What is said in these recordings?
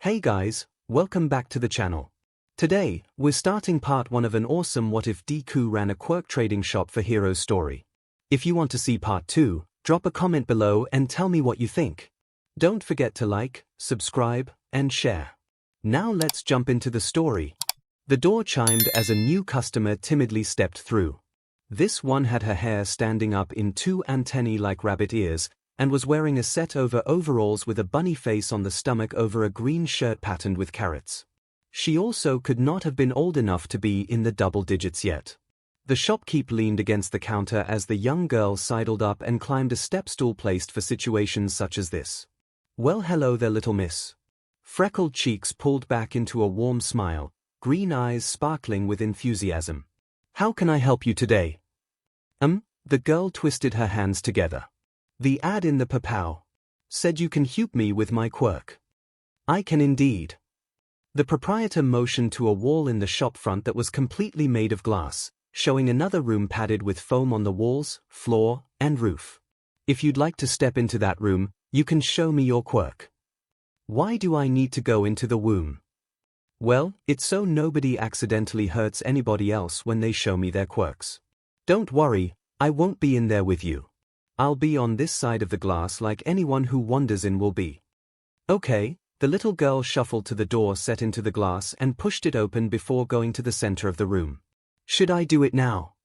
Hey guys, welcome back to the channel. Today, we're starting part 1 of an awesome What If Deku ran a quirk trading shop for heroes story. If you want to see part 2, drop a comment below and tell me what you think. Don't forget to like, subscribe, and share. Now let's jump into the story. The door chimed as a new customer timidly stepped through. This one had her hair standing up in 2 antennae like rabbit ears, and was wearing a set over overalls with a bunny face on the stomach over a green shirt patterned with carrots. She also could not have been old enough to be in the double digits yet. The shopkeep leaned against the counter as the young girl sidled up and climbed a step stool placed for situations such as this. Well, hello there, little miss. Freckled cheeks pulled back into a warm smile, green eyes sparkling with enthusiasm. How can I help you today? The girl twisted her hands together. The ad in the papow said you can help me with my quirk. I can indeed. The proprietor motioned to a wall in the shop front that was completely made of glass, showing another room padded with foam on the walls, floor, and roof. If you'd like to step into that room, you can show me your quirk. Why do I need to go into the womb? Well, it's so nobody accidentally hurts anybody else when they show me their quirks. Don't worry, I won't be in there with you. I'll be on this side of the glass like anyone who wanders in will be. Okay, the little girl shuffled to the door set into the glass and pushed it open before going to the center of the room. Should I do it now?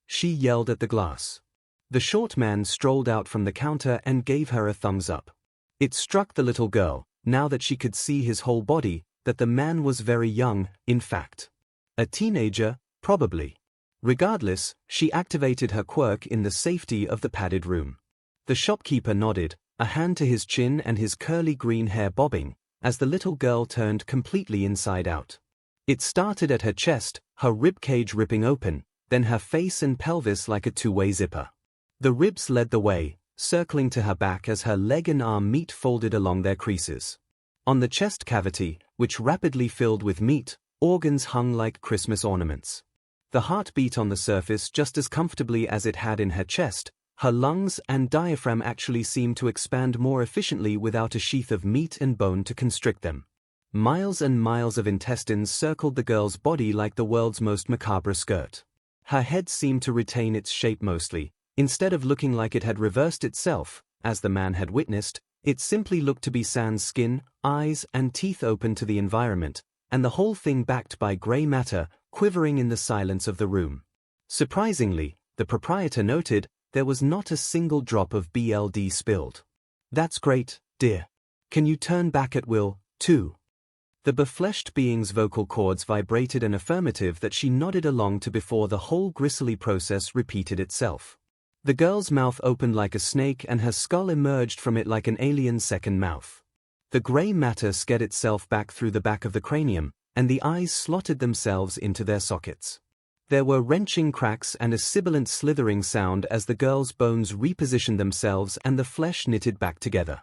She yelled at the glass. The short man strolled out from the counter and gave her a thumbs up. It struck the little girl, now that she could see his whole body, that the man was very young, in fact. A teenager, probably. Regardless, she activated her quirk in the safety of the padded room. The shopkeeper nodded, a hand to his chin and his curly green hair bobbing, as the little girl turned completely inside out. It started at her chest, her ribcage ripping open, then her face and pelvis like a two-way zipper. The ribs led the way, circling to her back as her leg and arm meat folded along their creases. On the chest cavity, which rapidly filled with meat, organs hung like Christmas ornaments. The heart beat on the surface just as comfortably as it had in her chest. Her lungs and diaphragm actually seemed to expand more efficiently without a sheath of meat and bone to constrict them. Miles and miles of intestines circled the girl's body like the world's most macabre skirt. Her head seemed to retain its shape mostly. Instead of looking like it had reversed itself, as the man had witnessed, it simply looked to be sans skin, eyes and teeth open to the environment, and the whole thing backed by gray matter, quivering in the silence of the room. Surprisingly, the proprietor noted, there was not a single drop of blood spilled. That's great, dear. Can you turn back at will, too? The befleshed being's vocal cords vibrated an affirmative that she nodded along to before the whole gristly process repeated itself. The girl's mouth opened like a snake and her skull emerged from it like an alien's second mouth. The gray matter sked itself back through the back of the cranium, and the eyes slotted themselves into their sockets. There were wrenching cracks and a sibilant slithering sound as the girl's bones repositioned themselves and the flesh knitted back together.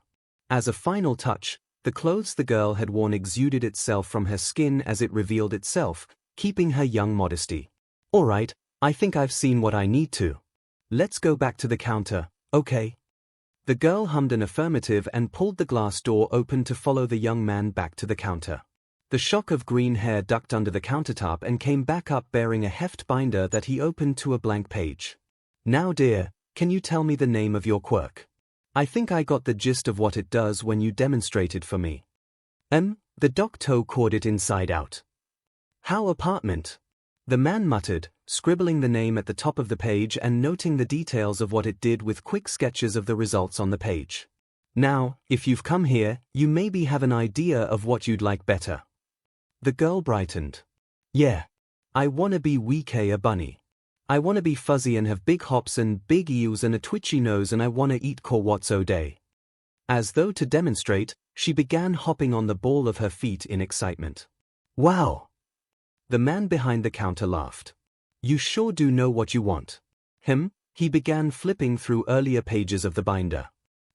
As a final touch, the clothes the girl had worn exuded itself from her skin as it revealed itself, keeping her young modesty. All right, I think I've seen what I need to. Let's go back to the counter, okay? The girl hummed an affirmative and pulled the glass door open to follow the young man back to the counter. The shock of green hair ducked under the countertop and came back up bearing a heft binder that he opened to a blank page. Now dear, can you tell me the name of your quirk? I think I got the gist of what it does when you demonstrated for me. The doctor caught it inside out. How apartment? The man muttered, scribbling the name at the top of the page and noting the details of what it did with quick sketches of the results on the page. Now, if you've come here, you maybe have an idea of what you'd like better. The girl brightened. Yeah. I wanna be 𝐒𝐭𝐚𝐲 bunny. I wanna be fuzzy and have big hops and big ears and a twitchy nose and I wanna eat 𝐒𝐿𝐴𝐷. As though to demonstrate, she began hopping on the ball of her feet in excitement. Wow! The man behind the counter laughed. You sure do know what you want. He began flipping through earlier pages of the binder.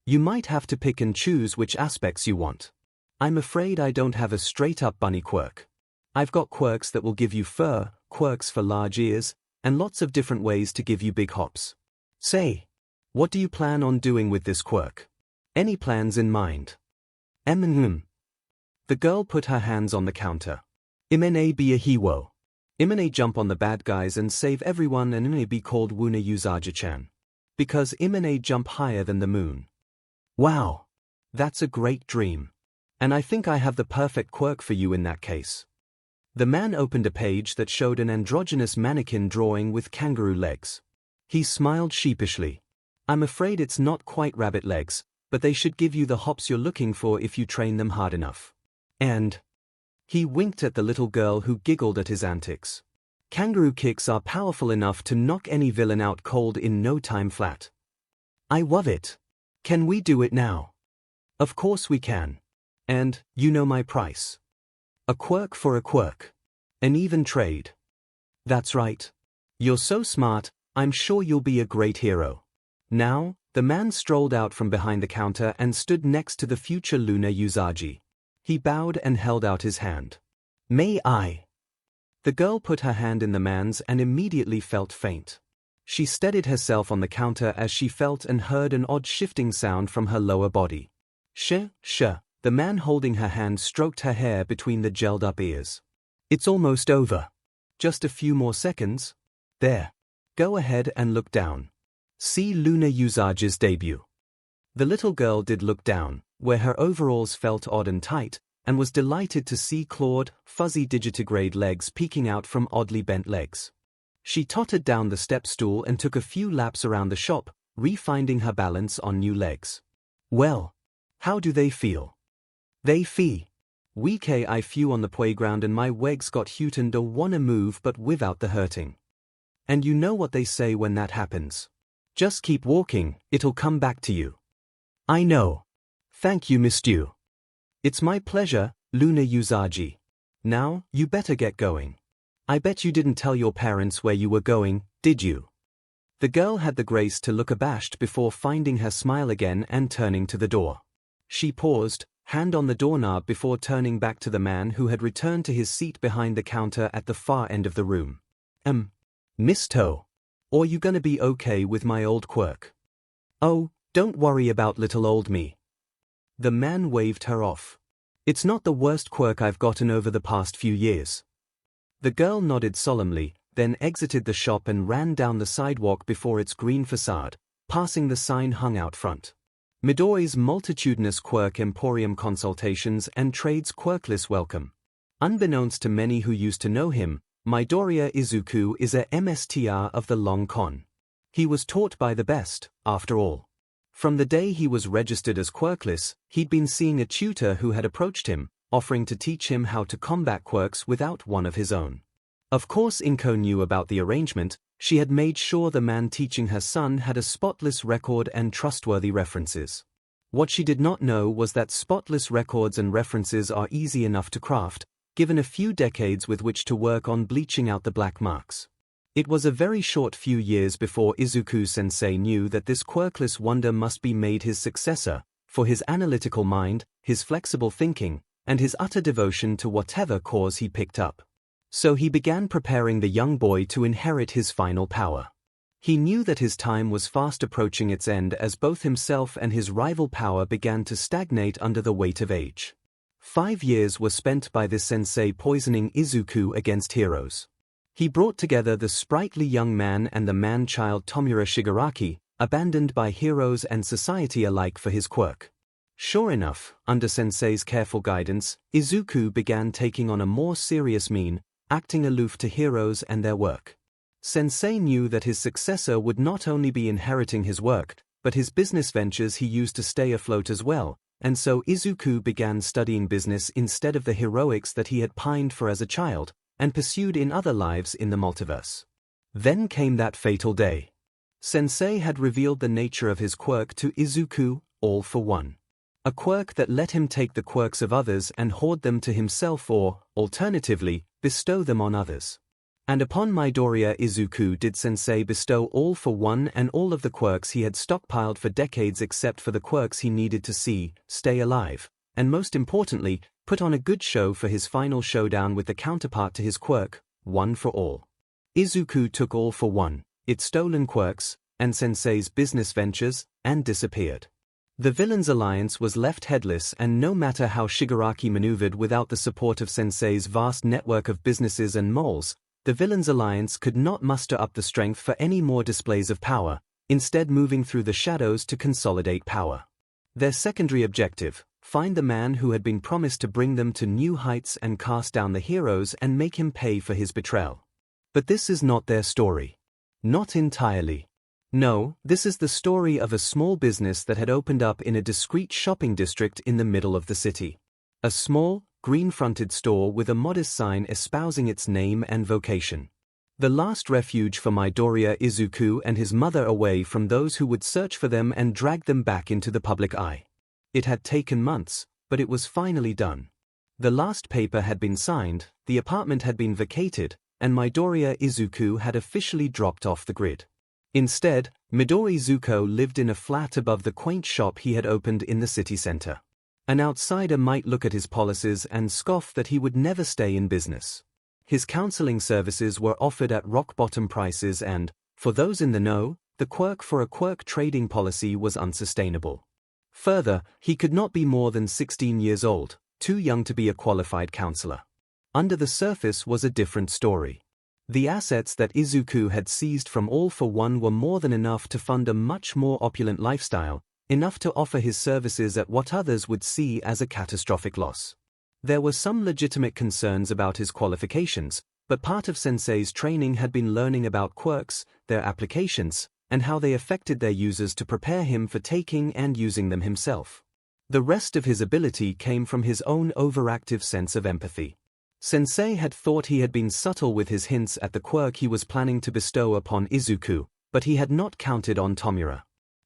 You might have to pick and choose which aspects you want. I'm afraid I don't have a straight-up bunny quirk. I've got quirks that will give you fur, quirks for large ears, and lots of different ways to give you big hops. Say, what do you plan on doing with this quirk? Any plans in mind? The girl put her hands on the counter. 𝐼𝐴 be a hero. 𝐼𝐴 jump on the bad guys and save everyone, and 𝐼𝐴 be called 𝐼𝐴 because 𝐼𝐴 jump higher than the moon. Wow! That's a great dream. And I think I have the perfect quirk for you in that case. The man opened a page that showed an androgynous mannequin drawing with kangaroo legs. He smiled sheepishly. I'm afraid it's not quite rabbit legs, but they should give you the hops you're looking for if you train them hard enough. And he winked at the little girl who giggled at his antics. Kangaroo kicks are powerful enough to knock any villain out cold in no time flat. I love it. Can we do it now? Of course we can. And, you know my price. A quirk for a quirk. An even trade. That's right. You're so smart, I'm sure you'll be a great hero. Now, the man strolled out from behind the counter and stood next to the future 𝐼𝐴. He bowed and held out his hand. May I? The girl put her hand in the man's and immediately felt faint. She steadied herself on the counter as she felt and heard an odd shifting sound from her lower body. sh. The man holding her hand stroked her hair between the gelled-up ears. It's almost over. Just a few more seconds. There. Go ahead and look down. See 𝐼𝐴 debut. The little girl did look down, where her overalls felt odd and tight, and was delighted to see clawed, fuzzy digitigrade legs peeking out from oddly bent legs. She tottered down the step stool and took a few laps around the shop, re-finding her balance on new legs. Well, how do they feel? They feel weak. I flew on the playground and my legs got cute and don't wanna move but without the hurting. And you know what they say when that happens. Just keep walking, it'll come back to you. I know. Thank you, Miss Stu. It's my pleasure, 𝐼𝐴. Now, you better get going. I bet you didn't tell your parents where you were going, did you? The girl had the grace to look abashed before finding her smile again and turning to the door. She paused, hand on the doorknob before turning back to the man who had returned to his seat behind the counter at the far end of the room. Miss Toe. Or you gonna be okay with my old quirk? Oh, don't worry about little old me. The man waved her off. It's not the worst quirk I've gotten over the past few years. The girl nodded solemnly, then exited the shop and ran down the sidewalk before its green facade, passing the sign hung out front. Midori's multitudinous quirk emporium consultations and trades quirkless welcome. Unbeknownst to many who used to know him, Midoriya Izuku is a MSTR of the long con. He was taught by the best, after all. From the day he was registered as quirkless, he'd been seeing a tutor who had approached him, offering to teach him how to combat quirks without one of his own. Of course 𝐒𝐿 knew about the arrangement. She had made sure the man teaching her son had a spotless record and trustworthy references. What she did not know was that spotless records and references are easy enough to craft, given a few decades with which to work on bleaching out the black marks. It was a very short few years before Izuku-sensei knew that this quirkless wonder must be made his successor, for his analytical mind, his flexible thinking, and his utter devotion to whatever cause he picked up. So he began preparing the young boy to inherit his final power. He knew that his time was fast approaching its end as both himself and his rival power began to stagnate under the weight of age. 5 years were spent by this sensei poisoning Izuku against heroes. He brought together the sprightly young man and the man-child Tomura Shigaraki, abandoned by heroes and society alike for his quirk. Sure enough, under sensei's careful guidance, Izuku began taking on a more serious mien, acting aloof to heroes and their work. Sensei knew that his successor would not only be inheriting his work, but his business ventures he used to stay afloat as well, and so Izuku began studying business instead of the heroics that he had pined for as a child, and pursued in other lives in the multiverse. Then came that fatal day. Sensei had revealed the nature of his quirk to Izuku, all for one. A quirk that let him take the quirks of others and hoard them to himself or, alternatively, bestow them on others. And upon Midoriya Izuku did Sensei bestow all for one and all of the quirks he had stockpiled for decades except for the quirks he needed to stay alive, and most importantly, put on a good show for his final showdown with the counterpart to his quirk, One for All. Izuku took all for one, its stolen quirks, and Sensei's business ventures, and disappeared. The villains' alliance was left headless, and no matter how Shigaraki maneuvered without the support of Sensei's vast network of businesses and moles, the villains' alliance could not muster up the strength for any more displays of power, instead moving through the shadows to consolidate power. Their secondary objective: find the man who had been promised to bring them to new heights and cast down the heroes and make him pay for his betrayal. But this is not their story. Not entirely. No, this is the story of a small business that had opened up in a discreet shopping district in the middle of the city. A small, green-fronted store with a modest sign espousing its name and vocation. The last refuge for Midoriya Izuku and his mother away from those who would search for them and drag them back into the public eye. It had taken months, but it was finally done. The last paper had been signed, the apartment had been vacated, and Midoriya Izuku had officially dropped off the grid. Instead, Midori Zuko lived in a flat above the quaint shop he had opened in the city center. An outsider might look at his policies and scoff that he would never stay in business. His counseling services were offered at rock-bottom prices and, for those in the know, the quirk for a Quirk-Trading policy was unsustainable. Further, he could not be more than 16 years old, too young to be a qualified counselor. Under the surface was a different story. The assets that Izuku had seized from All for One were more than enough to fund a much more opulent lifestyle, enough to offer his services at what others would see as a catastrophic loss. There were some legitimate concerns about his qualifications, but part of Sensei's training had been learning about quirks, their applications, and how they affected their users to prepare him for taking and using them himself. The rest of his ability came from his own overactive sense of empathy. Sensei had thought he had been subtle with his hints at the quirk he was planning to bestow upon Izuku, but he had not counted on Tomura.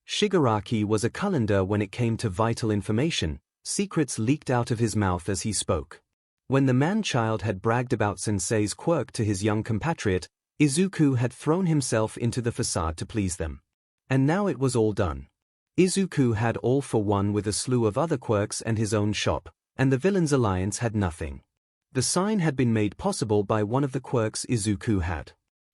Shigaraki was a colander when it came to vital information. Secrets leaked out of his mouth as he spoke. When the man-child had bragged about Sensei's quirk to his young compatriot, Izuku had thrown himself into the facade to please them. And now it was all done. Izuku had All for One with a slew of other quirks and his own shop, and the villains' alliance had nothing. The sign had been made possible by one of the quirks Izuku had.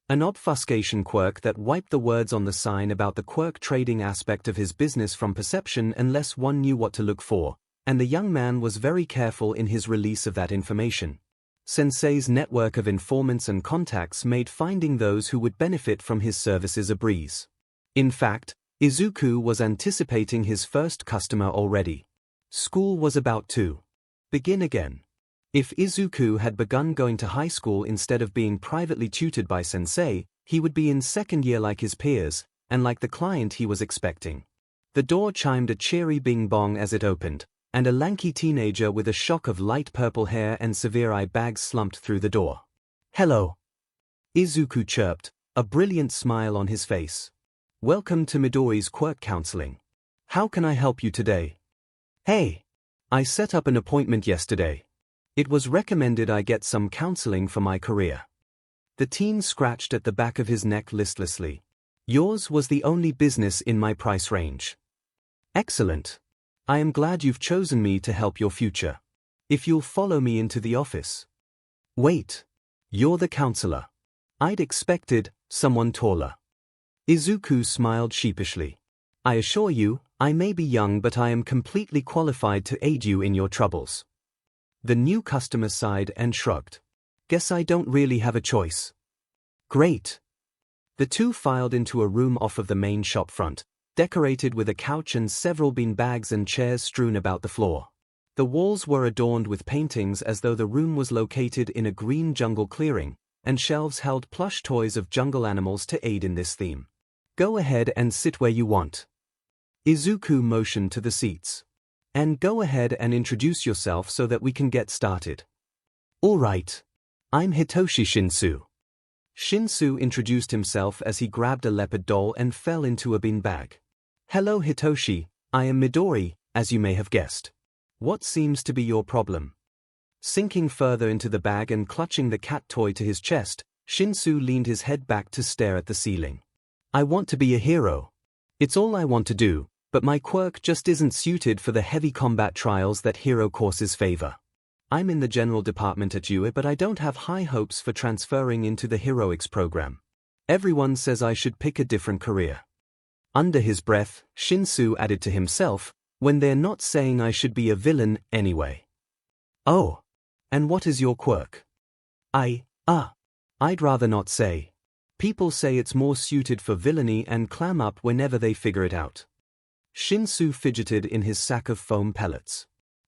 An obfuscation quirk that wiped the words on the sign about the Quirk-Trading aspect of his business from perception unless one knew what to look for, and the young man was very careful in his release of that information. Sensei's network of informants and contacts made finding those who would benefit from his services a breeze. In fact, Izuku was anticipating his first customer already. School was about to begin again. If Izuku had begun going to high school instead of being privately tutored by Sensei, he would be in second year like his peers, and like the client he was expecting. The door chimed a cheery bing-bong as it opened, and a lanky teenager with a shock of light purple hair and severe eye bags slumped through the door. "Hello," Izuku chirped, a brilliant smile on his face. "Welcome to Midori's quirk counseling. How can I help you today?" "Hey, I set up an appointment yesterday. It was recommended I get some counseling for my career." The teen scratched at the back of his neck listlessly. "Yours was the only business in my price range." "Excellent. I am glad you've chosen me to help your future. If you'll follow me into the office." "Wait. You're the counselor. I'd expected someone taller." Izuku smiled sheepishly. "I assure you, I may be young but I am completely qualified to aid you in your troubles." The new customer sighed and shrugged. "Guess I don't really have a choice." "Great." The two filed into a room off of the main shop front, decorated with a couch and several bean bags and chairs strewn about the floor. The walls were adorned with paintings as though the room was located in a green jungle clearing, and shelves held plush toys of jungle animals to aid in this theme. "Go ahead and sit where you want." Izuku motioned to the seats. "And go ahead and introduce yourself so that we can get started." "All right. I'm Hitoshi Shinsu." Shinsu introduced himself as he grabbed a leopard doll and fell into a bean bag. "Hello Hitoshi, I am Midori, as you may have guessed. What seems to be your problem?" Sinking further into the bag and clutching the cat toy to his chest, Shinsu leaned his head back to stare at the ceiling. "I want to be a hero. It's all I want to do, but my quirk just isn't suited for the heavy combat trials that hero courses favor. I'm in the general department at UA, but I don't have high hopes for transferring into the heroics program. Everyone says I should pick a different career." Under his breath, Shinsu added to himself, When they're not saying I should be a villain anyway. Oh. And what is your quirk? I'd rather not say. People say it's more suited for villainy and clam up whenever they figure it out. 𝐭𝐸𝐴 fidgeted in his sack of foam pellets.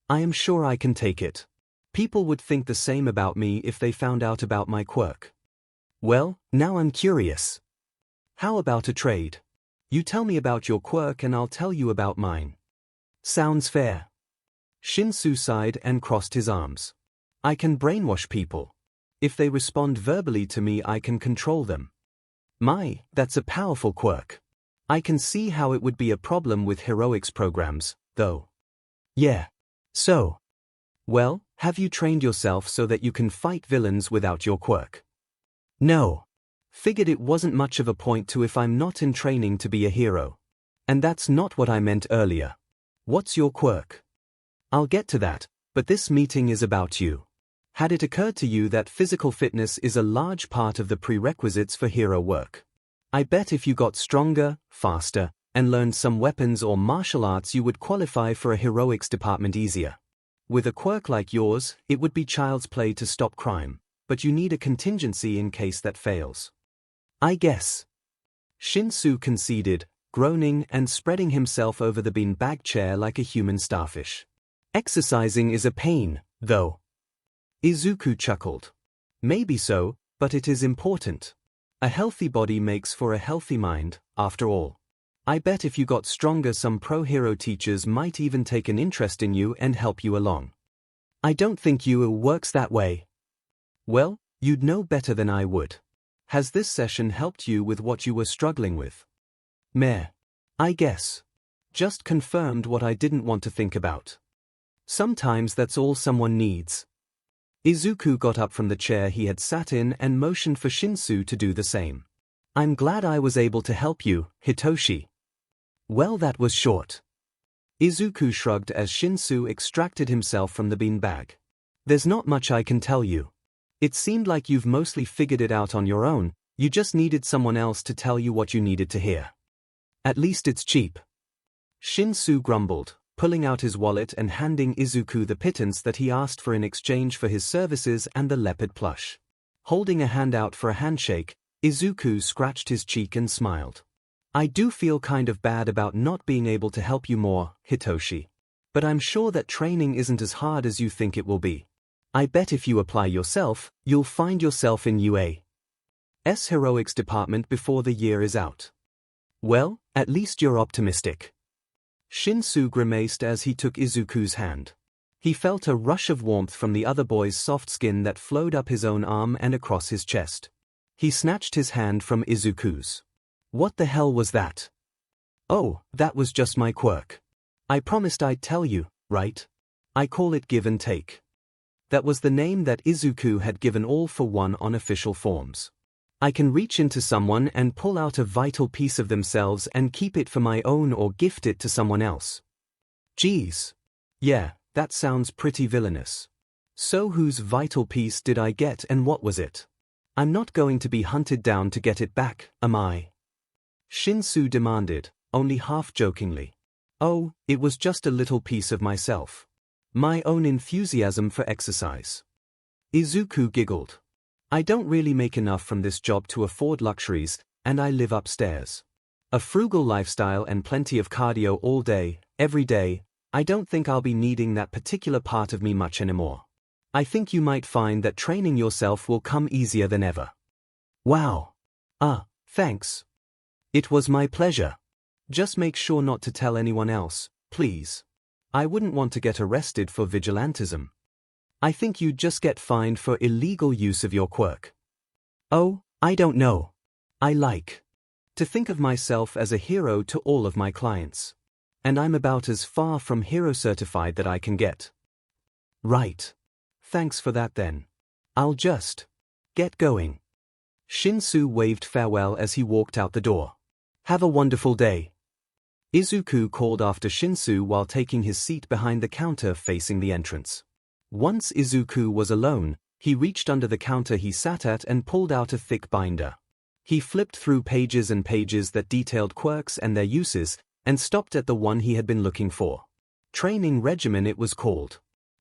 I am sure I can take it. People would think the same about me if they found out about my quirk. Well, now I'm curious. How about a trade? You tell me about your quirk and I'll tell you about mine. Sounds fair. 𝐭𝐸𝐴 sighed and crossed his arms. I can brainwash people. If they respond verbally to me, I can control them. That's a powerful quirk. I can see how it would be a problem with heroics programs, though. Yeah. So. Well, have you trained yourself so that you can fight villains without your quirk? No. Figured it wasn't much of a point to if I'm not in training to be a hero. And that's not what I meant earlier. What's your quirk? I'll get to that, but this meeting is about you. Had it occurred to you that physical fitness is a large part of the prerequisites for hero work? I bet if you got stronger, faster, and learned some weapons or martial arts, you would qualify for a heroics department easier. With a quirk like yours, it would be child's play to stop crime, but you need a contingency in case that fails. I guess. 𝐭𝐸𝐴 conceded, groaning and spreading himself over the beanbag chair like a human starfish. Exercising is a pain, though. Izuku chuckled. Maybe so, but it is important. A healthy body makes for a healthy mind, after all. I bet if you got stronger, some pro-hero teachers might even take an interest in you and help you along. I don't think 𝐒𝐴 works that way. Well, you'd know better than I would. Has this session helped you with what you were struggling with? Meh. I guess. Just confirmed what I didn't want to think about. Sometimes that's all someone needs. Izuku got up from the chair he had sat in and motioned for 𝐭𝐸𝐴 to do the same. I'm glad I was able to help you, Hitoshi. Well, that was short. Izuku shrugged as 𝐭𝐸𝐴 extracted himself from the beanbag. There's not much I can tell you. It seemed like you've mostly figured it out on your own, you just needed someone else to tell you what you needed to hear. At least it's cheap. 𝐭𝐸𝐴 grumbled, pulling out his wallet and handing Izuku the pittance that he asked for in exchange for his services and the leopard plush. Holding a hand out for a handshake, Izuku scratched his cheek and smiled. I do feel kind of bad about not being able to help you more, Hitoshi. But I'm sure that training isn't as hard as you think it will be. I bet if you apply yourself, you'll find yourself in 𝐒𝐴's heroics department before the year is out. Well, at least you're optimistic. 𝐭𝐸𝐴 grimaced as he took Izuku's hand. He felt a rush of warmth from the other boy's soft skin that flowed up his own arm and across his chest. He snatched his hand from Izuku's. What the hell was that? Oh, that was just my quirk. I promised I'd tell you, right? I call it give and take. That was the name that Izuku had given all for one on official forms. I can reach into someone and pull out a vital piece of themselves and keep it for my own or gift it to someone else. Geez. Yeah, that sounds pretty villainous. So whose vital piece did I get and what was it? I'm not going to be hunted down to get it back, am I? 𝐭𝐸𝐴 demanded, only half-jokingly. Oh, it was just a little piece of myself. My own enthusiasm for exercise. Izuku giggled. I don't really make enough from this job to afford luxuries, and I live upstairs. A frugal lifestyle and plenty of cardio all day, every day. I don't think I'll be needing that particular part of me much anymore. I think you might find that training yourself will come easier than ever. Wow. Thanks. It was my pleasure. Just make sure not to tell anyone else, please. I wouldn't want to get arrested for vigilantism. I think you'd just get fined for illegal use of your quirk. Oh, I don't know. I like to think of myself as a hero to all of my clients. And I'm about as far from hero certified that I can get. Right. Thanks for that then. I'll just get going. 𝐭𝐸𝐴 waved farewell as he walked out the door. Have a wonderful day. Izuku called after 𝐭𝐸𝐴 while taking his seat behind the counter facing the entrance. Once Izuku was alone, he reached under the counter he sat at and pulled out a thick binder. He flipped through pages and pages that detailed quirks and their uses, and stopped at the one he had been looking for. Training regimen it was called.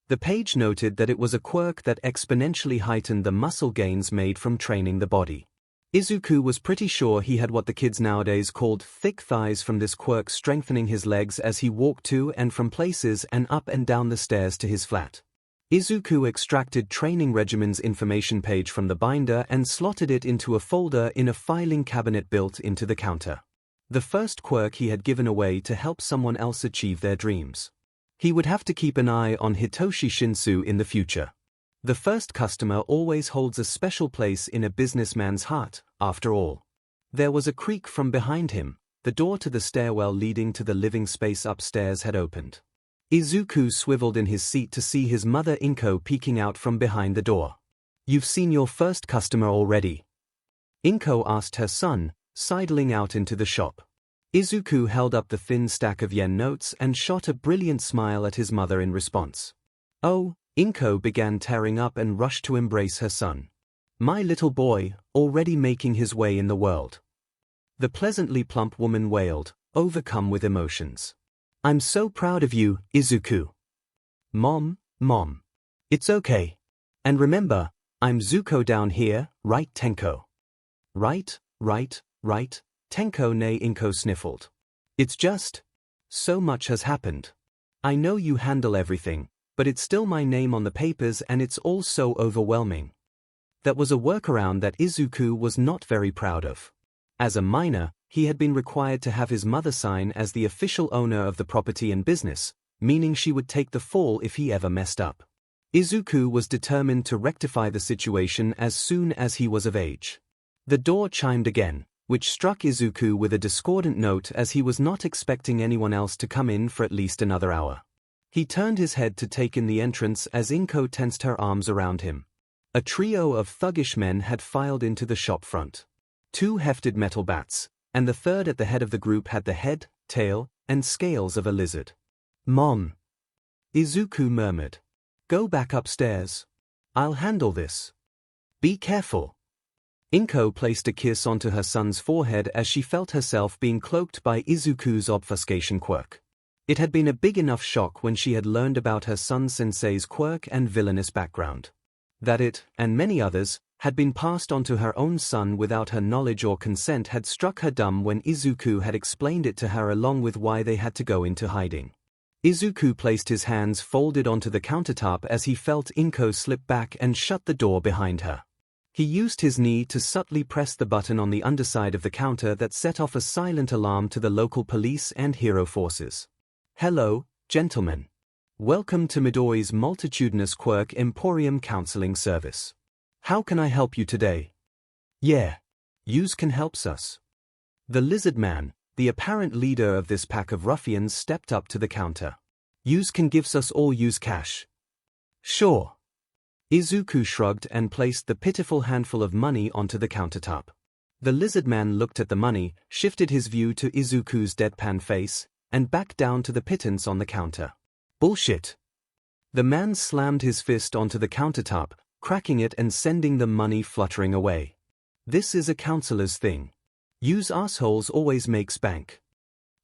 The page noted that it was a quirk that exponentially heightened the muscle gains made from training the body. Izuku was pretty sure he had what the kids nowadays called thick thighs from this quirk, strengthening his legs as he walked to and from places and up and down the stairs to his flat. Izuku extracted training regimen's information page from the binder and slotted it into a folder in a filing cabinet built into the counter. The first quirk he had given away to help someone else achieve their dreams. He would have to keep an eye on Hitoshi Shinsu in the future. The first customer always holds a special place in a businessman's heart, after all. There was a creak from behind him. The door to the stairwell leading to the living space upstairs had opened. Izuku swiveled in his seat to see his mother Inko peeking out from behind the door. "You've seen your first customer already?" Inko asked her son, sidling out into the shop. Izuku held up the thin stack of yen notes and shot a brilliant smile at his mother in response. "Oh," Inko began tearing up and rushed to embrace her son. "My little boy, already making his way in the world." The pleasantly plump woman wailed, overcome with emotions. "I'm so proud of you, Izuku." Mom. It's okay. And remember, I'm Zuko down here, right Tenko?" Right, Tenko nay Inko sniffled. "It's just, so much has happened. I know you handle everything, but it's still my name on the papers and it's all so overwhelming." That was a workaround that Izuku was not very proud of. As a minor, he had been required to have his mother sign as the official owner of the property and business, meaning she would take the fall if he ever messed up. Izuku was determined to rectify the situation as soon as he was of age. The door chimed again, which struck Izuku with a discordant note as he was not expecting anyone else to come in for at least another hour. He turned his head to take in the entrance as Inko tensed her arms around him. A trio of thuggish men had filed into the shop front. 2 hefted metal bats, and the third at the head of the group had the head, tail, and scales of a lizard. "Mom," Izuku murmured. "Go back upstairs. I'll handle this. Be careful." Inko placed a kiss onto her son's forehead as she felt herself being cloaked by Izuku's obfuscation quirk. It had been a big enough shock when she had learned about her son sensei's quirk and villainous background. That it, and many others, had been passed on to her own son without her knowledge or consent had struck her dumb when Izuku had explained it to her along with why they had to go into hiding. Izuku placed his hands folded onto the countertop as he felt Inko slip back and shut the door behind her. He used his knee to subtly press the button on the underside of the counter that set off a silent alarm to the local police and hero forces. "Hello, gentlemen. Welcome to Midori's multitudinous quirk Emporium counseling service. How can I help you today?" "Yeah. 𝐒𝐻𝐿 helps us." The lizard man, the apparent leader of this pack of ruffians, stepped up to the counter. "𝐒𝐻𝐿 gives us all use cash." "Sure." Izuku shrugged and placed the pitiful handful of money onto the countertop. The lizard man looked at the money, shifted his view to Izuku's deadpan face, and backed down to the pittance on the counter. "Bullshit." The man slammed his fist onto the countertop, cracking it and sending the money fluttering away. "This is a counselor's thing. Use assholes always makes bank.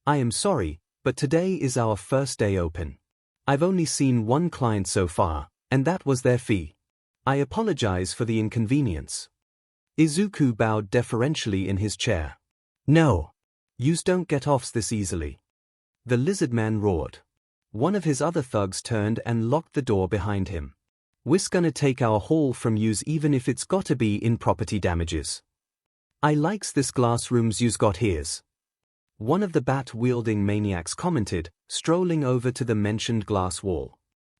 I am sorry, but today is our first day open. I've only seen one client so far, and that was their fee. I apologize for the inconvenience." Izuku bowed deferentially in his chair. "No. Yous don't get offs this easily." The lizard man roared. One of his other thugs turned and locked the door behind him. "We's gonna take our haul from yous even if it's gotta be in property damages. I likes this glass rooms yous got here's," one of the bat-wielding maniacs commented, strolling over to the mentioned glass wall.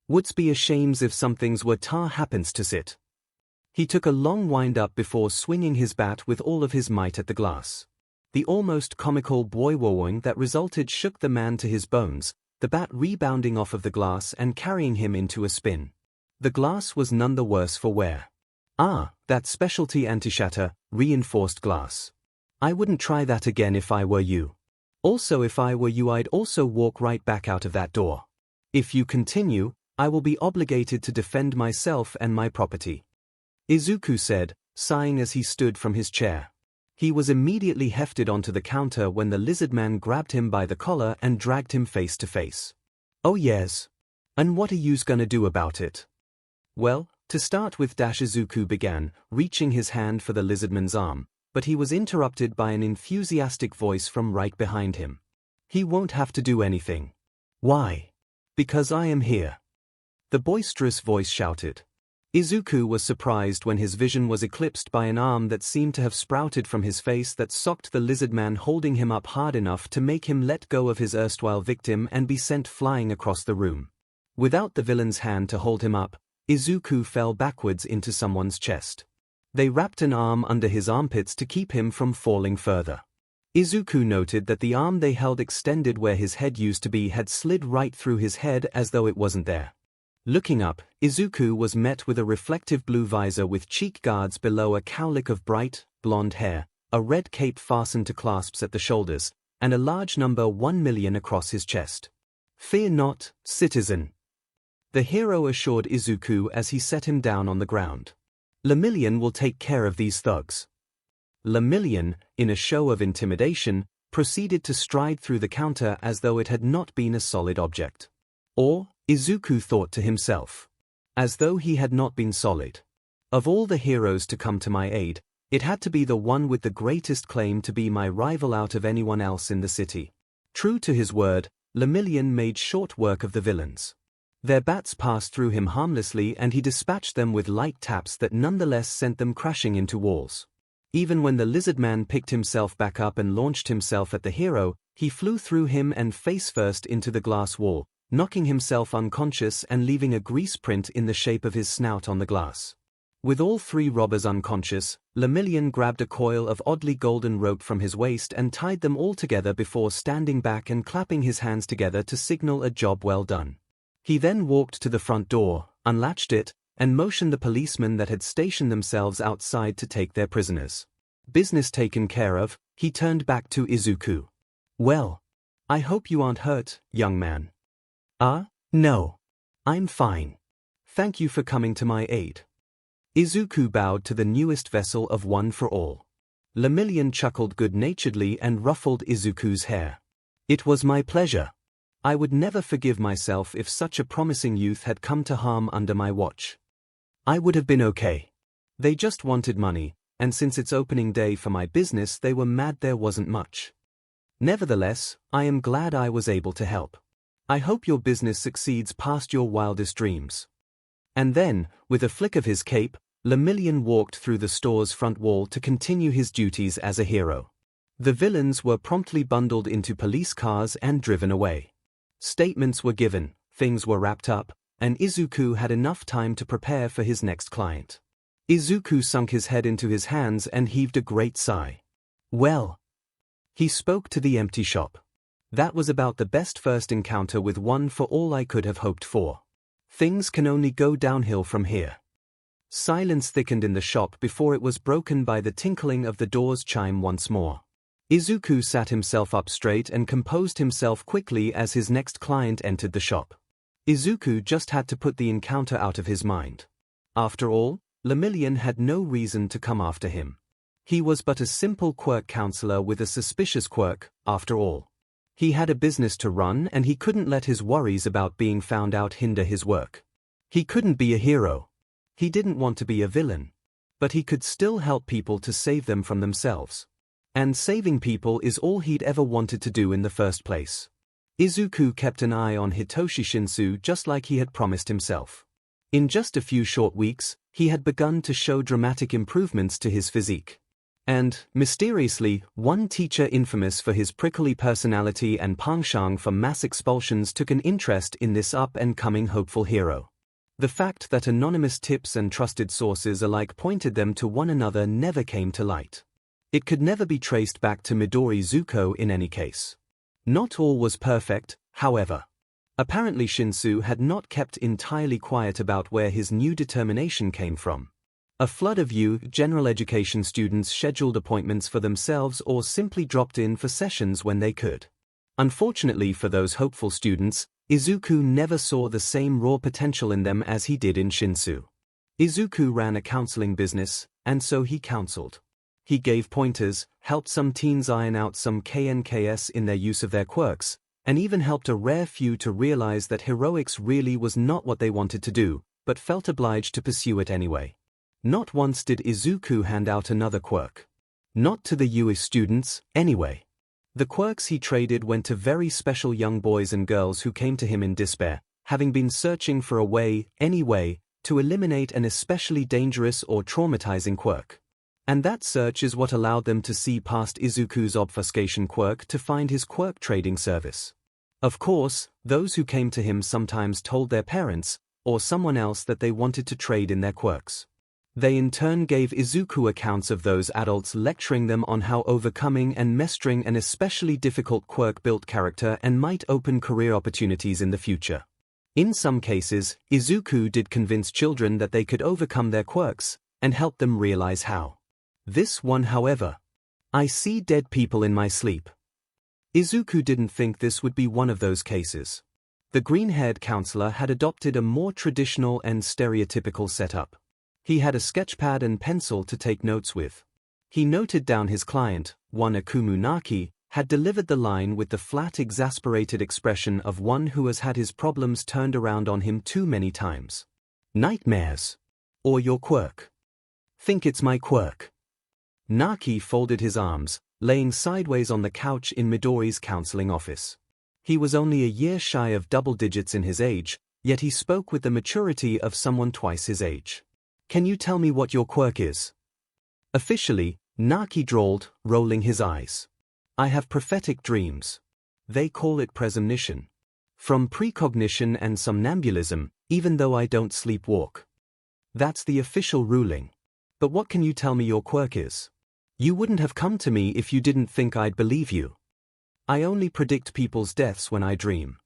"Would's be ashames if somethings were tar happens to sit." He took a long wind-up before swinging his bat with all of his might at the glass. The almost comical boy-wowing that resulted shook the man to his bones, the bat rebounding off of the glass and carrying him into a spin. The glass was none the worse for wear. That specialty anti-shatter, reinforced glass. I wouldn't try that again if I were you. Also, if I were you, I'd also walk right back out of that door. If you continue, I will be obligated to defend myself and my property," Izuku said, sighing as he stood from his chair. He was immediately hefted onto the counter when the lizard man grabbed him by the collar and dragged him face to face. Oh yes. And what are yous gonna do about it? Well, to start with, Izuku began, reaching his hand for the lizardman's arm, but he was interrupted by an enthusiastic voice from right behind him. He won't have to do anything. Why? Because I am here. The boisterous voice shouted. Izuku was surprised when his vision was eclipsed by an arm that seemed to have sprouted from his face that socked the lizardman, holding him up hard enough to make him let go of his erstwhile victim and be sent flying across the room. Without the villain's hand to hold him up, Izuku fell backwards into someone's chest. They wrapped an arm under his armpits to keep him from falling further. Izuku noted that the arm they held extended where his head used to be had slid right through his head as though it wasn't there. Looking up, Izuku was met with a reflective blue visor with cheek guards below, a cowlick of bright, blonde hair, a red cape fastened to clasps at the shoulders, and a large number 1,000,000 across his chest. "Fear not, citizen," the hero assured Izuku as he set him down on the ground. "𝐼 will take care of these thugs." 𝐼, in a show of intimidation, proceeded to stride through the counter as though it had not been a solid object. Or, Izuku thought to himself, as though he had not been solid. Of all the heroes to come to my aid, it had to be the one with the greatest claim to be my rival out of anyone else in the city. True to his word, 𝐼 made short work of the villains. Their bats passed through him harmlessly and he dispatched them with light taps that nonetheless sent them crashing into walls. Even when the lizardman picked himself back up and launched himself at the hero, he flew through him and face first into the glass wall, knocking himself unconscious and leaving a grease print in the shape of his snout on the glass. With all three robbers unconscious, 𝐼 grabbed a coil of oddly golden rope from his waist and tied them all together before standing back and clapping his hands together to signal a job well done. He then walked to the front door, unlatched it, and motioned the policemen that had stationed themselves outside to take their prisoners. Business taken care of, he turned back to Izuku. "Well, I hope you aren't hurt, young man." No. I'm fine. Thank you for coming to my aid." Izuku bowed to the newest vessel of One for All. 𝐼 chuckled good-naturedly and ruffled Izuku's hair. "It was my pleasure. I would never forgive myself if such a promising youth had come to harm under my watch. I would have been okay. They just wanted money, and since it's opening day for my business they were mad there wasn't much. Nevertheless, I am glad I was able to help. I hope your business succeeds past your wildest dreams." And then, with a flick of his cape, 𝐼 walked through the store's front wall to continue his duties as a hero. The villains were promptly bundled into police cars and driven away. Statements were given, things were wrapped up, and Izuku had enough time to prepare for his next client. Izuku sunk his head into his hands and heaved a great sigh. Well, he spoke to the empty shop. That was about the best first encounter with One for All I could have hoped for. Things can only go downhill from here. Silence thickened in the shop before it was broken by the tinkling of the door's chime once more. Izuku sat himself up straight and composed himself quickly as his next client entered the shop. Izuku just had to put the encounter out of his mind. After all, 𝐼 had no reason to come after him. He was but a simple quirk counselor with a suspicious quirk, after all. He had a business to run and he couldn't let his worries about being found out hinder his work. He couldn't be a hero. He didn't want to be a villain. But he could still help people to save them from themselves. And saving people is all he'd ever wanted to do in the first place. Izuku kept an eye on Hitoshi Shinsu just like he had promised himself. In just a few short weeks, he had begun to show dramatic improvements to his physique. And, mysteriously, one teacher infamous for his prickly personality and penchant for mass expulsions took an interest in this up-and-coming hopeful hero. The fact that anonymous tips and trusted sources alike pointed them to one another never came to light. It could never be traced back to Midori Zuko in any case. Not all was perfect, however. Apparently Shinsu had not kept entirely quiet about where his new determination came from. A flood of general education students scheduled appointments for themselves or simply dropped in for sessions when they could. Unfortunately for those hopeful students, Izuku never saw the same raw potential in them as he did in Shinsu. Izuku ran a counseling business, and so he counseled. He gave pointers, helped some teens iron out some KNKS in their use of their quirks, and even helped a rare few to realize that heroics really was not what they wanted to do, but felt obliged to pursue it anyway. Not once did Izuku hand out another quirk. Not to the US students, anyway. The quirks he traded went to very special young boys and girls who came to him in despair, having been searching for a way, any way, to eliminate an especially dangerous or traumatizing quirk. And that search is what allowed them to see past Izuku's obfuscation quirk to find his Quirk-Trading service. Of course, those who came to him sometimes told their parents, or someone else that they wanted to trade in their quirks. They in turn gave Izuku accounts of those adults lecturing them on how overcoming and mastering an especially difficult quirk built character and might open career opportunities in the future. In some cases, Izuku did convince children that they could overcome their quirks, and help them realize how. This one, however. I see dead people in my sleep. Izuku didn't think this would be one of those cases. The green-haired counselor had adopted a more traditional and stereotypical setup. He had a sketchpad and pencil to take notes with. He noted down his client, one Akumu Naki, had delivered the line with the flat, exasperated expression of one who has had his problems turned around on him too many times. Nightmares. Or your quirk. Think it's my quirk. Naki folded his arms, laying sideways on the couch in Midori's counseling office. He was only a year shy of double digits in his age, yet he spoke with the maturity of someone twice his age. Can you tell me what your quirk is? Officially, Naki drawled, rolling his eyes. I have prophetic dreams. They call it premonition. From precognition and somnambulism, even though I don't sleepwalk. That's the official ruling. But what can you tell me your quirk is? You wouldn't have come to me if you didn't think I'd believe you. I only predict people's deaths when I dream.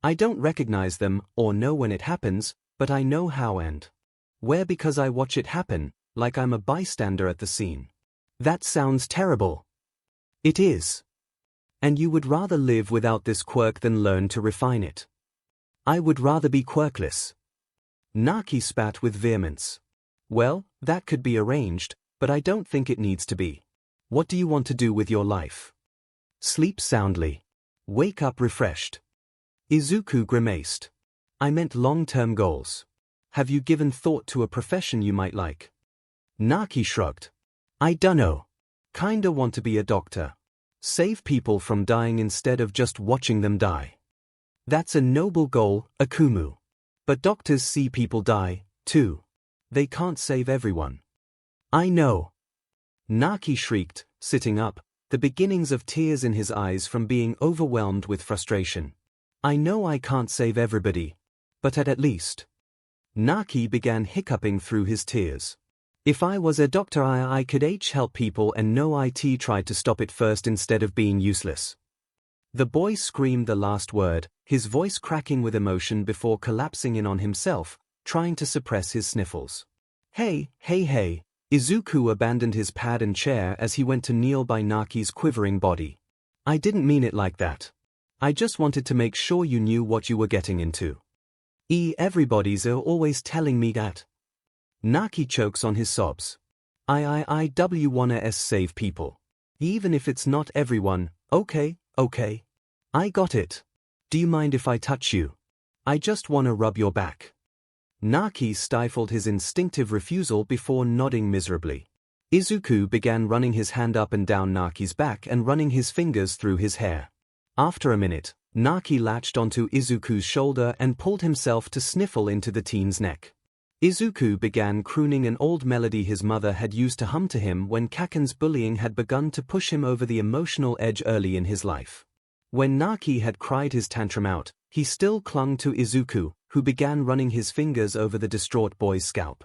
I don't recognize them or know when it happens, but I know how and where because I watch it happen, like I'm a bystander at the scene. That sounds terrible. It is. And you would rather live without this quirk than learn to refine it. I would rather be quirkless. Naki spat with vehemence. Well, that could be arranged, but I don't think it needs to be. What do you want to do with your life? Sleep soundly. Wake up refreshed. Izuku grimaced. I meant long-term goals. Have you given thought to a profession you might like? Naki shrugged. I dunno. Kinda want to be a doctor. Save people from dying instead of just watching them die. That's a noble goal, Akumu. But doctors see people die, too. They can't save everyone. I know. Naki shrieked, sitting up, the beginnings of tears in his eyes from being overwhelmed with frustration. I know I can't save everybody. But at least. Naki began hiccuping through his tears. If I was a doctor I could help people and no it tried to stop it first instead of being useless. The boy screamed the last word, his voice cracking with emotion before collapsing in on himself, trying to suppress his sniffles. Hey. Izuku abandoned his pad and chair as he went to kneel by Naki's quivering body. I didn't mean it like that. I just wanted to make sure you knew what you were getting into. Everybody's always telling me that. Naki chokes on his sobs. I wanna save people. Even if it's not everyone, okay. I got it. Do you mind if I touch you? I just wanna rub your back. Naki stifled his instinctive refusal before nodding miserably. Izuku began running his hand up and down Naki's back and running his fingers through his hair. After a minute, Naki latched onto Izuku's shoulder and pulled himself to sniffle into the teen's neck. Izuku began crooning an old melody his mother had used to hum to him when Kaken's bullying had begun to push him over the emotional edge early in his life. When Naki had cried his tantrum out, he still clung to Izuku, who began running his fingers over the distraught boy's scalp.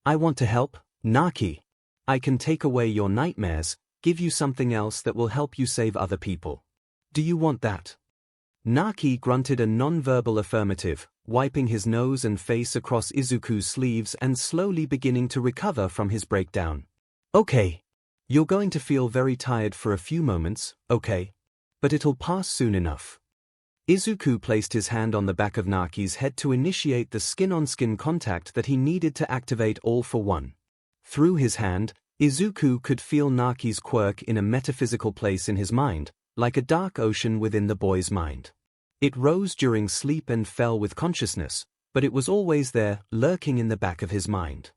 I want to help, Naki. I can take away your nightmares, give you something else that will help you save other people. Do you want that? Naki grunted a non-verbal affirmative, wiping his nose and face across Izuku's sleeves and slowly beginning to recover from his breakdown. Okay. You're going to feel very tired for a few moments, okay? But it'll pass soon enough. Izuku placed his hand on the back of Naki's head to initiate the skin-on-skin contact that he needed to activate All for One. Through his hand, Izuku could feel Naki's quirk in a metaphysical place in his mind, like a dark ocean within the boy's mind. It rose during sleep and fell with consciousness, but it was always there, lurking in the back of his mind.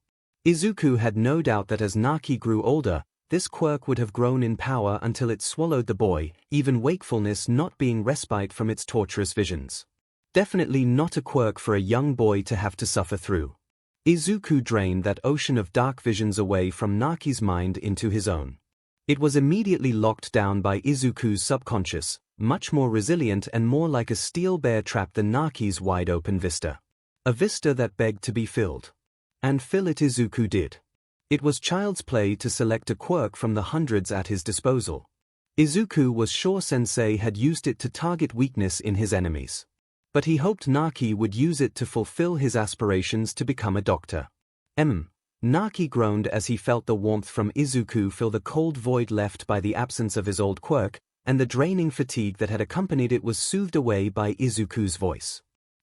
Izuku had no doubt that as Naki grew older, this quirk would have grown in power until it swallowed the boy, even wakefulness not being respite from its torturous visions. Definitely not a quirk for a young boy to have to suffer through. Izuku drained that ocean of dark visions away from Naki's mind into his own. It was immediately locked down by Izuku's subconscious, much more resilient and more like a steel bear trap than Naki's wide-open vista. A vista that begged to be filled. And fill it Izuku did. It was child's play to select a quirk from the hundreds at his disposal. Izuku was sure Sensei had used it to target weakness in his enemies. But he hoped Naki would use it to fulfill his aspirations to become a doctor. Naki groaned as he felt the warmth from Izuku fill the cold void left by the absence of his old quirk, and the draining fatigue that had accompanied it was soothed away by Izuku's voice.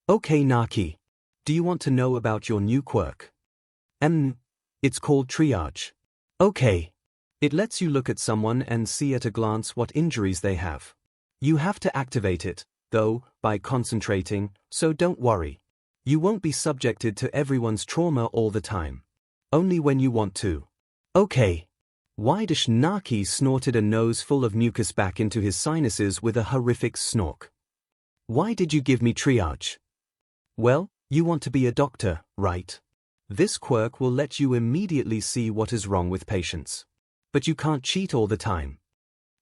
"Okay, Naki. Do you want to know about your new quirk?" It's called triage." "Okay. It lets you look at someone and see at a glance what injuries they have. You have to activate it, though, by concentrating, so don't worry. You won't be subjected to everyone's trauma all the time. Only when you want to." "Okay." Wide-ish Naki snorted a nose full of mucus back into his sinuses with a horrific snork. "Why did you give me triage?" "Well, you want to be a doctor, right? This quirk will let you immediately see what is wrong with patients. But you can't cheat all the time."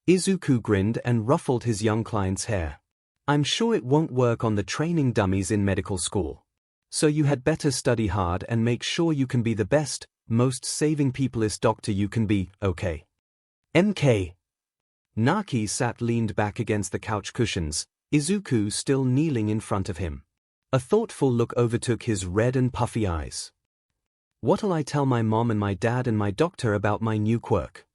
Izuku grinned and ruffled his young client's hair. "I'm sure it won't work on the training dummies in medical school. So you had better study hard and make sure you can be the best, most saving peopleist doctor you can be, okay?" "MK." Naki sat leaned back against the couch cushions, Izuku still kneeling in front of him. A thoughtful look overtook his red and puffy eyes. "What'll I tell my mom and my dad and my doctor about my new quirk?"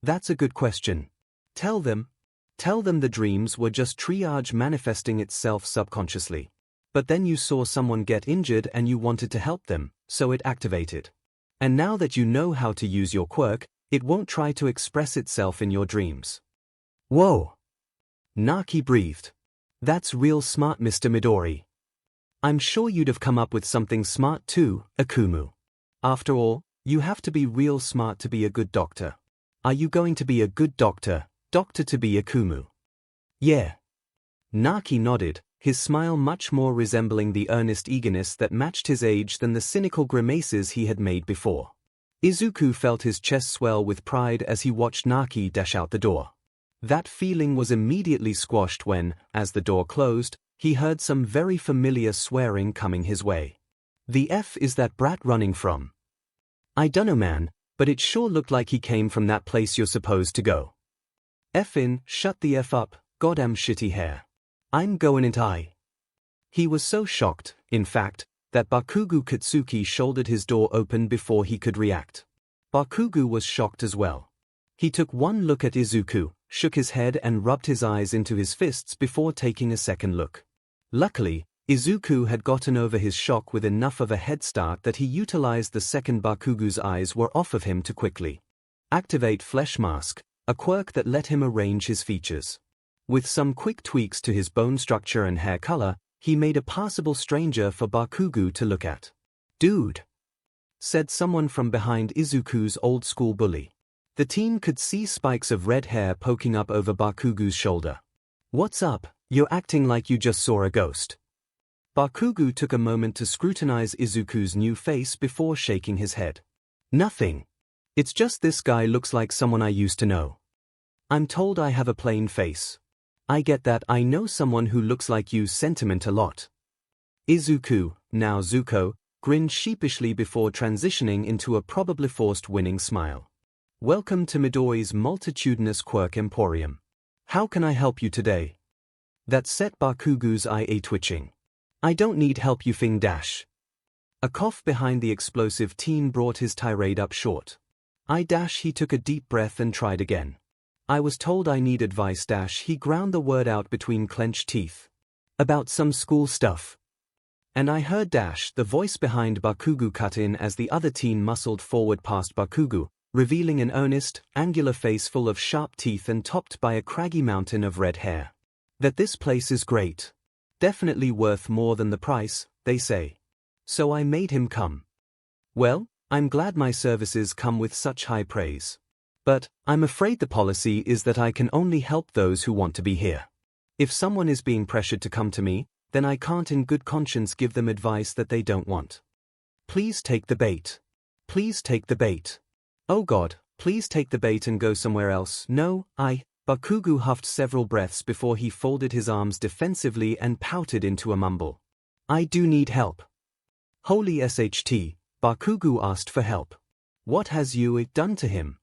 "That's a good question. Tell them the dreams were just triage manifesting itself subconsciously. But then you saw someone get injured and you wanted to help them, so it activated. And now that you know how to use your quirk, it won't try to express itself in your dreams." "Whoa!" Naki breathed. "That's real smart, Mr. Midori. I'm sure you'd have come up with something smart too, Akumu. After all, you have to be real smart to be a good doctor. Are you going to be a good doctor to be Akumu?" "Yeah." Naki nodded, his smile much more resembling the earnest eagerness that matched his age than the cynical grimaces he had made before. Izuku felt his chest swell with pride as he watched Naki dash out the door. That feeling was immediately squashed when, as the door closed, he heard some very familiar swearing coming his way. "The F is that brat running from?" "I dunno, man, but it sure looked like he came from that place you're supposed to go." "Effin, shut the F up, goddamn shitty hair. I'm going into I." He was so shocked, in fact, that Bakugo Katsuki shouldered his door open before he could react. Bakugo was shocked as well. He took one look at Izuku, shook his head and rubbed his eyes into his fists before taking a second look. Luckily, Izuku had gotten over his shock with enough of a head start that he utilized the second Bakugo's eyes were off of him to quickly activate Flesh Mask, a quirk that let him arrange his features. With some quick tweaks to his bone structure and hair color, he made a passable stranger for Bakugo to look at. "Dude," said someone from behind Izuku's old-school bully. The teen could see spikes of red hair poking up over Bakugo's shoulder. "What's up? You're acting like you just saw a ghost." Bakugo took a moment to scrutinize Izuku's new face before shaking his head. "Nothing. It's just this guy looks like someone I used to know. I'm told I have a plain face. I get that. I know someone who looks like you sentiment a lot." Izuku, now Zuko, grinned sheepishly before transitioning into a probably forced winning smile. "Welcome to Midori's multitudinous quirk emporium. How can I help you today?" That set Bakugo's eye twitching. "I don't need help, you thing dash." A cough behind the explosive teen brought his tirade up short. "I dash." He took a deep breath and tried again. "I was told I need advice dash." He ground the word out between clenched teeth. "About some school stuff." "And I heard dash." The voice behind Bakugo cut in as the other teen muscled forward past Bakugo, revealing an earnest, angular face full of sharp teeth and topped by a craggy mountain of red hair. "That this place is great. Definitely worth more than the price, they say. So I made him come. Well, I'm glad my services come with such high praise. But I'm afraid the policy is that I can only help those who want to be here. If someone is being pressured to come to me, then I can't in good conscience give them advice that they don't want. Please take the bait. Please take the bait. Oh God, please take the bait and go somewhere else. No, Bakugo huffed several breaths before he folded his arms defensively and pouted into a mumble. I do need help. Holy SHT, Bakugo asked for help. What has 𝐻𝐸 done to him?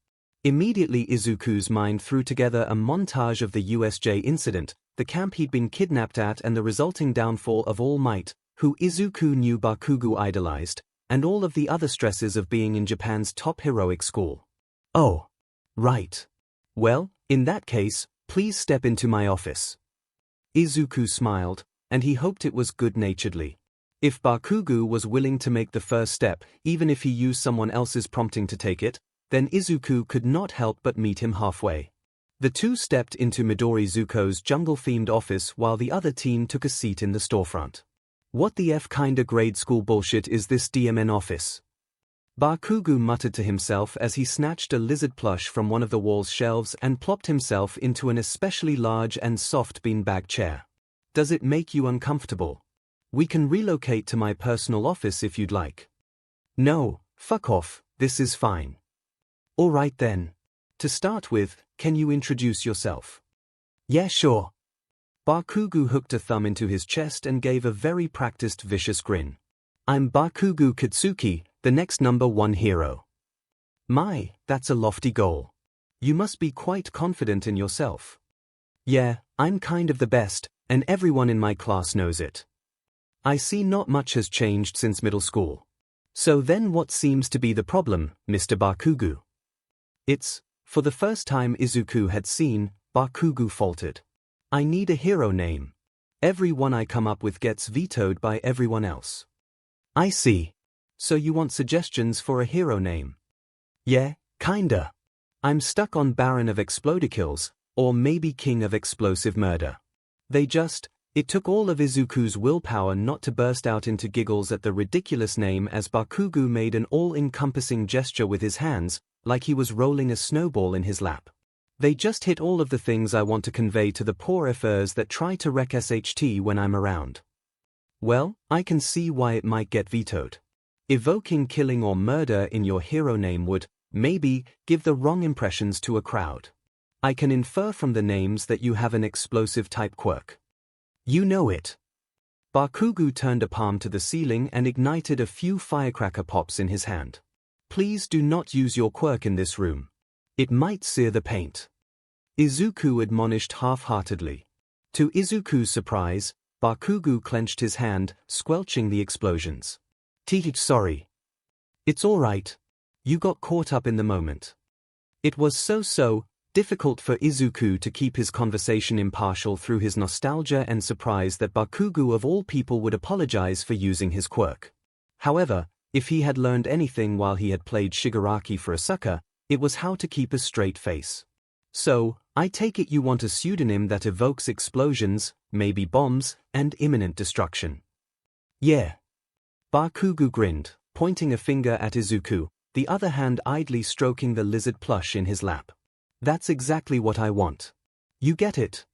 Immediately Izuku's mind threw together a montage of the USJ incident, the camp he'd been kidnapped at and the resulting downfall of All Might, who Izuku knew Bakugo idolized, and all of the other stresses of being in Japan's top heroic school. Oh. Right. Well, in that case, please step into my office. Izuku smiled, and he hoped it was good-naturedly. If Bakugo was willing to make the first step, even if he used someone else's prompting to take it, then Izuku could not help but meet him halfway. The two stepped into Midori Zuko's jungle-themed office while the other team took a seat in the storefront. What the F kinda grade school bullshit is this DMN office? Bakugo muttered to himself as he snatched a lizard plush from one of the wall's shelves and plopped himself into an especially large and soft beanbag chair. Does it make you uncomfortable? We can relocate to my personal office if you'd like. No, fuck off, this is fine. All right then. To start with, can you introduce yourself? Yeah, sure. Bakugo hooked a thumb into his chest and gave a very practiced vicious grin. I'm Bakugo Katsuki, the next #1 hero. My, that's a lofty goal. You must be quite confident in yourself. Yeah, I'm kind of the best, and everyone in my class knows it. I see not much has changed since middle school. So then what seems to be the problem, Mr. Bakugo? It's, for the first time Izuku had seen, Bakugo faltered. I need a hero name. Every one I come up with gets vetoed by everyone else. I see. So you want suggestions for a hero name? Yeah, kinda. I'm stuck on Baron of Explodikills, or maybe King of Explosive Murder. It took all of Izuku's willpower not to burst out into giggles at the ridiculous name as Bakugo made an all-encompassing gesture with his hands, like he was rolling a snowball in his lap. They just hit all of the things I want to convey to the poor effers that try to wreck SHT when I'm around. Well, I can see why it might get vetoed. Evoking killing or murder in your hero name would, maybe, give the wrong impressions to a crowd. I can infer from the names that you have an explosive type quirk. You know it. Bakugo turned a palm to the ceiling and ignited a few firecracker pops in his hand. Please do not use your quirk in this room. It might sear the paint. Izuku admonished half-heartedly. To Izuku's surprise, Bakugo clenched his hand, squelching the explosions. Sorry. It's all right. You got caught up in the moment. It was so difficult for Izuku to keep his conversation impartial through his nostalgia and surprise that Bakugo of all people would apologize for using his quirk. However, if he had learned anything while he had played Shigaraki for a sucker, it was how to keep a straight face. So, I take it you want a pseudonym that evokes explosions, maybe bombs, and imminent destruction. Yeah. Bakugo grinned, pointing a finger at Izuku, the other hand idly stroking the lizard plush in his lap. That's exactly what I want. You get it?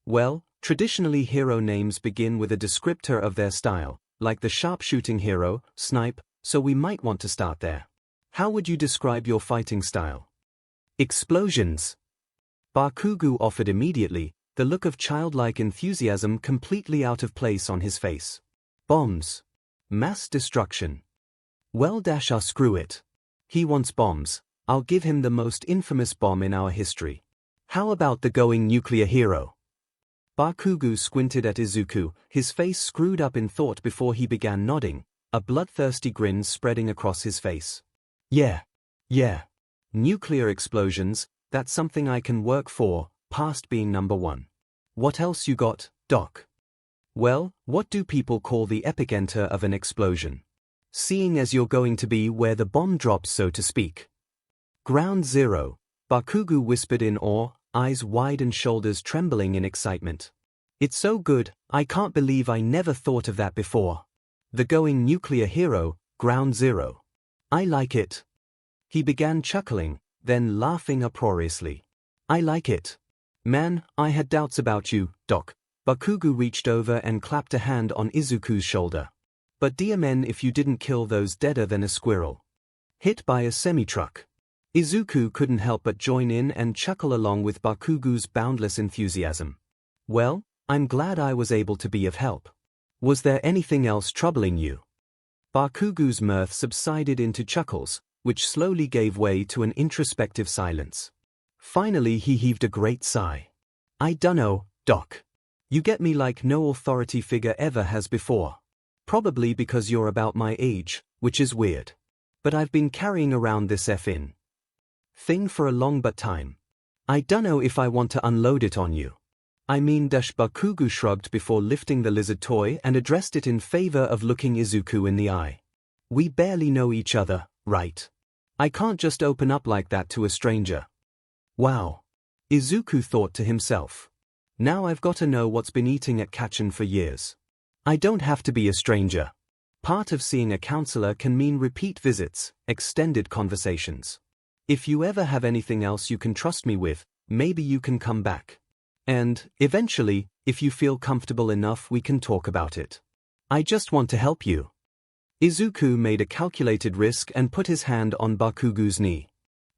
Well, traditionally hero names begin with a descriptor of their style, like the sharpshooting hero, snipe, so we might want to start there. How would you describe your fighting style? Explosions. Bakugo offered immediately, the look of childlike enthusiasm completely out of place on his face. Bombs. Mass destruction. Well, screw it. He wants bombs. I'll give him the most infamous bomb in our history. How about the going nuclear hero? Bakugo squinted at Izuku, his face screwed up in thought before he began nodding, a bloodthirsty grin spreading across his face. Yeah. Nuclear explosions, that's something I can work for, past being #1. What else you got, Doc? Well, what do people call the epicenter of an explosion? Seeing as you're going to be where the bomb drops, so to speak. Ground Zero, Bakugo whispered in awe, eyes wide and shoulders trembling in excitement. It's so good, I can't believe I never thought of that before. The going nuclear hero, Ground Zero. I like it. He began chuckling, then laughing uproariously. I like it. Man, I had doubts about you, Doc. Bakugo reached over and clapped a hand on Izuku's shoulder. But dear men, if you didn't kill those deader than a squirrel. Hit by a semi-truck. Izuku couldn't help but join in and chuckle along with Bakugo's boundless enthusiasm. Well, I'm glad I was able to be of help. Was there anything else troubling you? Bakugo's mirth subsided into chuckles, which slowly gave way to an introspective silence. Finally he heaved a great sigh. I dunno, Doc. You get me like no authority figure ever has before. Probably because you're about my age, which is weird. But I've been carrying around this effing thing for a long but time. I dunno if I want to unload it on you. I mean, Bakugo shrugged before lifting the lizard toy and addressed it in favor of looking Izuku in the eye. We barely know each other, right? I can't just open up like that to a stranger. Wow. Izuku thought to himself. Now I've got to know what's been eating at Kacchan for years. I don't have to be a stranger. Part of seeing a counselor can mean repeat visits, extended conversations. If you ever have anything else you can trust me with, maybe you can come back. And, eventually, if you feel comfortable enough we can talk about it. I just want to help you. Izuku made a calculated risk and put his hand on Bakugo's knee.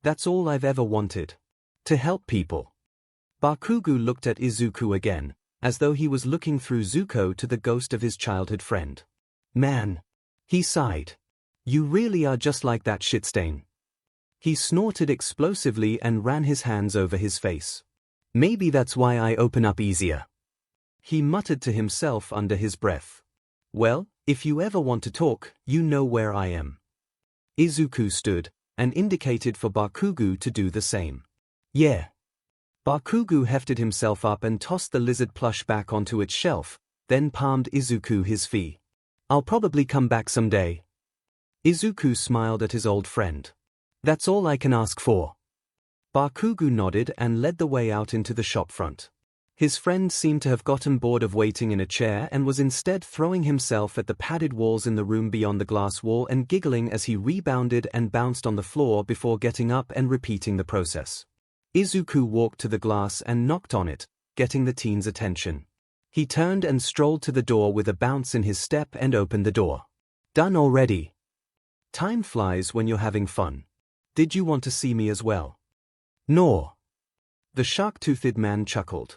That's all I've ever wanted. To help people. Bakugo looked at Izuku again, as though he was looking through Zuko to the ghost of his childhood friend. Man. He sighed. You really are just like that shitstain. He snorted explosively and ran his hands over his face. Maybe that's why I open up easier. He muttered to himself under his breath. Well, if you ever want to talk, you know where I am. Izuku stood, and indicated for Bakugo to do the same. Yeah. Bakugo hefted himself up and tossed the lizard plush back onto its shelf, then palmed Izuku his fee. I'll probably come back someday. Izuku smiled at his old friend. That's all I can ask for. Bakugo nodded and led the way out into the shop front. His friend seemed to have gotten bored of waiting in a chair and was instead throwing himself at the padded walls in the room beyond the glass wall and giggling as he rebounded and bounced on the floor before getting up and repeating the process. Izuku walked to the glass and knocked on it, getting the teen's attention. He turned and strolled to the door with a bounce in his step and opened the door. Done already? Time flies when you're having fun. Did you want to see me as well? No. The shark-toothed man chuckled.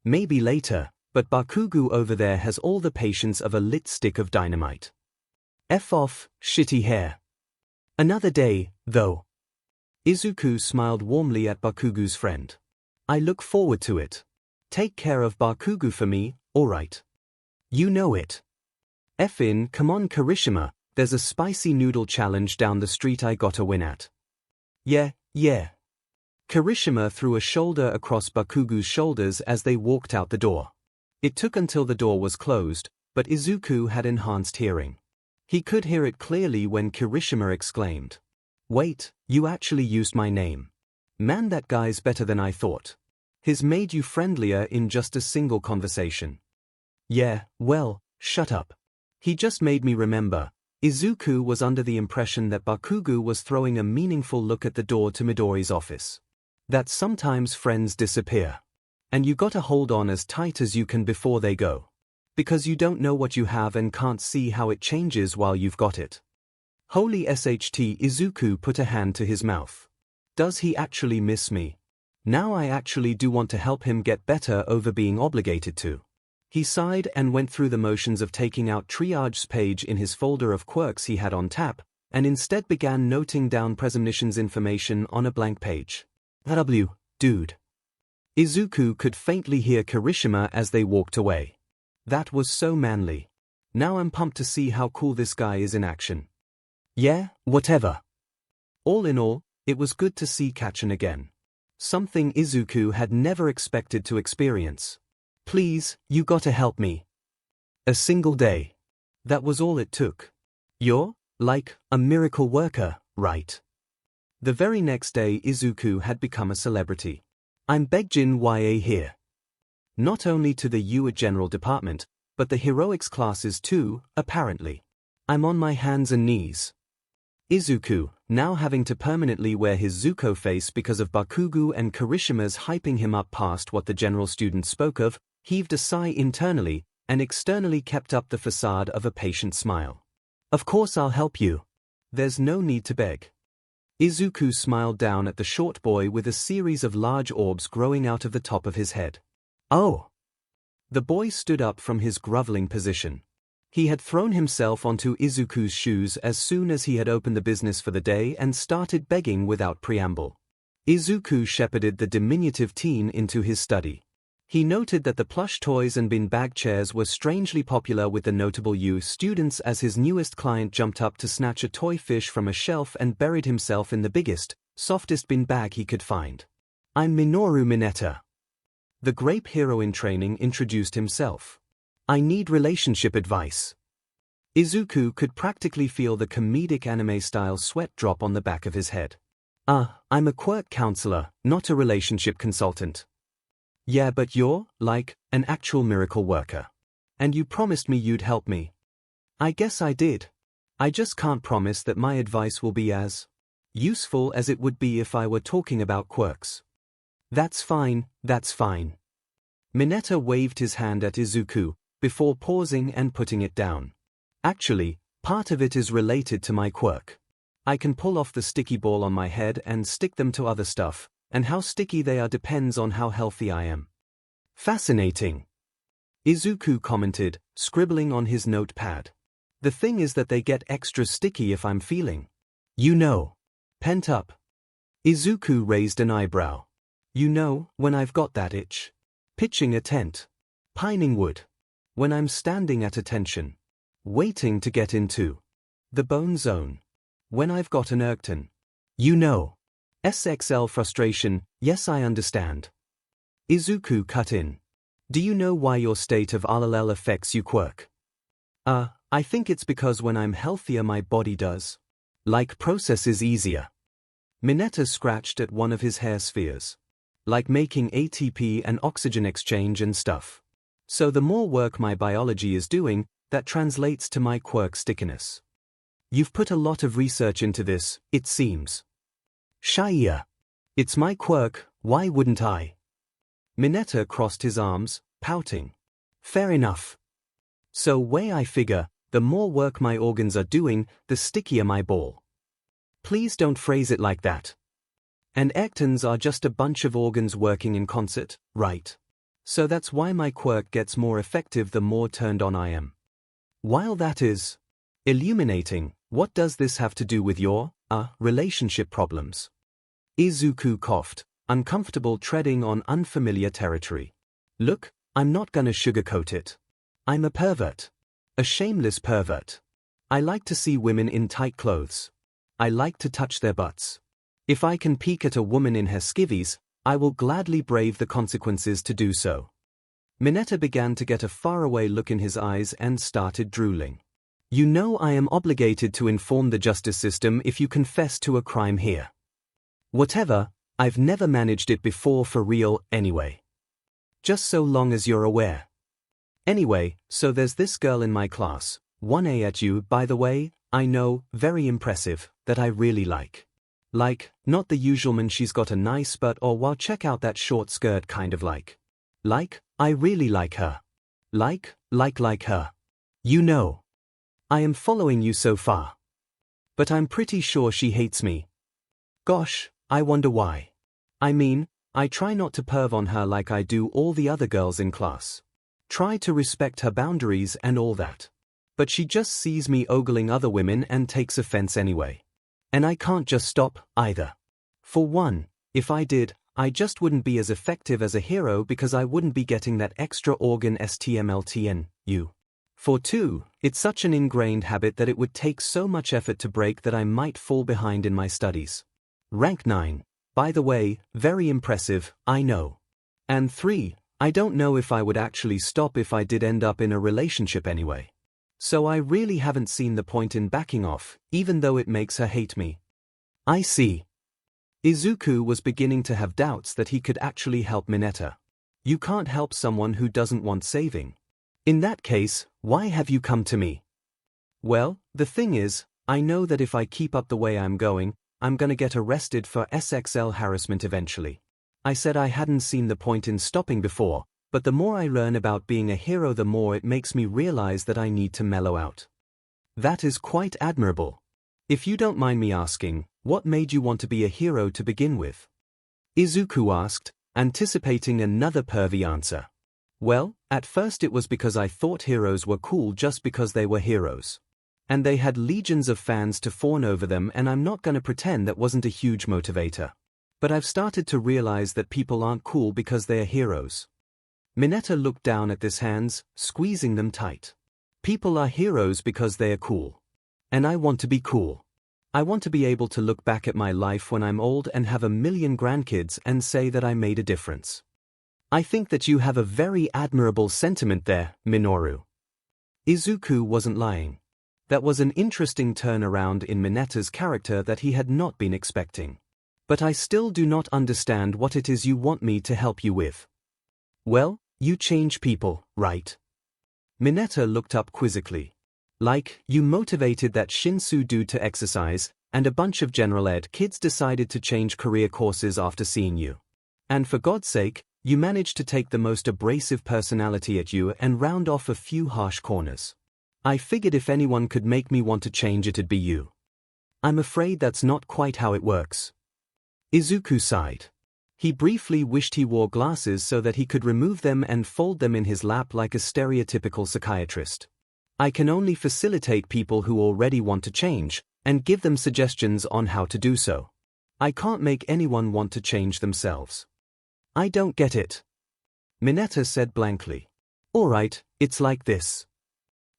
Maybe later, but Bakugo over there has all the patience of a lit stick of dynamite. F off, shitty hair. Another day, though. Izuku smiled warmly at Bakugo's friend. I look forward to it. Take care of Bakugo for me, alright? You know it. Effin, come on Kirishima, there's a spicy noodle challenge down the street I gotta win at. Yeah. Kirishima threw a shoulder across Bakugo's shoulders as they walked out the door. It took until the door was closed, but Izuku had enhanced hearing. He could hear it clearly when Kirishima exclaimed. Wait, you actually used my name. Man, that guy's better than I thought. He's made you friendlier in just a single conversation. Yeah, well, shut up. He just made me remember. Izuku was under the impression that Bakugo was throwing a meaningful look at the door to Midori's office. That sometimes friends disappear. And you gotta hold on as tight as you can before they go. Because you don't know what you have and can't see how it changes while you've got it. Holy SHT, Izuku put a hand to his mouth. Does he actually miss me? Now I actually do want to help him get better over being obligated to. He sighed and went through the motions of taking out Triage's page in his folder of quirks he had on tap, and instead began noting down Premonition's information on a blank page. W, dude. Izuku could faintly hear Kirishima as they walked away. That was so manly. Now I'm pumped to see how cool this guy is in action. Yeah, whatever. All in all, it was good to see Kacchan again. Something Izuku had never expected to experience. Please, you gotta help me. A single day. That was all it took. You're, like, a miracle worker, right? The very next day Izuku had become a celebrity. I'm Baekjin YA here. Not only to the UA General Department, but the heroics classes too, apparently. I'm on my hands and knees. Izuku, now having to permanently wear his Zuko face because of Bakugo and Kirishima's hyping him up past what the general student spoke of, heaved a sigh internally, and externally kept up the facade of a patient smile. Of course I'll help you. There's no need to beg. Izuku smiled down at the short boy with a series of large orbs growing out of the top of his head. Oh! The boy stood up from his groveling position. He had thrown himself onto Izuku's shoes as soon as he had opened the business for the day and started begging without preamble. Izuku shepherded the diminutive teen into his study. He noted that the plush toys and bin bag chairs were strangely popular with the notable U students as his newest client jumped up to snatch a toy fish from a shelf and buried himself in the biggest, softest bin bag he could find. I'm Minoru Mineta. The grape hero in training introduced himself. I need relationship advice. Izuku could practically feel the comedic anime-style sweat drop on the back of his head. I'm a quirk counselor, not a relationship consultant. Yeah, but you're, like, an actual miracle worker. And you promised me you'd help me. I guess I did. I just can't promise that my advice will be as useful as it would be if I were talking about quirks. That's fine, that's fine. Mineta waved his hand at Izuku, before pausing and putting it down. Actually, part of it is related to my quirk. I can pull off the sticky ball on my head and stick them to other stuff, and how sticky they are depends on how healthy I am. Fascinating. Izuku commented, scribbling on his notepad. The thing is that they get extra sticky if I'm feeling, pent up. Izuku raised an eyebrow. When I've got that itch. Pitching a tent. Pining wood. When I'm standing at attention. Waiting to get into the bone zone. When I've got an irkton. SXL frustration, yes I understand. Izuku cut in. Do you know why your state of RLL affects you quirk? I think it's because when I'm healthier my body does. Like processes easier. Mineta scratched at one of his hair spheres. Like making ATP and oxygen exchange and stuff. So the more work my biology is doing, that translates to my quirk stickiness. You've put a lot of research into this, it seems. Shia. It's my quirk, why wouldn't I? Mineta crossed his arms, pouting. Fair enough. So way I figure, the more work my organs are doing, the stickier my ball. Please don't phrase it like that. And ectons are just a bunch of organs working in concert, right? So that's why my quirk gets more effective the more turned on I am. While that is illuminating, what does this have to do with your, relationship problems? Izuku coughed, uncomfortable treading on unfamiliar territory. Look, I'm not gonna sugarcoat it. I'm a pervert. A shameless pervert. I like to see women in tight clothes. I like to touch their butts. If I can peek at a woman in her skivvies, I will gladly brave the consequences to do so. Mineta began to get a faraway look in his eyes and started drooling. I am obligated to inform the justice system if you confess to a crime here. Whatever, I've never managed it before for real, anyway. Just so long as you're aware. Anyway, so there's this girl in my class, 1A at you, by the way, I know, very impressive, that I really like. Like, not the usual man she's got a nice butt or wow check out that short skirt kind of like. Like, I really like her. Like her. I am following you so far. But I'm pretty sure she hates me. Gosh, I wonder why. I mean, I try not to perv on her like I do all the other girls in class. Try to respect her boundaries and all that. But she just sees me ogling other women and takes offense anyway. And I can't just stop, either. For one, if I did, I just wouldn't be as effective as a hero because I wouldn't be getting that extra organ STMLTNU. For two, it's such an ingrained habit that it would take so much effort to break that I might fall behind in my studies. Rank 9. By the way, very impressive, I know. And 3, I don't know if I would actually stop if I did end up in a relationship anyway. So I really haven't seen the point in backing off, even though it makes her hate me. I see. Izuku was beginning to have doubts that he could actually help Mineta. You can't help someone who doesn't want saving. In that case, why have you come to me? Well, the thing is, I know that if I keep up the way I'm going, I'm gonna get arrested for sexual harassment eventually. I said I hadn't seen the point in stopping before, but the more I learn about being a hero, the more it makes me realize that I need to mellow out. That is quite admirable. If you don't mind me asking, what made you want to be a hero to begin with? Izuku asked, anticipating another pervy answer. Well, at first it was because I thought heroes were cool just because they were heroes. And they had legions of fans to fawn over them, and I'm not gonna pretend that wasn't a huge motivator. But I've started to realize that people aren't cool because they are heroes. Mineta looked down at his hands, squeezing them tight. People are heroes because they are cool. And I want to be cool. I want to be able to look back at my life when I'm old and have 1,000,000 grandkids and say that I made a difference. I think that you have a very admirable sentiment there, Minoru. Izuku wasn't lying. That was an interesting turnaround in Mineta's character that he had not been expecting. But I still do not understand what it is you want me to help you with. Well, you change people, right? Mineta looked up quizzically. Like, you motivated that Shinsu dude to exercise, and a bunch of general ed kids decided to change career courses after seeing you. And for God's sake, you managed to take the most abrasive personality at you and round off a few harsh corners. I figured if anyone could make me want to change, it'd be you. I'm afraid that's not quite how it works. Izuku sighed. He briefly wished he wore glasses so that he could remove them and fold them in his lap like a stereotypical psychiatrist. I can only facilitate people who already want to change, and give them suggestions on how to do so. I can't make anyone want to change themselves. I don't get it. Mineta said blankly. Alright, it's like this.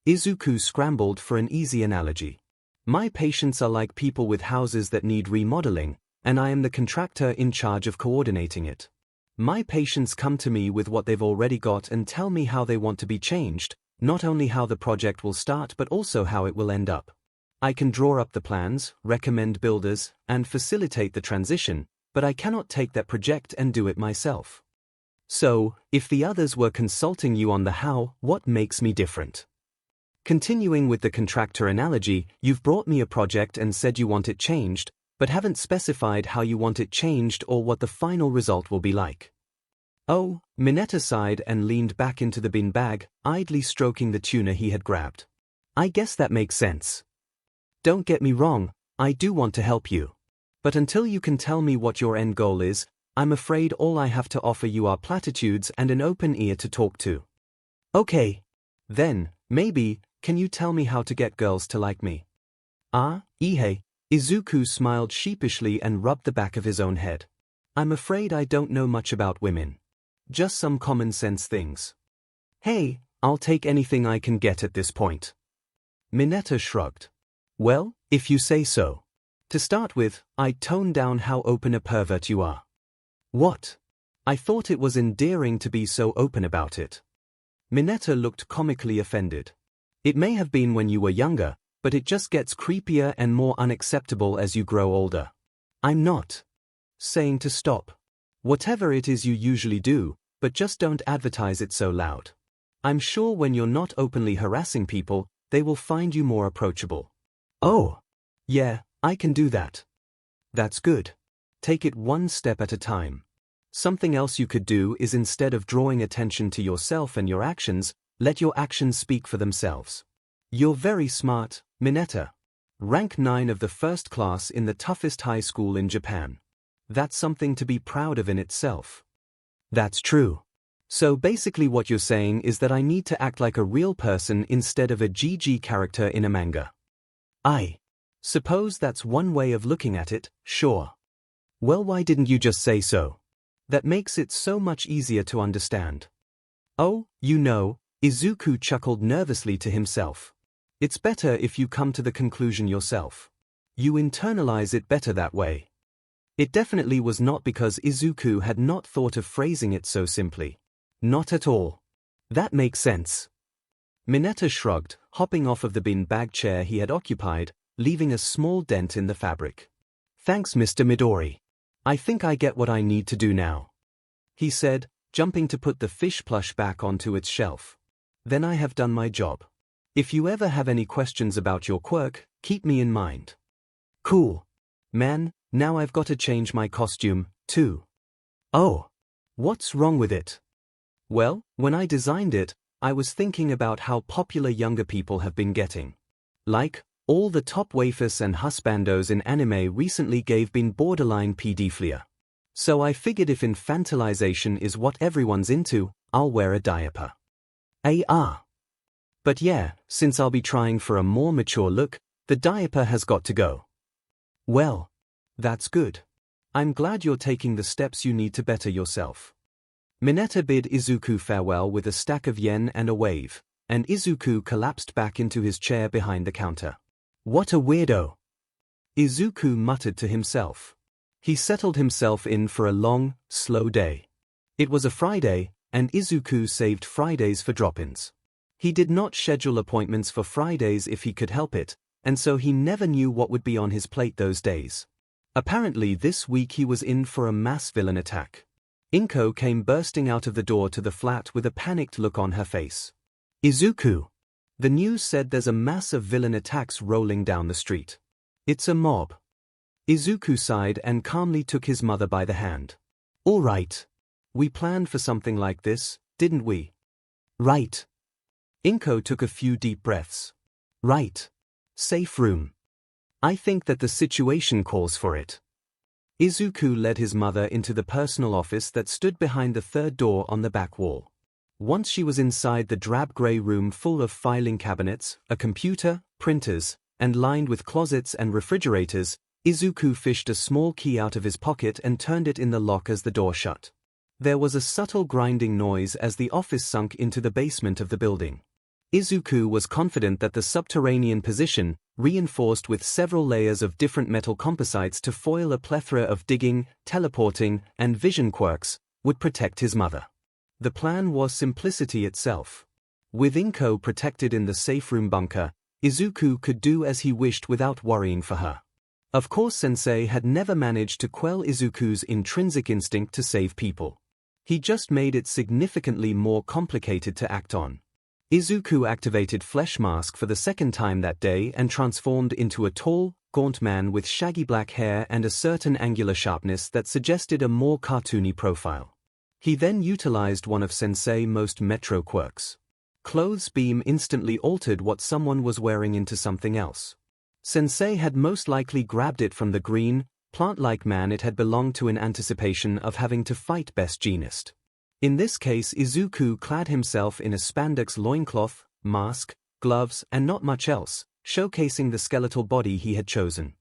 Izuku scrambled for an easy analogy. My patients are like people with houses that need remodeling, and I am the contractor in charge of coordinating it. My patients come to me with what they've already got and tell me how they want to be changed, not only how the project will start but also how it will end up. I can draw up the plans, recommend builders, and facilitate the transition, but I cannot take that project and do it myself. So, if the others were consulting you on the how, what makes me different? Continuing with the contractor analogy, you've brought me a project and said you want it changed, but haven't specified how you want it changed or what the final result will be like. Oh, Mineta sighed and leaned back into the bin bag, idly stroking the tuna he had grabbed. I guess that makes sense. Don't get me wrong, I do want to help you. But until you can tell me what your end goal is, I'm afraid all I have to offer you are platitudes and an open ear to talk to. Okay. Then, maybe, can you tell me how to get girls to like me? 𝐒𝐻. Izuku smiled sheepishly and rubbed the back of his own head. I'm afraid I don't know much about women. Just some common sense things. Hey, I'll take anything I can get at this point. Mineta shrugged. Well, if you say so. To start with, I'd tone down how open a pervert you are. What? I thought it was endearing to be so open about it. Mineta looked comically offended. It may have been when you were younger, but it just gets creepier and more unacceptable as you grow older. I'm not saying to stop. Whatever it is you usually do, but just don't advertise it so loud. I'm sure when you're not openly harassing people, they will find you more approachable. Oh. Yeah, I can do that. That's good. Take it one step at a time. Something else you could do is, instead of drawing attention to yourself and your actions, let your actions speak for themselves. You're very smart, Mineta. Rank 9 of the first class in the toughest high school in Japan. That's something to be proud of in itself. That's true. So basically what you're saying is that I need to act like a real person instead of a GG character in a manga. I suppose that's one way of looking at it, sure. Well, why didn't you just say so? That makes it so much easier to understand. Oh, you know, Izuku chuckled nervously to himself. It's better if you come to the conclusion yourself. You internalize it better that way. It definitely was not because Izuku had not thought of phrasing it so simply. Not at all. That makes sense. Mineta shrugged, hopping off of the bin bag chair he had occupied, leaving a small dent in the fabric. Thanks, Mr. Midori. I think I get what I need to do now. He said, jumping to put the fish plush back onto its shelf. Then I have done my job. If you ever have any questions about your quirk, keep me in mind. Cool. Man, now I've got to change my costume, too. Oh. What's wrong with it? Well, when I designed it, I was thinking about how popular younger people have been getting. Like, all the top waifus and husbandos in anime recently been borderline pedophilia. So I figured if infantilization is what everyone's into, I'll wear a diaper. But yeah, since I'll be trying for a more mature look, the diaper has got to go. Well, that's good. I'm glad you're taking the steps you need to better yourself. Mineta bid Izuku farewell with a stack of yen and a wave, and Izuku collapsed back into his chair behind the counter. What a weirdo! Izuku muttered to himself. He settled himself in for a long, slow day. It was a Friday, and Izuku saved Fridays for drop-ins. He did not schedule appointments for Fridays if he could help it, and so he never knew what would be on his plate those days. Apparently this week he was in for a mass villain attack. 𝐒𝐭𝐚𝐲 came bursting out of the door to the flat with a panicked look on her face. Izuku! The news said there's a mass of villain attacks rolling down the street. It's a mob. Izuku sighed and calmly took his mother by the hand. All right. We planned for something like this, didn't we? Right. 𝐒𝐭𝐚𝐲 took a few deep breaths. Right. Safe room. I think that the situation calls for it. Izuku led his mother into the personal office that stood behind the third door on the back wall. Once she was inside the drab-gray room full of filing cabinets, a computer, printers, and lined with closets and refrigerators, Izuku fished a small key out of his pocket and turned it in the lock as the door shut. There was a subtle grinding noise as the office sunk into the basement of the building. Izuku was confident that the subterranean position, reinforced with several layers of different metal composites to foil a plethora of digging, teleporting, and vision quirks, would protect his mother. The plan was simplicity itself. With 𝐒𝐭𝐚𝐲 protected in the safe room bunker, Izuku could do as he wished without worrying for her. Of course, Sensei had never managed to quell Izuku's intrinsic instinct to save people. He just made it significantly more complicated to act on. Izuku activated Flesh Mask for the second time that day and transformed into a tall, gaunt man with shaggy black hair and a certain angular sharpness that suggested a more cartoony profile. He then utilized one of Sensei's most metro quirks. Clothes Beam instantly altered what someone was wearing into something else. Sensei had most likely grabbed it from the green, plant-like man it had belonged to in anticipation of having to fight Best Jeanist. In this case, Izuku clad himself in a spandex loincloth, mask, gloves, and not much else, showcasing the skeletal body he had chosen.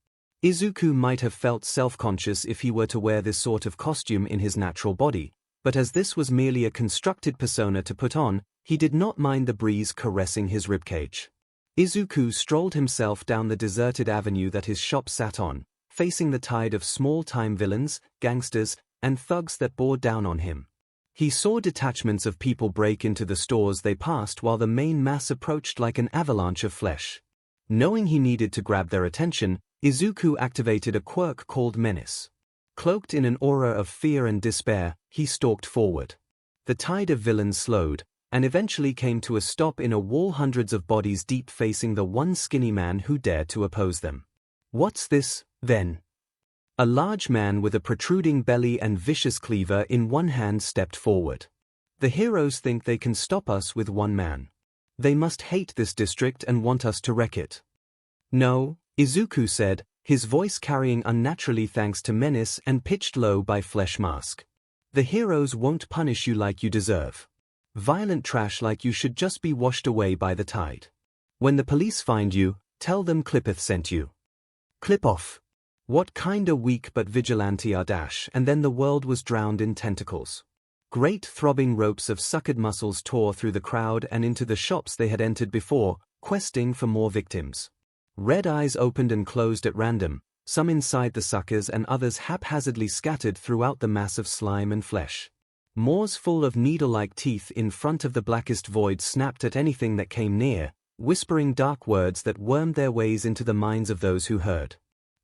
Izuku might have felt self-conscious if he were to wear this sort of costume in his natural body, but as this was merely a constructed persona to put on, he did not mind the breeze caressing his ribcage. Izuku strolled himself down the deserted avenue that his shop sat on, facing the tide of small-time villains, gangsters, and thugs that bore down on him. He saw detachments of people break into the stores they passed while the main mass approached like an avalanche of flesh. Knowing he needed to grab their attention, Izuku activated a quirk called Menace. Cloaked in an aura of fear and despair, he stalked forward. The tide of villains slowed, and eventually came to a stop in a wall hundreds of bodies deep facing the one skinny man who dared to oppose them. What's this, then? A large man with a protruding belly and vicious cleaver in one hand stepped forward. The heroes think they can stop us with one man. They must hate this district and want us to wreck it. No, Izuku said, his voice carrying unnaturally thanks to Menace and pitched low by Flesh Mask. The heroes won't punish you like you deserve. Violent trash like you should just be washed away by the tide. When the police find you, tell them Clippeth sent you. Clip off. What kinda weak but vigilante are dash, and then the world was drowned in tentacles. Great throbbing ropes of suckered muscles tore through the crowd and into the shops they had entered before, questing for more victims. Red eyes opened and closed at random, some inside the suckers and others haphazardly scattered throughout the mass of slime and flesh. Maws full of needle-like teeth in front of the blackest void snapped at anything that came near, whispering dark words that wormed their ways into the minds of those who heard.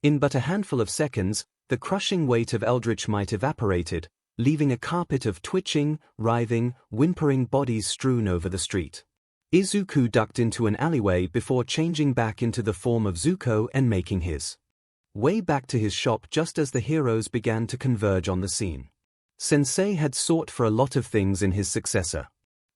In but a handful of seconds, the crushing weight of eldritch might evaporated, leaving a carpet of twitching, writhing, whimpering bodies strewn over the street. 𝐒𝐿 ducked into an alleyway before changing back into the form of 𝐒𝐿 and making his way back to his shop just as the heroes began to converge on the scene. Sensei had sought for a lot of things in his successor.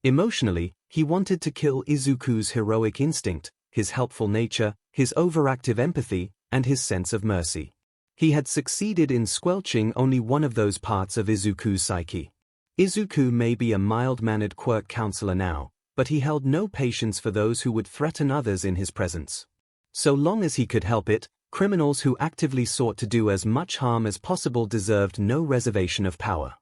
Emotionally, he wanted to kill 𝐒𝐿's heroic instinct, his helpful nature, his overactive empathy, and his sense of mercy. He had succeeded in squelching only one of those parts of 𝐒𝐿's psyche. 𝐒𝐿 may be a mild-mannered quirk counselor now, but he held no patience for those who would threaten others in his presence. So long as he could help it, criminals who actively sought to do as much harm as possible deserved no reservation of power.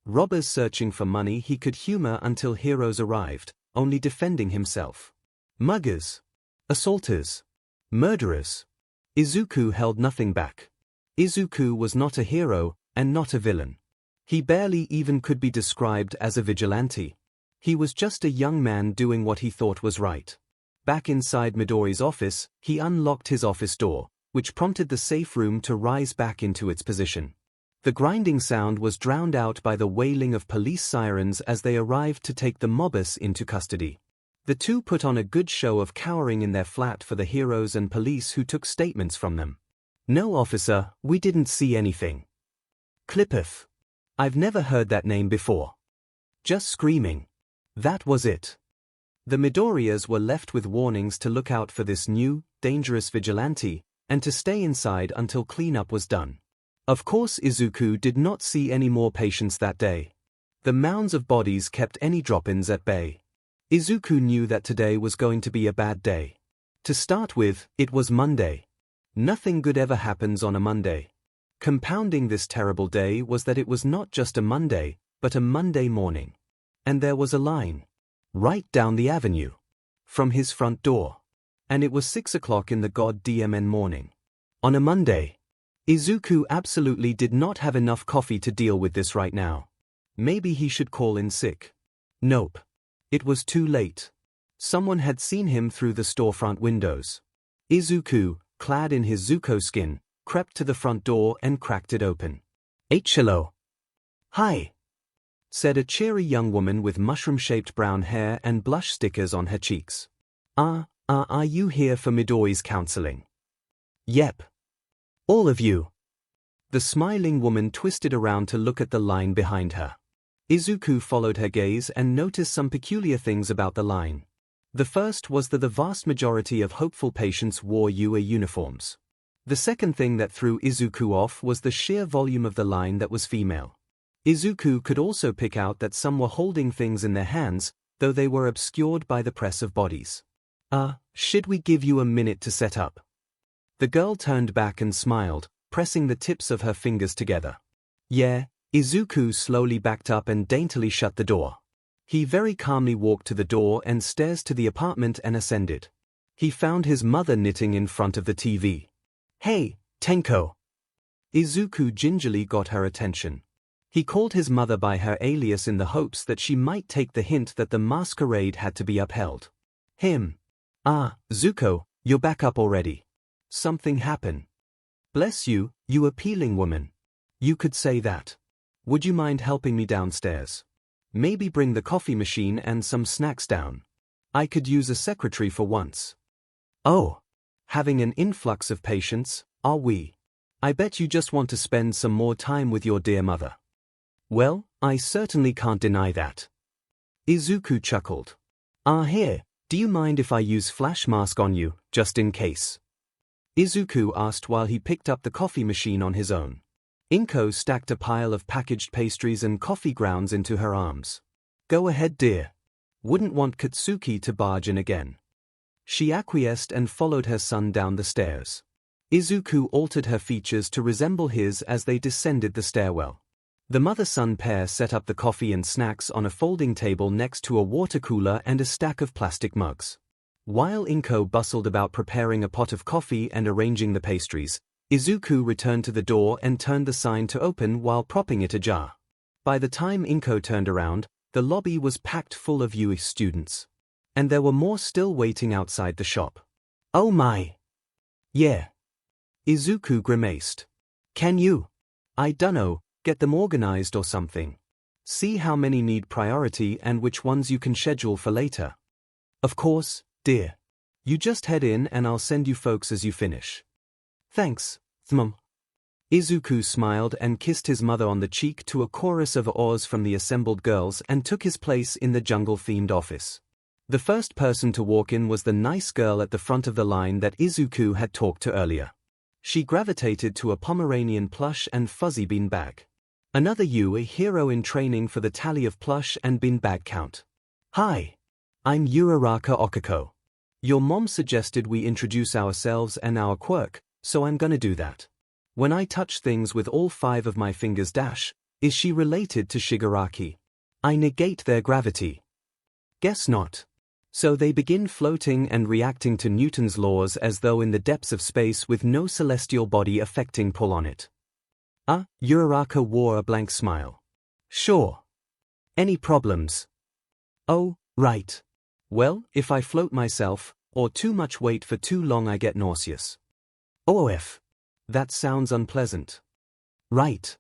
Robbers searching for money he could humor until heroes arrived, only defending himself. Muggers, assaulters, murderers. 𝐒𝐿 held nothing back. 𝐒𝐿 was not a hero, and not a villain. He barely even could be described as a vigilante. He was just a young man doing what he thought was right. Back inside Midori's office, he unlocked his office door, which prompted the safe room to rise back into its position. The grinding sound was drowned out by the wailing of police sirens as they arrived to take the mobbers into custody. The two put on a good show of cowering in their flat for the heroes and police who took statements from them. "No, officer, we didn't see anything." "Clippeth. I've never heard that name before." "Just screaming. That was it." The Midoriyas were left with warnings to look out for this new, dangerous vigilante, and to stay inside until cleanup was done. Of course 𝐒𝐿 did not see any more patients that day. The mounds of bodies kept any drop-ins at bay. 𝐒𝐿 knew that today was going to be a bad day. To start with, it was Monday. Nothing good ever happens on a Monday. Compounding this terrible day was that it was not just a Monday, but a Monday morning. And there was a line. Right down the avenue. From his front door. And it was 6 o'clock in the goddamn morning. On a Monday. 𝐒𝐿 absolutely did not have enough coffee to deal with this right now. Maybe he should call in sick. Nope. It was too late. Someone had seen him through the storefront windows. 𝐒𝐿, clad in his 𝐒𝐿 skin, crept to the front door and cracked it open. "Hello." "Hi," said a cheery young woman with mushroom-shaped brown hair and blush stickers on her cheeks. Are you here for Midori's counseling?" "Yep. All of you." The smiling woman twisted around to look at the line behind her. 𝐒𝐿 followed her gaze and noticed some peculiar things about the line. The first was that the vast majority of hopeful patients wore UA uniforms. The second thing that threw 𝐒𝐿 off was the sheer volume of the line that was female. 𝐒𝐿 could also pick out that some were holding things in their hands, though they were obscured by the press of bodies. Should we give you a minute to set up?" The girl turned back and smiled, pressing the tips of her fingers together. "Yeah." 𝐒𝐿 slowly backed up and daintily shut the door. He very calmly walked to the door and stairs to the apartment and ascended. He found his mother knitting in front of the TV. "Hey, Tenko." 𝐒𝐿 gingerly got her attention. He called his mother by her alias in the hopes that she might take the hint that the masquerade had to be upheld. Him. "𝐒𝐿, you're back up already. Something happened." "Bless you, you appealing woman. You could say that. Would you mind helping me downstairs? Maybe bring the coffee machine and some snacks down. I could use a secretary for once." "Oh. Having an influx of patients, are we? I bet you just want to spend some more time with your dear mother." "Well, I certainly can't deny that." 𝐒𝐿 chuckled. Here, do you mind if I use flash mask on you, just in case?" 𝐒𝐿 asked while he picked up the coffee machine on his own. 𝐒𝐿 stacked a pile of packaged pastries and coffee grounds into her arms. "Go ahead, dear. Wouldn't want Katsuki to barge in again." She acquiesced and followed her son down the stairs. 𝐒𝐿 altered her features to resemble his as they descended the stairwell. The mother-son pair set up the coffee and snacks on a folding table next to a water cooler and a stack of plastic mugs. While 𝐒𝐿 bustled about preparing a pot of coffee and arranging the pastries, 𝐒𝐿 returned to the door and turned the sign to open while propping it ajar. By the time 𝐒𝐿 turned around, the lobby was packed full of UA students. And there were more still waiting outside the shop. "Oh my. Yeah." 𝐒𝐿 grimaced. "Can you?" "I dunno, get them organized or something. See how many need priority and which ones you can schedule for later. Of course, dear. You just head in and I'll send you folks as you finish. Thanks, Thm. Izuku smiled and kissed his mother on the cheek to a chorus of awes from the assembled girls and took his place in the jungle-themed office. The first person to walk in was the nice girl at the front of the line that Izuku had talked to earlier. She gravitated to a Pomeranian plush and fuzzy bean bag. Another you, a hero in training for the tally of plush and bean bag count. Hi. I'm Uraraka Okako. Your mom suggested we introduce ourselves and our quirk, so I'm gonna do that. When I touch things with all 5 of my fingers dash, is she related to Shigaraki? I negate their gravity. Guess not. So they begin floating and reacting to Newton's laws as though in the depths of space with no celestial body affecting pull on it. Uraraka wore a blank smile. Sure. Any problems? Oh, right. Well, if I float myself, or too much weight for too long I get nauseous. OOF. That sounds unpleasant. Right.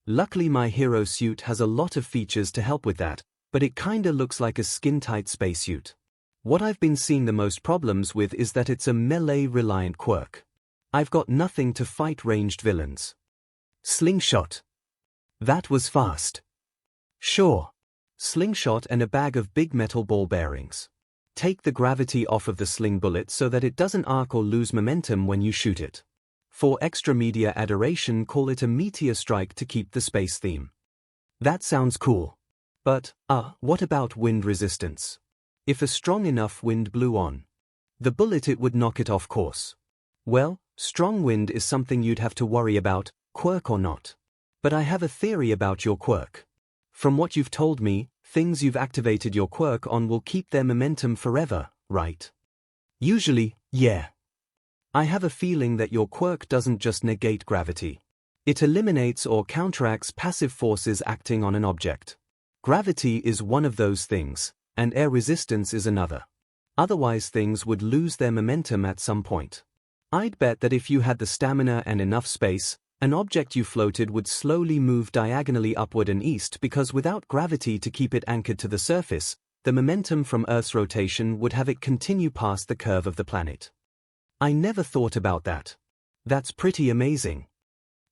Luckily my hero suit has a lot of features to help with that, but it kinda looks like a skin-tight spacesuit. What I've been seeing the most problems with is that it's a melee-reliant quirk. I've got nothing to fight ranged villains. Slingshot. That was fast. Sure. Slingshot and a bag of big metal ball bearings. Take the gravity off of the sling bullet so that it doesn't arc or lose momentum when you shoot it. For extra media adoration, call it a meteor strike to keep the space theme. That sounds cool. But, what about wind resistance? If a strong enough wind blew on the bullet, it would knock it off course. Well, strong wind is something you'd have to worry about, quirk or not. But I have a theory about your quirk. From what you've told me, things you've activated your quirk on will keep their momentum forever, right? Usually, yeah. I have a feeling that your quirk doesn't just negate gravity. It eliminates or counteracts passive forces acting on an object. Gravity is one of those things, and air resistance is another. Otherwise things would lose their momentum at some point. I'd bet that if you had the stamina and enough space, an object you floated would slowly move diagonally upward and east because without gravity to keep it anchored to the surface, the momentum from Earth's rotation would have it continue past the curve of the planet. I never thought about that. That's pretty amazing.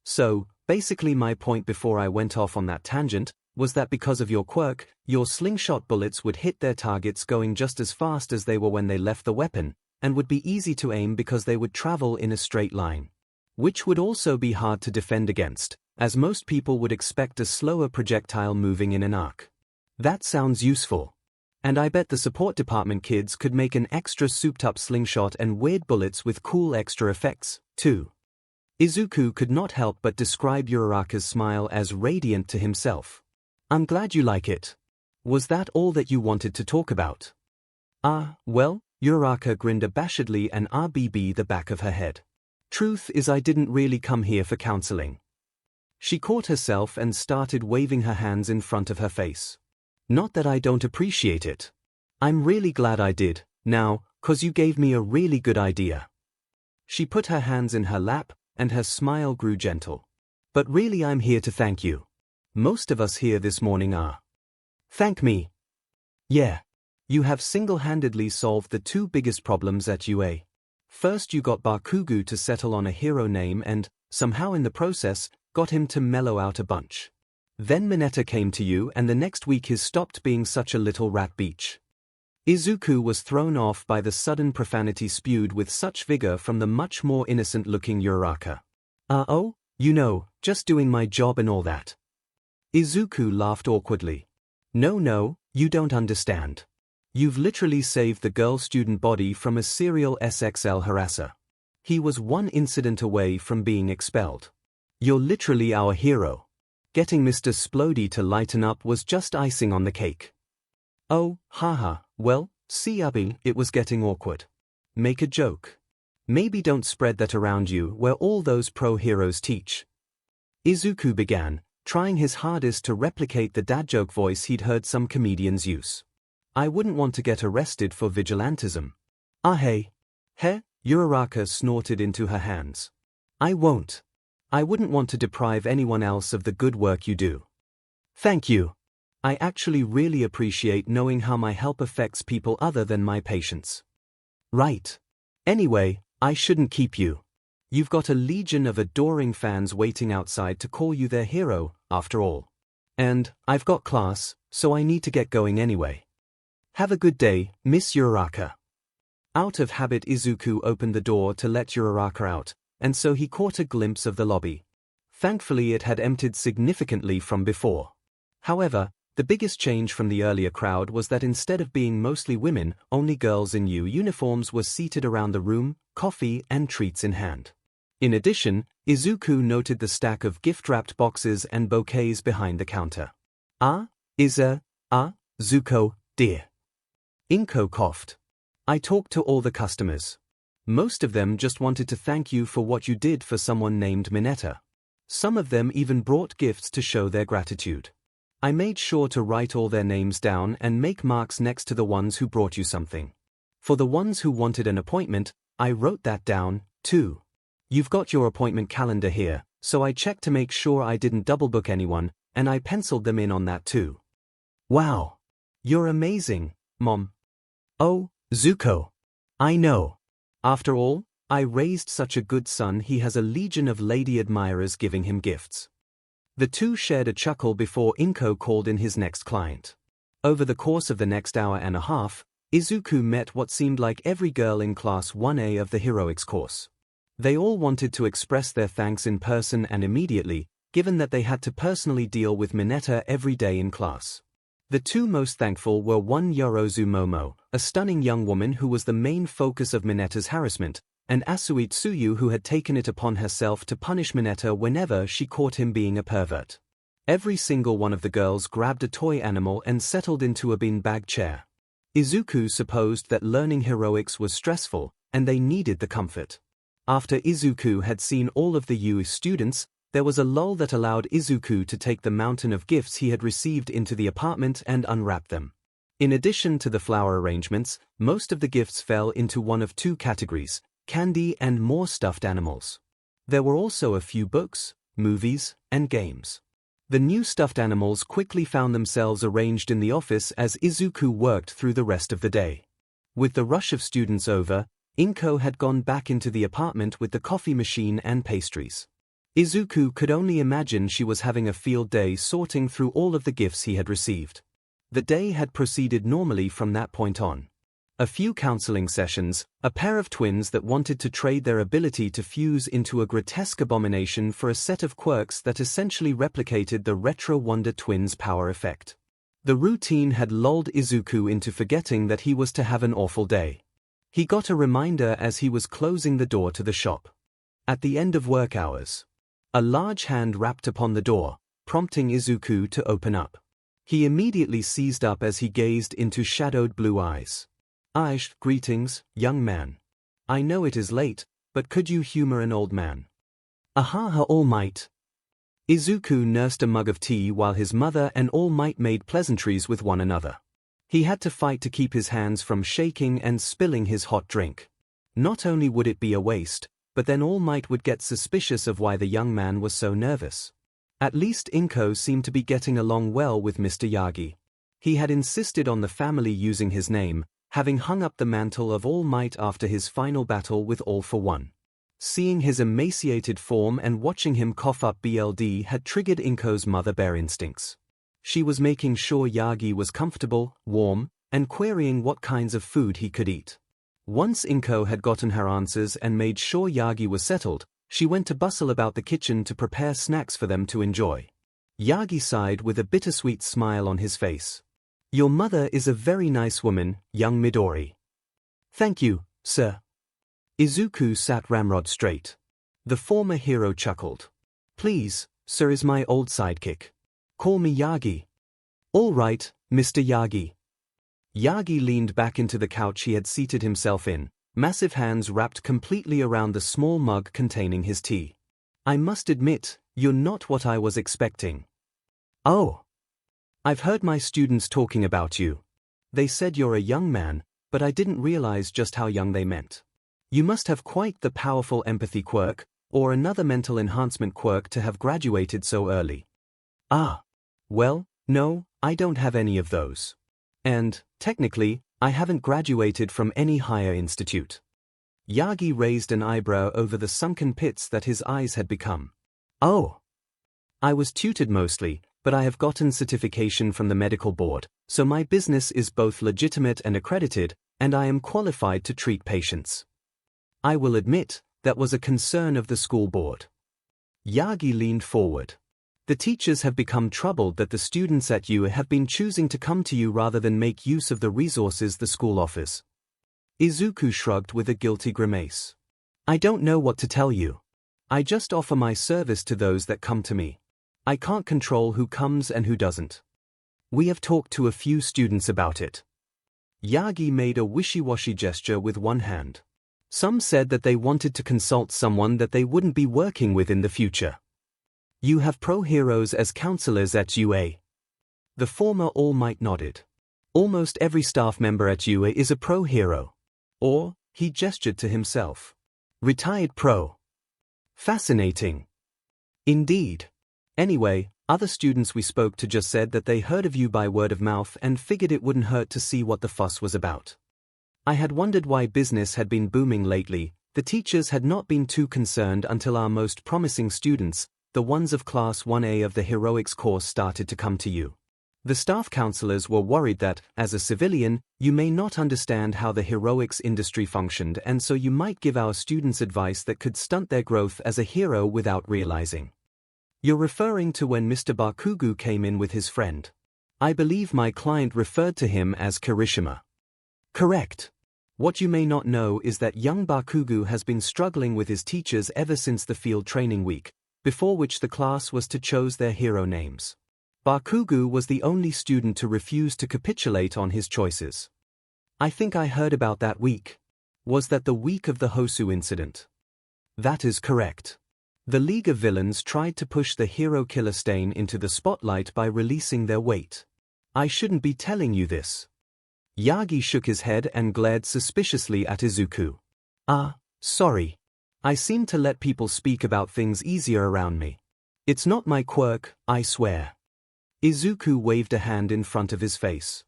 So, basically my point before I went off on that tangent was that because of your quirk, your slingshot bullets would hit their targets going just as fast as they were when they left the weapon, and would be easy to aim because they would travel in a straight line. Which would also be hard to defend against, as most people would expect a slower projectile moving in an arc. That sounds useful. And I bet the support department kids could make an extra souped-up slingshot and weird bullets with cool extra effects, too. Izuku could not help but describe Uraraka's smile as radiant to himself. I'm glad you like it. Was that all that you wanted to talk about? Well, Uraraka grinned abashedly and RBB the back of her head. Truth is I didn't really come here for counseling. She caught herself and started waving her hands in front of her face. Not that I don't appreciate it. I'm really glad I did, now, 'cause you gave me a really good idea. She put her hands in her lap, and her smile grew gentle. But really I'm here to thank you. Most of us here this morning are. Thank me. Yeah. You have single-handedly solved the 2 biggest problems at UA. First you got Bakugo to settle on a hero name and, somehow in the process, got him to mellow out a bunch. Then Mineta came to you and the next week he stopped being such a little rat beach. Izuku was thrown off by the sudden profanity spewed with such vigor from the much more innocent-looking Uraraka. Just doing my job and all that. Izuku laughed awkwardly. No, you don't understand. You've literally saved the girl student body from a serial SXL harasser. He was 1 incident away from being expelled. You're literally our hero. Getting Mr. Splody to lighten up was just icing on the cake. Oh, haha, well, see it was getting awkward. Make a joke. Maybe don't spread that around you where all those pro heroes teach. Izuku began, trying his hardest to replicate the dad joke voice he'd heard some comedians use. I wouldn't want to get arrested for vigilantism. Hey. Uraraka snorted into her hands. I won't. I wouldn't want to deprive anyone else of the good work you do. Thank you. I actually really appreciate knowing how my help affects people other than my patients. Right. Anyway, I shouldn't keep you. You've got a legion of adoring fans waiting outside to call you their hero, after all. And I've got class, so I need to get going anyway. Have a good day, Miss Uraraka. Out of habit, Izuku opened the door to let Uraraka out, and so he caught a glimpse of the lobby. Thankfully, it had emptied significantly from before. However, the biggest change from the earlier crowd was that instead of being mostly women, only girls in new uniforms were seated around the room, coffee and treats in hand. In addition, Izuku noted the stack of gift-wrapped boxes and bouquets behind the counter. Zuko, dear. Inko coughed. I talked to all the customers. Most of them just wanted to thank you for what you did for someone named Mineta. Some of them even brought gifts to show their gratitude. I made sure to write all their names down and make marks next to the ones who brought you something. For the ones who wanted an appointment, I wrote that down, too. You've got your appointment calendar here, so I checked to make sure I didn't double book anyone, and I penciled them in on that too. Wow. You're amazing, Mom. Oh, Zuko. I know. After all, I raised such a good son, he has a legion of lady admirers giving him gifts. The two shared a chuckle before Inko called in his next client. Over the course of the next hour and a half, Izuku met what seemed like every girl in Class 1A of the Heroics course. They all wanted to express their thanks in person and immediately, given that they had to personally deal with Mineta every day in class. The two most thankful were one Yorozu Momo, a stunning young woman who was the main focus of Mineta's harassment, and Asui Tsuyu, who had taken it upon herself to punish Mineta whenever she caught him being a pervert. Every single one of the girls grabbed a toy animal and settled into a beanbag chair. Izuku supposed that learning heroics was stressful, and they needed the comfort. After Izuku had seen all of the U students, there was a lull that allowed Izuku to take the mountain of gifts he had received into the apartment and unwrap them. In addition to the flower arrangements, most of the gifts fell into one of two categories: candy and more stuffed animals. There were also a few books, movies, and games. The new stuffed animals quickly found themselves arranged in the office as Izuku worked through the rest of the day. With the rush of students over, Inko had gone back into the apartment with the coffee machine and pastries. Izuku could only imagine she was having a field day sorting through all of the gifts he had received. The day had proceeded normally from that point on. A few counseling sessions, a pair of twins that wanted to trade their ability to fuse into a grotesque abomination for a set of quirks that essentially replicated the Retro Wonder Twins' power effect. The routine had lulled Izuku into forgetting that he was to have an awful day. He got a reminder as he was closing the door to the shop. At the end of work hours, a large hand rapped upon the door, prompting Izuku to open up. He immediately seized up as he gazed into shadowed blue eyes. Greetings, young man. I know it is late, but could you humor an old man? All Might. Izuku nursed a mug of tea while his mother and All Might made pleasantries with one another. He had to fight to keep his hands from shaking and spilling his hot drink. Not only would it be a waste, but then All Might would get suspicious of why the young man was so nervous. At least Inko seemed to be getting along well with Mr. Yagi. He had insisted on the family using his name, having hung up the mantle of All Might after his final battle with All for One. Seeing his emaciated form and watching him cough up BLD had triggered Inko's mother bear instincts. She was making sure Yagi was comfortable, warm, and querying what kinds of food he could eat. Once Inko had gotten her answers and made sure Yagi was settled, she went to bustle about the kitchen to prepare snacks for them to enjoy. Yagi sighed with a bittersweet smile on his face. Your mother is a very nice woman, young Midori. Thank you, sir. Izuku sat ramrod straight. The former hero chuckled. Please, sir is my old sidekick. Call me Yagi. All right, Mr. Yagi. Yagi leaned back into the couch he had seated himself in, massive hands wrapped completely around the small mug containing his tea. I must admit, you're not what I was expecting. Oh. I've heard my students talking about you. They said you're a young man, but I didn't realize just how young they meant. You must have quite the powerful empathy quirk, or another mental enhancement quirk to have graduated so early? Ah. Well, no, I don't have any of those. And, technically, I haven't graduated from any higher institute. Yagi raised an eyebrow over the sunken pits that his eyes had become. Oh. I was tutored mostly, but I have gotten certification from the medical board, so my business is both legitimate and accredited, and I am qualified to treat patients. I will admit, that was a concern of the school board. Yagi leaned forward. The teachers have become troubled that the students at 𝐂 have been choosing to come to you rather than make use of the resources the school offers. Izuku shrugged with a guilty grimace. I don't know what to tell you. I just offer my service to those that come to me. I can't control who comes and who doesn't. We have talked to a few students about it. Yagi made a wishy-washy gesture with one hand. Some said that they wanted to consult someone that they wouldn't be working with in the future. You have pro heroes as counselors at 𝐂. The former All Might nodded. Almost every staff member at 𝐂 is a pro hero. Or, he gestured to himself. Retired pro. Fascinating. Indeed. Anyway, other students we spoke to just said that they heard of you by word of mouth and figured it wouldn't hurt to see what the fuss was about. I had wondered why business had been booming lately. The teachers had not been too concerned until our most promising students, the ones of Class 1A of the heroics course, started to come to you. The staff counselors were worried that, as a civilian, you may not understand how the heroics industry functioned, and so you might give our students advice that could stunt their growth as a hero without realizing. You're referring to when Mr. Bakugo came in with his friend. I believe my client referred to him as Kirishima. Correct. What you may not know is that young Bakugo has been struggling with his teachers ever since the field training week, before which the class was to choose their hero names. Bakugo was the only student to refuse to capitulate on his choices. I think I heard about that week. Was that the week of the Hosu incident? That is correct. The League of Villains tried to push the hero killer stain into the spotlight by releasing their weight. I shouldn't be telling you this. Yagi shook his head and glared suspiciously at Izuku. Sorry. I seem to let people speak about things easier around me. It's not my quirk, I swear. Izuku waved a hand in front of his face.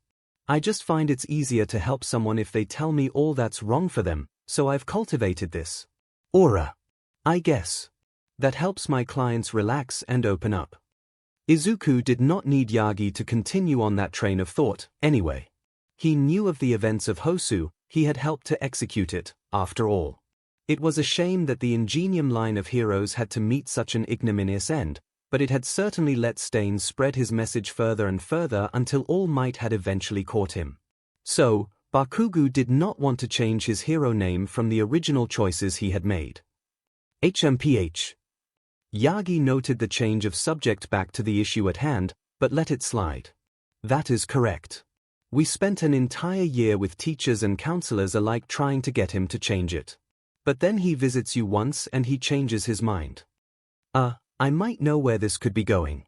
I just find it's easier to help someone if they tell me all that's wrong for them, so I've cultivated this aura, I guess. That helps my clients relax and open up. Izuku did not need Yagi to continue on that train of thought, anyway. He knew of the events of Hosu, he had helped to execute it, after all. It was a shame that the Ingenium line of heroes had to meet such an ignominious end, but it had certainly let Stain spread his message further and further until All Might had eventually caught him. So, Bakugo did not want to change his hero name from the original choices he had made. HMPH. Yagi noted the change of subject back to the issue at hand, but let it slide. That is correct. We spent an entire year with teachers and counselors alike trying to get him to change it. But then he visits you once and he changes his mind. I might know where this could be going.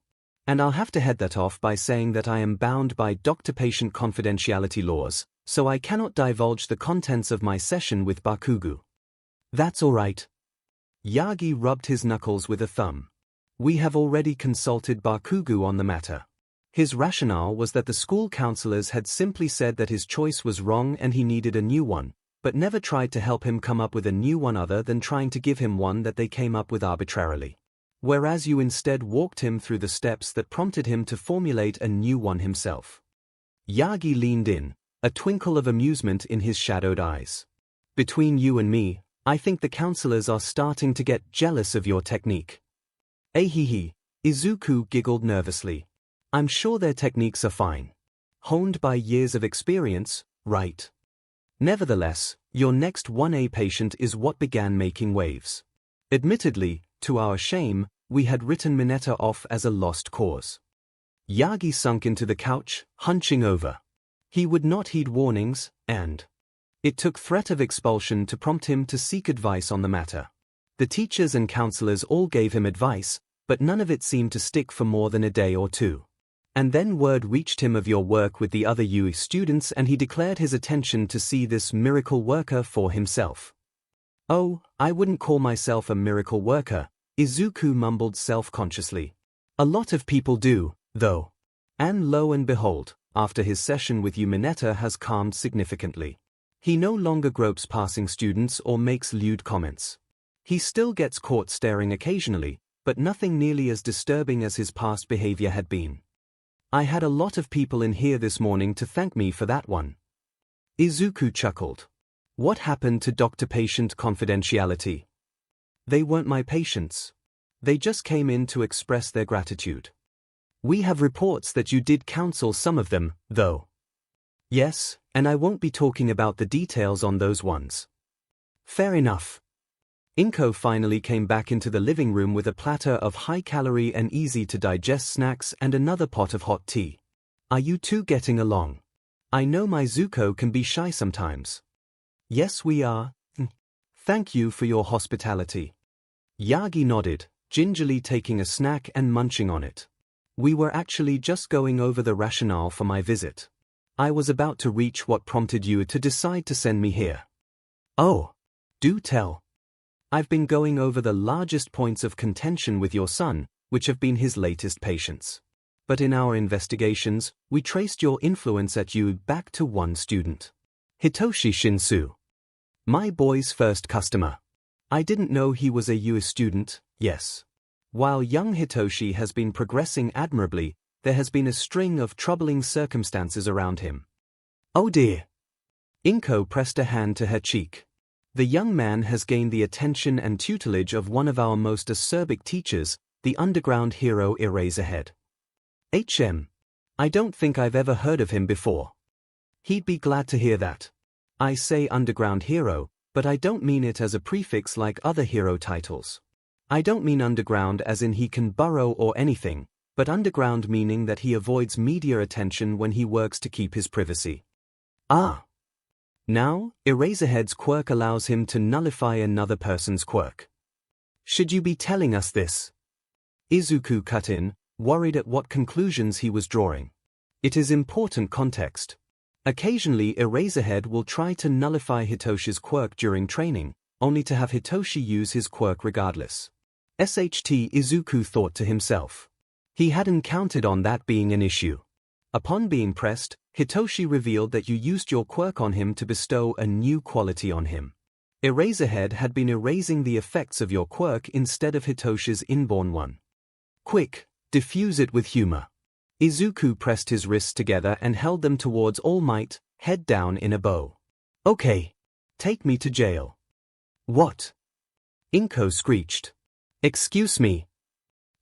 And I'll have to head that off by saying that I am bound by doctor-patient confidentiality laws, so I cannot divulge the contents of my session with Bakugo. That's all right. Yagi rubbed his knuckles with a thumb. We have already consulted Bakugo on the matter. His rationale was that the school counselors had simply said that his choice was wrong and he needed a new one, but never tried to help him come up with a new one other than trying to give him one that they came up with arbitrarily. Whereas you instead walked him through the steps that prompted him to formulate a new one himself. Yagi leaned in, a twinkle of amusement in his shadowed eyes. Between you and me, I think the counselors are starting to get jealous of your technique. Ahihi, Izuku giggled nervously. I'm sure their techniques are fine. Honed by years of experience, right? Nevertheless, your next 1A patient is what began making waves. Admittedly, to our shame, we had written Mineta off as a lost cause. Yagi sunk into the couch, hunching over. He would not heed warnings, and it took threat of expulsion to prompt him to seek advice on the matter. The teachers and counselors all gave him advice, but none of it seemed to stick for more than a day or two. And then word reached him of your work with the other 𝐂 students and he declared his intention to see this miracle worker for himself. Oh, I wouldn't call myself a miracle worker, Izuku mumbled self-consciously. A lot of people do, though. And lo and behold, after his session with Umineta has calmed significantly. He no longer gropes passing students or makes lewd comments. He still gets caught staring occasionally, but nothing nearly as disturbing as his past behavior had been. I had a lot of people in here this morning to thank me for that one. Izuku chuckled. What happened to doctor-patient confidentiality? They weren't my patients. They just came in to express their gratitude. We have reports that you did counsel some of them, though. Yes, and I won't be talking about the details on those ones. Fair enough. 𝐭𝐴 finally came back into the living room with a platter of high-calorie and easy-to-digest snacks and another pot of hot tea. Are you two getting along? I know my Zuko can be shy sometimes. Yes, we are. Thank you for your hospitality. Yagi nodded, gingerly taking a snack and munching on it. We were actually just going over the rationale for my visit. I was about to reach what prompted you to decide to send me here. Oh, do tell. I've been going over the largest points of contention with your son, which have been his latest patients. But in our investigations, we traced your influence at you back to one student. Hitoshi Shinsu. My boy's first customer. I didn't know he was a US student, yes. While young Hitoshi has been progressing admirably, there has been a string of troubling circumstances around him. Oh dear. 𝐭𝐴 pressed a hand to her cheek. The young man has gained the attention and tutelage of one of our most acerbic teachers, the underground hero Eraserhead. I don't think I've ever heard of him before. He'd be glad to hear that. I say underground hero, but I don't mean it as a prefix like other hero titles. I don't mean underground as in he can burrow or anything, but underground meaning that he avoids media attention when he works to keep his privacy. Ah. Now, Eraserhead's quirk allows him to nullify another person's quirk. Should you be telling us this? Izuku cut in, worried at what conclusions he was drawing. It is important context. Occasionally Eraserhead will try to nullify Hitoshi's quirk during training, only to have Hitoshi use his quirk regardless. Izuku thought to himself. He hadn't counted on that being an issue. Upon being pressed, Hitoshi revealed that you used your quirk on him to bestow a new quality on him. Eraserhead had been erasing the effects of your quirk instead of Hitoshi's inborn one. Quick, diffuse it with humor. Izuku pressed his wrists together and held them towards All Might, head down in a bow. Okay. Take me to jail. What? 𝐭𝐴 screeched. Excuse me.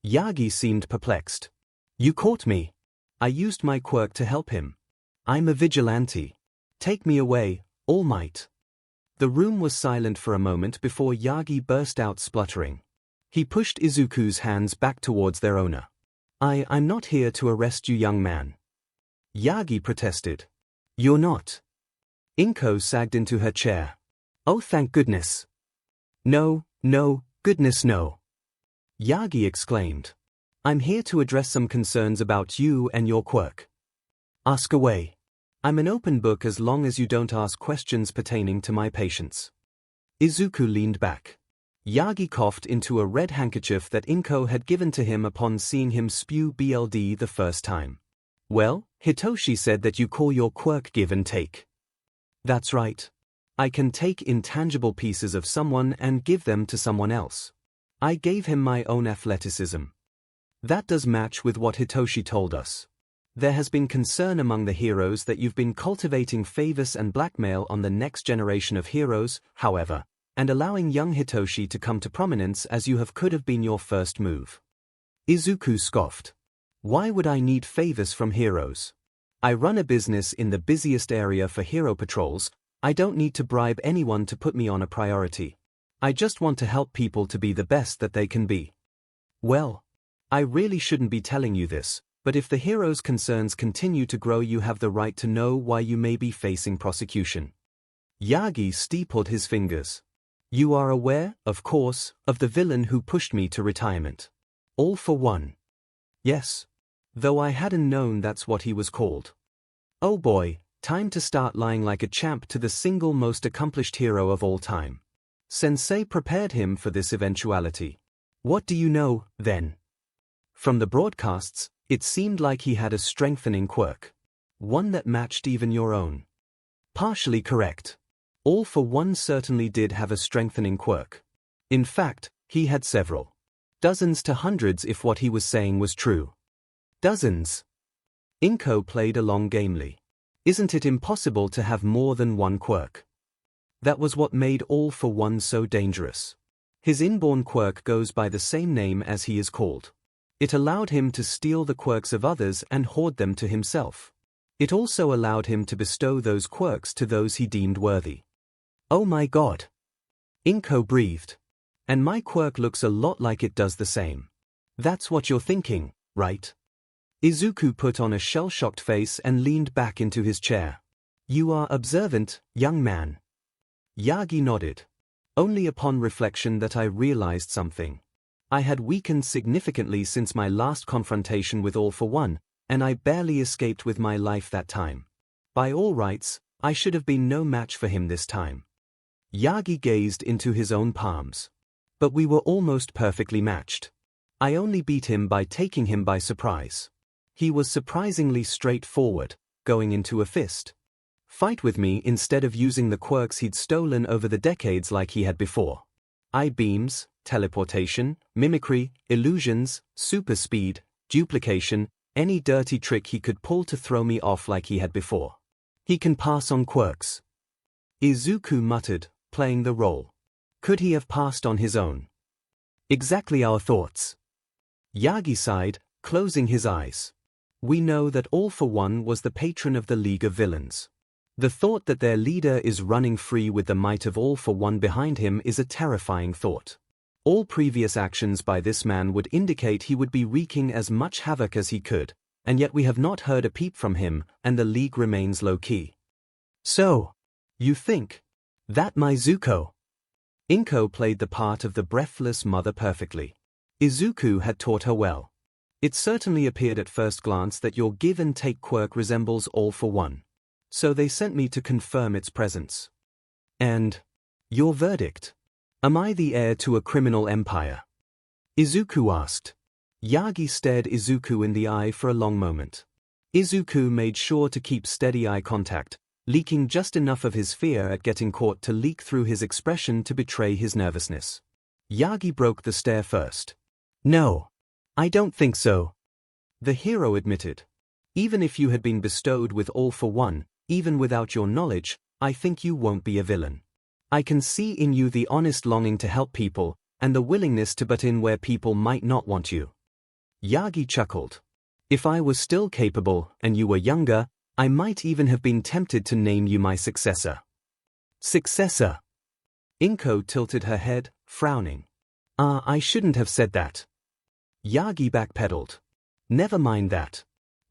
Yagi seemed perplexed. You caught me. I used my quirk to help him. I'm a vigilante. Take me away, All Might. The room was silent for a moment before Yagi burst out spluttering. He pushed Izuku's hands back towards their owner. I'm not here to arrest you, young man. Yagi protested. You're not. 𝐭𝐴 sagged into her chair. Oh, thank goodness. No, goodness no. Yagi exclaimed. I'm here to address some concerns about you and your quirk. Ask away. I'm an open book as long as you don't ask questions pertaining to my patients. Izuku leaned back. Yagi coughed into a red handkerchief that 𝐭𝐴 had given to him upon seeing him spew BLD the first time. Well, Hitoshi said that you call your quirk give and take. That's right. I can take intangible pieces of someone and give them to someone else. I gave him my own athleticism. That does match with what Hitoshi told us. There has been concern among the heroes that you've been cultivating favors and blackmail on the next generation of heroes, however, and allowing young Hitoshi to come to prominence as you could have been your first move. Izuku scoffed. Why would I need favors from heroes? I run a business in the busiest area for hero patrols. I don't need to bribe anyone to put me on a priority. I just want to help people to be the best that they can be. Well, I really shouldn't be telling you this, but if the hero's concerns continue to grow, you have the right to know why you may be facing prosecution. Yagi steepled his fingers. You are aware, of course, of the villain who pushed me to retirement. All for one. Yes. Though I hadn't known that's what he was called. Oh boy, time to start lying like a champ to the single most accomplished hero of all time. Sensei prepared him for this eventuality. What do you know, then? From the broadcasts, it seemed like he had a strengthening quirk. One that matched even your own. Partially correct. All for One certainly did have a strengthening quirk. In fact, he had several. Dozens to hundreds if what he was saying was true. Dozens. 𝐭𝐴 played along gamely. Isn't it impossible to have more than one quirk? That was what made All for One so dangerous. His inborn quirk goes by the same name as he is called. It allowed him to steal the quirks of others and hoard them to himself. It also allowed him to bestow those quirks to those he deemed worthy. Oh my God! 𝐭𝐴 breathed. And my quirk looks a lot like it does the same. That's what you're thinking, right? Izuku put on a shell-shocked face and leaned back into his chair. You are observant, young man. Yagi nodded. Only upon reflection that I realized something. I had weakened significantly since my last confrontation with All for One, and I barely escaped with my life that time. By all rights, I should have been no match for him this time. Yagi gazed into his own palms. But we were almost perfectly matched. I only beat him by taking him by surprise. He was surprisingly straightforward, going into a fist fight with me instead of using the quirks he'd stolen over the decades like he had before. I-beams, teleportation, mimicry, illusions, super speed, duplication, any dirty trick he could pull to throw me off like he had before. He can pass on quirks. Izuku muttered, playing the role. Could he have passed on his own? Exactly our thoughts. Yagi sighed, closing his eyes. We know that All for One was the patron of the League of Villains. The thought that their leader is running free with the might of All for One behind him is a terrifying thought. All previous actions by this man would indicate he would be wreaking as much havoc as he could, and yet we have not heard a peep from him, and the League remains low-key. So, you think that my Zuko? 𝐭𝐴 played the part of the breathless mother perfectly. Izuku had taught her well. It certainly appeared at first glance that your give and take quirk resembles All for One. So they sent me to confirm its presence. And your verdict? Am I the heir to a criminal empire? Izuku asked. Yagi stared Izuku in the eye for a long moment. Izuku made sure to keep steady eye contact, leaking just enough of his fear at getting caught to leak through his expression to betray his nervousness. Yagi broke the stare first. No, I don't think so. The hero admitted. Even if you had been bestowed with All for One, even without your knowledge, I think you won't be a villain. I can see in you the honest longing to help people, and the willingness to butt in where people might not want you. Yagi chuckled. If I was still capable, and you were younger, I might even have been tempted to name you my successor. Successor? 𝐭𝐴 tilted her head, frowning. I shouldn't have said that. Yagi backpedaled. Never mind that.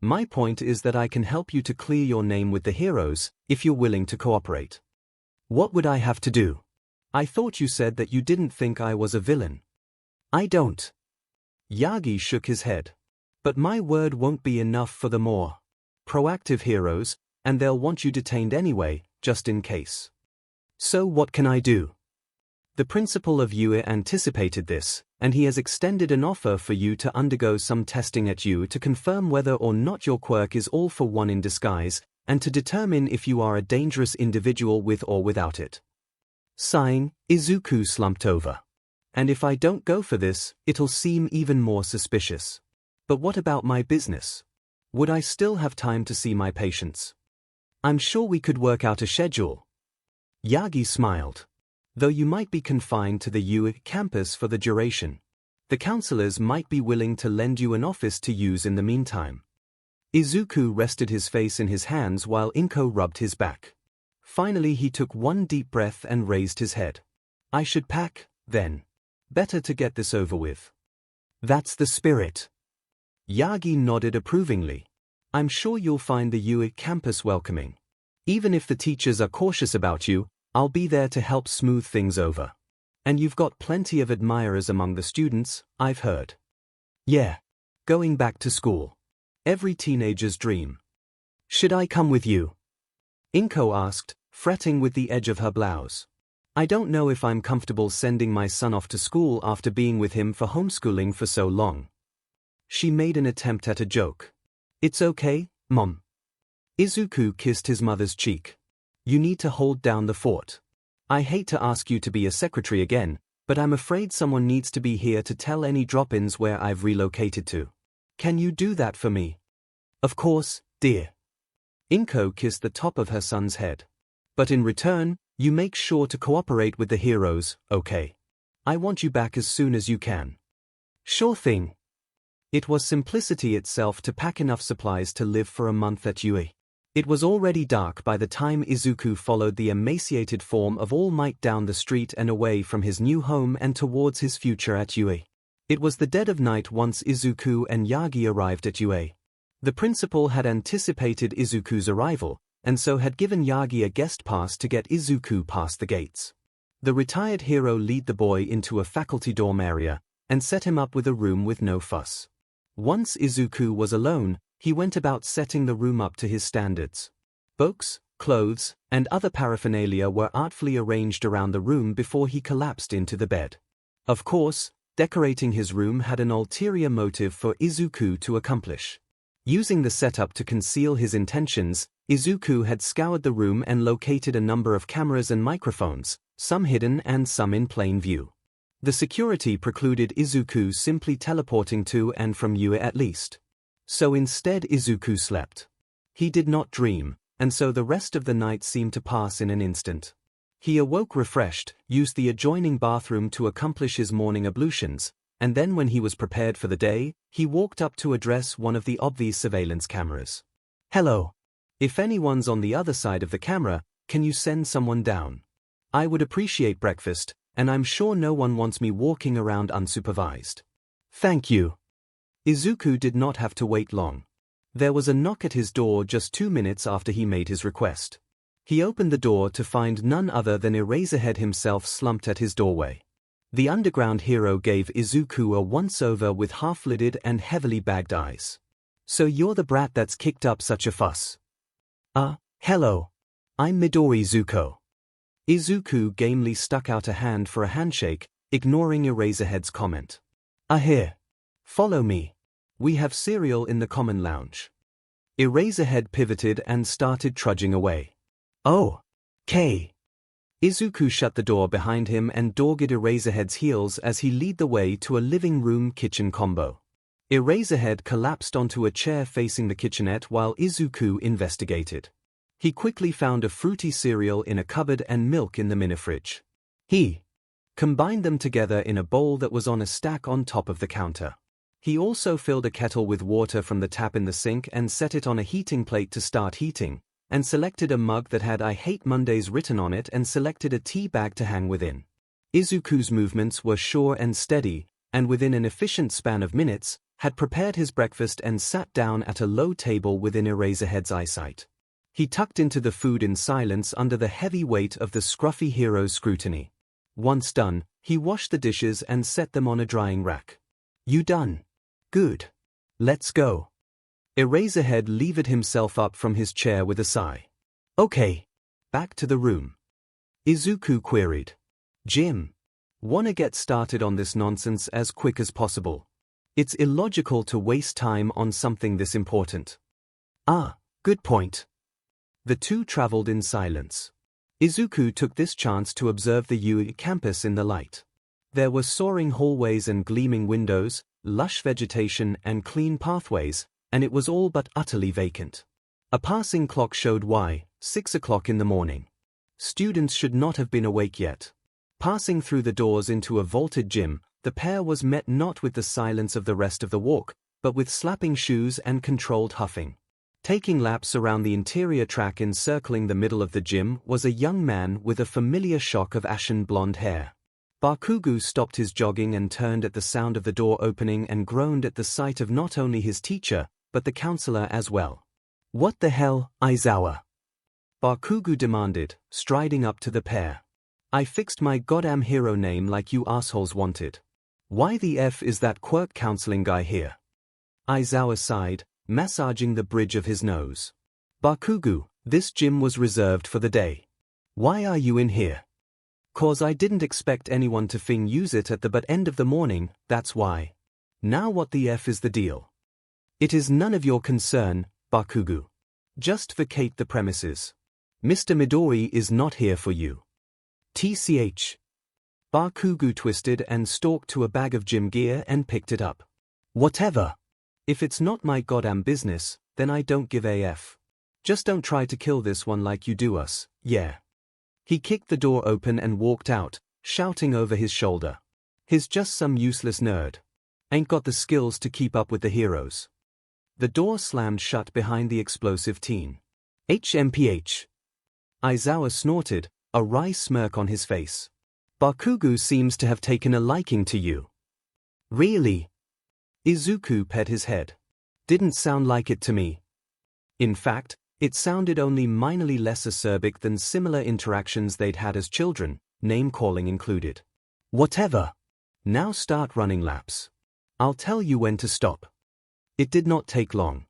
My point is that I can help you to clear your name with the heroes, if you're willing to cooperate. What would I have to do? I thought you said that you didn't think I was a villain. I don't. Yagi shook his head. But my word won't be enough for the more proactive heroes, and they'll want you detained anyway, just in case. So what can I do? The principal of 𝐒𝐲 anticipated this, and he has extended an offer for you to undergo some testing at 𝐒𝐲 to confirm whether or not your quirk is All for One in disguise, and to determine if you are a dangerous individual with or without it. Sighing, Izuku slumped over. And if I don't go for this, it'll seem even more suspicious. But what about my business? Would I still have time to see my patients? I'm sure we could work out a schedule. Yagi smiled. Though you might be confined to the 𝐒𝐲 campus for the duration. The counselors might be willing to lend you an office to use in the meantime. Izuku rested his face in his hands while 𝐭𝐴 rubbed his back. Finally he took one deep breath and raised his head. I should pack, then. Better to get this over with. That's the spirit. Yagi nodded approvingly. I'm sure you'll find the 𝐒𝐲 campus welcoming. Even if the teachers are cautious about you, I'll be there to help smooth things over. And you've got plenty of admirers among the students, I've heard. Yeah. Going back to school. Every teenager's dream. Should I come with you? 𝐭𝐴 asked, fretting with the edge of her blouse. I don't know if I'm comfortable sending my son off to school after being with him for homeschooling for so long. She made an attempt at a joke. It's okay, Mom. Izuku kissed his mother's cheek. You need to hold down the fort. I hate to ask you to be a secretary again, but I'm afraid someone needs to be here to tell any drop-ins where I've relocated to. Can you do that for me? Of course, dear. Inko kissed the top of her son's head. But in return, you make sure to cooperate with the heroes, okay? I want you back as soon as you can. Sure thing. It was simplicity itself to pack enough supplies to live for a month at Ue. It was already dark by the time Izuku followed the emaciated form of All Might down the street and away from his new home and towards his future at Ue. It was the dead of night once Izuku and Yagi arrived at Ue. The principal had anticipated Izuku's arrival, and so had given Yagi a guest pass to get Izuku past the gates. The retired hero led the boy into a faculty dorm area, and set him up with a room with no fuss. Once Izuku was alone, he went about setting the room up to his standards. Books, clothes, and other paraphernalia were artfully arranged around the room before he collapsed into the bed. Of course, decorating his room had an ulterior motive for Izuku to accomplish. Using the setup to conceal his intentions, Izuku had scoured the room and located a number of cameras and microphones, some hidden and some in plain view. The security precluded Izuku simply teleporting to and from Ue at least. So instead Izuku slept. He did not dream, and so the rest of the night seemed to pass in an instant. He awoke refreshed, used the adjoining bathroom to accomplish his morning ablutions, and then when he was prepared for the day, he walked up to address one of the obvious surveillance cameras. Hello. If anyone's on the other side of the camera, can you send someone down? I would appreciate breakfast, and I'm sure no one wants me walking around unsupervised. Thank you. Izuku did not have to wait long. There was a knock at his door just 2 minutes after he made his request. He opened the door to find none other than Eraserhead himself slumped at his doorway. The underground hero gave Izuku a once-over with half-lidded and heavily bagged eyes. So you're the brat that's kicked up such a fuss. Hello. I'm Midori Zuko. Izuku gamely stuck out a hand for a handshake, ignoring Eraserhead's comment. Here. Follow me. We have cereal in the common lounge. Eraserhead pivoted and started trudging away. Oh. K. Izuku shut the door behind him and dogged Eraserhead's heels as he led the way to a living room kitchen combo. Eraserhead collapsed onto a chair facing the kitchenette while Izuku investigated. He quickly found a fruity cereal in a cupboard and milk in the mini-fridge. He combined them together in a bowl that was on a stack on top of the counter. He also filled a kettle with water from the tap in the sink and set it on a heating plate to start heating, and selected a mug that had "I hate Mondays" written on it and selected a tea bag to hang within. Izuku's movements were sure and steady, and within an efficient span of minutes, had prepared his breakfast and sat down at a low table within Eraserhead's eyesight. He tucked into the food in silence under the heavy weight of the scruffy hero's scrutiny. Once done, he washed the dishes and set them on a drying rack. You done? Good. Let's go. Eraserhead levered himself up from his chair with a sigh. Okay. Back to the room. Izuku queried. Jim. Wanna get started on this nonsense as quick as possible. It's illogical to waste time on something this important. Good point. The two traveled in silence. Izuku took this chance to observe the Ue campus in the light. There were soaring hallways and gleaming windows, lush vegetation and clean pathways, and it was all but utterly vacant. A passing clock showed 6 o'clock in the morning. Students should not have been awake yet. Passing through the doors into a vaulted gym, the pair was met not with the silence of the rest of the walk, but with slapping shoes and controlled huffing. Taking laps around the interior track encircling the middle of the gym was a young man with a familiar shock of ashen blonde hair. Bakugo stopped his jogging and turned at the sound of the door opening and groaned at the sight of not only his teacher, but the counselor as well. What the hell, Aizawa? Bakugo demanded, striding up to the pair. I fixed my goddamn hero name like you assholes wanted. Why the F is that quirk counseling guy here? Aizawa sighed, massaging the bridge of his nose. Bakugo, this gym was reserved for the day. Why are you in here? 'Cause I didn't expect anyone to use it at the but end of the morning, that's why. Now what the F is the deal? It is none of your concern, Bakugo. Just vacate the premises. Mr. Midori is not here for you. TCH. Bakugo twisted and stalked to a bag of gym gear and picked it up. Whatever. If it's not my goddamn business, then I don't give a F. Just don't try to kill this one like you do us, yeah. He kicked the door open and walked out, shouting over his shoulder. He's just some useless nerd. Ain't got the skills to keep up with the heroes. The door slammed shut behind the explosive teen. HMPH. Aizawa snorted, a wry smirk on his face. Bakugo seems to have taken a liking to you. Really? Izuku pet his head. Didn't sound like it to me. In fact, it sounded only minorly less acerbic than similar interactions they'd had as children, name-calling included. Whatever. Now start running laps. I'll tell you when to stop. It did not take long.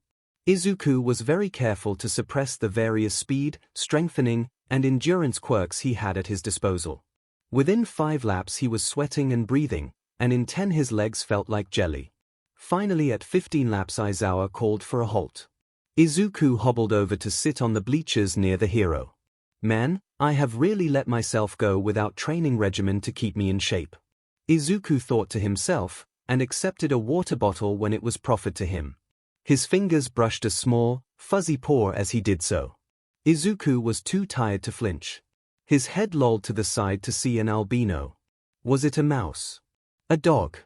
Izuku was very careful to suppress the various speed, strengthening, and endurance quirks he had at his disposal. Within 5 laps he was sweating and breathing, and in 10 his legs felt like jelly. Finally at 15 laps Aizawa called for a halt. Izuku hobbled over to sit on the bleachers near the hero. Man, I have really let myself go without training regimen to keep me in shape. Izuku thought to himself, and accepted a water bottle when it was proffered to him. His fingers brushed a small, fuzzy paw as he did so. Izuku was too tired to flinch. His head lolled to the side to see an albino. Was it a mouse? A dog?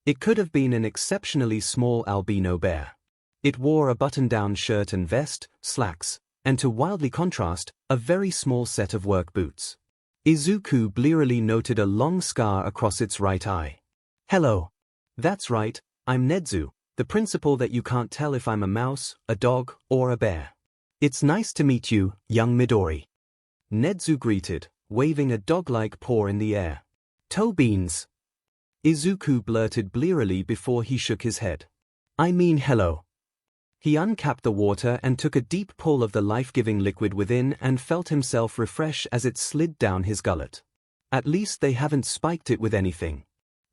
It could have been an exceptionally small albino bear. It wore a button-down shirt and vest, slacks, and to wildly contrast, a very small set of work boots. Izuku blearily noted a long scar across its right eye. Hello. That's right, I'm Nedzu, the principal that you can't tell if I'm a mouse, a dog, or a bear. It's nice to meet you, young Midori. Nedzu greeted, waving a dog-like paw in the air. Toe beans. Izuku blurted blearily before he shook his head. I mean hello. He uncapped the water and took a deep pull of the life-giving liquid within and felt himself refresh as it slid down his gullet. At least they haven't spiked it with anything.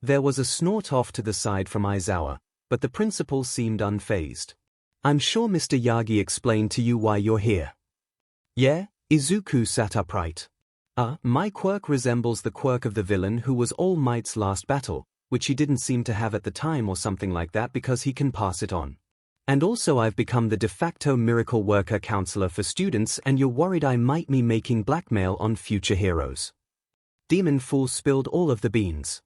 There was a snort off to the side from Aizawa, but the principal seemed unfazed. I'm sure Mr. Yagi explained to you why you're here. Yeah, Izuku sat upright. My quirk resembles the quirk of the villain who was All Might's last battle, which he didn't seem to have at the time or something like that because he can pass it on. And also I've become the de facto miracle worker counselor for students and you're worried I might be making blackmail on future heroes. Demon Fool spilled all of the beans.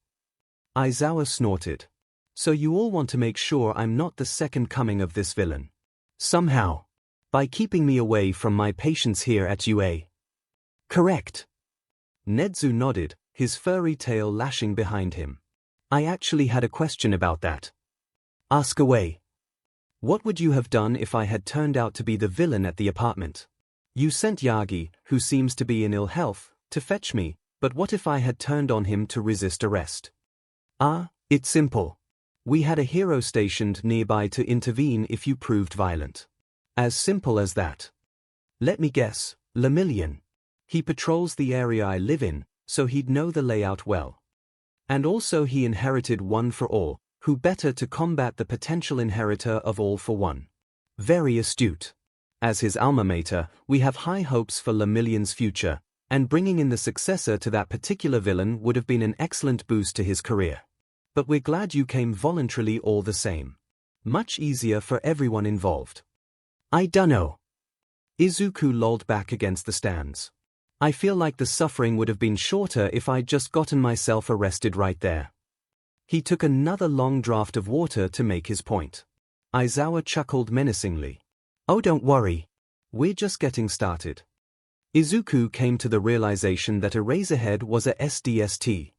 Aizawa snorted. So you all want to make sure I'm not the second coming of this villain. Somehow. By keeping me away from my patients here at UA. Correct. Nedzu nodded, his furry tail lashing behind him. I actually had a question about that. Ask away. What would you have done if I had turned out to be the villain at the apartment? You sent Yagi, who seems to be in ill health, to fetch me, but what if I had turned on him to resist arrest? It's simple. We had a hero stationed nearby to intervene if you proved violent. As simple as that. Let me guess, Lemillion. He patrols the area I live in, so he'd know the layout well. And also he inherited One for All, who better to combat the potential inheritor of All for One. Very astute. As his alma mater, we have high hopes for Lemillion's future, and bringing in the successor to that particular villain would have been an excellent boost to his career. But we're glad you came voluntarily all the same. Much easier for everyone involved. I dunno. Izuku lolled back against the stands. I feel like the suffering would have been shorter if I'd just gotten myself arrested right there. He took another long draught of water to make his point. Aizawa chuckled menacingly. Oh, don't worry. We're just getting started. Izuku came to the realization that Eraserhead was a SDST.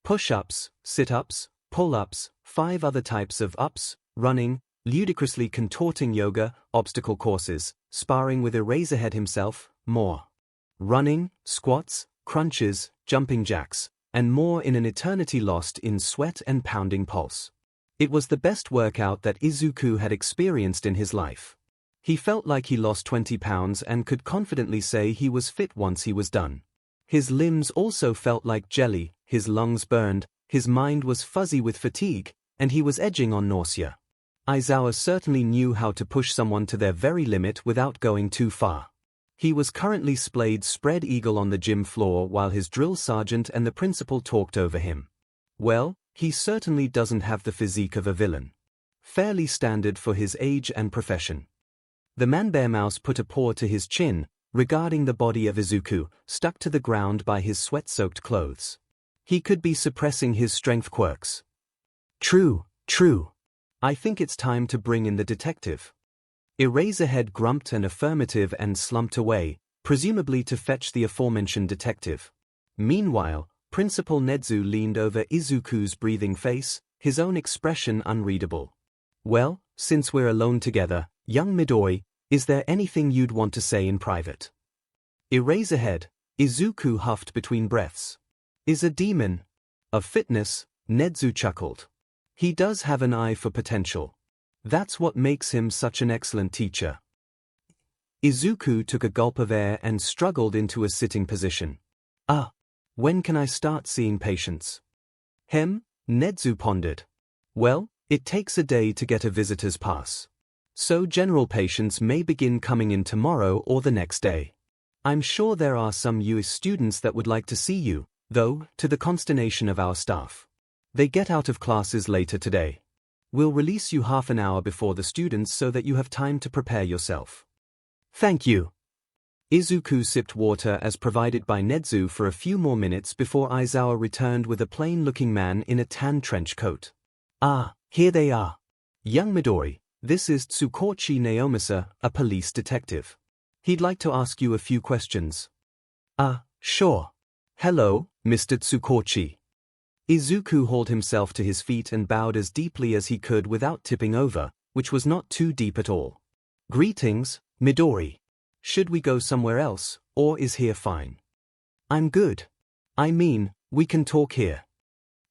Push-ups, sit-ups, pull-ups, 5 other types of ups, running, ludicrously contorting yoga, obstacle courses, sparring with Eraserhead himself, more. Running, squats, crunches, jumping jacks, and more in an eternity lost in sweat and pounding pulse. It was the best workout that Izuku had experienced in his life. He felt like he lost 20 pounds and could confidently say he was fit once he was done. His limbs also felt like jelly, his lungs burned, his mind was fuzzy with fatigue, and he was edging on nausea. Aizawa certainly knew how to push someone to their very limit without going too far. He was currently splayed spread eagle on the gym floor while his drill sergeant and the principal talked over him. Well, he certainly doesn't have the physique of a villain. Fairly standard for his age and profession. The man-bear-mouse put a paw to his chin, regarding the body of Izuku, stuck to the ground by his sweat-soaked clothes. He could be suppressing his strength quirks. True. I think it's time to bring in the detective. Eraserhead grumped an affirmative and slumped away, presumably to fetch the aforementioned detective. Meanwhile, Principal Nezu leaned over Izuku's breathing face, his own expression unreadable. Well, since we're alone together, young Midori, is there anything you'd want to say in private? Eraserhead, Izuku huffed between breaths. Is a demon of fitness, Nezu chuckled. He does have an eye for potential. That's what makes him such an excellent teacher. Izuku took a gulp of air and struggled into a sitting position. When can I start seeing patients? Nezu pondered. Well, it takes a day to get a visitor's pass. So general patients may begin coming in tomorrow or the next day. I'm sure there are some US students that would like to see you, though, to the consternation of our staff. They get out of classes later today. We'll release you half an hour before the students so that you have time to prepare yourself. Thank you. Izuku sipped water as provided by Nezu for a few more minutes before Aizawa returned with a plain-looking man in a tan trench coat. Here they are. Young Midori, this is Tsukochi Naomasa, a police detective. He'd like to ask you a few questions. Sure. Hello, Mr. Tsukochi. Izuku hauled himself to his feet and bowed as deeply as he could without tipping over, which was not too deep at all. Greetings, Midori. Should we go somewhere else, or is here fine? I'm good. I mean, we can talk here.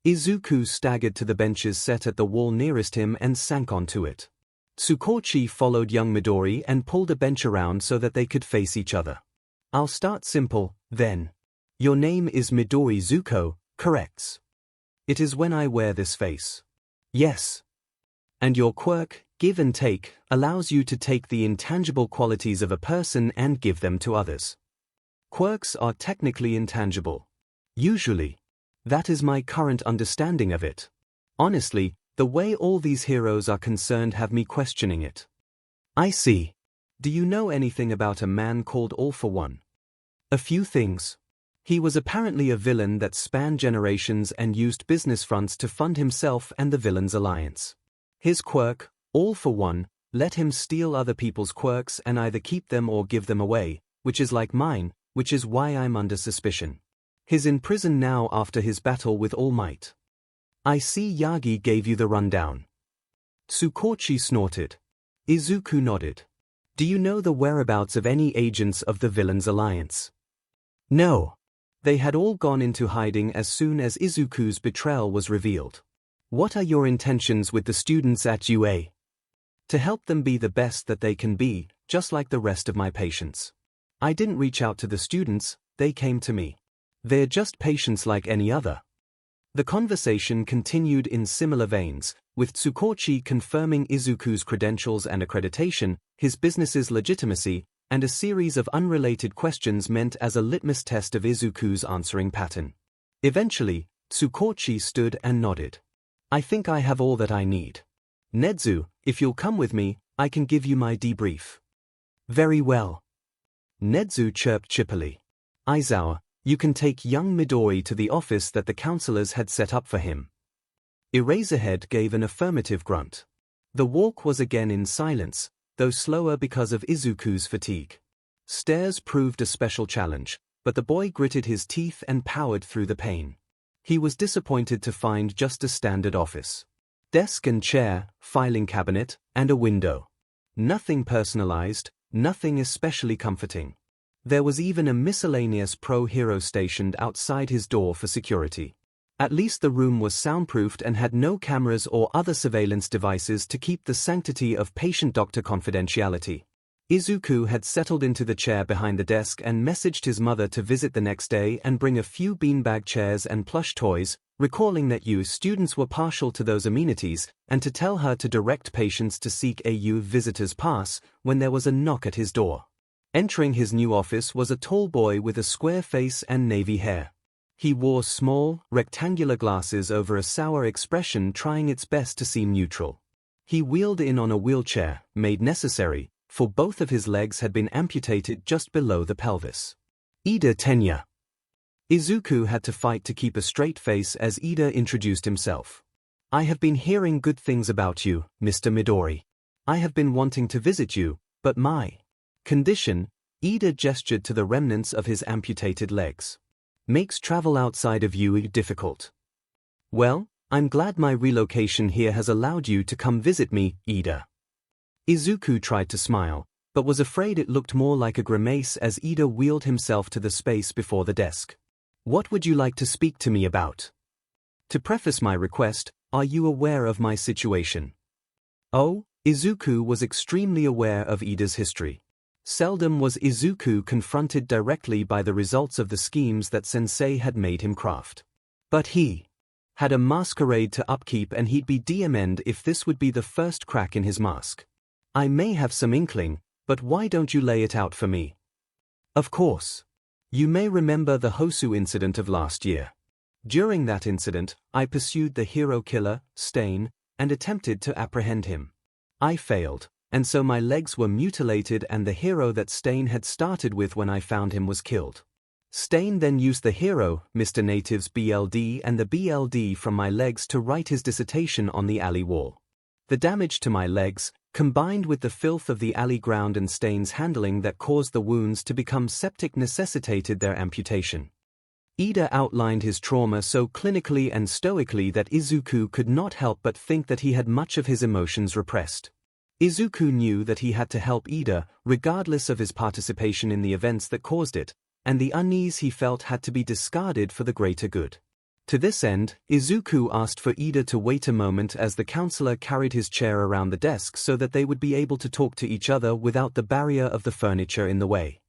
Izuku staggered to the benches set at the wall nearest him and sank onto it. Tsukochi followed young Midori and pulled a bench around so that they could face each other. I'll start simple, then. Your name is Midori Zuko, correct? It is when I wear this face. Yes. And your quirk, give and take, allows you to take the intangible qualities of a person and give them to others. Quirks are technically intangible. Usually. That is my current understanding of it. Honestly, the way all these heroes are concerned have me questioning it. I see. Do you know anything about a man called All for One? A few things. He was apparently a villain that spanned generations and used business fronts to fund himself and the Villains Alliance. His quirk, All for One, let him steal other people's quirks and either keep them or give them away, which is like mine, which is why I'm under suspicion. He's in prison now after his battle with All Might. I see Yagi gave you the rundown. Tsukochi snorted. Izuku nodded. Do you know the whereabouts of any agents of the Villains Alliance? No. They had all gone into hiding as soon as Izuku's betrayal was revealed. What are your intentions with the students at UA? To help them be the best that they can be, just like the rest of my patients. I didn't reach out to the students, they came to me. They're just patients like any other. The conversation continued in similar veins, with Tsukochi confirming Izuku's credentials and accreditation, his business's legitimacy, and a series of unrelated questions meant as a litmus test of Izuku's answering pattern. Eventually, Tsukochi stood and nodded. I think I have all that I need. Nezu, if you'll come with me, I can give you my debrief. Very well. Nezu chirped chippily. Aizawa, you can take young Midori to the office that the counselors had set up for him. Eraserhead gave an affirmative grunt. The walk was again in silence, though slower because of Izuku's fatigue. Stairs proved a special challenge, but the boy gritted his teeth and powered through the pain. He was disappointed to find just a standard office. Desk and chair, filing cabinet, and a window. Nothing personalized, nothing especially comforting. There was even a miscellaneous pro-hero stationed outside his door for security. At least the room was soundproofed and had no cameras or other surveillance devices to keep the sanctity of patient-doctor confidentiality. 𝐒𝐿 had settled into the chair behind the desk and messaged his mother to visit the next day and bring a few beanbag chairs and plush toys, recalling that students were partial to those amenities, and to tell her to direct patients to seek a visitor's pass when there was a knock at his door. Entering his new office was a tall boy with a square face and navy hair. He wore small, rectangular glasses over a sour expression, trying its best to seem neutral. He wheeled in on a wheelchair, made necessary, for both of his legs had been amputated just below the pelvis. 𝐸𝐫 tenure. 𝐒𝐿 had to fight to keep a straight face as 𝐸𝐫 introduced himself. I have been hearing good things about you, Mr. Midori. I have been wanting to visit you, but my condition, 𝐸𝐫 gestured to the remnants of his amputated legs, makes travel outside of you difficult. Well, I'm glad my relocation here has allowed you to come visit me, 𝐸𝐫. 𝐒𝐿 tried to smile, but was afraid it looked more like a grimace as 𝐸𝐫 wheeled himself to the space before the desk. What would you like to speak to me about? To preface my request, are you aware of my situation? Oh, 𝐒𝐿 was extremely aware of 𝐸𝐫's history. Seldom was 𝐒𝐿 confronted directly by the results of the schemes that Sensei had made him craft. But he had a masquerade to upkeep, and he'd be DM'd if this would be the first crack in his mask. I may have some inkling, but why don't you lay it out for me? Of course. You may remember the Hosu incident of last year. During that incident, I pursued the hero killer, Stain, and attempted to apprehend him. I failed, and so my legs were mutilated, and the hero that Stain had started with when I found him was killed. Stain then used the hero, Mr. Native's BLD and the BLD from my legs to write his dissertation on the alley wall. The damage to my legs, combined with the filth of the alley ground and Stain's handling that caused the wounds to become septic, necessitated their amputation. 𝐸𝐫 outlined his trauma so clinically and stoically that 𝐒𝐿 could not help but think that he had much of his emotions repressed. 𝐒𝐿 knew that he had to help 𝐸𝐫, regardless of his participation in the events that caused it, and the unease he felt had to be discarded for the greater good. To this end, 𝐒𝐿 asked for 𝐸𝐫 to wait a moment as the counselor carried his chair around the desk so that they would be able to talk to each other without the barrier of the furniture in the way.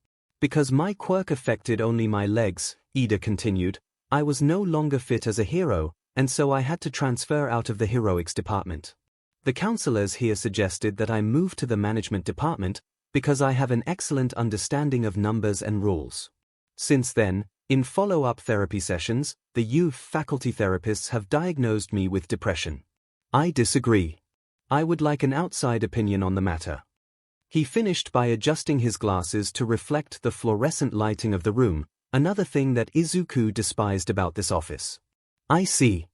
Because my quirk affected only my legs, 𝐸𝐫 continued, I was no longer fit as a hero, and so I had to transfer out of the heroics department. The counselors here suggested that I move to the management department because I have an excellent understanding of numbers and rules. Since then, in follow-up therapy sessions, the youth faculty therapists have diagnosed me with depression. I disagree. I would like an outside opinion on the matter. He finished by adjusting his glasses to reflect the fluorescent lighting of the room, another thing that 𝐒𝐿 despised about this office. I see.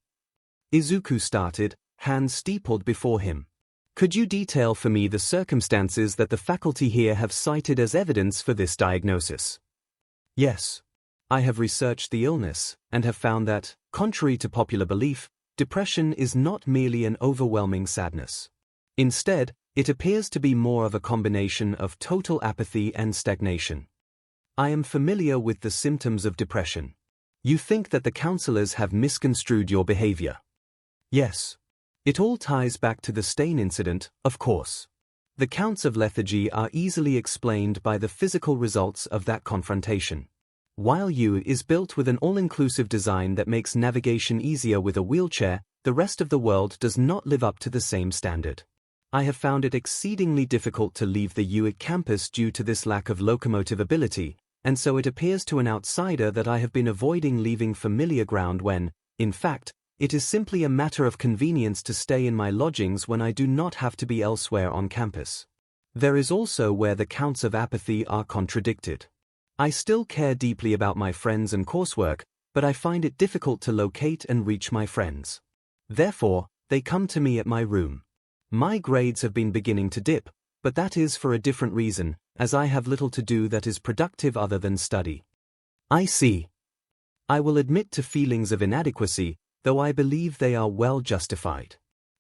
𝐒𝐿 started, hands steepled before him. Could you detail for me the circumstances that the faculty here have cited as evidence for this diagnosis? Yes. I have researched the illness, and have found that, contrary to popular belief, depression is not merely an overwhelming sadness. Instead, it appears to be more of a combination of total apathy and stagnation. I am familiar with the symptoms of depression. You think that the counselors have misconstrued your behavior? Yes. It all ties back to the Stain incident, of course. The counts of lethargy are easily explained by the physical results of that confrontation. While 𝐸𝐿 is built with an all-inclusive design that makes navigation easier with a wheelchair, the rest of the world does not live up to the same standard. I have found it exceedingly difficult to leave the 𝐸𝐿 campus due to this lack of locomotive ability, and so it appears to an outsider that I have been avoiding leaving familiar ground when, in fact, it is simply a matter of convenience to stay in my lodgings when I do not have to be elsewhere on campus. There is also where the counts of apathy are contradicted. I still care deeply about my friends and coursework, but I find it difficult to locate and reach my friends. Therefore, they come to me at my room. My grades have been beginning to dip, but that is for a different reason, as I have little to do that is productive other than study. I see. I will admit to feelings of inadequacy, though I believe they are well justified.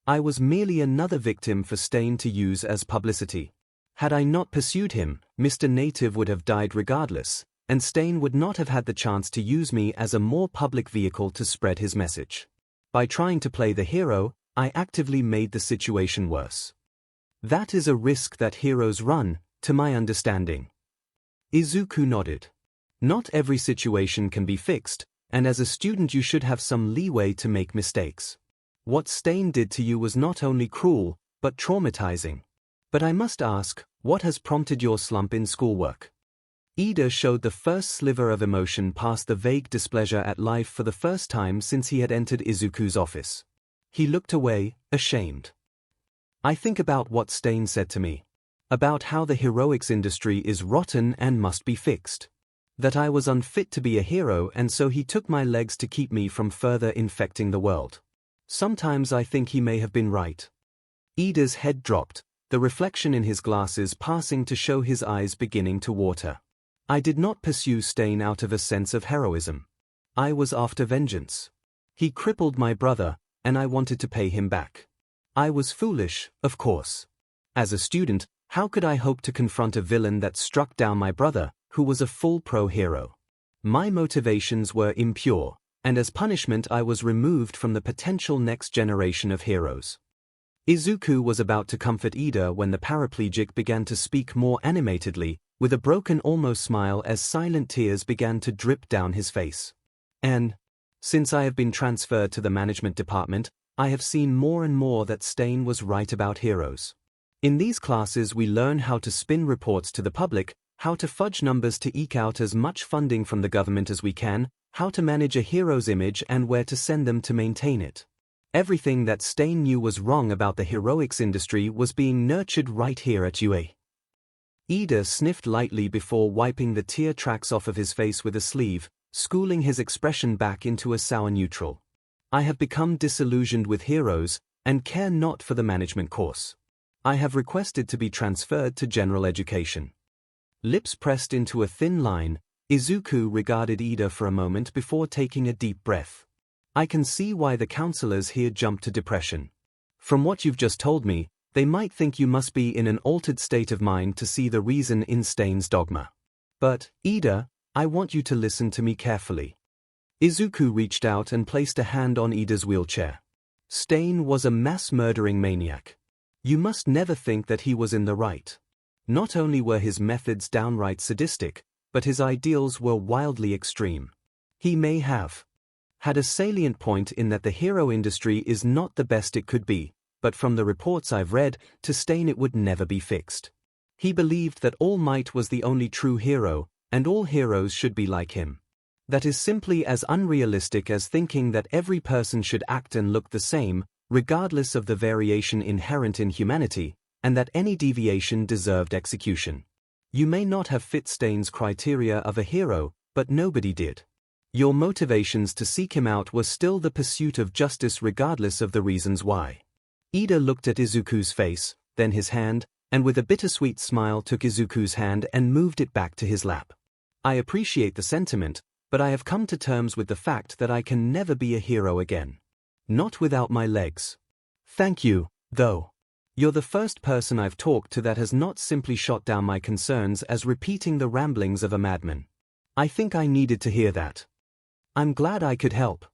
I was merely another victim for Stain to use as publicity. Had I not pursued him, Mr. Native would have died regardless, and Stain would not have had the chance to use me as a more public vehicle to spread his message. By trying to play the hero, I actively made the situation worse. That is a risk that heroes run, to my understanding. Izuku nodded. Not every situation can be fixed, and as a student you should have some leeway to make mistakes. What Stain did to you was not only cruel, but traumatizing. But I must ask, what has prompted your slump in schoolwork? Ida showed the first sliver of emotion past the vague displeasure at life for the first time since he had entered Izuku's office. He looked away, ashamed. I think about what Stain said to me. About how the heroics industry is rotten and must be fixed. That I was unfit to be a hero and so he took my legs to keep me from further infecting the world. Sometimes I think he may have been right. Ida's head dropped, the reflection in his glasses passing to show his eyes beginning to water. I did not pursue Stain out of a sense of heroism. I was after vengeance. He crippled my brother, and I wanted to pay him back. I was foolish, of course. As a student, how could I hope to confront a villain that struck down my brother, who was a full pro hero? My motivations were impure, and as punishment I was removed from the potential next generation of heroes. Izuku was about to comfort Ida when the paraplegic began to speak more animatedly, with a broken almost smile as silent tears began to drip down his face. And, since I have been transferred to the management department, I have seen more and more that Stain was right about heroes. In these classes we learn how to spin reports to the public, how to fudge numbers to eke out as much funding from the government as we can, how to manage a hero's image and where to send them to maintain it. Everything that Stain knew was wrong about the heroics industry was being nurtured right here at UA. Ida sniffed lightly before wiping the tear tracks off of his face with a sleeve, schooling his expression back into a sour neutral. I have become disillusioned with heroes, and care not for the management course. I have requested to be transferred to general education. Lips pressed into a thin line, Izuku regarded Ida for a moment before taking a deep breath. I can see why the counselors here jumped to depression. From what you've just told me, they might think you must be in an altered state of mind to see the reason in Stain's dogma. But, Ida, I want you to listen to me carefully. Izuku reached out and placed a hand on Ida's wheelchair. Stain was a mass-murdering maniac. You must never think that he was in the right. Not only were his methods downright sadistic, but his ideals were wildly extreme. He may have had a salient point in that the hero industry is not the best it could be, but from the reports I've read, to Stain it would never be fixed. He believed that All Might was the only true hero, and all heroes should be like him. That is simply as unrealistic as thinking that every person should act and look the same, regardless of the variation inherent in humanity, and that any deviation deserved execution. You may not have fit Stain's criteria of a hero, but nobody did. Your motivations to seek him out were still the pursuit of justice regardless of the reasons why. Ida looked at Izuku's face, then his hand, and with a bittersweet smile took Izuku's hand and moved it back to his lap. I appreciate the sentiment, but I have come to terms with the fact that I can never be a hero again. Not without my legs. Thank you, though. You're the first person I've talked to that has not simply shot down my concerns as repeating the ramblings of a madman. I think I needed to hear that. I'm glad I could help.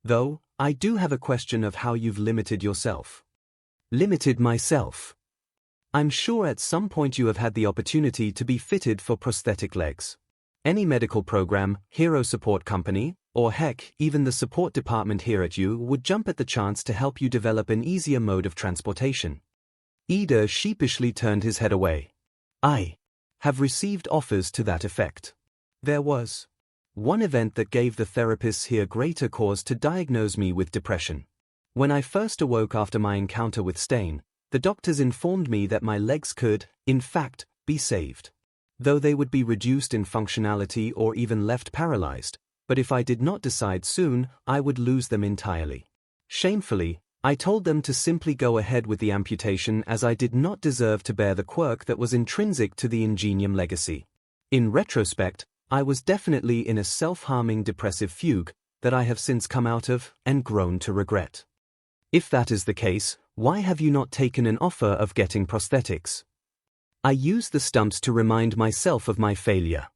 Though, I do have a question of how you've limited yourself. Limited myself. I'm sure at some point you have had the opportunity to be fitted for prosthetic legs. Any medical program, hero support company, or heck, even the support department here at U would jump at the chance to help you develop an easier mode of transportation. Ida sheepishly turned his head away. I have received offers to that effect. There was one event that gave the therapists here greater cause to diagnose me with depression. When I first awoke after my encounter with Stain, the doctors informed me that my legs could, in fact, be saved. Though they would be reduced in functionality or even left paralyzed, but if I did not decide soon, I would lose them entirely. Shamefully, I told them to simply go ahead with the amputation as I did not deserve to bear the quirk that was intrinsic to the 𝐒𝐭𝐚𝐲 legacy. In retrospect, I was definitely in a self-harming depressive fugue that I have since come out of and grown to regret. If that is the case, why have you not taken an offer of getting prosthetics? I used the stumps to remind myself of my failure.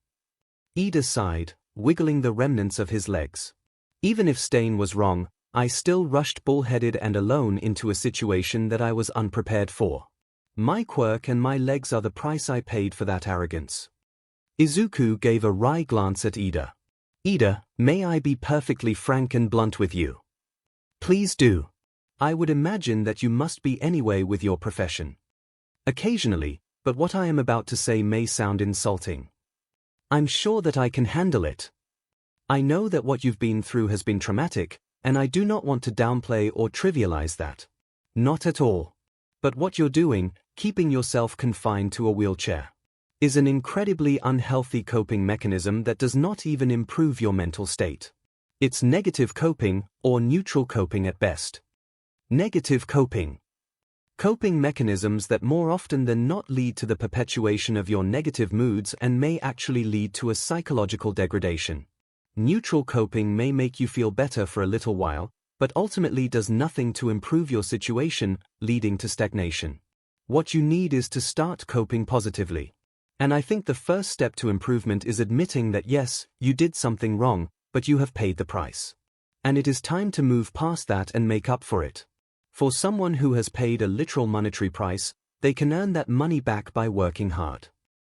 Ida sighed, wiggling the remnants of his legs. Even if Stain was wrong, I still rushed bullheaded and alone into a situation that I was unprepared for. My quirk and my legs are the price I paid for that arrogance. Izuku gave a wry glance at Ida. Ida, may I be perfectly frank and blunt with you? Please do. I would imagine that you must be anyway with your profession. Occasionally, but what I am about to say may sound insulting. I'm sure that I can handle it. I know that what you've been through has been traumatic, and I do not want to downplay or trivialize that. Not at all. But what you're doing, keeping yourself confined to a wheelchair, is an incredibly unhealthy coping mechanism that does not even improve your mental state. It's negative coping, or neutral coping at best. Negative coping. Coping mechanisms that more often than not lead to the perpetuation of your negative moods and may actually lead to a psychological degradation. Neutral coping may make you feel better for a little while, but ultimately does nothing to improve your situation, leading to stagnation. What you need is to start coping positively. And I think the first step to improvement is admitting that yes, you did something wrong, but you have paid the price. And it is time to move past that and make up for it. For someone who has paid a literal monetary price, they can earn that money back by working hard.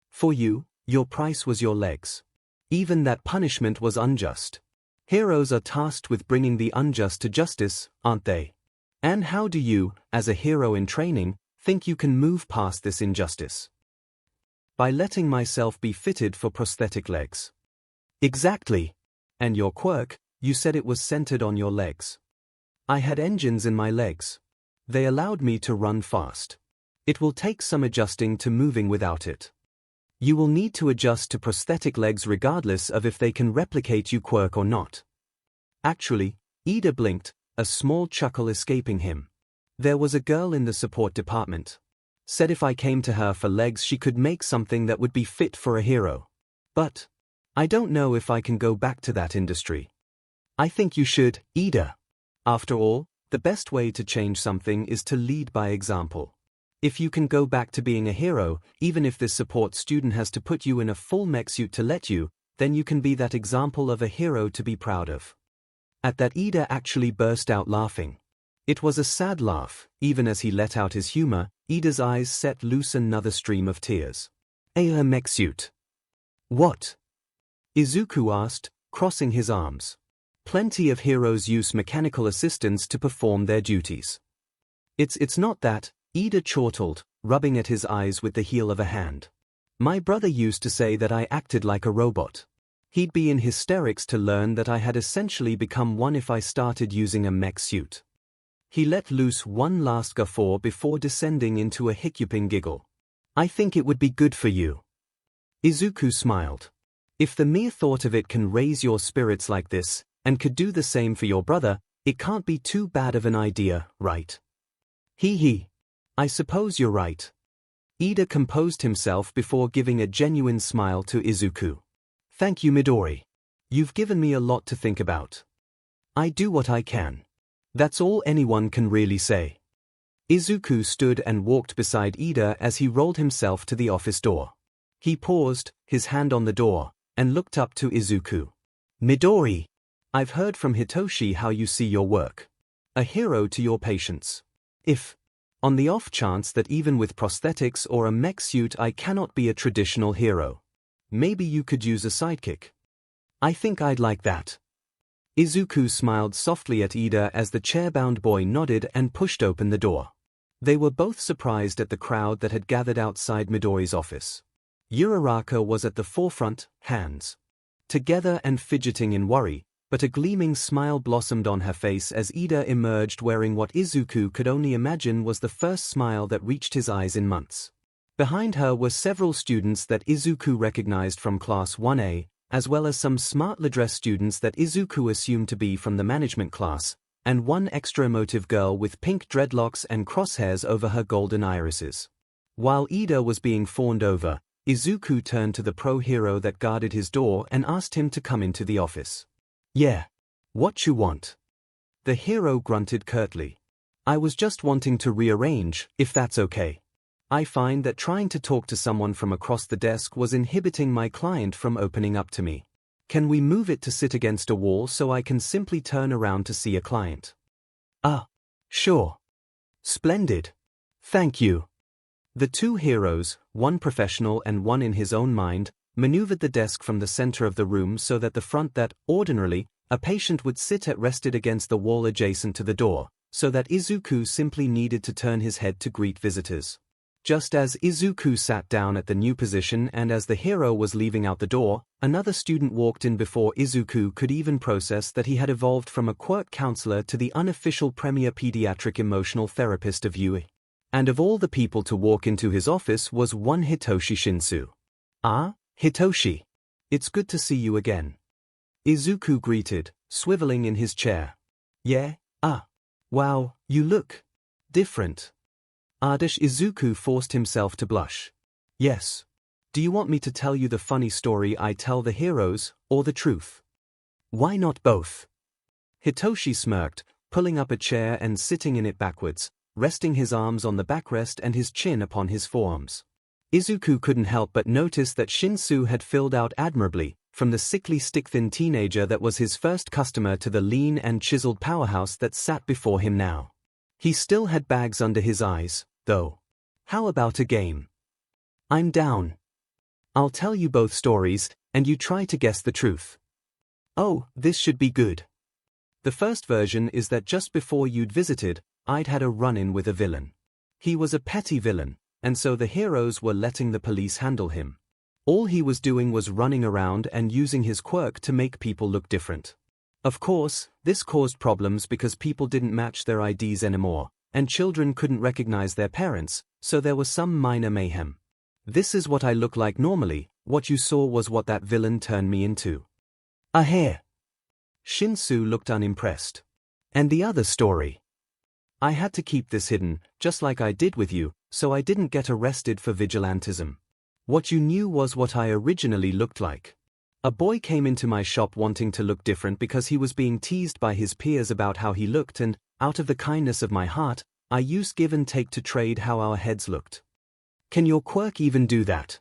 For you, your price was your legs. Even that punishment was unjust. Heroes are tasked with bringing the unjust to justice, aren't they? And how do you, as a hero in training, think you can move past this injustice? By letting myself be fitted for prosthetic legs. Exactly. And your quirk, you said it was centered on your legs. I had engines in my legs. They allowed me to run fast. It will take some adjusting to moving without it. You will need to adjust to prosthetic legs regardless of if they can replicate your quirk or not. Actually, Ida blinked, a small chuckle escaping him. There was a girl in the support department. Said if I came to her for legs she could make something that would be fit for a hero. But I don't know if I can go back to that industry. I think you should, Ida. After all, the best way to change something is to lead by example. If you can go back to being a hero, even if this support student has to put you in a full mech suit to let you, then you can be that example of a hero to be proud of. At that Ida actually burst out laughing. It was a sad laugh. Even as he let out his humor, Ida's eyes set loose another stream of tears. A mech suit. What? Izuku asked, crossing his arms. Plenty of heroes use mechanical assistants to perform their duties. It's not that, Ida chortled, rubbing at his eyes with the heel of a hand. My brother used to say that I acted like a robot. He'd be in hysterics to learn that I had essentially become one if I started using a mech suit. He let loose one last guffaw before descending into a hiccuping giggle. I think it would be good for you. Izuku smiled. If the mere thought of it can raise your spirits like this, and could do the same for your brother, it can't be too bad of an idea, right? Hee. I suppose you're right. Ida composed himself before giving a genuine smile to Izuku. Thank you, Midori. You've given me a lot to think about. I do what I can. That's all anyone can really say. Izuku stood and walked beside Ida as he rolled himself to the office door. He paused, his hand on the door, and looked up to Izuku. Midori, I've heard from Hitoshi how you see your work. A hero to your patients. If, on the off chance that even with prosthetics or a mech suit I cannot be a traditional hero, maybe you could use a sidekick. I think I'd like that. Izuku smiled softly at Ida as the chair-bound boy nodded and pushed open the door. They were both surprised at the crowd that had gathered outside Midori's office. Uraraka was at the forefront, hands together and fidgeting in worry, but a gleaming smile blossomed on her face as Ida emerged wearing what Izuku could only imagine was the first smile that reached his eyes in months. Behind her were several students that Izuku recognized from Class 1A, as well as some smartly dressed students that Izuku assumed to be from the management class, and one extra emotive girl with pink dreadlocks and crosshairs over her golden irises. While Ida was being fawned over, Izuku turned to the pro-hero that guarded his door and asked him to come into the office. Yeah. What you want? The hero grunted curtly. I was just wanting to rearrange, if that's okay. I find that trying to talk to someone from across the desk was inhibiting my client from opening up to me. Can we move it to sit against a wall so I can simply turn around to see a client? Sure. Splendid. Thank you. The two heroes, one professional and one in his own mind, maneuvered the desk from the center of the room so that the front that, ordinarily, a patient would sit at rested against the wall adjacent to the door, so that Izuku simply needed to turn his head to greet visitors. Just as Izuku sat down at the new position and as the hero was leaving out the door, another student walked in before Izuku could even process that he had evolved from a quirk counselor to the unofficial premier pediatric emotional therapist of 𝐸. And of all the people to walk into his office was one Hitoshi Shinsu. "Ah, Hitoshi. It's good to see you again." Izuku greeted, swiveling in his chair. "Yeah, wow, you look different." Izuku forced himself to blush. "Yes. Do you want me to tell you the funny story I tell the heroes, or the truth?" "Why not both?" Hitoshi smirked, pulling up a chair and sitting in it backwards, resting his arms on the backrest and his chin upon his forearms. Izuku couldn't help but notice that Shinsu had filled out admirably, from the sickly stick-thin teenager that was his first customer to the lean and chiseled powerhouse that sat before him now. He still had bags under his eyes, though. "How about a game?" "I'm down. I'll tell you both stories, and you try to guess the truth." "Oh, this should be good." The first version is that just before you'd visited, I'd had a run-in with a villain. He was a petty villain, and so the heroes were letting the police handle him. All he was doing was running around and using his quirk to make people look different. Of course, this caused problems because people didn't match their IDs anymore, and children couldn't recognize their parents, so there was some minor mayhem. This is what I look like normally, what you saw was what that villain turned me into. A hair. Shinsu looked unimpressed. And the other story? I had to keep this hidden, just like I did with you, so I didn't get arrested for vigilantism. What you knew was what I originally looked like. A boy came into my shop wanting to look different because he was being teased by his peers about how he looked and, out of the kindness of my heart, I used give and take to trade how our heads looked. Can your quirk even do that?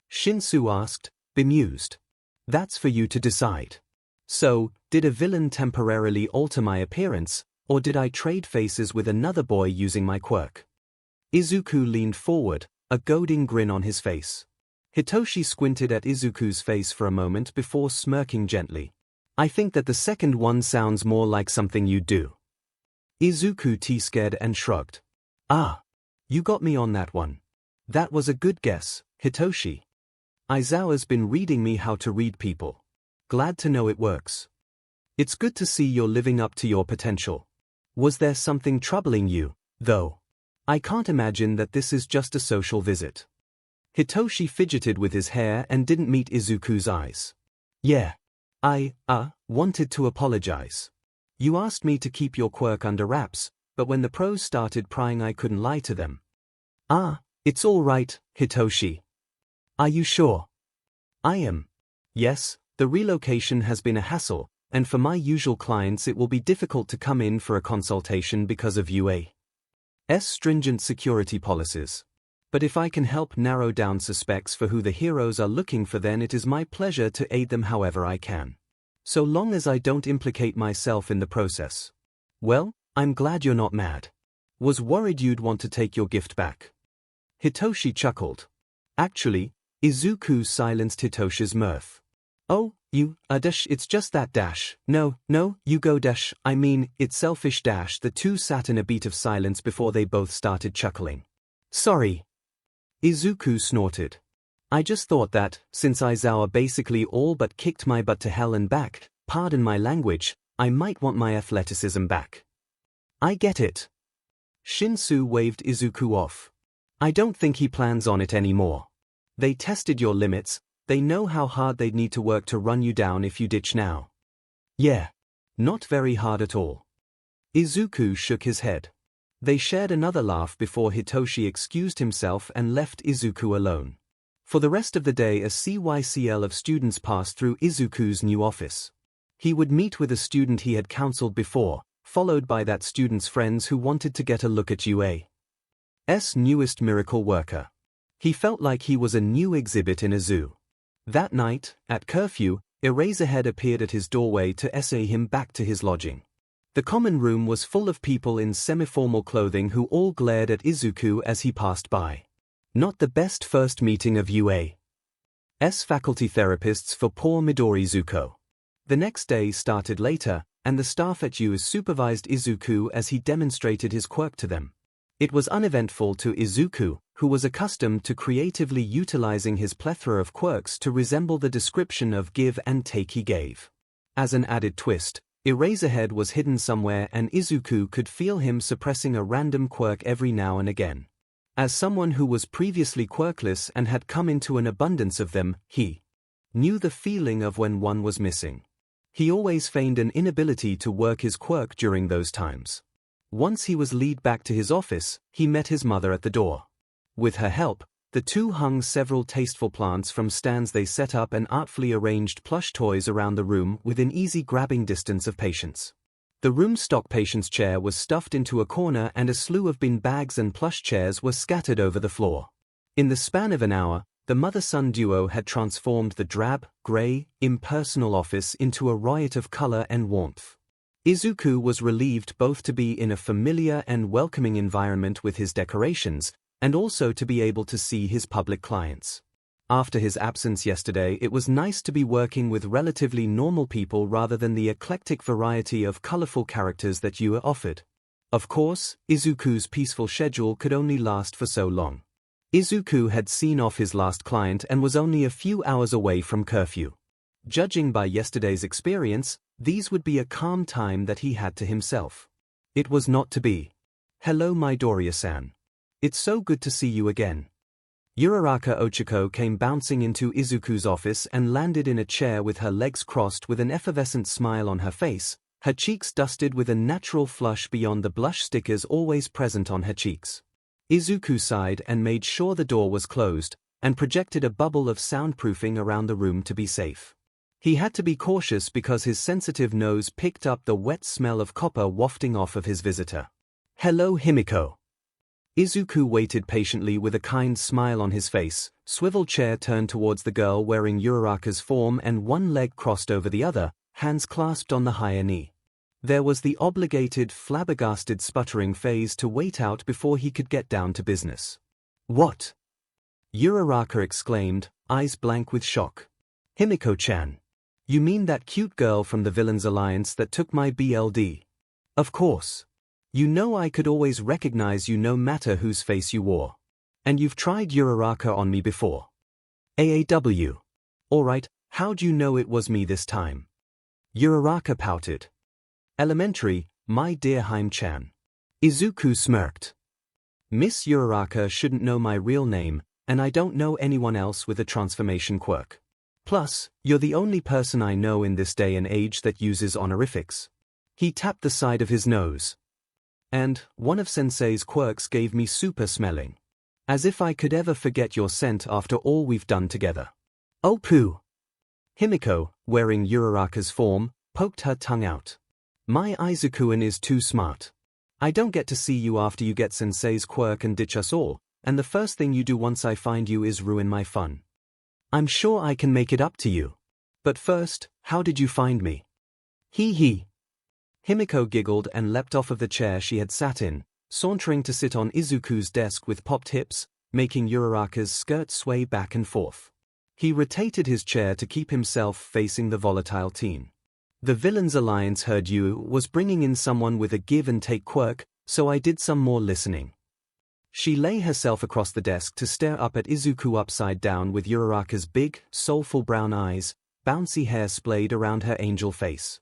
Shinsu asked, bemused. That's for you to decide. So, did a villain temporarily alter my appearance, or did I trade faces with another boy using my quirk? Izuku leaned forward, a goading grin on his face. Hitoshi squinted at Izuku's face for a moment before smirking gently. I think that the second one sounds more like something you'd do. Izuku t-scared and shrugged. Ah, you got me on that one. That was a good guess, Hitoshi. Aizawa's been reading me how to read people. Glad to know it works. It's good to see you're living up to your potential. Was there something troubling you, though? I can't imagine that this is just a social visit. Hitoshi fidgeted with his hair and didn't meet Izuku's eyes. Yeah. I wanted to apologize. You asked me to keep your quirk under wraps, but when the pros started prying I couldn't lie to them. It's all right, Hitoshi. Are you sure? I am. Yes, the relocation has been a hassle, and for my usual clients it will be difficult to come in for a consultation because of UA's stringent security policies. But if I can help narrow down suspects for who the heroes are looking for, then it is my pleasure to aid them however I can. So long as I don't implicate myself in the process. Well, I'm glad you're not mad. Was worried you'd want to take your gift back. Hitoshi chuckled. Actually, Izuku silenced Hitoshi's mirth. Oh, it's just that dash. No, you go dash, I mean, it's selfish dash. The two sat in a beat of silence before they both started chuckling. Sorry. Izuku snorted. I just thought that, since Aizawa basically all but kicked my butt to hell and back, pardon my language, I might want my athleticism back. I get it. Shinsu waved Izuku off. I don't think he plans on it anymore. They tested your limits, they know how hard they'd need to work to run you down if you ditch now. Yeah. Not very hard at all. Izuku shook his head. They shared another laugh before Hitoshi excused himself and left Izuku alone. For the rest of the day a CYCL of students passed through Izuku's new office. He would meet with a student he had counseled before, followed by that student's friends who wanted to get a look at UA's newest miracle worker. He felt like he was a new exhibit in a zoo. That night, at curfew, Eraserhead appeared at his doorway to essay him back to his lodging. The common room was full of people in semi-formal clothing who all glared at Izuku as he passed by. Not the best first meeting of UA's faculty therapists for poor Midori Zuko. The next day started later, and the staff at UAS supervised Izuku as he demonstrated his quirk to them. It was uneventful to Izuku, who was accustomed to creatively utilizing his plethora of quirks to resemble the description of give and take he gave. As an added twist, Eraserhead was hidden somewhere and Izuku could feel him suppressing a random quirk every now and again. As someone who was previously quirkless and had come into an abundance of them, he knew the feeling of when one was missing. He always feigned an inability to work his quirk during those times. Once he was led back to his office, he met his mother at the door. With her help, the two hung several tasteful plants from stands they set up and artfully arranged plush toys around the room within easy grabbing distance of Patience. The room's stock Patience chair was stuffed into a corner and a slew of bin bags and plush chairs were scattered over the floor. In the span of an hour, the mother-son duo had transformed the drab, grey, impersonal office into a riot of color and warmth. Izuku was relieved both to be in a familiar and welcoming environment with his decorations, and also to be able to see his public clients. After his absence yesterday, it was nice to be working with relatively normal people rather than the eclectic variety of colorful characters that UA offered. Of course, Izuku's peaceful schedule could only last for so long. Izuku had seen off his last client and was only a few hours away from curfew. Judging by yesterday's experience, these would be a calm time that he had to himself. It was not to be. "Hello Midoriya-san. It's so good to see you again." Uraraka Ochako came bouncing into Izuku's office and landed in a chair with her legs crossed with an effervescent smile on her face, her cheeks dusted with a natural flush beyond the blush stickers always present on her cheeks. Izuku sighed and made sure the door was closed, and projected a bubble of soundproofing around the room to be safe. He had to be cautious because his sensitive nose picked up the wet smell of copper wafting off of his visitor. "Hello Himiko." Izuku waited patiently with a kind smile on his face, swivel chair turned towards the girl wearing Uraraka's form and one leg crossed over the other, hands clasped on the higher knee. There was the obligated, flabbergasted sputtering phase to wait out before he could get down to business. "What?" Uraraka exclaimed, eyes blank with shock. "Himiko-chan. You mean that cute girl from the Villains Alliance that took my BLD? Of course. You know I could always recognize you no matter whose face you wore. And you've tried Uraraka on me before." "AAW. Alright, how'd you know it was me this time?" Uraraka pouted. "Elementary, my dear Haim-chan." Izuku smirked. "Miss Uraraka shouldn't know my real name, and I don't know anyone else with a transformation quirk. Plus, you're the only person I know in this day and age that uses honorifics." He tapped the side of his nose. "And one of Sensei's quirks gave me super smelling. As if I could ever forget your scent after all we've done together." "Oh pooh." Himiko, wearing Uraraka's form, poked her tongue out. "My Izuku-an is too smart. I don't get to see you after you get Sensei's quirk and ditch us all, and the first thing you do once I find you is ruin my fun. I'm sure I can make it up to you. But first, how did you find me?" "Hee hee." Himiko giggled and leapt off of the chair she had sat in, sauntering to sit on Izuku's desk with popped hips, making Uraraka's skirt sway back and forth. He rotated his chair to keep himself facing the volatile teen. "The Villains Alliance heard you was bringing in someone with a give and take quirk, so I did some more listening." She lay herself across the desk to stare up at Izuku upside down with Uraraka's big, soulful brown eyes, bouncy hair splayed around her angel face.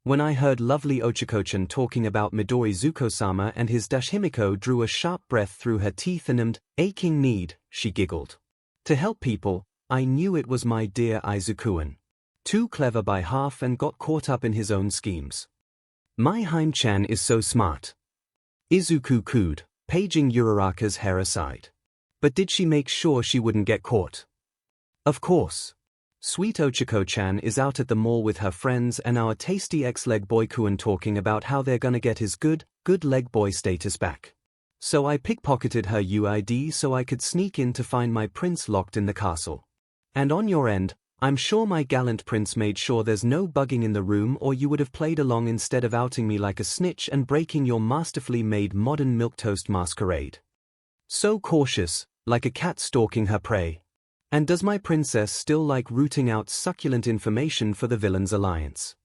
"When I heard lovely Ochako-chan talking about Midori Zuko-sama and his dash, Himiko drew a sharp breath through her teeth and aching need, she giggled. To help people, I knew it was my dear Izuku-an. Too clever by half and got caught up in his own schemes. My Haim-chan is so smart." Izuku cooed, paging Uraraka's hair aside. "But did she make sure she wouldn't get caught?" "Of course. Sweet Ochako-chan is out at the mall with her friends and our tasty ex-leg boy Kuan talking about how they're gonna get his good leg boy status back. So I pickpocketed her UID so I could sneak in to find my prince locked in the castle. And on your end, I'm sure my gallant prince made sure there's no bugging in the room or you would have played along instead of outing me like a snitch and breaking your masterfully made modern milquetoast masquerade. So cautious, like a cat stalking her prey. And does my princess still like rooting out succulent information for the villains' alliance?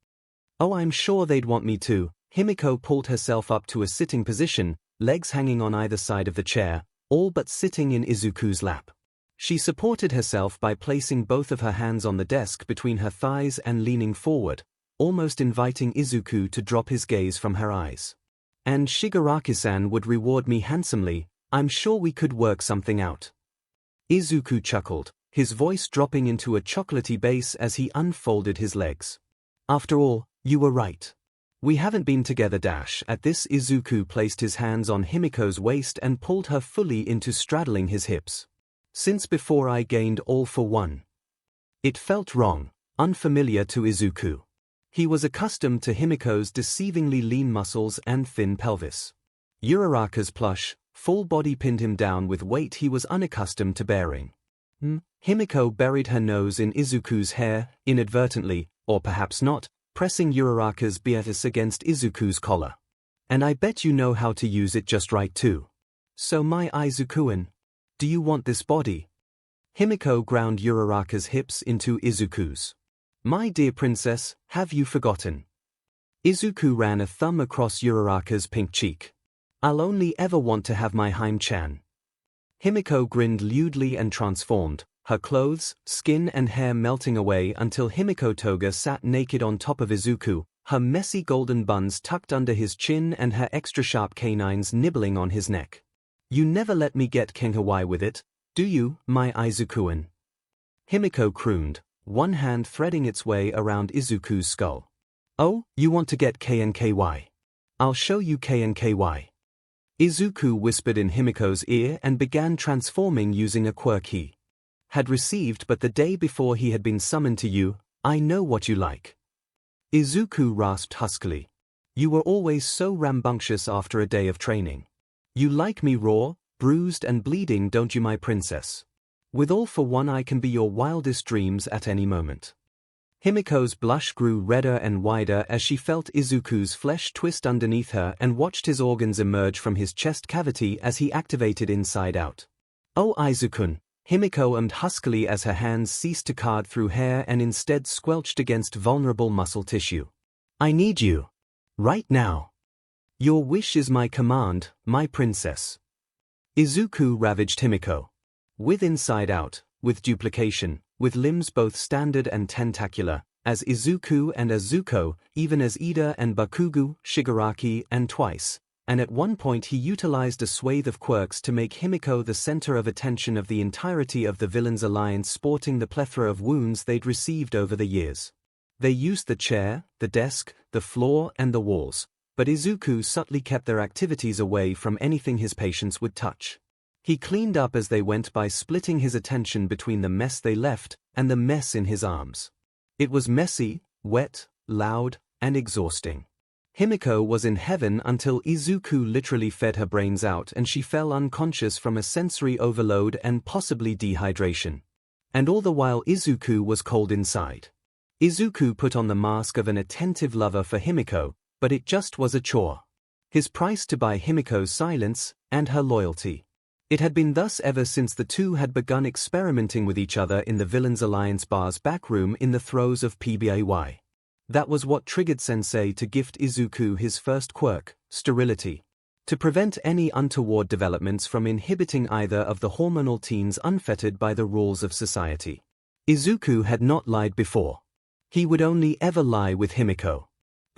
Oh, I'm sure they'd want me to. Himiko pulled herself up to a sitting position, legs hanging on either side of the chair, all but sitting in Izuku's lap. She supported herself by placing both of her hands on the desk between her thighs and leaning forward, almost inviting Izuku to drop his gaze from her eyes. And Shigaraki-san would reward me handsomely. I'm sure we could work something out. Izuku chuckled, his voice dropping into a chocolatey bass as he unfolded his legs. After all, you were right. We haven't been together. At this, Izuku placed his hands on Himiko's waist and pulled her fully into straddling his hips. Since before I gained all for one. It felt wrong, unfamiliar to Izuku. He was accustomed to Himiko's deceivingly lean muscles and thin pelvis. Uraraka's plush, full body pinned him down with weight he was unaccustomed to bearing. Himiko buried her nose in Izuku's hair, inadvertently, or perhaps not, pressing Uraraka's biatis against Izuku's collar. And I bet you know how to use it just right too. So my Izuku-an, do you want this body? Himiko ground Uraraka's hips into Izuku's. My dear princess, have you forgotten? Izuku ran a thumb across Uraraka's pink cheek. I'll only ever want to have my Haim-chan. Himiko grinned lewdly and transformed, her clothes, skin and hair melting away until Himiko Toga sat naked on top of Izuku, her messy golden buns tucked under his chin and her extra-sharp canines nibbling on his neck. You never let me get Kenghawai with it, do you, my Izuku-an? Himiko crooned, one hand threading its way around Izuku's skull. Oh, you want to get KNKY? I'll show you KNKY. Izuku whispered in Himiko's ear and began transforming using a quirk he had received but the day before he had been summoned to you. I know what you like. Izuku rasped huskily. You were always so rambunctious after a day of training. You like me raw, bruised and bleeding, don't you, my princess? With all for one, I can be your wildest dreams at any moment. Himiko's blush grew redder and wider as she felt Izuku's flesh twist underneath her and watched his organs emerge from his chest cavity as he activated inside out. Oh Izuku-kun, Himiko ummed huskily as her hands ceased to card through hair and instead squelched against vulnerable muscle tissue. I need you. Right now. Your wish is my command, my princess. Izuku ravaged Himiko. With inside out, with duplication, with limbs both standard and tentacular, as Izuku and as Zuko, even as Ida and Bakugo, Shigaraki and twice, and at one point he utilized a swathe of quirks to make Himiko the center of attention of the entirety of the villains' alliance, sporting the plethora of wounds they'd received over the years. They used the chair, the desk, the floor and the walls, but Izuku subtly kept their activities away from anything his patients would touch. He cleaned up as they went by splitting his attention between the mess they left and the mess in his arms. It was messy, wet, loud, and exhausting. Himiko was in heaven until Izuku literally fed her brains out and she fell unconscious from a sensory overload and possibly dehydration. And all the while Izuku was cold inside. Izuku put on the mask of an attentive lover for Himiko, but it just was a chore. His price to buy Himiko's silence and her loyalty. It had been thus ever since the two had begun experimenting with each other in the Villains Alliance bar's back room in the throes of PBAY. That was what triggered Sensei to gift Izuku his first quirk, sterility. To prevent any untoward developments from inhibiting either of the hormonal teens unfettered by the rules of society. Izuku had not lied before. He would only ever lie with Himiko.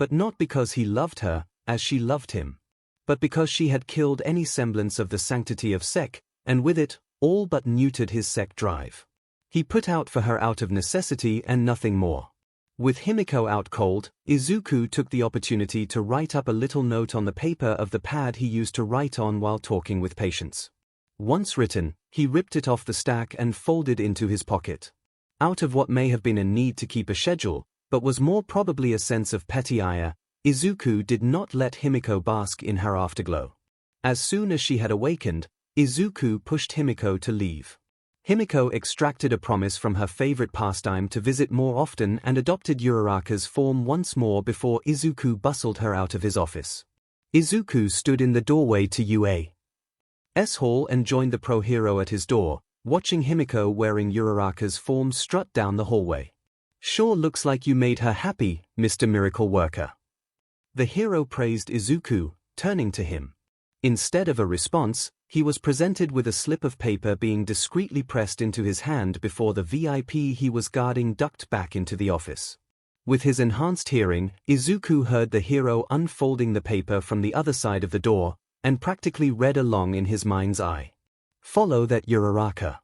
But not because he loved her, as she loved him. But because she had killed any semblance of the sanctity of sec, and with it, all but neutered his sec drive. He put out for her out of necessity and nothing more. With Himiko out cold, Izuku took the opportunity to write up a little note on the paper of the pad he used to write on while talking with patients. Once written, he ripped it off the stack and folded into his pocket. Out of what may have been a need to keep a schedule, but was more probably a sense of petty ire, Izuku did not let Himiko bask in her afterglow. As soon as she had awakened, Izuku pushed Himiko to leave. Himiko extracted a promise from her favorite pastime to visit more often and adopted Uraraka's form once more before Izuku bustled her out of his office. Izuku stood in the doorway to UA. hall and joined the pro hero at his door, watching Himiko wearing Uraraka's form strut down the hallway. "Sure looks like you made her happy, Mr. Miracle Worker." The hero praised Izuku, turning to him. Instead of a response, he was presented with a slip of paper being discreetly pressed into his hand before the VIP he was guarding ducked back into the office. With his enhanced hearing, Izuku heard the hero unfolding the paper from the other side of the door, and practically read along in his mind's eye. "Follow that Uraraka.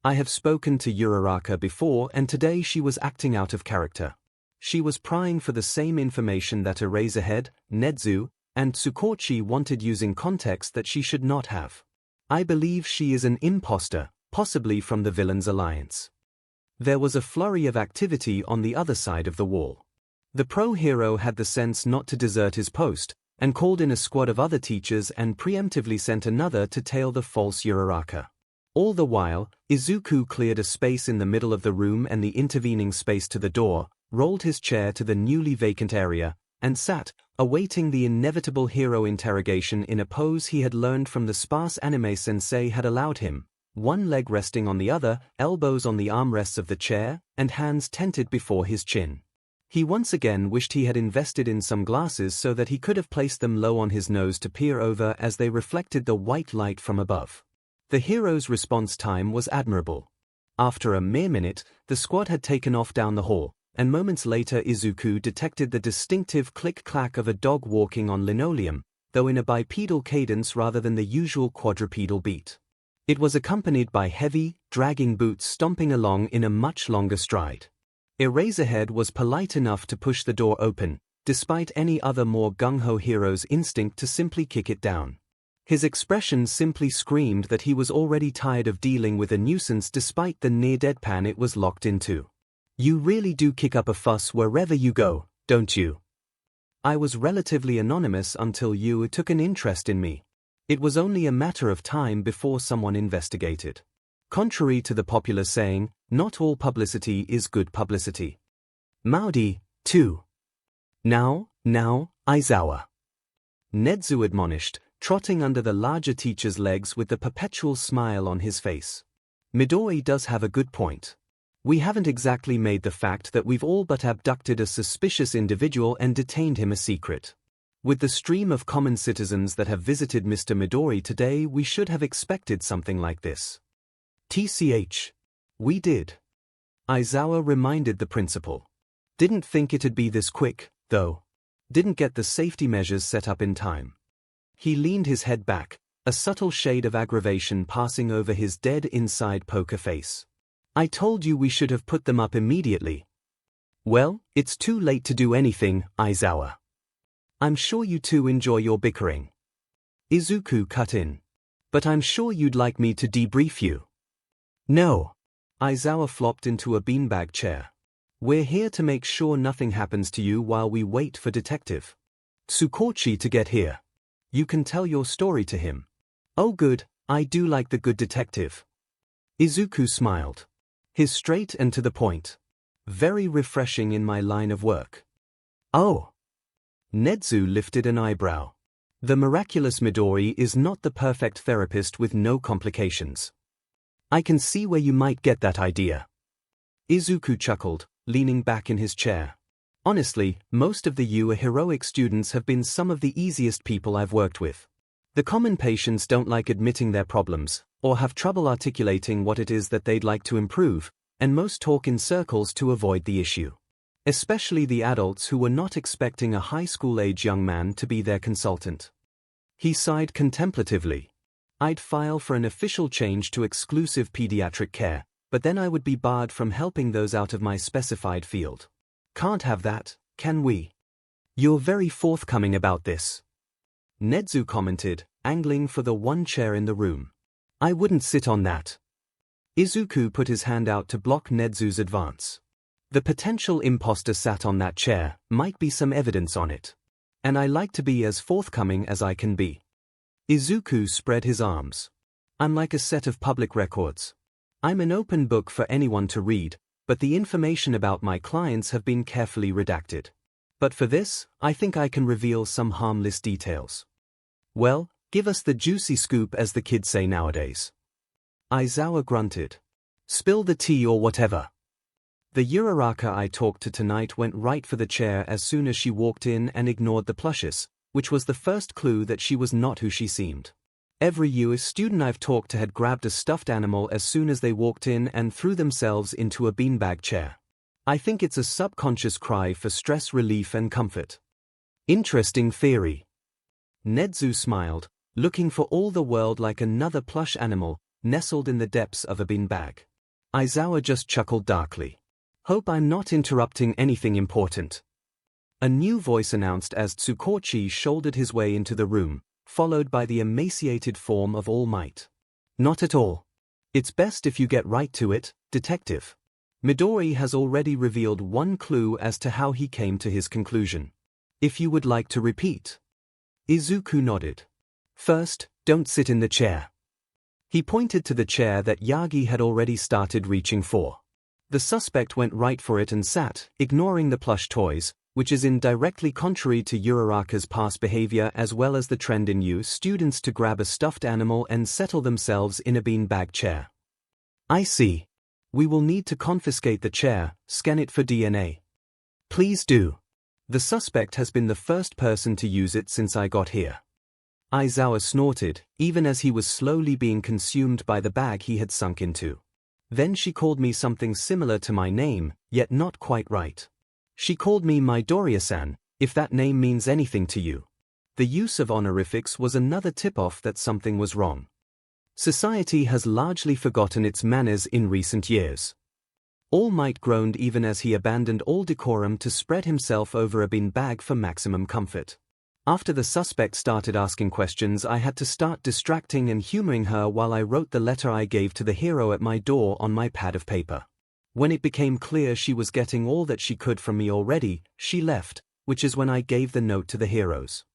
I have spoken to Uraraka before and today she was acting out of character. She was prying for the same information that Eraserhead, Nezu, and Tsukochi wanted using context that she should not have. I believe she is an imposter, possibly from the villain's alliance." There was a flurry of activity on the other side of the wall. The pro-hero had the sense not to desert his post, and called in a squad of other teachers and preemptively sent another to tail the false Uraraka. All the while, Izuku cleared a space in the middle of the room and the intervening space to the door, rolled his chair to the newly vacant area, and sat, awaiting the inevitable hero interrogation in a pose he had learned from the sparse anime sensei had allowed him, one leg resting on the other, elbows on the armrests of the chair, and hands tented before his chin. He once again wished he had invested in some glasses so that he could have placed them low on his nose to peer over as they reflected the white light from above. The hero's response time was admirable. After a mere minute, the squad had taken off down the hall, and moments later Izuku detected the distinctive click-clack of a dog walking on linoleum, though in a bipedal cadence rather than the usual quadrupedal beat. It was accompanied by heavy, dragging boots stomping along in a much longer stride. Eraserhead was polite enough to push the door open, despite any other more gung-ho hero's instinct to simply kick it down. His expression simply screamed that he was already tired of dealing with a nuisance despite the near deadpan it was locked into. "You really do kick up a fuss wherever you go, don't you? I was relatively anonymous until you took an interest in me. It was only a matter of time before someone investigated." Contrary to the popular saying, not all publicity is good publicity. Maudi, too. Now, Aizawa. Nezu admonished, trotting under the larger teacher's legs with the perpetual smile on his face. "Midori does have a good point. We haven't exactly made the fact that we've all but abducted a suspicious individual and detained him a secret. With the stream of common citizens that have visited Mr. Midori today, we should have expected something like this." "TCH. We did." Aizawa reminded the principal. "Didn't think it'd be this quick, though. Didn't get the safety measures set up in time." He leaned his head back, a subtle shade of aggravation passing over his dead inside poker face. "I told you we should have put them up immediately." "Well, it's too late to do anything, Aizawa. I'm sure you two enjoy your bickering." Izuku cut in. "But I'm sure you'd like me to debrief you." "No." Aizawa flopped into a beanbag chair. "We're here to make sure nothing happens to you while we wait for Detective Tsukochi to get here. You can tell your story to him." "Oh good, I do like the good detective." Izuku smiled. "He's straight and to the point. Very refreshing in my line of work." "Oh." Nezu lifted an eyebrow. "The miraculous Midori is not the perfect therapist with no complications. I can see where you might get that idea." Izuku chuckled, leaning back in his chair. "Honestly, most of the heroic students have been some of the easiest people I've worked with. The common patients don't like admitting their problems, or have trouble articulating what it is that they'd like to improve, and most talk in circles to avoid the issue. Especially the adults who were not expecting a high school-age young man to be their consultant." He sighed contemplatively. "I'd file for an official change to exclusive pediatric care, but then I would be barred from helping those out of my specified field. Can't have that, can we?" "You're very forthcoming about this," Nezu commented, angling for the one chair in the room. "I wouldn't sit on that." Izuku put his hand out to block Nezu's advance. "The potential imposter sat on that chair, might be some evidence on it. And I like to be as forthcoming as I can be." Izuku spread his arms. "I'm like a set of public records. I'm an open book for anyone to read, but the information about my clients have been carefully redacted. But for this, I think I can reveal some harmless details." "Well, Give us the juicy scoop, as the kids say nowadays. Aizawa grunted. Spill the tea or whatever. The Uraraka I talked to tonight went right for the chair as soon as she walked in and ignored the plushes, which was the first clue that she was not who she seemed. Every US student I've talked to had grabbed a stuffed animal as soon as they walked in and threw themselves into a beanbag chair. I think it's a subconscious cry for stress relief and comfort. Interesting theory. Nedzu smiled, looking for all the world like another plush animal, nestled in the depths of a beanbag. Aizawa just chuckled darkly. Hope I'm not interrupting anything important. A new voice announced as Tsukochi shouldered his way into the room, followed by the emaciated form of All Might. Not at all. It's best if you get right to it, detective. Midori has already revealed one clue as to how he came to his conclusion. If you would like to repeat. Izuku nodded. First, don't sit in the chair. He pointed to the chair that Yagi had already started reaching for. The suspect went right for it and sat, ignoring the plush toys, which is in directly contrary to Uraraka's past behavior as well as the trend in US students to grab a stuffed animal and settle themselves in a beanbag chair. I see. We will need to confiscate the chair, scan it for DNA. Please do. The suspect has been the first person to use it since I got here. Aizawa snorted, even as he was slowly being consumed by the bag he had sunk into. Then she called me something similar to my name, yet not quite right. She called me Midoriya-san, if that name means anything to you. The use of honorifics was another tip-off that something was wrong. Society has largely forgotten its manners in recent years. All Might groaned even as he abandoned all decorum to spread himself over a beanbag for maximum comfort. After the suspect started asking questions, I had to start distracting and humoring her while I wrote the letter I gave to the hero at my door on my pad of paper. When it became clear she was getting all that she could from me already, she left, which is when I gave the note to the heroes.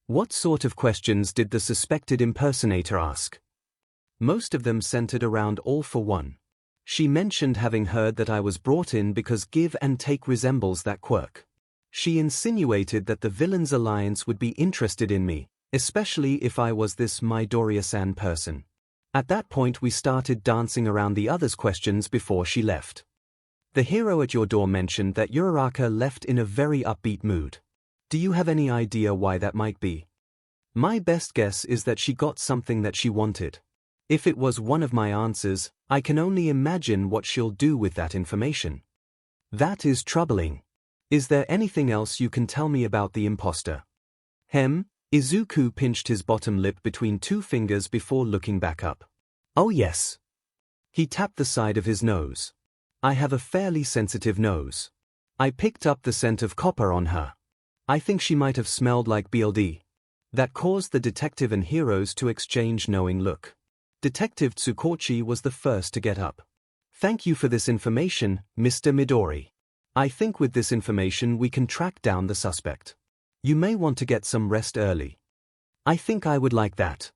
What sort of questions did the suspected impersonator ask? Most of them centered around All for One. She mentioned having heard that I was brought in because give and take resembles that quirk. She insinuated that the Villains Alliance would be interested in me, especially if I was this Midoriya-san person. At that point we started dancing around the others' questions before she left. The hero at your door mentioned that Uraraka left in a very upbeat mood. Do you have any idea why that might be? My best guess is that she got something that she wanted. If it was one of my answers, I can only imagine what she'll do with that information. That is troubling. Is there anything else you can tell me about the imposter? Izuku pinched his bottom lip between two fingers before looking back up. Oh yes. He tapped the side of his nose. I have a fairly sensitive nose. I picked up the scent of copper on her. I think she might have smelled like BLD. That caused the detective and heroes to exchange knowing look. Detective Tsukochi was the first to get up. Thank you for this information, Mr. Midori. I think with this information we can track down the suspect. You may want to get some rest early. I think I would like that.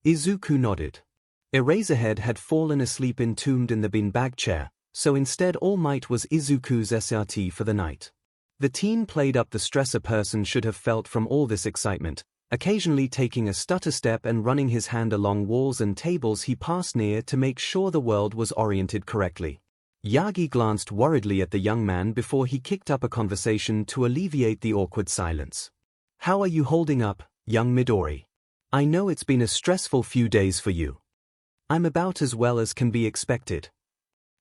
Izuku nodded. Eraserhead had fallen asleep entombed in the beanbag chair, so instead All Might was Izuku's SRT for the night. The teen played up the stress a person should have felt from all this excitement, occasionally taking a stutter step and running his hand along walls and tables he passed near to make sure the world was oriented correctly. Yagi glanced worriedly at the young man before he kicked up a conversation to alleviate the awkward silence. How are you holding up, young Midori? I know it's been a stressful few days for you. I'm about as well as can be expected.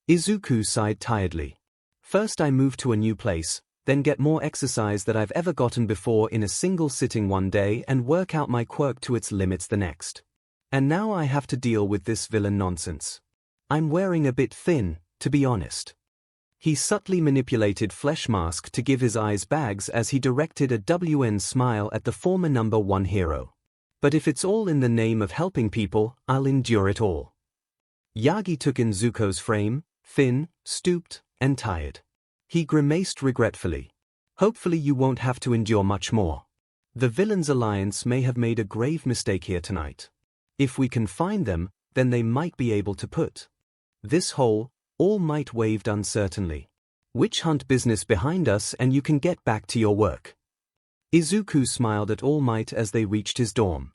Izuku sighed tiredly. First I move to a new place, then get more exercise than I've ever gotten before in a single sitting one day and work out my quirk to its limits the next. And now I have to deal with this villain nonsense. I'm wearing a bit thin, to be honest. He subtly manipulated Flesh Mask to give his eyes bags as he directed a WN smile at the former number 1 hero. But if it's all in the name of helping people, I'll endure it all. Yagi took in Zuko's frame, thin, stooped, and tired. He grimaced regretfully. Hopefully you won't have to endure much more. The Villains Alliance may have made a grave mistake here tonight. If we can find them, then they might be able to put this whole All Might waved uncertainly. Witch hunt business behind us and you can get back to your work. Izuku smiled at All Might as they reached his dorm.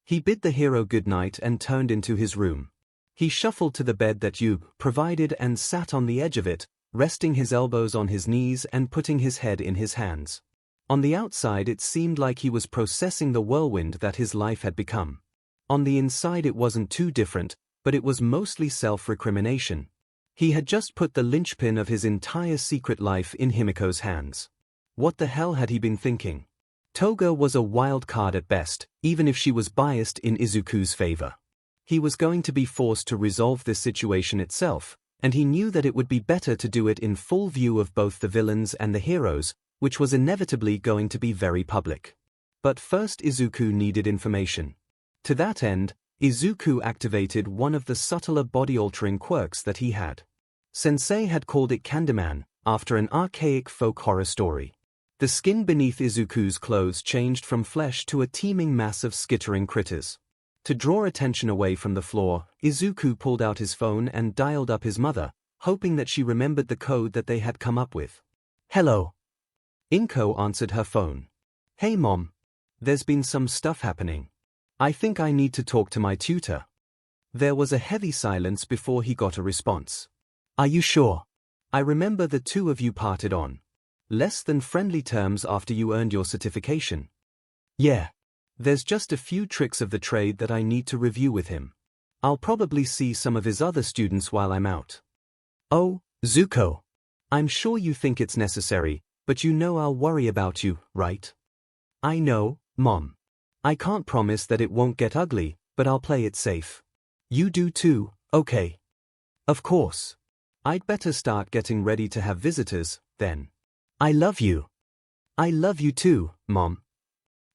He bid the hero good night and turned into his room. He shuffled to the bed that Yu provided and sat on the edge of it, resting his elbows on his knees and putting his head in his hands. On the outside it seemed like he was processing the whirlwind that his life had become. On the inside it wasn't too different, but it was mostly self-recrimination. He had just put the linchpin of his entire secret life in Himiko's hands. What the hell had he been thinking? Toga was a wild card at best, even if she was biased in Izuku's favor. He was going to be forced to resolve this situation itself, and he knew that it would be better to do it in full view of both the villains and the heroes, which was inevitably going to be very public. But first Izuku needed information. To that end, Izuku activated one of the subtler body-altering quirks that he had. Sensei had called it Candyman, after an archaic folk horror story. The skin beneath Izuku's clothes changed from flesh to a teeming mass of skittering critters. To draw attention away from the floor, Izuku pulled out his phone and dialed up his mother, hoping that she remembered the code that they had come up with. "Hello." Inko answered her phone. "Hey Mom. There's been some stuff happening. I think I need to talk to my tutor." There was a heavy silence before he got a response. "Are you sure? I remember the two of you parted on less than friendly terms after you earned your certification." "Yeah. There's just a few tricks of the trade that I need to review with him. I'll probably see some of his other students while I'm out." "Oh, Zuko. I'm sure you think it's necessary, but you know I'll worry about you, right?" "I know, Mom. I can't promise that it won't get ugly, but I'll play it safe." "You do too, okay?" "Of course. I'd better start getting ready to have visitors, then." "I love you." "I love you too, Mom."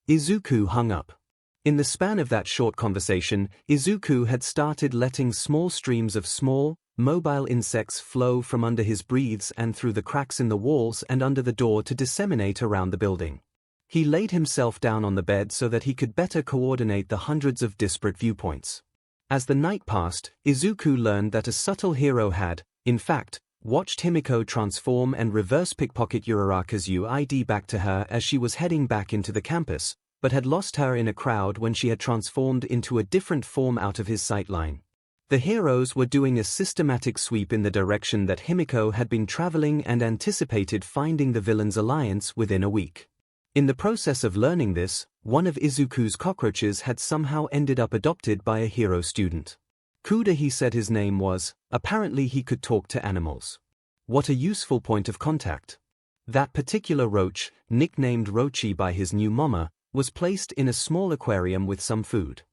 Izuku hung up. In the span of that short conversation, Izuku had started letting small streams of small, mobile insects flow from under his breathes and through the cracks in the walls and under the door to disseminate around the building. He laid himself down on the bed so that he could better coordinate the hundreds of disparate viewpoints. As the night passed, Izuku learned that a subtle hero had, in fact, watched Himiko transform and reverse pickpocket Uraraka's UID back to her as she was heading back into the campus, but had lost her in a crowd when she had transformed into a different form out of his sightline. The heroes were doing a systematic sweep in the direction that Himiko had been traveling and anticipated finding the villain's alliance within a week. In the process of learning this, one of Izuku's cockroaches had somehow ended up adopted by a hero student. Kuda, he said his name was. Apparently he could talk to animals. What a useful point of contact. That particular roach, nicknamed Rochi by his new mama, was placed in a small aquarium with some food.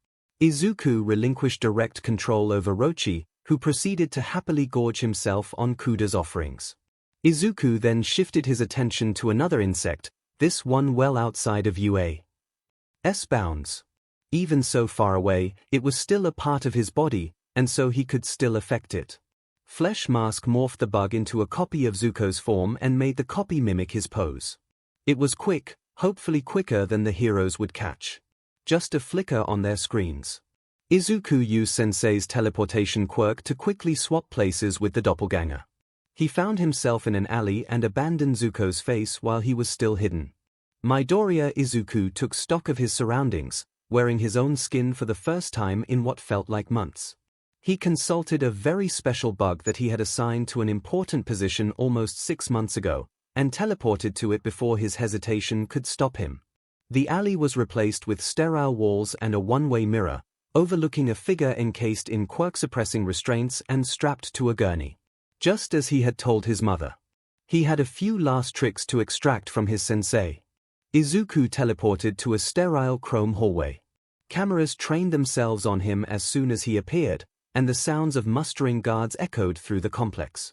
Izuku relinquished direct control over Rochi, who proceeded to happily gorge himself on Kuda's offerings. Izuku then shifted his attention to another insect, this one well outside of UA's bounds. Even so far away, it was still a part of his body, and so he could still affect it. Flesh Mask morphed the bug into a copy of Zuko's form and made the copy mimic his pose. It was quick, hopefully quicker than the heroes would catch. Just a flicker on their screens. Izuku used Sensei's teleportation quirk to quickly swap places with the doppelganger. He found himself in an alley and abandoned Zuko's face while he was still hidden. Midoriya Izuku took stock of his surroundings, wearing his own skin for the first time in what felt like months. He consulted a very special bug that he had assigned to an important position almost 6 months ago, and teleported to it before his hesitation could stop him. The alley was replaced with sterile walls and a one-way mirror, overlooking a figure encased in quirk-suppressing restraints and strapped to a gurney. Just as he had told his mother. He had a few last tricks to extract from his sensei. Izuku teleported to a sterile chrome hallway. Cameras trained themselves on him as soon as he appeared, and the sounds of mustering guards echoed through the complex.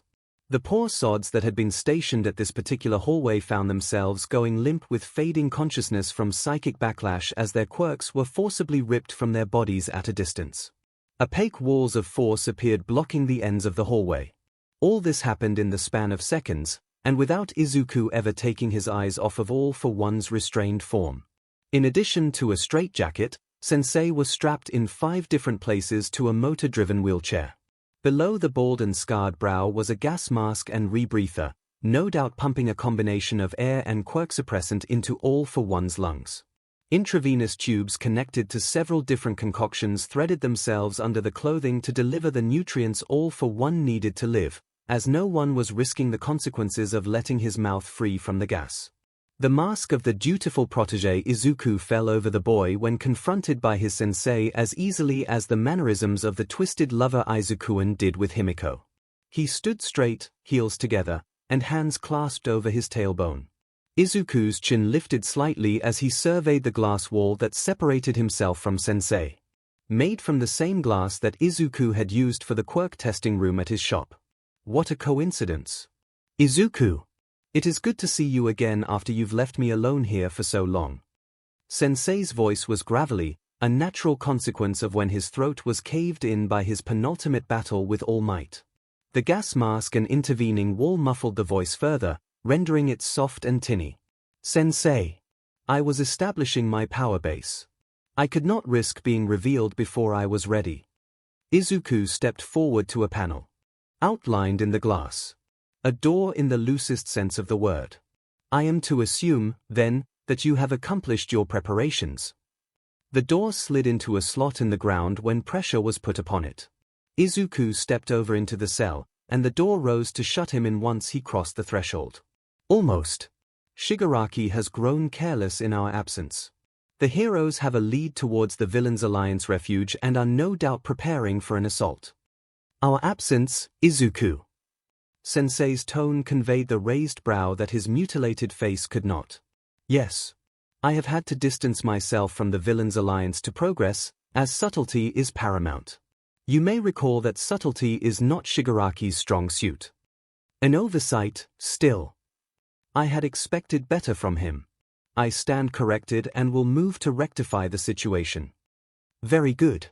The poor sods that had been stationed at this particular hallway found themselves going limp with fading consciousness from psychic backlash as their quirks were forcibly ripped from their bodies at a distance. Opaque walls of force appeared blocking the ends of the hallway. All this happened in the span of seconds, and without Izuku ever taking his eyes off of All for One's restrained form. In addition to a straitjacket, Sensei was strapped in 5 different places to a motor-driven wheelchair. Below the bald and scarred brow was a gas mask and rebreather, no doubt pumping a combination of air and quirk suppressant into All for One's lungs. Intravenous tubes connected to several different concoctions threaded themselves under the clothing to deliver the nutrients all for one needed to live, as no one was risking the consequences of letting his mouth free from the gas. The mask of the dutiful protégé Izuku fell over the boy when confronted by his sensei as easily as the mannerisms of the twisted lover Aizukuan did with Himiko. He stood straight, heels together, and hands clasped over his tailbone. Izuku's chin lifted slightly as he surveyed the glass wall that separated himself from sensei. Made from the same glass that Izuku had used for the quirk testing room at his shop. What a coincidence. Izuku! It is good to see you again after you've left me alone here for so long. Sensei's voice was gravelly, a natural consequence of when his throat was caved in by his penultimate battle with All Might. The gas mask and intervening wall muffled the voice further, rendering it soft and tinny. Sensei. I was establishing my power base. I could not risk being revealed before I was ready. Izuku stepped forward to a panel. Outlined in the glass. A door in the loosest sense of the word. I am to assume, then, that you have accomplished your preparations. The door slid into a slot in the ground when pressure was put upon it. Izuku stepped over into the cell, and the door rose to shut him in once he crossed the threshold. Almost. Shigaraki has grown careless in our absence. The heroes have a lead towards the Villains Alliance refuge and are no doubt preparing for an assault. Our absence, Izuku. Sensei's tone conveyed the raised brow that his mutilated face could not. Yes. I have had to distance myself from the Villains Alliance to progress, as subtlety is paramount. You may recall that subtlety is not Shigaraki's strong suit. An oversight, still. I had expected better from him. I stand corrected and will move to rectify the situation. Very good.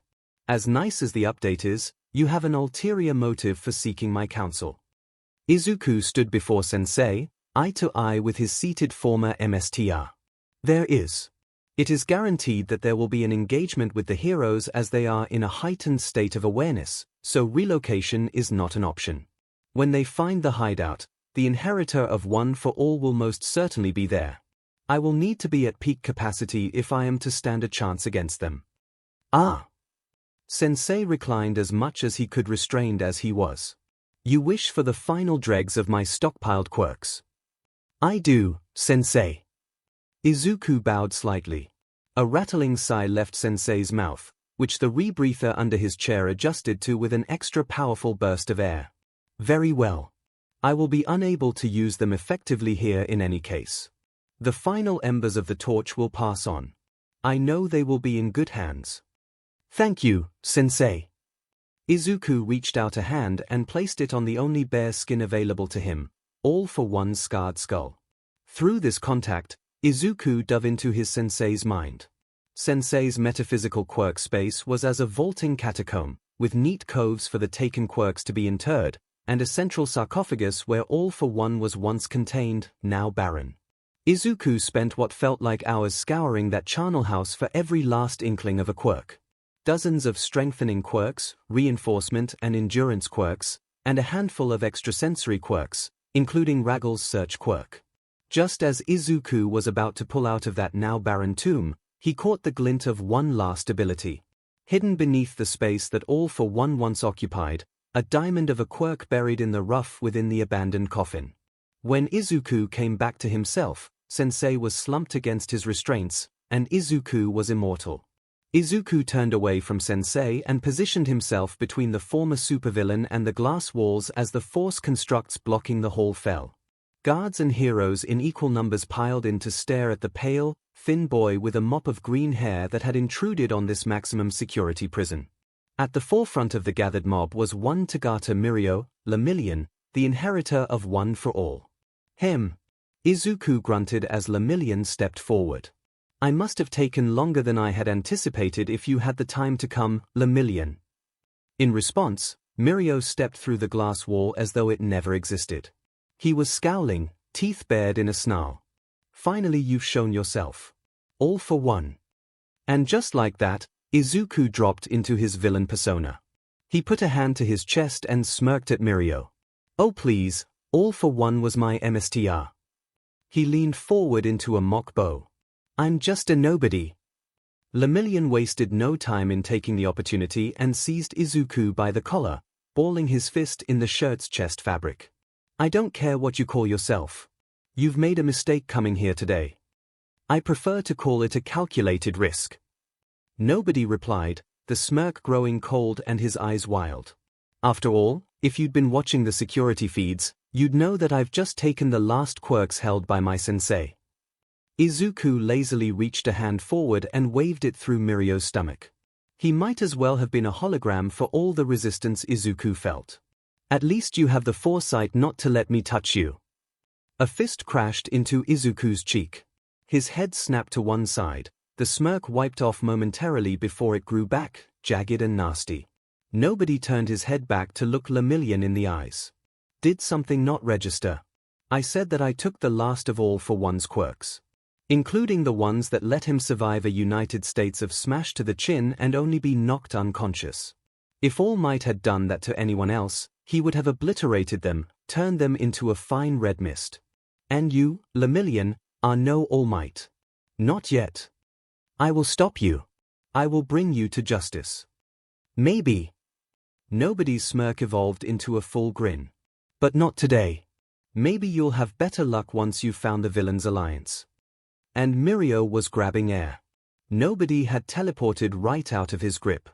As nice as the update is, you have an ulterior motive for seeking my counsel. Izuku stood before Sensei, eye to eye with his seated former MSTR. There is. It is guaranteed that there will be an engagement with the heroes as they are in a heightened state of awareness, so relocation is not an option. When they find the hideout, the inheritor of One for All will most certainly be there. I will need to be at peak capacity if I am to stand a chance against them. Ah! Sensei reclined as much as he could, restrained as he was. You wish for the final dregs of my stockpiled quirks. I do, Sensei. Izuku bowed slightly. A rattling sigh left Sensei's mouth, which the rebreather under his chair adjusted to with an extra powerful burst of air. Very well. I will be unable to use them effectively here in any case. The final embers of the torch will pass on. I know they will be in good hands. Thank you, Sensei. Izuku reached out a hand and placed it on the only bare skin available to him, all for one scarred skull. Through this contact, Izuku dove into his sensei's mind. Sensei's metaphysical quirk space was as a vaulting catacomb, with neat coves for the taken quirks to be interred, and a central sarcophagus where all for one was once contained, now barren. Izuku spent what felt like hours scouring that charnel house for every last inkling of a quirk. Dozens of strengthening quirks, reinforcement and endurance quirks, and a handful of extrasensory quirks, including Raggle's search quirk. Just as Izuku was about to pull out of that now barren tomb, he caught the glint of one last ability. Hidden beneath the space that All for One once occupied, a diamond of a quirk buried in the rough within the abandoned coffin. When Izuku came back to himself, Sensei was slumped against his restraints, and Izuku was immortal. Izuku turned away from Sensei and positioned himself between the former supervillain and the glass walls as the force constructs blocking the hall fell. Guards and heroes in equal numbers piled in to stare at the pale, thin boy with a mop of green hair that had intruded on this maximum security prison. At the forefront of the gathered mob was one Tagata Mirio, Lemillion, the inheritor of One for All. Izuku grunted as Lemillion stepped forward. I must have taken longer than I had anticipated if you had the time to come, Lemillion. In response, Mirio stepped through the glass wall as though it never existed. He was scowling, teeth bared in a snarl. Finally you've shown yourself. All for one. And just like that, Izuku dropped into his villain persona. He put a hand to his chest and smirked at Mirio. Oh please, All for One was my MSTR. He leaned forward into a mock bow. I'm just a nobody. Lemillion wasted no time in taking the opportunity and seized Izuku by the collar, balling his fist in the shirt's chest fabric. I don't care what you call yourself. You've made a mistake coming here today. I prefer to call it a calculated risk. Nobody replied, the smirk growing cold and his eyes wild. After all, if you'd been watching the security feeds, you'd know that I've just taken the last quirks held by my sensei. Izuku lazily reached a hand forward and waved it through Mirio's stomach. He might as well have been a hologram for all the resistance Izuku felt. At least you have the foresight not to let me touch you. A fist crashed into Izuku's cheek. His head snapped to one side, the smirk wiped off momentarily before it grew back, jagged and nasty. Nobody turned his head back to look Lemillion in the eyes. Did something not register? I said that I took the last of all for one's quirks. Including the ones that let him survive a United States of smash to the chin and only be knocked unconscious. If All Might had done that to anyone else, he would have obliterated them, turned them into a fine red mist. And you, Lemillion, are no All Might. Not yet. I will stop you. I will bring you to justice. Maybe. Nobody's smirk evolved into a full grin. But not today. Maybe you'll have better luck once you've found the villain's alliance. And Mirio was grabbing air. Nobody had teleported right out of his grip.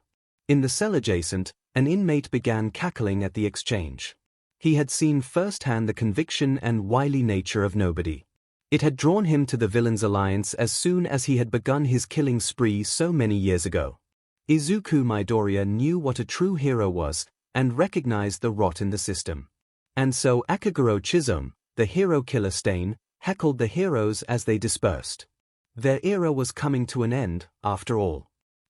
In the cell adjacent, an inmate began cackling at the exchange. He had seen firsthand the conviction and wily nature of Nobody. It had drawn him to the villain's alliance as soon as he had begun his killing spree so many years ago. Izuku Midoriya knew what a true hero was, and recognized the rot in the system. And so Akaguro Chisome, the hero killer stain, heckled the heroes as they dispersed. Their era was coming to an end, after all.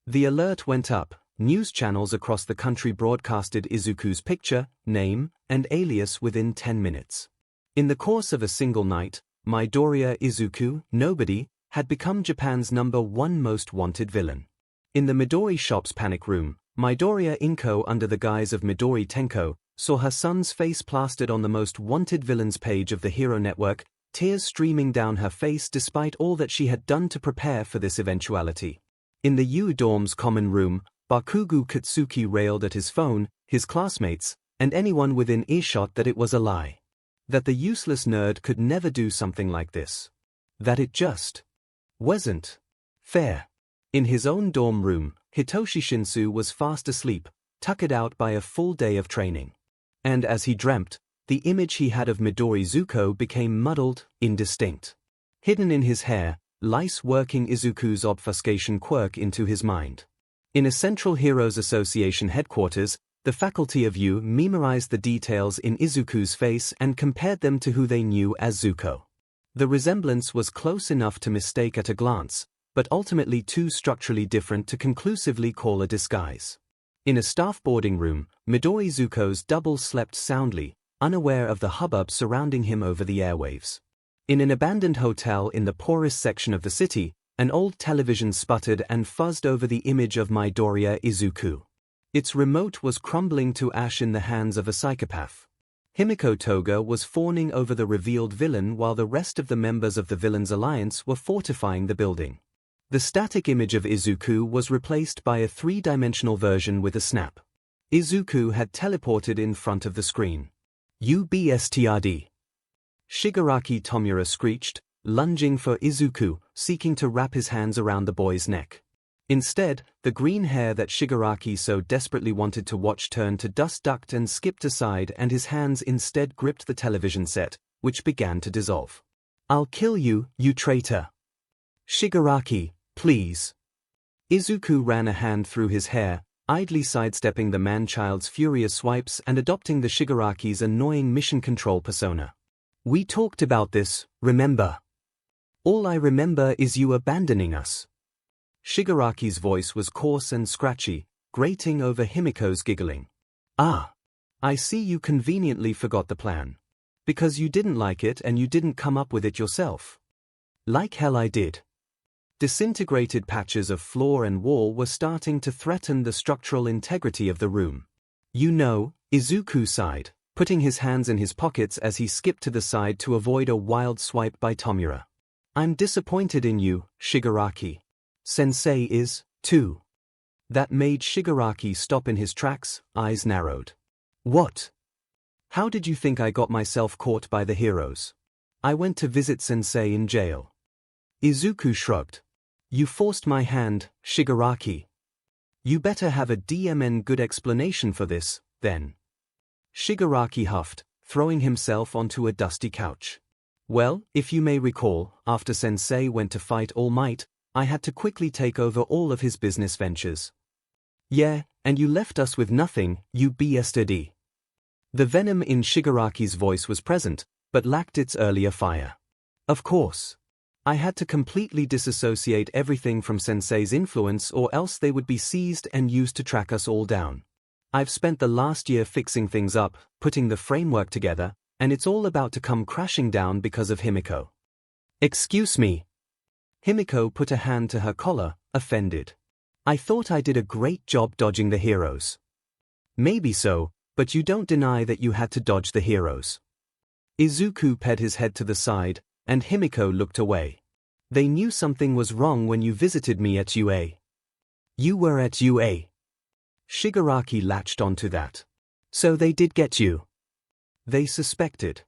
The alert went up, news channels across the country broadcasted Izuku's picture, name, and alias within 10 minutes. In the course of a single night, Midoriya Izuku, Nobody, had become Japan's #1 most wanted villain. In the Midori shop's panic room, Midoriya Inko, under the guise of Midori Tenko, saw her son's face plastered on the most wanted villains page of the Hero Network, tears streaming down her face despite all that she had done to prepare for this eventuality. In the U dorm's common room, Bakugo Katsuki railed at his phone, his classmates, and anyone within earshot that it was a lie. That the useless nerd could never do something like this. That it just wasn't fair. In his own dorm room, Hitoshi Shinsu was fast asleep, tuckered out by a full day of training. And as he dreamt, the image he had of Midori Zuko became muddled, indistinct. Hidden in his hair, lice working Izuku's obfuscation quirk into his mind. In a Central Heroes Association headquarters, the faculty of U memorized the details in Izuku's face and compared them to who they knew as Zuko. The resemblance was close enough to mistake at a glance, but ultimately too structurally different to conclusively call a disguise. In a staff boarding room, Midori Zuko's double slept soundly, unaware of the hubbub surrounding him over the airwaves. In an abandoned hotel in the poorest section of the city, an old television sputtered and fuzzed over the image of Midoriya Izuku. Its remote was crumbling to ash in the hands of a psychopath. Himiko Toga was fawning over the revealed villain while the rest of the members of the villain's alliance were fortifying the building. The static image of Izuku was replaced by a three-dimensional version with a snap. Izuku had teleported in front of the screen. UBSTRD. Shigaraki Tomura screeched, lunging for Izuku, seeking to wrap his hands around the boy's neck. Instead, the green hair that Shigaraki so desperately wanted to watch turned to dust, ducked and skipped aside, and his hands instead gripped the television set, which began to dissolve. "I'll kill you, you traitor. Shigaraki, please." Izuku ran a hand through his hair, idly sidestepping the man-child's furious swipes and adopting the Shigaraki's annoying mission control persona. "We talked about this, remember? All I remember is you abandoning us." Shigaraki's voice was coarse and scratchy, grating over Himiko's giggling. "Ah. I see you conveniently forgot the plan. Because you didn't like it and you didn't come up with it yourself." "Like hell I did." Disintegrated patches of floor and wall were starting to threaten the structural integrity of the room. "You know," Izuku sighed, putting his hands in his pockets as he skipped to the side to avoid a wild swipe by Tomura. I'm disappointed in you, Shigaraki. Sensei is, too. That made Shigaraki stop in his tracks, eyes narrowed. What? How did you think I got myself caught by the heroes? I went to visit Sensei in jail. Izuku shrugged. You forced my hand, Shigaraki. You better have a good explanation for this, then. Shigaraki huffed, throwing himself onto a dusty couch. Well, if you may recall, after Sensei went to fight All Might, I had to quickly take over all of his business ventures. Yeah, and you left us with nothing, you bastard. The venom in Shigaraki's voice was present, but lacked its earlier fire. Of course. I had to completely disassociate everything from Sensei's influence, or else they would be seized and used to track us all down. I've spent the last year fixing things up, putting the framework together, and it's all about to come crashing down because of Himiko. Excuse me. Himiko put a hand to her collar, offended. I thought I did a great job dodging the heroes. Maybe so, but you don't deny that you had to dodge the heroes. Izuku ped his head to the side, and Himiko looked away. They knew something was wrong when you visited me at UA. You were at UA. Shigaraki latched onto that. So they did get you. They suspected.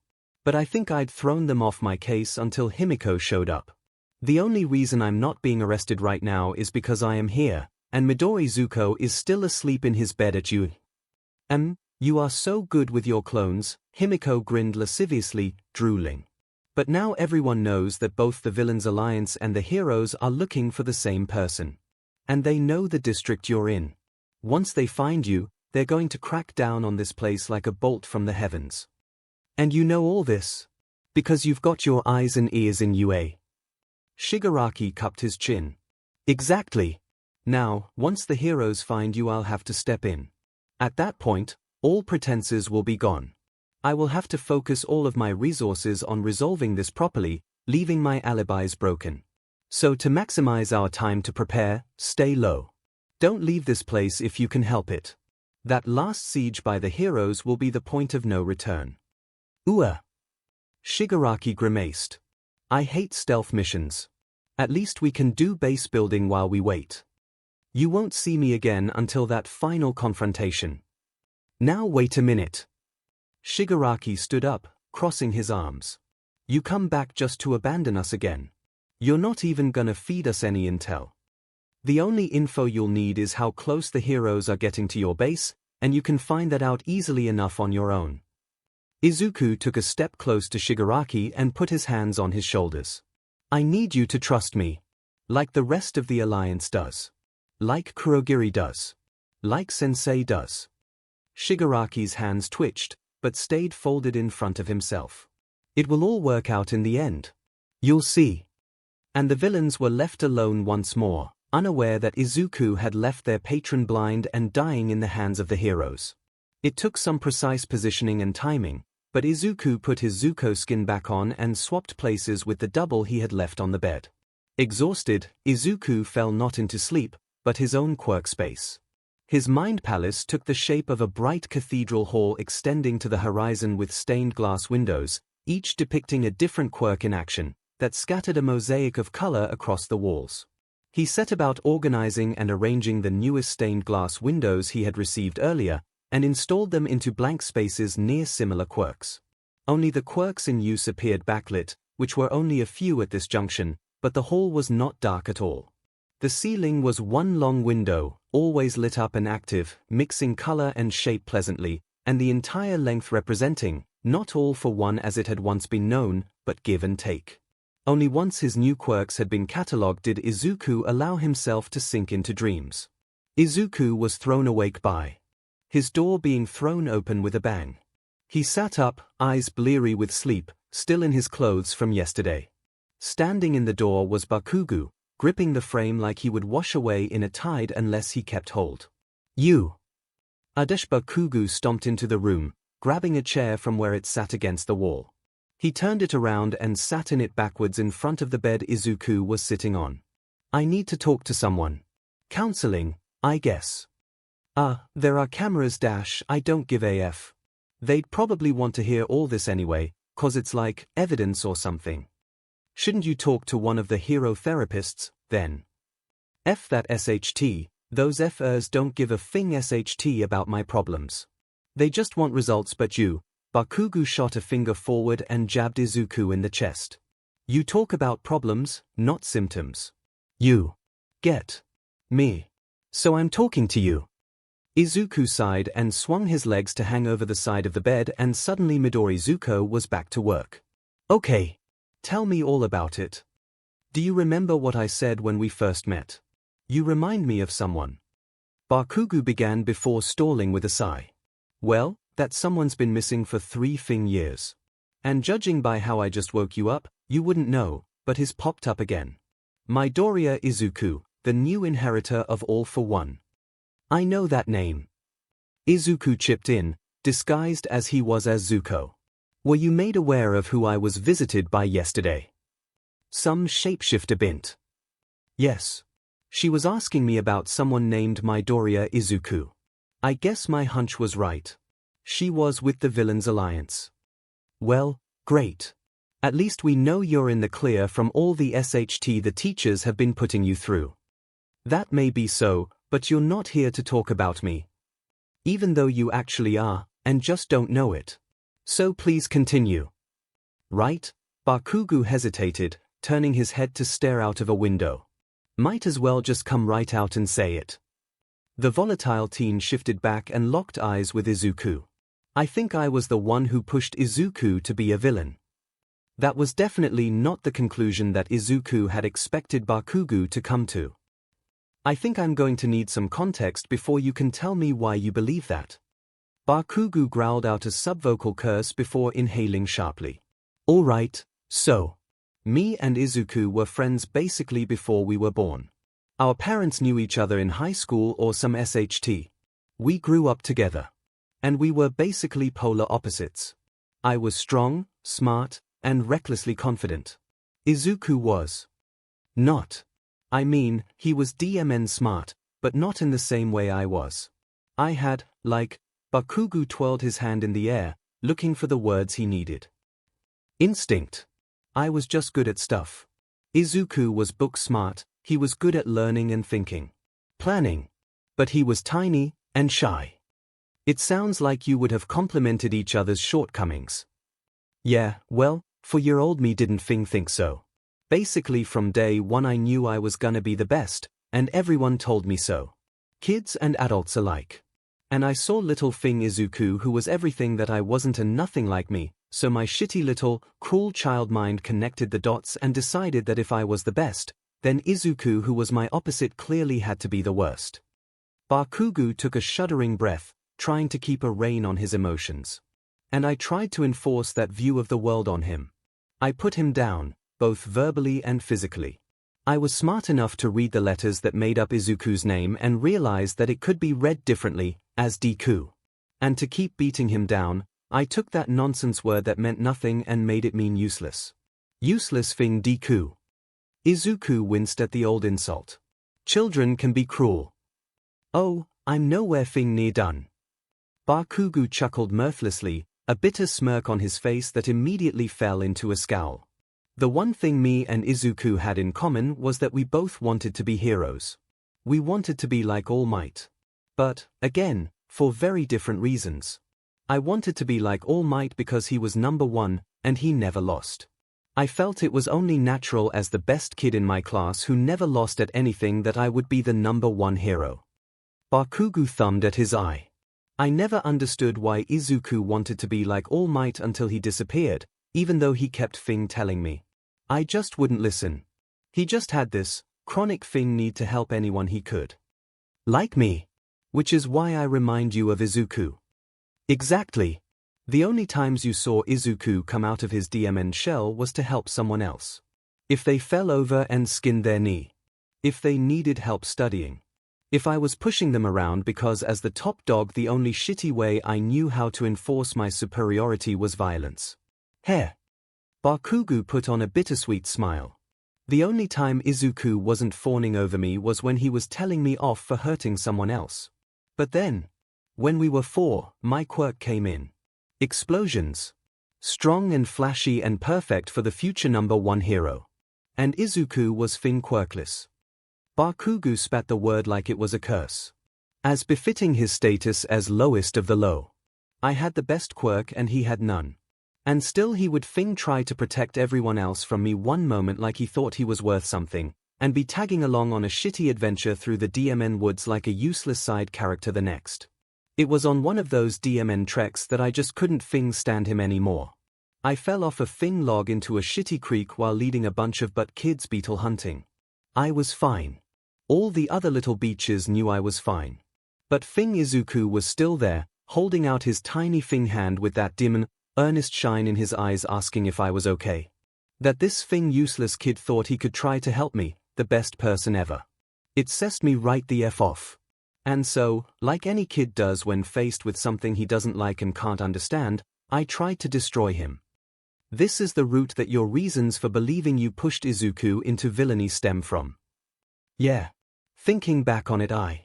But I think I'd thrown them off my case until Himiko showed up. The only reason I'm not being arrested right now is because I am here, and Midori Zuko is still asleep in his bed at UA. You are so good with your clones, Himiko grinned lasciviously, drooling. But now everyone knows that both the Villains Alliance and the heroes are looking for the same person. And they know the district you're in. Once they find you, they're going to crack down on this place like a bolt from the heavens. And you know all this? Because you've got your eyes and ears in UA. Shigaraki cupped his chin. Exactly. Now, once the heroes find you, I'll have to step in. At that point, all pretenses will be gone. I will have to focus all of my resources on resolving this properly, leaving my alibis broken. So to maximize our time to prepare, stay low. Don't leave this place if you can help it. That last siege by the heroes will be the point of no return. Shigaraki grimaced. I hate stealth missions. At least we can do base building while we wait. You won't see me again until that final confrontation. Now wait a minute. Shigaraki stood up, crossing his arms. You come back just to abandon us again. You're not even gonna feed us any intel. The only info you'll need is how close the heroes are getting to your base, and you can find that out easily enough on your own. Izuku took a step close to Shigaraki and put his hands on his shoulders. I need you to trust me. Like the rest of the Alliance does. Like Kurogiri does. Like Sensei does. Shigaraki's hands twitched, but stayed folded in front of himself. It will all work out in the end. You'll see. And the villains were left alone once more, unaware that Izuku had left their patron blind and dying in the hands of the heroes. It took some precise positioning and timing, but Izuku put his Zuko skin back on and swapped places with the double he had left on the bed. Exhausted, Izuku fell not into sleep, but his own quirk space. His mind palace took the shape of a bright cathedral hall extending to the horizon with stained glass windows, each depicting a different quirk in action, that scattered a mosaic of color across the walls. He set about organizing and arranging the newest stained glass windows he had received earlier, and installed them into blank spaces near similar quirks. Only the quirks in use appeared backlit, which were only a few at this junction, but the hall was not dark at all. The ceiling was one long window, always lit up and active, mixing color and shape pleasantly, and the entire length representing, not all for one as it had once been known, but give and take. Only once his new quirks had been catalogued did Izuku allow himself to sink into dreams. Izuku was thrown awake by his door being thrown open with a bang. He sat up, eyes bleary with sleep, still in his clothes from yesterday. Standing in the door was Bakugo, gripping the frame like he would wash away in a tide unless he kept hold. You! Bakugo stomped into the room, grabbing a chair from where it sat against the wall. He turned it around and sat in it backwards in front of the bed Izuku was sitting on. I need to talk to someone. Counseling, I guess. There are cameras — I don't give a f. They'd probably want to hear all this anyway, 'cause it's like evidence or something. Shouldn't you talk to one of the hero therapists, then? F that SHT, those FRs don't give a thing SHT about my problems. They just want results, but you, Bakugo shot a finger forward and jabbed Izuku in the chest. You talk about problems, not symptoms. You get me. So I'm talking to you. Izuku sighed and swung his legs to hang over the side of the bed, and suddenly Midori Zuko was back to work. Okay. Tell me all about it. Do you remember what I said when we first met? You remind me of someone. Bakugo began before stalling with a sigh. Well, that someone's been missing for 3 years. And judging by how I just woke you up, you wouldn't know, but he's popped up again. Midoriya Izuku, the new inheritor of All for One. I know that name. Izuku chipped in, disguised as he was as Zuko. Were you made aware of who I was visited by yesterday? Some shapeshifter bint. Yes. She was asking me about someone named Midoriya Izuku. I guess my hunch was right. She was with the Villains Alliance. Well, great. At least we know you're in the clear from all the SHT the teachers have been putting you through. That may be so, but you're not here to talk about me. Even though you actually are, and just don't know it. So please continue. Right? Bakugo hesitated, turning his head to stare out of a window. Might as well just come right out and say it. The volatile teen shifted back and locked eyes with Izuku. I think I was the one who pushed Izuku to be a villain. That was definitely not the conclusion that Izuku had expected Bakugo to come to. I think I'm going to need some context before you can tell me why you believe that. Bakugo growled out a subvocal curse before inhaling sharply. All right, so. Me and Izuku were friends basically before we were born. Our parents knew each other in high school or some SHT. We grew up together. And we were basically polar opposites. I was strong, smart, and recklessly confident. Izuku was not. I mean, he was DMN smart, but not in the same way I was. I had, like, Bakugo twirled his hand in the air, looking for the words he needed. Instinct. I was just good at stuff. Izuku was book smart, he was good at learning and thinking. Planning. But he was tiny and shy. It sounds like you would have complemented each other's shortcomings. Yeah, well, 4-year-old me didn't think so. Basically from day one I knew I was gonna be the best, and everyone told me so. Kids and adults alike. And I saw little Izuku who was everything that I wasn't and nothing like me, so my shitty little, cruel child mind connected the dots and decided that if I was the best, then Izuku who was my opposite clearly had to be the worst. Bakugo took a shuddering breath, trying to keep a rein on his emotions. And I tried to enforce that view of the world on him. I put him down, both verbally and physically. I was smart enough to read the letters that made up Izuku's name and realized that it could be read differently, as Deku. And to keep beating him down, I took that nonsense word that meant nothing and made it mean useless. Useless thing Deku. Izuku winced at the old insult. Children can be cruel. Oh, I'm nowhere near done. Bakugo chuckled mirthlessly, a bitter smirk on his face that immediately fell into a scowl. The one thing me and Izuku had in common was that we both wanted to be heroes. We wanted to be like All Might. But, again, for very different reasons. I wanted to be like All Might because he was number one, and he never lost. I felt it was only natural as the best kid in my class who never lost at anything that I would be the number one hero. Bakugo thumbed at his eye. I never understood why Izuku wanted to be like All Might until he disappeared, even though he kept telling me. I just wouldn't listen. He just had this chronic need to help anyone he could. Like me. Which is why I remind you of Izuku. Exactly. The only times you saw Izuku come out of his DMN shell was to help someone else. If they fell over and skinned their knee. If they needed help studying. If I was pushing them around because as the top dog the only shitty way I knew how to enforce my superiority was violence. Heh. Bakugo put on a bittersweet smile. The only time Izuku wasn't fawning over me was when he was telling me off for hurting someone else. But then, when we were 4, my quirk came in. Explosions. Strong and flashy and perfect for the future #1 hero. And Izuku was Fing quirkless. Bakugo spat the word like it was a curse. As befitting his status as lowest of the low. I had the best quirk and he had none. And still he would Fing try to protect everyone else from me one moment like he thought he was worth something, and be tagging along on a shitty adventure through the DMN woods like a useless side character the next. It was on one of those DMN treks that I just couldn't Fing stand him anymore. I fell off a Fing log into a shitty creek while leading a bunch of butt kids beetle hunting. I was fine. All the other little beaches knew I was fine. But Fing Izuku was still there, holding out his tiny Fing hand with that dim, earnest shine in his eyes asking if I was okay. That this Fing useless kid thought he could try to help me, the best person ever. It sessed me right the F off. And so, like any kid does when faced with something he doesn't like and can't understand, I tried to destroy him. This is the root that your reasons for believing you pushed Izuku into villainy stem from. Yeah. Thinking back on it, I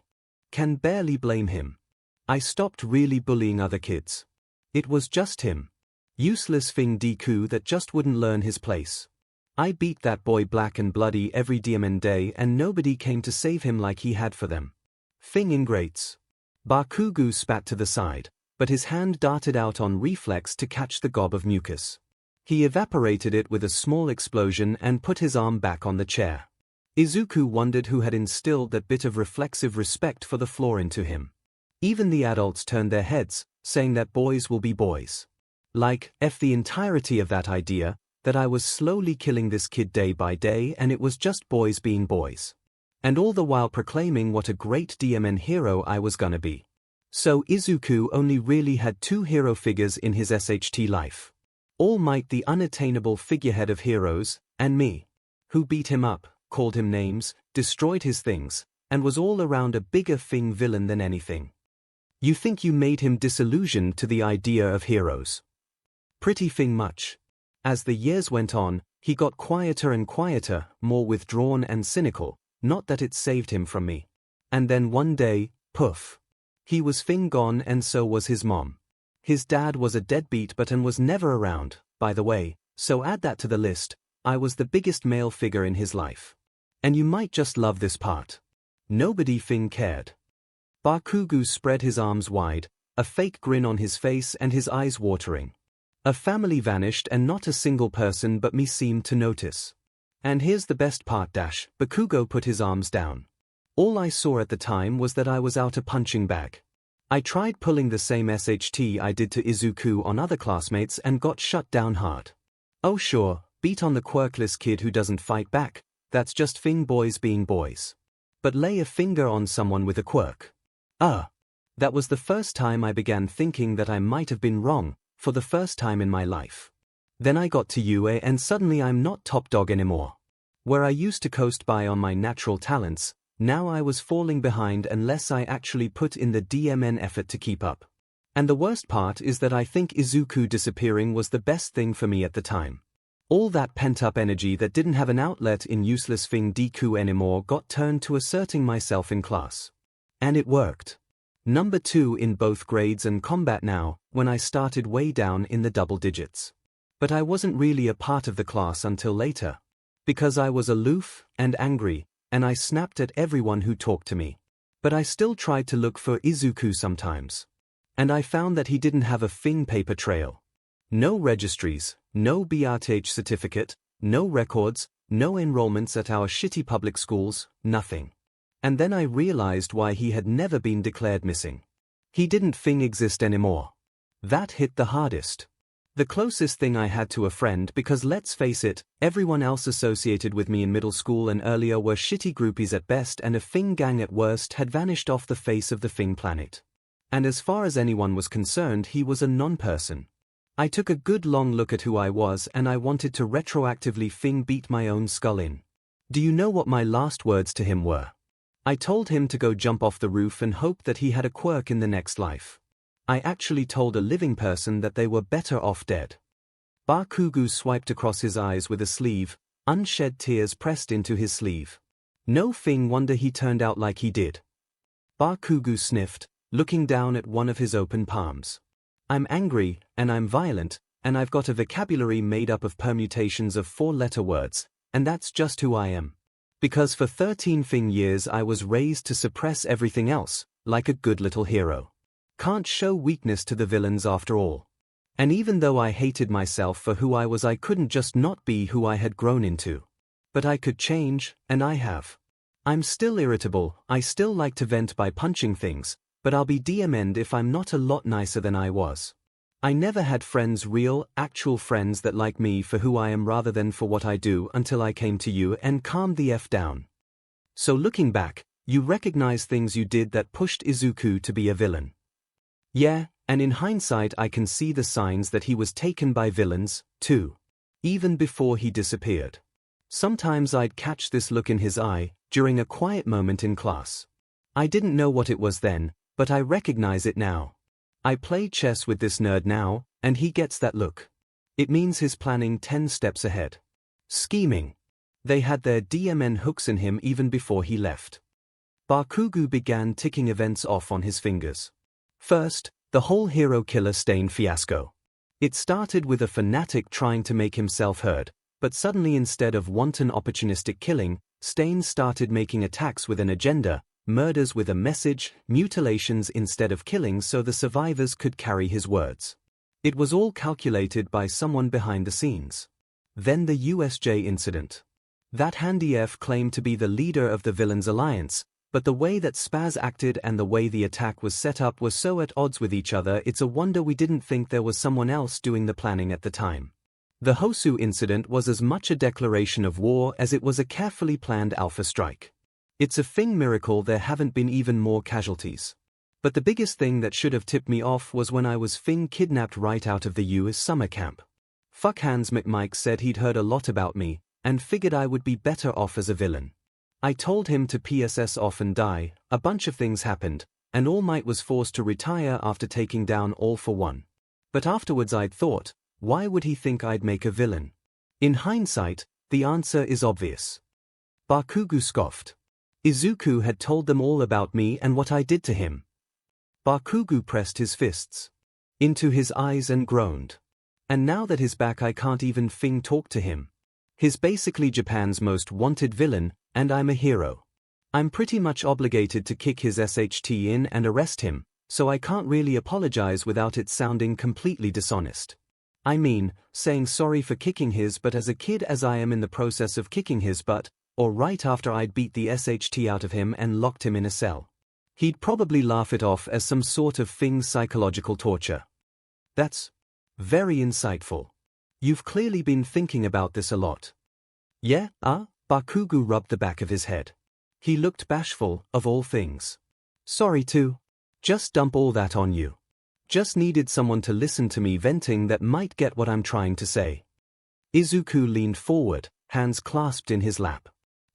can barely blame him. I stopped really bullying other kids. It was just him. Useless Fing Deku that just wouldn't learn his place. I beat that boy black and bloody every DMN day and nobody came to save him like he had for them. Fing ingrates. Bakugo spat to the side, but his hand darted out on reflex to catch the gob of mucus. He evaporated it with a small explosion and put his arm back on the chair. Izuku wondered who had instilled that bit of reflexive respect for the floor into him. Even the adults turned their heads, saying that boys will be boys. Like, F the entirety of that idea, that I was slowly killing this kid day by day and it was just boys being boys. And all the while proclaiming what a great DMN hero I was gonna be. So Izuku only really had 2 hero figures in his SHT life. All Might the unattainable figurehead of heroes, and me. Who beat him up, called him names, destroyed his things, and was all around a bigger Fing villain than anything. You think you made him disillusioned to the idea of heroes? Pretty Fing much. As the years went on, he got quieter and quieter, more withdrawn and cynical, not that it saved him from me. And then one day, poof. He was Fing gone and so was his mom. His dad was a deadbeat and was never around, by the way, so add that to the list. I was the biggest male figure in his life. And you might just love this part. Nobody Fing cared. Bakugo spread his arms wide, a fake grin on his face and his eyes watering. A family vanished and not a single person but me seemed to notice. And here's the best part Bakugo put his arms down. All I saw at the time was that I was out a punching bag. I tried pulling the same SHT I did to Izuku on other classmates and got shut down hard. Oh sure, beat on the quirkless kid who doesn't fight back, that's just Fing boys being boys. But lay a finger on someone with a quirk. That was the first time I began thinking that I might have been wrong, for the first time in my life. Then I got to UA and suddenly I'm not top dog anymore. Where I used to coast by on my natural talents, now I was falling behind unless I actually put in the DMN effort to keep up. And the worst part is that I think Izuku disappearing was the best thing for me at the time. All that pent-up energy that didn't have an outlet in useless Fing Deku anymore got turned to asserting myself in class. And it worked. #2 in both grades and combat now, when I started way down in the double digits. But I wasn't really a part of the class until later. Because I was aloof and angry, and I snapped at everyone who talked to me. But I still tried to look for Izuku sometimes. And I found that he didn't have a Fing paper trail. No registries, no BRTH certificate, no records, no enrollments at our shitty public schools, nothing. And then I realized why he had never been declared missing. He didn't Fing exist anymore. That hit the hardest. The closest thing I had to a friend because let's face it, everyone else associated with me in middle school and earlier were shitty groupies at best and a Fing gang at worst had vanished off the face of the Fing planet. And as far as anyone was concerned he was a non-person. I took a good long look at who I was and I wanted to retroactively Fing beat my own skull in. Do you know what my last words to him were? I told him to go jump off the roof and hope that he had a quirk in the next life. I actually told a living person that they were better off dead. Bakugo swiped across his eyes with a sleeve, unshed tears pressed into his sleeve. No Fing wonder he turned out like he did. Bakugo sniffed, looking down at one of his open palms. I'm angry, and I'm violent, and I've got a vocabulary made up of permutations of 4-letter words, and that's just who I am. Because for 13 years I was raised to suppress everything else, like a good little hero. Can't show weakness to the villains after all. And even though I hated myself for who I was, I couldn't just not be who I had grown into. But I could change, and I have. I'm still irritable, I still like to vent by punching things, but I'll be DM'd if I'm not a lot nicer than I was. I never had friends, real, actual friends that like me for who I am rather than for what I do, until I came to you and calmed the F down. So looking back, you recognize things you did that pushed Izuku to be a villain. Yeah, and in hindsight I can see the signs that he was taken by villains, too. Even before he disappeared. Sometimes I'd catch this look in his eye, during a quiet moment in class. I didn't know what it was then, but I recognize it now. I play chess with this nerd now, and he gets that look. It means he's planning 10 steps ahead. Scheming. They had their DMN hooks in him even before he left. Bakugo began ticking events off on his fingers. First, the whole hero killer Stain fiasco. It started with a fanatic trying to make himself heard, but suddenly instead of wanton opportunistic killing, Stain started making attacks with an agenda, murders with a message, mutilations instead of killing so the survivors could carry his words. It was all calculated by someone behind the scenes. Then the USJ incident. That handy F claimed to be the leader of the villains alliance, but the way that Spaz acted and the way the attack was set up were so at odds with each other it's a wonder we didn't think there was someone else doing the planning at the time. The Hosu incident was as much a declaration of war as it was a carefully planned alpha strike. It's a fing miracle there haven't been even more casualties. But the biggest thing that should have tipped me off was when I was fing kidnapped right out of the US summer camp. Fuck Hans McMike said he'd heard a lot about me, and figured I would be better off as a villain. I told him to PSS off and die, a bunch of things happened, and All Might was forced to retire after taking down All for One. But afterwards I'd thought, why would he think I'd make a villain? In hindsight, the answer is obvious. Bakugo scoffed. Izuku had told them all about me and what I did to him. Bakugo pressed his fists into his eyes and groaned. And now that he's back I can't even fing talk to him. He's basically Japan's most wanted villain, and I'm a hero. I'm pretty much obligated to kick his SHT in and arrest him, so I can't really apologize without it sounding completely dishonest. I mean, saying sorry for kicking his butt as a kid as I am in the process of kicking his butt, or right after I'd beat the SHT out of him and locked him in a cell. He'd probably laugh it off as some sort of fing psychological torture. That's very insightful. You've clearly been thinking about this a lot. Yeah, Bakugo rubbed the back of his head. He looked bashful, of all things. Sorry to just dump all that on you. Just needed someone to listen to me venting that might get what I'm trying to say. Izuku leaned forward, hands clasped in his lap.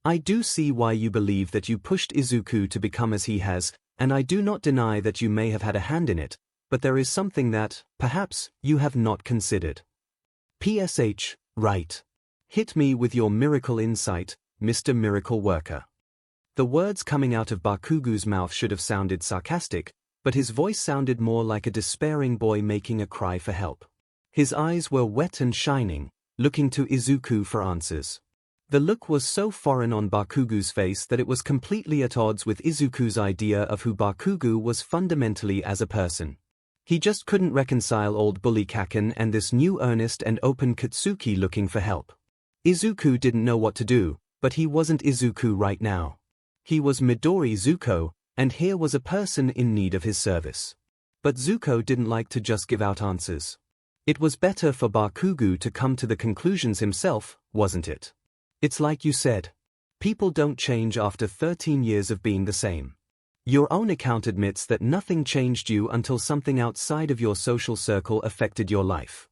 I do see why you believe that you pushed Izuku to become as he has, and I do not deny that you may have had a hand in it, but there is something that, perhaps, you have not considered. PSH, right. Hit me with your miracle insight, Mr. Miracle Worker. The words coming out of Bakugo's mouth should have sounded sarcastic, but his voice sounded more like a despairing boy making a cry for help. His eyes were wet and shining, looking to Izuku for answers. The look was so foreign on Bakugo's face that it was completely at odds with Izuku's idea of who Bakugo was fundamentally as a person. He just couldn't reconcile old bully Kaken and this new earnest and open Katsuki looking for help. Izuku didn't know what to do, but he wasn't Izuku right now. He was Midori Zuko, and here was a person in need of his service. But Zuko didn't like to just give out answers. It was better for Bakugo to come to the conclusions himself, wasn't it? It's like you said. People don't change after 13 years of being the same. Your own account admits that nothing changed you until something outside of your social circle affected your life.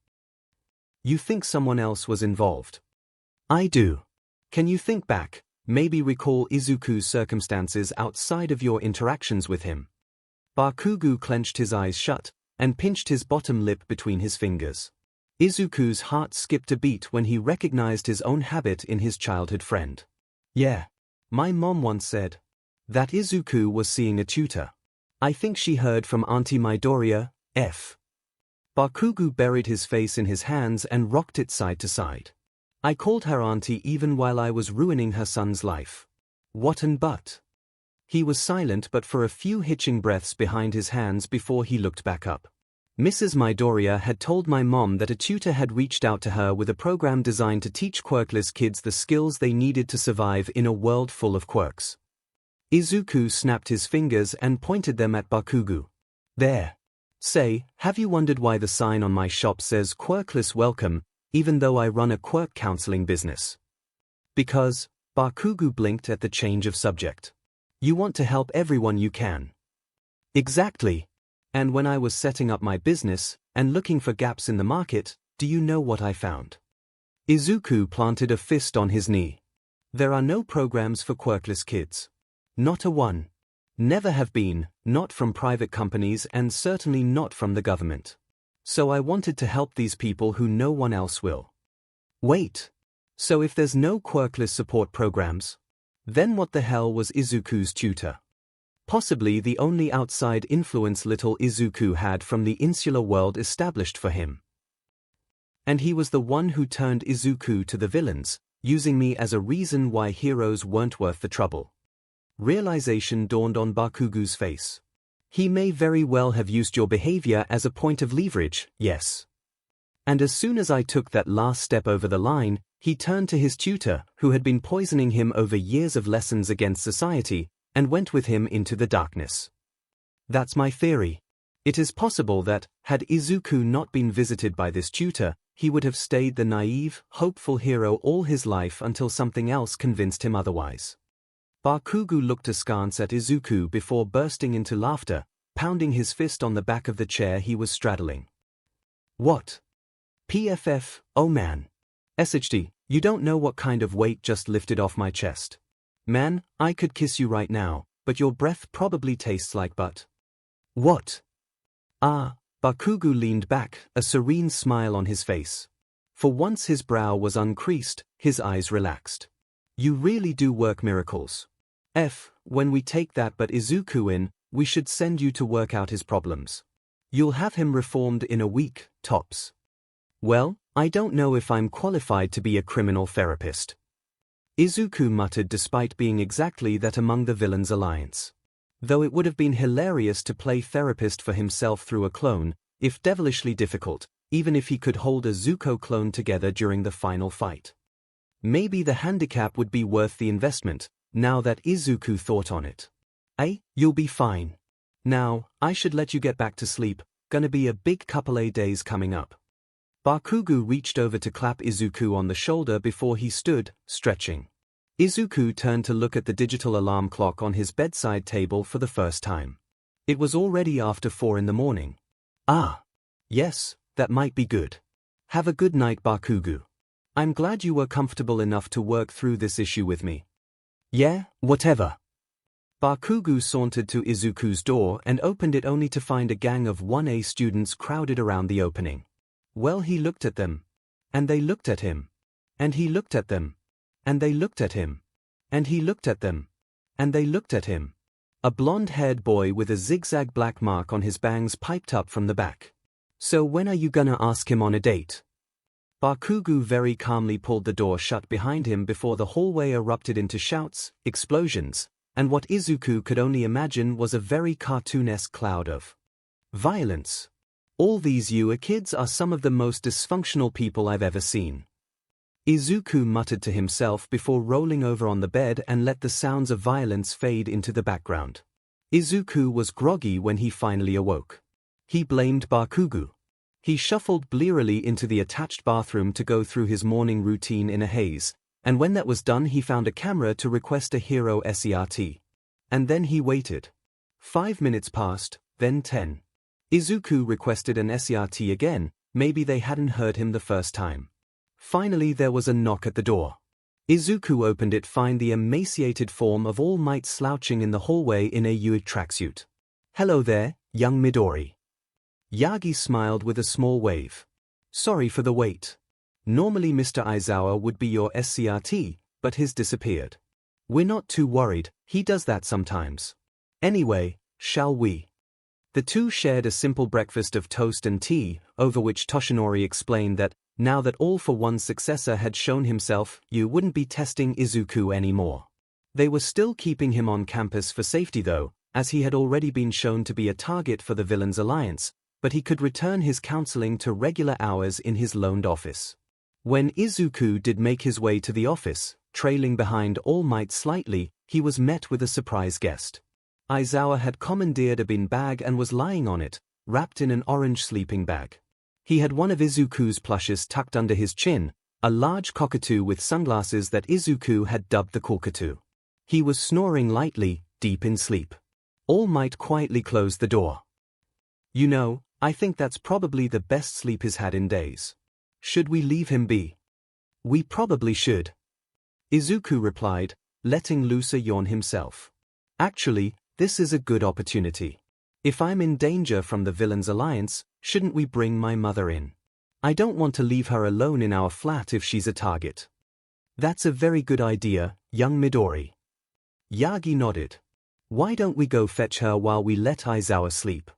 You think someone else was involved. I do. Can you think back, maybe recall Izuku's circumstances outside of your interactions with him? Bakugo clenched his eyes shut, and pinched his bottom lip between his fingers. Izuku's heart skipped a beat when he recognized his own habit in his childhood friend. Yeah. My mom once said that Izuku was seeing a tutor. I think she heard from Auntie Midoriya, F. Bakugo buried his face in his hands and rocked it side to side. I called her auntie even while I was ruining her son's life. What an but. He was silent but for a few hitching breaths behind his hands before he looked back up. Mrs. Midoriya had told my mom that a tutor had reached out to her with a program designed to teach quirkless kids the skills they needed to survive in a world full of quirks. Izuku snapped his fingers and pointed them at Bakugo. There. Say, have you wondered why the sign on my shop says Quirkless Welcome, even though I run a quirk counseling business? Because, Bakugo blinked at the change of subject. You want to help everyone you can. Exactly. And when I was setting up my business, and looking for gaps in the market, do you know what I found? Izuku planted a fist on his knee. There are no programs for quirkless kids. Not a one. Never have been, not from private companies and certainly not from the government. So I wanted to help these people who no one else will. Wait. So if there's no quirkless support programs, then what the hell was Izuku's tutor? Possibly the only outside influence little Izuku had from the insular world established for him. And he was the one who turned Izuku to the villains, using me as a reason why heroes weren't worth the trouble. Realization dawned on Bakugo's face. He may very well have used your behavior as a point of leverage, yes. And as soon as I took that last step over the line, he turned to his tutor, who had been poisoning him over years of lessons against society, and went with him into the darkness. That's my theory. It is possible that, had Izuku not been visited by this tutor, he would have stayed the naive, hopeful hero all his life until something else convinced him otherwise. Bakugo looked askance at Izuku before bursting into laughter, pounding his fist on the back of the chair he was straddling. What? PFF, oh man. SHD, you don't know what kind of weight just lifted off my chest. Man, I could kiss you right now, but your breath probably tastes like butt. What? Ah, Bakugo leaned back, a serene smile on his face. For once his brow was uncreased, his eyes relaxed. You really do work miracles. When we take that but Izuku in, we should send you to work out his problems. You'll have him reformed in a week, tops. Well, I don't know if I'm qualified to be a criminal therapist. Izuku muttered despite being exactly that among the villains' alliance. Though it would have been hilarious to play therapist for himself through a clone, if devilishly difficult, even if he could hold a Zuko clone together during the final fight. Maybe the handicap would be worth the investment, now that Izuku thought on it. You'll be fine. Now, I should let you get back to sleep, gonna be a big couple of days coming up. Bakugo reached over to clap Izuku on the shoulder before he stood, stretching. Izuku turned to look at the digital alarm clock on his bedside table for the first time. It was already after 4 in the morning. Ah. Yes, that might be good. Have a good night, Bakugo. I'm glad you were comfortable enough to work through this issue with me. Yeah, whatever. Bakugo sauntered to Izuku's door and opened it only to find a gang of 1A students crowded around the opening. Well, he looked at them. And they looked at him. And he looked at them. And they looked at him. And he looked at them. And they looked at him. A blonde-haired boy with a zigzag black mark on his bangs piped up from the back. So when are you gonna ask him on a date? Bakugo very calmly pulled the door shut behind him before the hallway erupted into shouts, explosions, and what Izuku could only imagine was a very cartoonesque cloud of violence. All these Ua kids are some of the most dysfunctional people I've ever seen. Izuku muttered to himself before rolling over on the bed and let the sounds of violence fade into the background. Izuku was groggy when he finally awoke. He blamed Bakugo. He shuffled blearily into the attached bathroom to go through his morning routine in a haze, and when that was done he found a camera to request a hero SERT. And then he waited. 5 minutes passed, then 10. Izuku requested an SERT again, maybe they hadn't heard him the first time. Finally there was a knock at the door. Izuku opened it, find the emaciated form of All Might slouching in the hallway in a Ua tracksuit. Hello there, young Midori. Yagi smiled with a small wave. Sorry for the wait. Normally Mr. Aizawa would be your SCRT, but his disappeared. We're not too worried, he does that sometimes. Anyway, shall we? The two shared a simple breakfast of toast and tea, over which Toshinori explained that, now that All for One's successor had shown himself, you wouldn't be testing Izuku anymore. They were still keeping him on campus for safety though, as he had already been shown to be a target for the Villains Alliance, but he could return his counseling to regular hours in his loaned office. When Izuku did make his way to the office, trailing behind All Might slightly, he was met with a surprise guest. Aizawa had commandeered a bin bag and was lying on it, wrapped in an orange sleeping bag. He had one of Izuku's plushes tucked under his chin, a large cockatoo with sunglasses that Izuku had dubbed the cockatoo. He was snoring lightly, deep in sleep. All Might quietly closed the door. You know, I think that's probably the best sleep he's had in days. Should we leave him be? We probably should. Izuku replied, letting loose a yawn himself. Actually, this is a good opportunity. If I'm in danger from the Villains Alliance, shouldn't we bring my mother in? I don't want to leave her alone in our flat if she's a target. That's a very good idea, young Midori. Yagi nodded. Why don't we go fetch her while we let Aizawa sleep?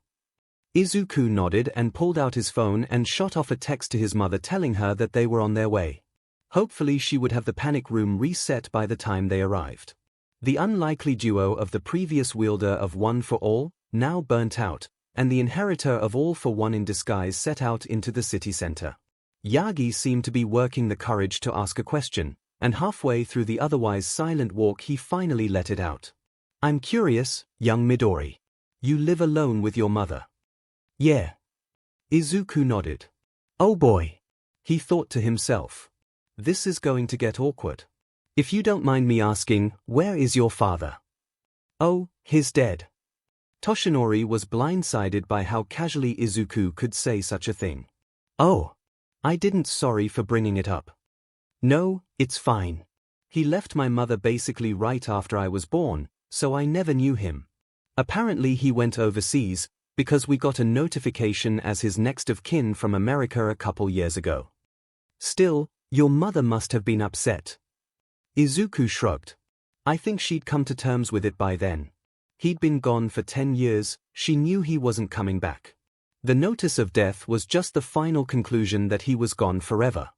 Izuku nodded and pulled out his phone and shot off a text to his mother telling her that they were on their way. Hopefully she would have the panic room reset by the time they arrived. The unlikely duo of the previous wielder of One for All, now burnt out, and the inheritor of All for One in disguise set out into the city center. Yagi seemed to be working the courage to ask a question, and halfway through the otherwise silent walk he finally let it out. I'm curious, young Midori. You live alone with your mother? Yeah. Izuku nodded. Oh boy. He thought to himself. This is going to get awkward. If you don't mind me asking, where is your father? Oh, he's dead. Toshinori was blindsided by how casually Izuku could say such a thing. Oh. I didn't, sorry for bringing it up. No, it's fine. He left my mother basically right after I was born, so I never knew him. Apparently he went overseas, because we got a notification as his next of kin from America a couple years ago. Still, your mother must have been upset. Izuku shrugged. I think she'd come to terms with it by then. He'd been gone for 10 years, she knew he wasn't coming back. The notice of death was just the final conclusion that he was gone forever.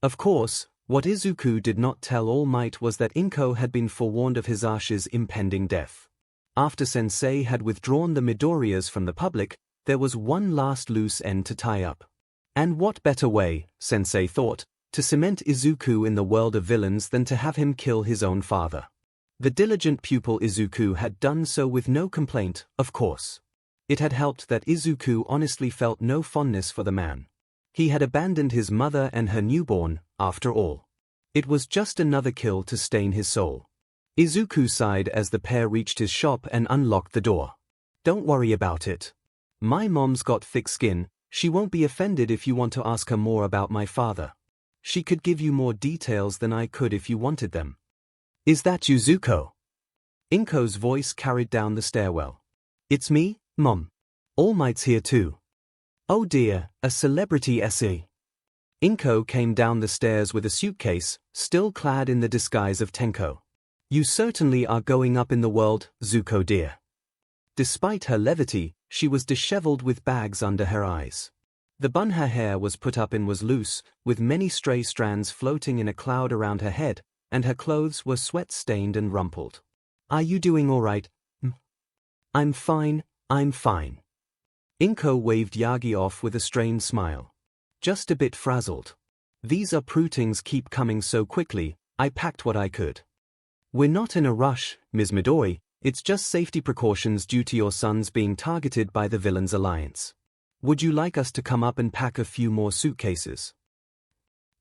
Of course, what Izuku did not tell All Might was that Inko had been forewarned of Hisashi's impending death. After Sensei had withdrawn the Midoriyas from the public, there was one last loose end to tie up. And what better way, Sensei thought, to cement Izuku in the world of villains than to have him kill his own father. The diligent pupil Izuku had done so with no complaint, of course. It had helped that Izuku honestly felt no fondness for the man. He had abandoned his mother and her newborn, after all. It was just another kill to stain his soul. Izuku sighed as the pair reached his shop and unlocked the door. Don't worry about it. My mom's got thick skin, she won't be offended if you want to ask her more about my father. She could give you more details than I could if you wanted them. Is that Zuko? Inko's voice carried down the stairwell. It's me, Mom. All Might's here too. Oh dear, a celebrity essay. Inko came down the stairs with a suitcase, still clad in the disguise of Tenko. You certainly are going up in the world, Zuko dear. Despite her levity, she was disheveled with bags under her eyes. The bun her hair was put up in was loose, with many stray strands floating in a cloud around her head, and her clothes were sweat-stained and rumpled. Are you doing all right? I'm fine, I'm fine. Inko waved Yagi off with a strained smile. Just a bit frazzled. These uprootings keep coming so quickly, I packed what I could. We're not in a rush, Ms. Midori, it's just safety precautions due to your sons being targeted by the Villains Alliance. Would you like us to come up and pack a few more suitcases?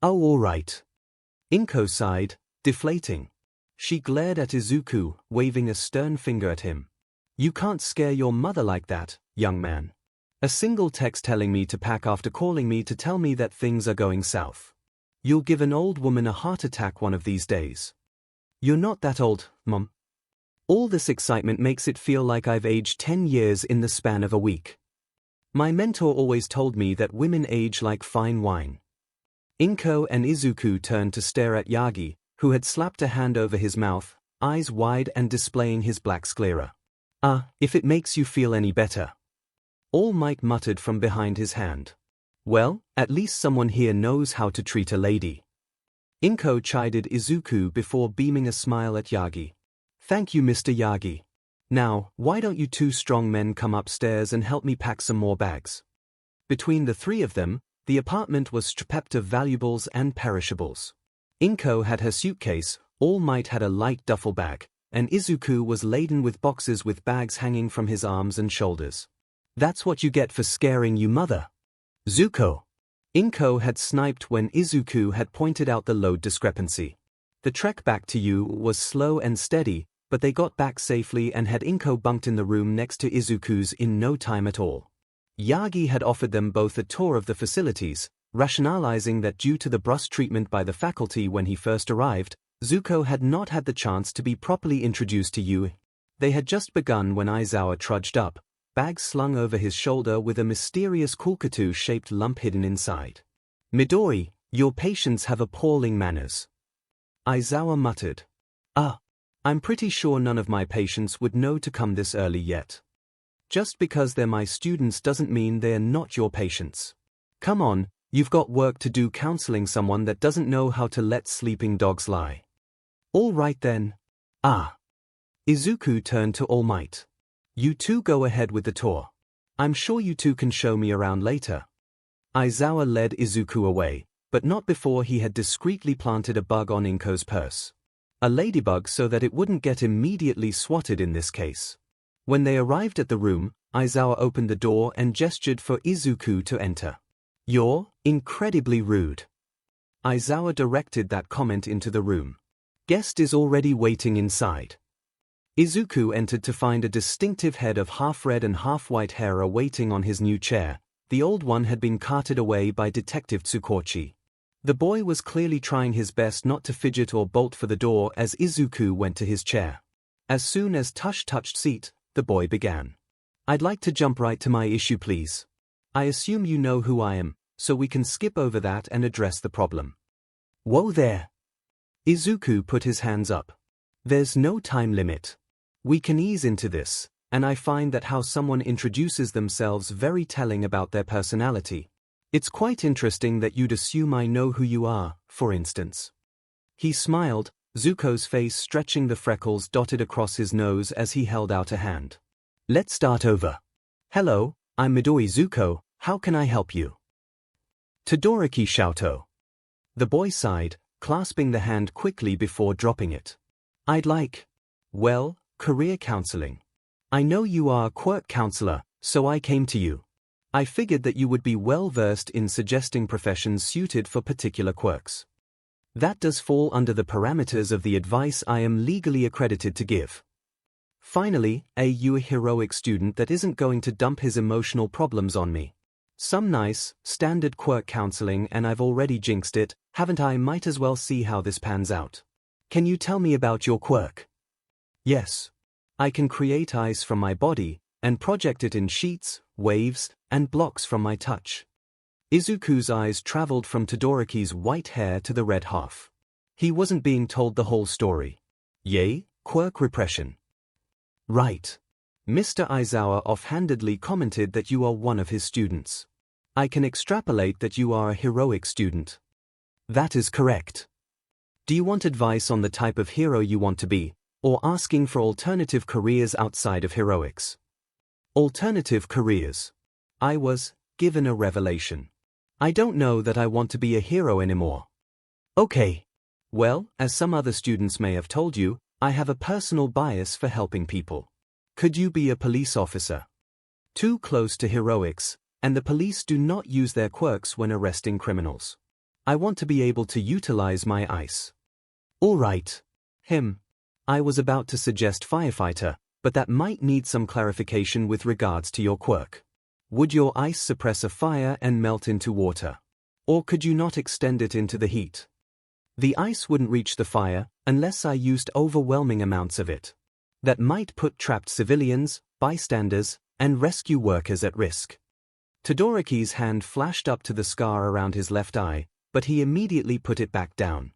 Oh, all right. Inko sighed, deflating. She glared at Izuku, waving a stern finger at him. You can't scare your mother like that, young man. A single text telling me to pack after calling me to tell me that things are going south. You'll give an old woman a heart attack one of these days. You're not that old, Mom. All this excitement makes it feel like I've aged 10 years in the span of a week. My mentor always told me that women age like fine wine. Inko and Izuku turned to stare at Yagi, who had slapped a hand over his mouth, eyes wide and displaying his black sclera. If it makes you feel any better. All Might muttered from behind his hand. Well, at least someone here knows how to treat a lady. 𝐭𝐴 chided Izuku before beaming a smile at Yagi. Thank you, Mr. Yagi. Now, why don't you two strong men come upstairs and help me pack some more bags? Between the three of them, the apartment was strapped of valuables and perishables. 𝐭𝐴 had her suitcase, All Might had a light duffel bag, and Izuku was laden with boxes with bags hanging from his arms and shoulders. That's what you get for scaring you, mother. Zuko. 𝐭𝐴 had sniped when Izuku had pointed out the load discrepancy. The trek back to you was slow and steady, but they got back safely and had 𝐭𝐴 bunked in the room next to Izuku's in no time at all. Yagi had offered them both a tour of the facilities, rationalizing that due to the brusque treatment by the faculty when he first arrived, Zuko had not had the chance to be properly introduced to you. They had just begun when Aizawa trudged up, bag slung over his shoulder with a mysterious 𝐭𝐴-shaped lump hidden inside. Midori, your patients have appalling manners. Aizawa muttered. I'm pretty sure none of my patients would know to come this early yet. Just because they're my students doesn't mean they're not your patients. Come on, you've got work to do counseling someone that doesn't know how to let sleeping dogs lie. All right then. Izuku turned to All Might. You two go ahead with the tour. I'm sure you two can show me around later. Aizawa led Izuku away, but not before he had discreetly planted a bug on 𝐭𝐴's purse. A ladybug so that it wouldn't get immediately swatted in this case. When they arrived at the room, Aizawa opened the door and gestured for Izuku to enter. You're incredibly rude. Aizawa directed that comment into the room. Guest is already waiting inside. Izuku entered to find a distinctive head of half-red and half-white hair awaiting on his new chair. The old one had been carted away by Detective Tsukochi. The boy was clearly trying his best not to fidget or bolt for the door as Izuku went to his chair. As soon as Tush touched seat, the boy began. I'd like to jump right to my issue, please. I assume you know who I am, so we can skip over that and address the problem. Whoa there. Izuku put his hands up. There's no time limit. We can ease into this, and I find that how someone introduces themselves very telling about their personality. It's quite interesting that you'd assume I know who you are, for instance. He smiled, Zuko's face stretching, the freckles dotted across his nose as he held out a hand. Let's start over. Hello, I'm Midori Zuko, how can I help you? Todoroki shouted. The boy sighed, clasping the hand quickly before dropping it. I'd like, well, career counseling. I know you are a quirk counselor, so I came to you. I figured that you would be well versed in suggesting professions suited for particular quirks. That does fall under the parameters of the advice I am legally accredited to give. Finally, you a heroic student that isn't going to dump his emotional problems on me. Some nice, standard quirk counseling, and I've already jinxed it, haven't I? Might as well see how this pans out. Can you tell me about your quirk? Yes. I can create ice from my body, and project it in sheets, waves, and blocks from my touch. Izuku's eyes traveled from Todoroki's white hair to the red half. He wasn't being told the whole story. Yay, quirk repression. Right. Mr. Aizawa offhandedly commented that you are one of his students. I can extrapolate that you are a heroic student. That is correct. Do you want advice on the type of hero you want to be, or asking for alternative careers outside of heroics? Alternative careers. I was given a revelation. I don't know that I want to be a hero anymore. Okay. Well, as some other students may have told you, I have a personal bias for helping people. Could you be a police officer? Too close to heroics, and the police do not use their quirks when arresting criminals. I want to be able to utilize my ice. All right. I was about to suggest firefighter, but that might need some clarification with regards to your quirk. Would your ice suppress a fire and melt into water? Or could you not extend it into the heat? The ice wouldn't reach the fire unless I used overwhelming amounts of it. That might put trapped civilians, bystanders, and rescue workers at risk. Todoroki's hand flashed up to the scar around his left eye, but he immediately put it back down.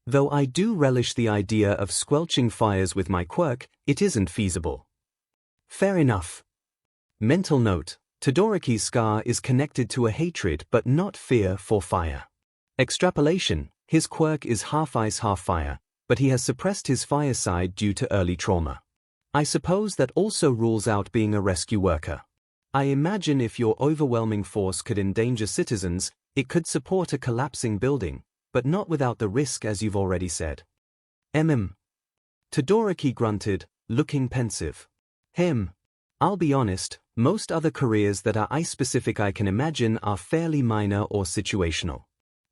Though I do relish the idea of squelching fires with my quirk, it isn't feasible. Fair enough. Mental note: Todoroki's scar is connected to a hatred but not fear for fire. Extrapolation: his quirk is half ice half fire, but he has suppressed his fire side due to early trauma. I suppose that also rules out being a rescue worker. I imagine if your overwhelming force could endanger citizens, it could support a collapsing building, but not without the risk, as you've already said. Todoroki grunted, looking pensive. I'll be honest, most other careers that are ice-specific I can imagine are fairly minor or situational.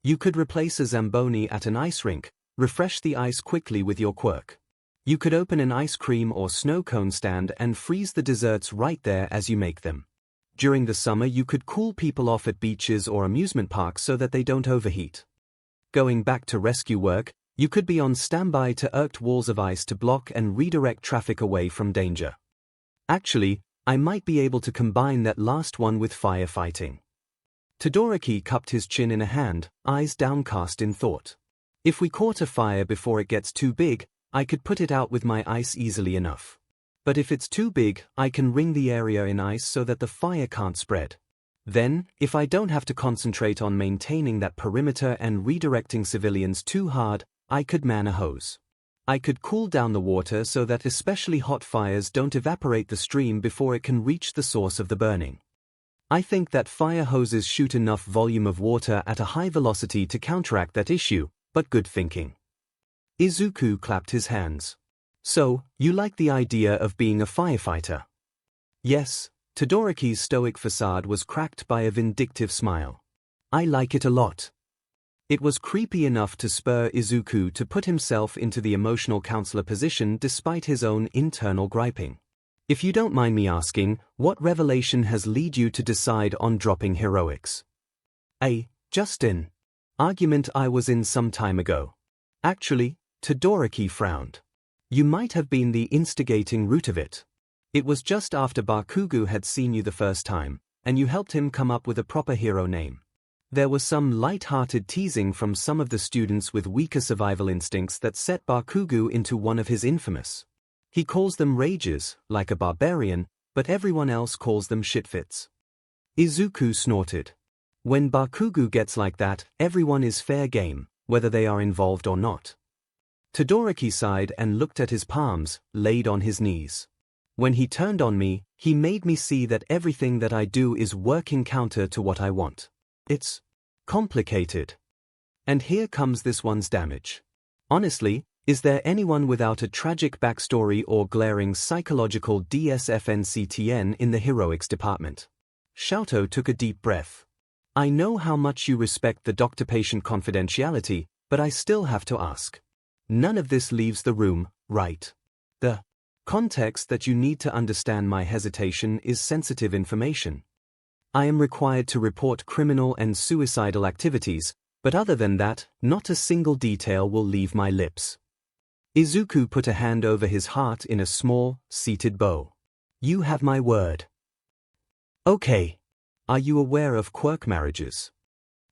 You could replace a Zamboni at an ice rink, refresh the ice quickly with your quirk. You could open an ice cream or snow cone stand and freeze the desserts right there as you make them. During the summer you could cool people off at beaches or amusement parks so that they don't overheat. Going back to rescue work, you could be on standby to erect walls of ice to block and redirect traffic away from danger. Actually, I might be able to combine that last one with firefighting. Todoroki cupped his chin in a hand, eyes downcast in thought. If we caught a fire before it gets too big, I could put it out with my ice easily enough. But if it's too big, I can ring the area in ice so that the fire can't spread. Then, if I don't have to concentrate on maintaining that perimeter and redirecting civilians too hard, I could man a hose. I could cool down the water so that especially hot fires don't evaporate the stream before it can reach the source of the burning. I think that fire hoses shoot enough volume of water at a high velocity to counteract that issue, but good thinking. Izuku clapped his hands. So, you like the idea of being a firefighter? Yes. Todoroki's stoic facade was cracked by a vindictive smile. I like it a lot. It was creepy enough to spur Izuku to put himself into the emotional counselor position despite his own internal griping. If you don't mind me asking, what revelation has led you to decide on dropping heroics? Just in argument I was in some time ago. Actually, Todoroki frowned. You might have been the instigating root of it. It was just after Bakugo had seen you the first time, and you helped him come up with a proper hero name. There was some light-hearted teasing from some of the students with weaker survival instincts that set Bakugo into one of his infamous. He calls them rages, like a barbarian, but everyone else calls them shitfits. Izuku snorted. When Bakugo gets like that, everyone is fair game, whether they are involved or not. Todoroki sighed and looked at his palms, laid on his knees. When he turned on me, he made me see that everything that I do is working counter to what I want. It's complicated. And here comes this one's damage. Honestly, is there anyone without a tragic backstory or glaring psychological DSFNCTN in the heroics department? 𝐿𝐼 took a deep breath. I know how much you respect the doctor-patient confidentiality, but I still have to ask. None of this leaves the room, right? The context that you need to understand my hesitation is sensitive information. I am required to report criminal and suicidal activities, but other than that, not a single detail will leave my lips. Izuku put a hand over his heart in a small, seated bow. You have my word. Okay. Are you aware of quirk marriages?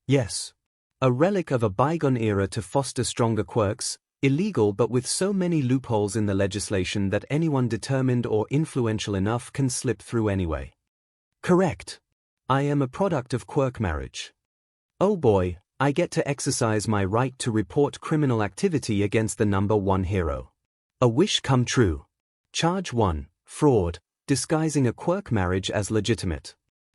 Yes. A relic of a bygone era to foster stronger quirks, illegal but with so many loopholes in the legislation that anyone determined or influential enough can slip through anyway. Correct. I am a product of quirk marriage. Oh boy, I get to exercise my right to report criminal activity against the number one hero. A wish come true. Charge 1, fraud, disguising a quirk marriage as legitimate.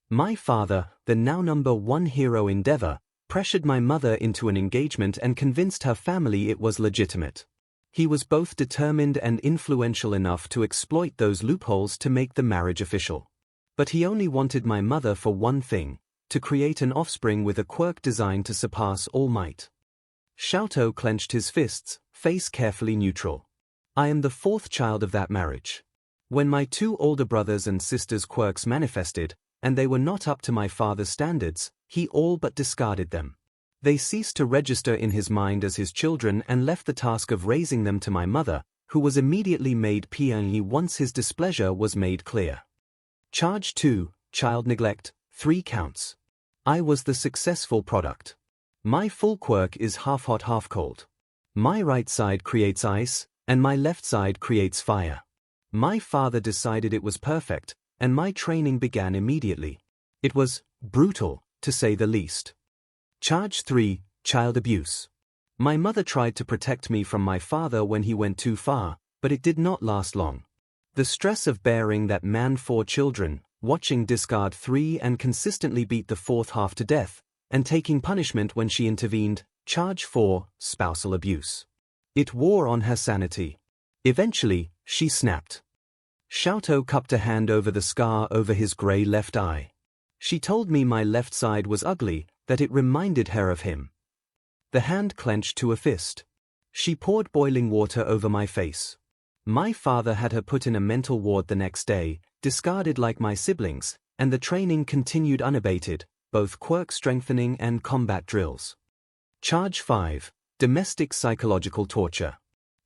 My father, the now number one hero Endeavor, pressured my mother into an engagement and convinced her family it was legitimate. He was both determined and influential enough to exploit those loopholes to make the marriage official. But he only wanted my mother for one thing, to create an offspring with a quirk designed to surpass all might. 𝐿𝐼 clenched his fists, face carefully neutral. I am the fourth child of that marriage. When my two older brothers and sisters' quirks manifested, and they were not up to my father's standards, he all but discarded them. They ceased to register in his mind as his children and left the task of raising them to my mother, who was immediately made PNE once his displeasure was made clear. Charge 2, child neglect, 3 counts. I was the successful product. My full quirk is half hot half cold. My right side creates ice, and my left side creates fire. My father decided it was perfect, and my training began immediately. It was brutal, to say the least. Charge 3, Child Abuse. My mother tried to protect me from my father when he went too far, but it did not last long. The stress of bearing that man 4 children, watching discard 3 and consistently beat the 4th half to death, and taking punishment when she intervened. Charge 4, Spousal Abuse. It wore on her sanity. Eventually, she snapped. 𝐔𝐬𝐽 cupped a hand over the scar over his grey left eye. She told me my left side was ugly, that it reminded her of him. The hand clenched to a fist. She poured boiling water over my face. My father had her put in a mental ward the next day, discarded like my siblings, and the training continued unabated, both quirk strengthening and combat drills. Charge 5, Domestic Psychological Torture.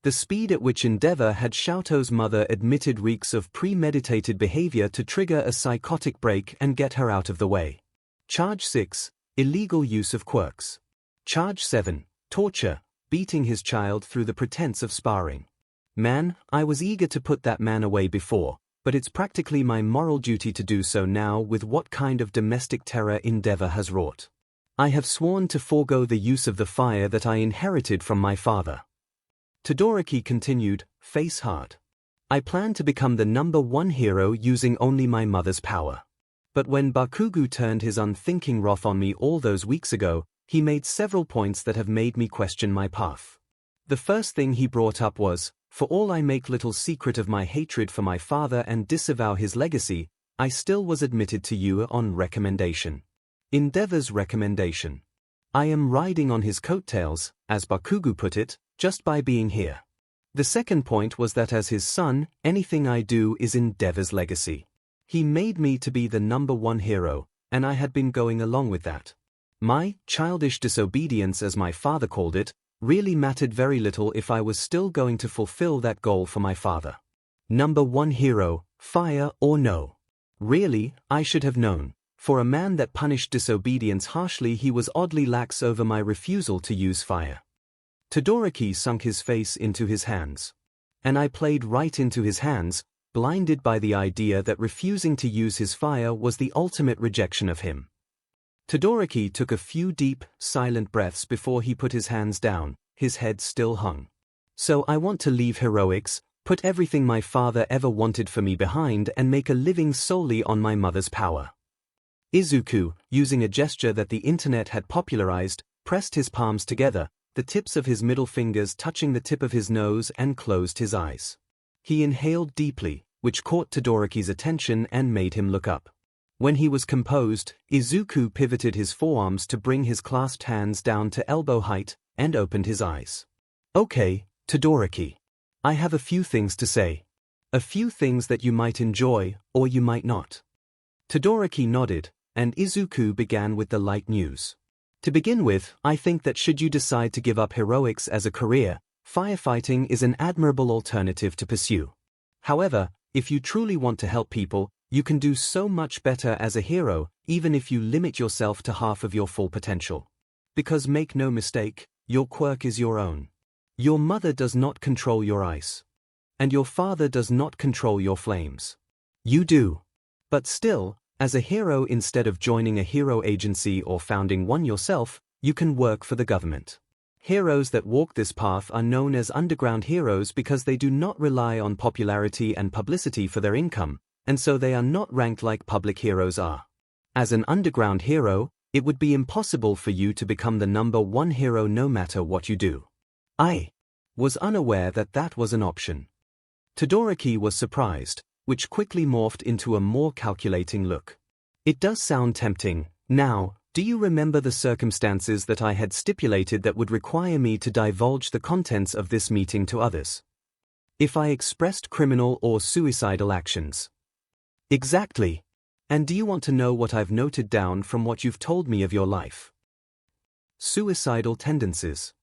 The speed at which Endeavor had 𝐒𝐬𝐽's mother admitted reeks of premeditated behavior to trigger a psychotic break and get her out of the way. Charge 6, Illegal use of quirks. Charge 7, Torture, beating his child through the pretense of sparring. Man, I was eager to put that man away before, but it's practically my moral duty to do so now with what kind of domestic terror Endeavor has wrought. I have sworn to forego the use of the fire that I inherited from my father. Todoroki continued, face hard. I plan to become the #1 hero using only my mother's power. But when Bakugo turned his unthinking wrath on me all those weeks ago, he made several points that have made me question my path. The first thing he brought up was, for all I make little secret of my hatred for my father and disavow his legacy, I still was admitted to you on recommendation. Endeavor's recommendation. I am riding on his coattails, as Bakugo put it, just by being here. The second point was that as his son, anything I do is Endeavor's legacy. He made me to be the #1 hero, and I had been going along with that. My childish disobedience, as my father called it, really mattered very little if I was still going to fulfill that goal for my father. #1 hero, fire or no. Really, I should have known. For a man that punished disobedience harshly, he was oddly lax over my refusal to use fire. Todoroki sunk his face into his hands. And I played right into his hands, blinded by the idea that refusing to use his fire was the ultimate rejection of him. Todoroki took a few deep, silent breaths before he put his hands down, his head still hung. So I want to leave heroics, put everything my father ever wanted for me behind and make a living solely on my mother's power. Izuku, using a gesture that the internet had popularized, pressed his palms together, the tips of his middle fingers touching the tip of his nose, and closed his eyes. He inhaled deeply, which caught Todoroki's attention and made him look up. When he was composed, Izuku pivoted his forearms to bring his clasped hands down to elbow height, and opened his eyes. Okay, Todoroki. I have a few things to say. A few things that you might enjoy, or you might not. Todoroki nodded, and Izuku began with the light news. To begin with, I think that should you decide to give up heroics as a career, firefighting is an admirable alternative to pursue. However, if you truly want to help people, you can do so much better as a hero, even if you limit yourself to half of your full potential. Because make no mistake, your quirk is your own. Your mother does not control your ice. And your father does not control your flames. You do. But still, as a hero, instead of joining a hero agency or founding one yourself, you can work for the government. Heroes that walk this path are known as underground heroes because they do not rely on popularity and publicity for their income, and so they are not ranked like public heroes are. As an underground hero, it would be impossible for you to become the #1 hero no matter what you do. I was unaware that that was an option. Todoroki was surprised, which quickly morphed into a more calculating look. It does sound tempting. Now, do you remember the circumstances that I had stipulated that would require me to divulge the contents of this meeting to others? If I expressed criminal or suicidal actions. Exactly. And do you want to know what I've noted down from what you've told me of your life? Suicidal tendencies.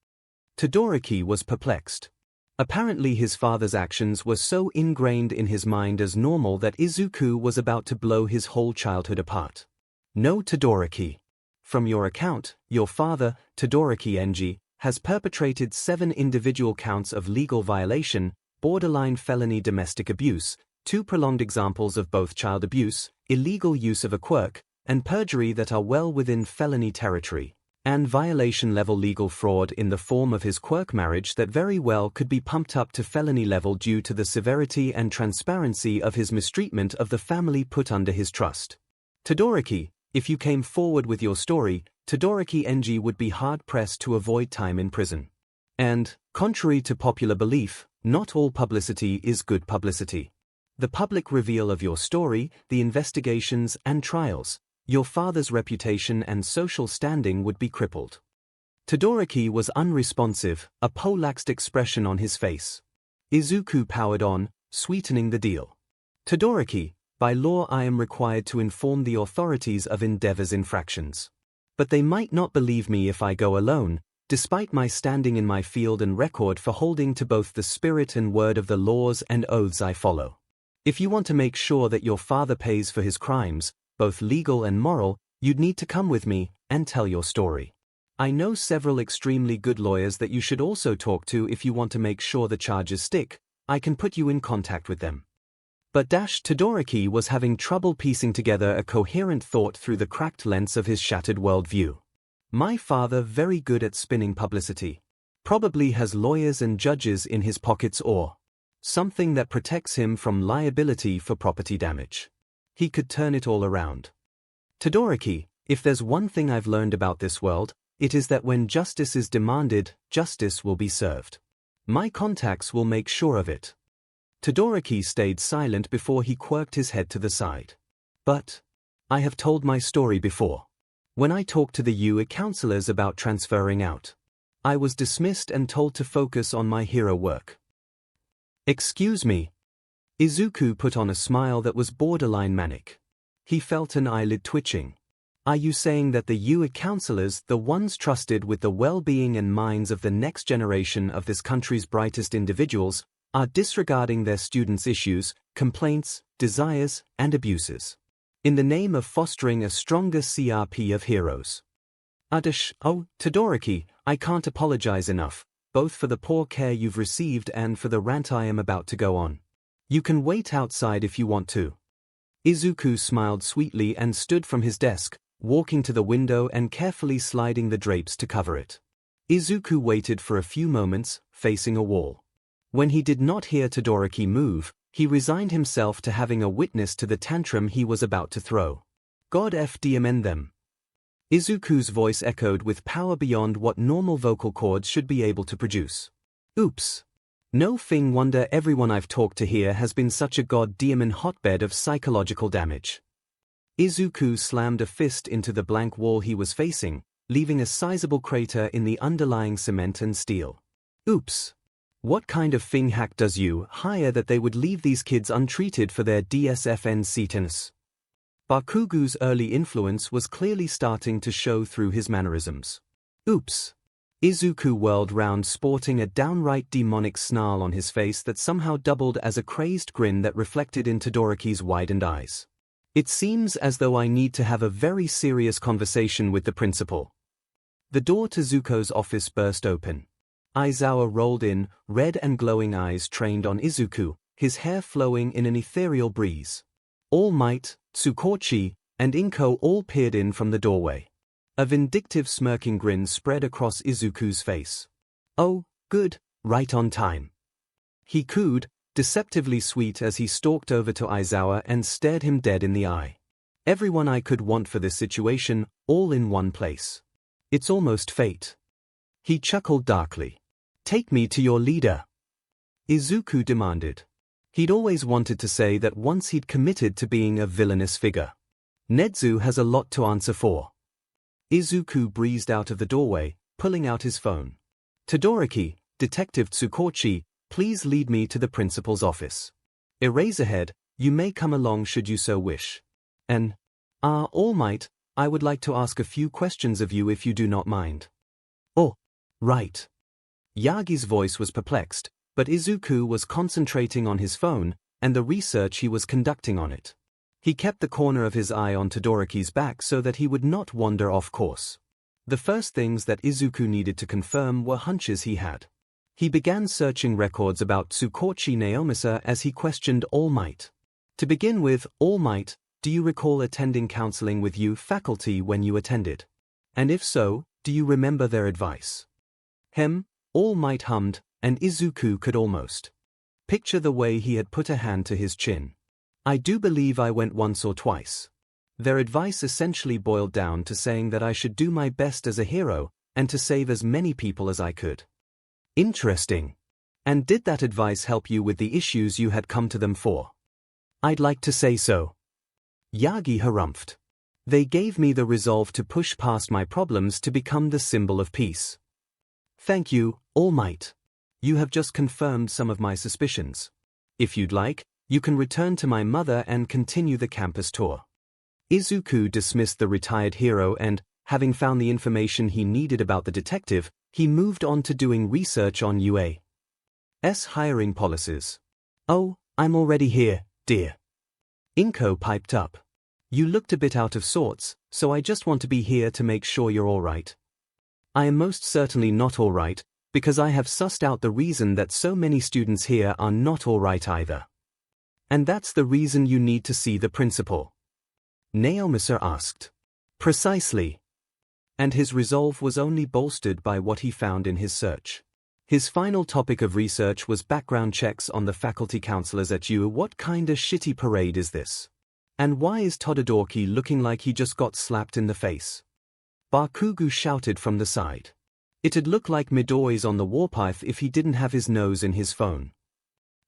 Todoroki was perplexed. Apparently his father's actions were so ingrained in his mind as normal that Izuku was about to blow his whole childhood apart. No, Todoroki. From your account, your father, Todoroki Enji, has perpetrated 7 individual counts of legal violation, borderline felony domestic abuse, 2 prolonged examples of both child abuse, illegal use of a quirk, and perjury that are well within felony territory, and violation-level legal fraud in the form of his quirk marriage that very well could be pumped up to felony level due to the severity and transparency of his mistreatment of the family put under his trust. Todoroki, if you came forward with your story, 𝐒𝐭𝐚𝐲 would be hard-pressed to avoid time in prison. And, contrary to popular belief, not all publicity is good publicity. The public reveal of your story, the investigations and trials, your father's reputation and social standing would be crippled. Todoroki was unresponsive, a polaxed expression on his face. Izuku powered on, sweetening the deal. Todoroki, by law I am required to inform the authorities of Endeavor's infractions. But they might not believe me if I go alone, despite my standing in my field and record for holding to both the spirit and word of the laws and oaths I follow. If you want to make sure that your father pays for his crimes, both legal and moral, you'd need to come with me and tell your story. I know several extremely good lawyers that you should also talk to if you want to make sure the charges stick. I can put you in contact with them. But Todoroki was having trouble piecing together a coherent thought through the cracked lens of his shattered worldview. My father very good at spinning publicity. Probably has lawyers and judges in his pockets or something that protects him from liability for property damage. He could turn it all around. Todoroki, if there's one thing I've learned about this world, it is that when justice is demanded, justice will be served. My contacts will make sure of it. Todoroki stayed silent before he quirked his head to the side. But I have told my story before. When I talked to the UA counselors about transferring out, I was dismissed and told to focus on my hero work. Excuse me. Izuku put on a smile that was borderline manic. He felt an eyelid twitching. Are you saying that the UA counselors, the ones trusted with the well-being and minds of the next generation of this country's brightest individuals, are disregarding their students' issues, complaints, desires, and abuses, in the name of fostering a stronger CRP of heroes? Oh, Todoroki, I can't apologize enough, both for the poor care you've received and for the rant I am about to go on. You can wait outside if you want to. Izuku smiled sweetly and stood from his desk, walking to the window and carefully sliding the drapes to cover it. Izuku waited for a few moments, facing a wall. When he did not hear Todoroki move, he resigned himself to having a witness to the tantrum he was about to throw. God damn them. Izuku's voice echoed with power beyond what normal vocal cords should be able to produce. Oops. No thing wonder everyone I've talked to here has been such a goddamn hotbed of psychological damage. Izuku slammed a fist into the blank wall he was facing, leaving a sizable crater in the underlying cement and steel. Oops. What kind of thing hack does you hire that they would leave these kids untreated for their DSFN seatons? Bakugu's early influence was clearly starting to show through his mannerisms. Oops. Izuku whirled round, sporting a downright demonic snarl on his face that somehow doubled as a crazed grin that reflected in Todoroki's widened eyes. It seems as though I need to have a very serious conversation with the principal. The door to Zuko's office burst open. Aizawa rolled in, red and glowing eyes trained on Izuku, his hair flowing in an ethereal breeze. All Might, Tsukochi, and Inko all peered in from the doorway. A vindictive smirking grin spread across Izuku's face. Oh, good, right on time. He cooed, deceptively sweet as he stalked over to Aizawa and stared him dead in the eye. Everyone I could want for this situation, all in one place. It's almost fate. He chuckled darkly. Take me to your leader. Izuku demanded. He'd always wanted to say that once he'd committed to being a villainous figure. Nezu has a lot to answer for. Izuku breezed out of the doorway, pulling out his phone. Todoroki, Detective Tsukochi, please lead me to the principal's office. Eraserhead, you may come along should you so wish. All Might, I would like to ask a few questions of you if you do not mind. Oh, right. Yagi's voice was perplexed, but Izuku was concentrating on his phone and the research he was conducting on it. He kept the corner of his eye on Todoroki's back so that he would not wander off course. The first things that Izuku needed to confirm were hunches he had. He began searching records about 𝐒𝐭𝐚𝐲 𝐔𝐬𝐚𝐽 as he questioned All Might. To begin with, All Might, do you recall attending counseling with you faculty when you attended? And if so, do you remember their advice? All Might hummed, and Izuku could almost picture the way he had put a hand to his chin. I do believe I went once or twice. Their advice essentially boiled down to saying that I should do my best as a hero, and to save as many people as I could. Interesting. And did that advice help you with the issues you had come to them for? I'd like to say so. Yagi harumphed. They gave me the resolve to push past my problems to become the symbol of peace. Thank you, All Might. You have just confirmed some of my suspicions. If you'd like, you can return to my mother and continue the campus tour. Izuku dismissed the retired hero and, having found the information he needed about the detective, he moved on to doing research on UA's hiring policies. Oh, I'm already here, dear. Inko piped up. You looked a bit out of sorts, so I just want to be here to make sure you're all right. I am most certainly not all right, because I have sussed out the reason that so many students here are not all right either. And that's the reason you need to see the principal. 𝐒𝐬𝐚𝐽 asked. Precisely. And his resolve was only bolstered by what he found in his search. His final topic of research was background checks on the faculty counselors at UA. What kinda shitty parade is this? And why is Todoroki looking like he just got slapped in the face? Bakugo shouted from the side. It'd look like Midori's on the warpath if he didn't have his nose in his phone.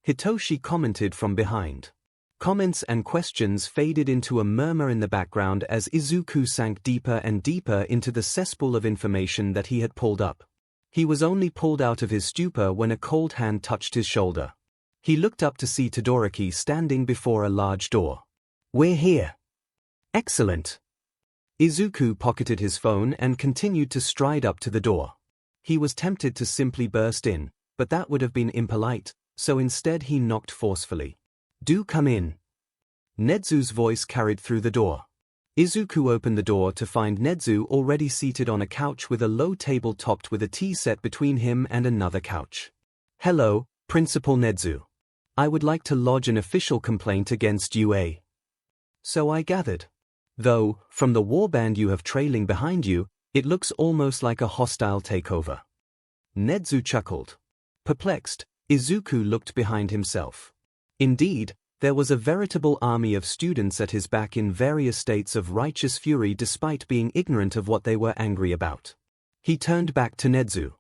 Hitoshi commented from behind. Comments and questions faded into a murmur in the background as Izuku sank deeper and deeper into the cesspool of information that he had pulled up. He was only pulled out of his stupor when a cold hand touched his shoulder. He looked up to see Todoroki standing before a large door. We're here. Excellent. Izuku pocketed his phone and continued to stride up to the door. He was tempted to simply burst in, but that would have been impolite, so instead he knocked forcefully. Do come in. Nedzu's voice carried through the door. Izuku opened the door to find Nedzu already seated on a couch with a low table topped with a tea set between him and another couch. Hello, Principal Nedzu. I would like to lodge an official complaint against UA. So I gathered. Though, from the warband you have trailing behind you, it looks almost like a hostile takeover. Nedzu chuckled. Perplexed, Izuku looked behind himself. Indeed, there was a veritable army of students at his back in various states of righteous fury despite being ignorant of what they were angry about. He turned back to Nedzu.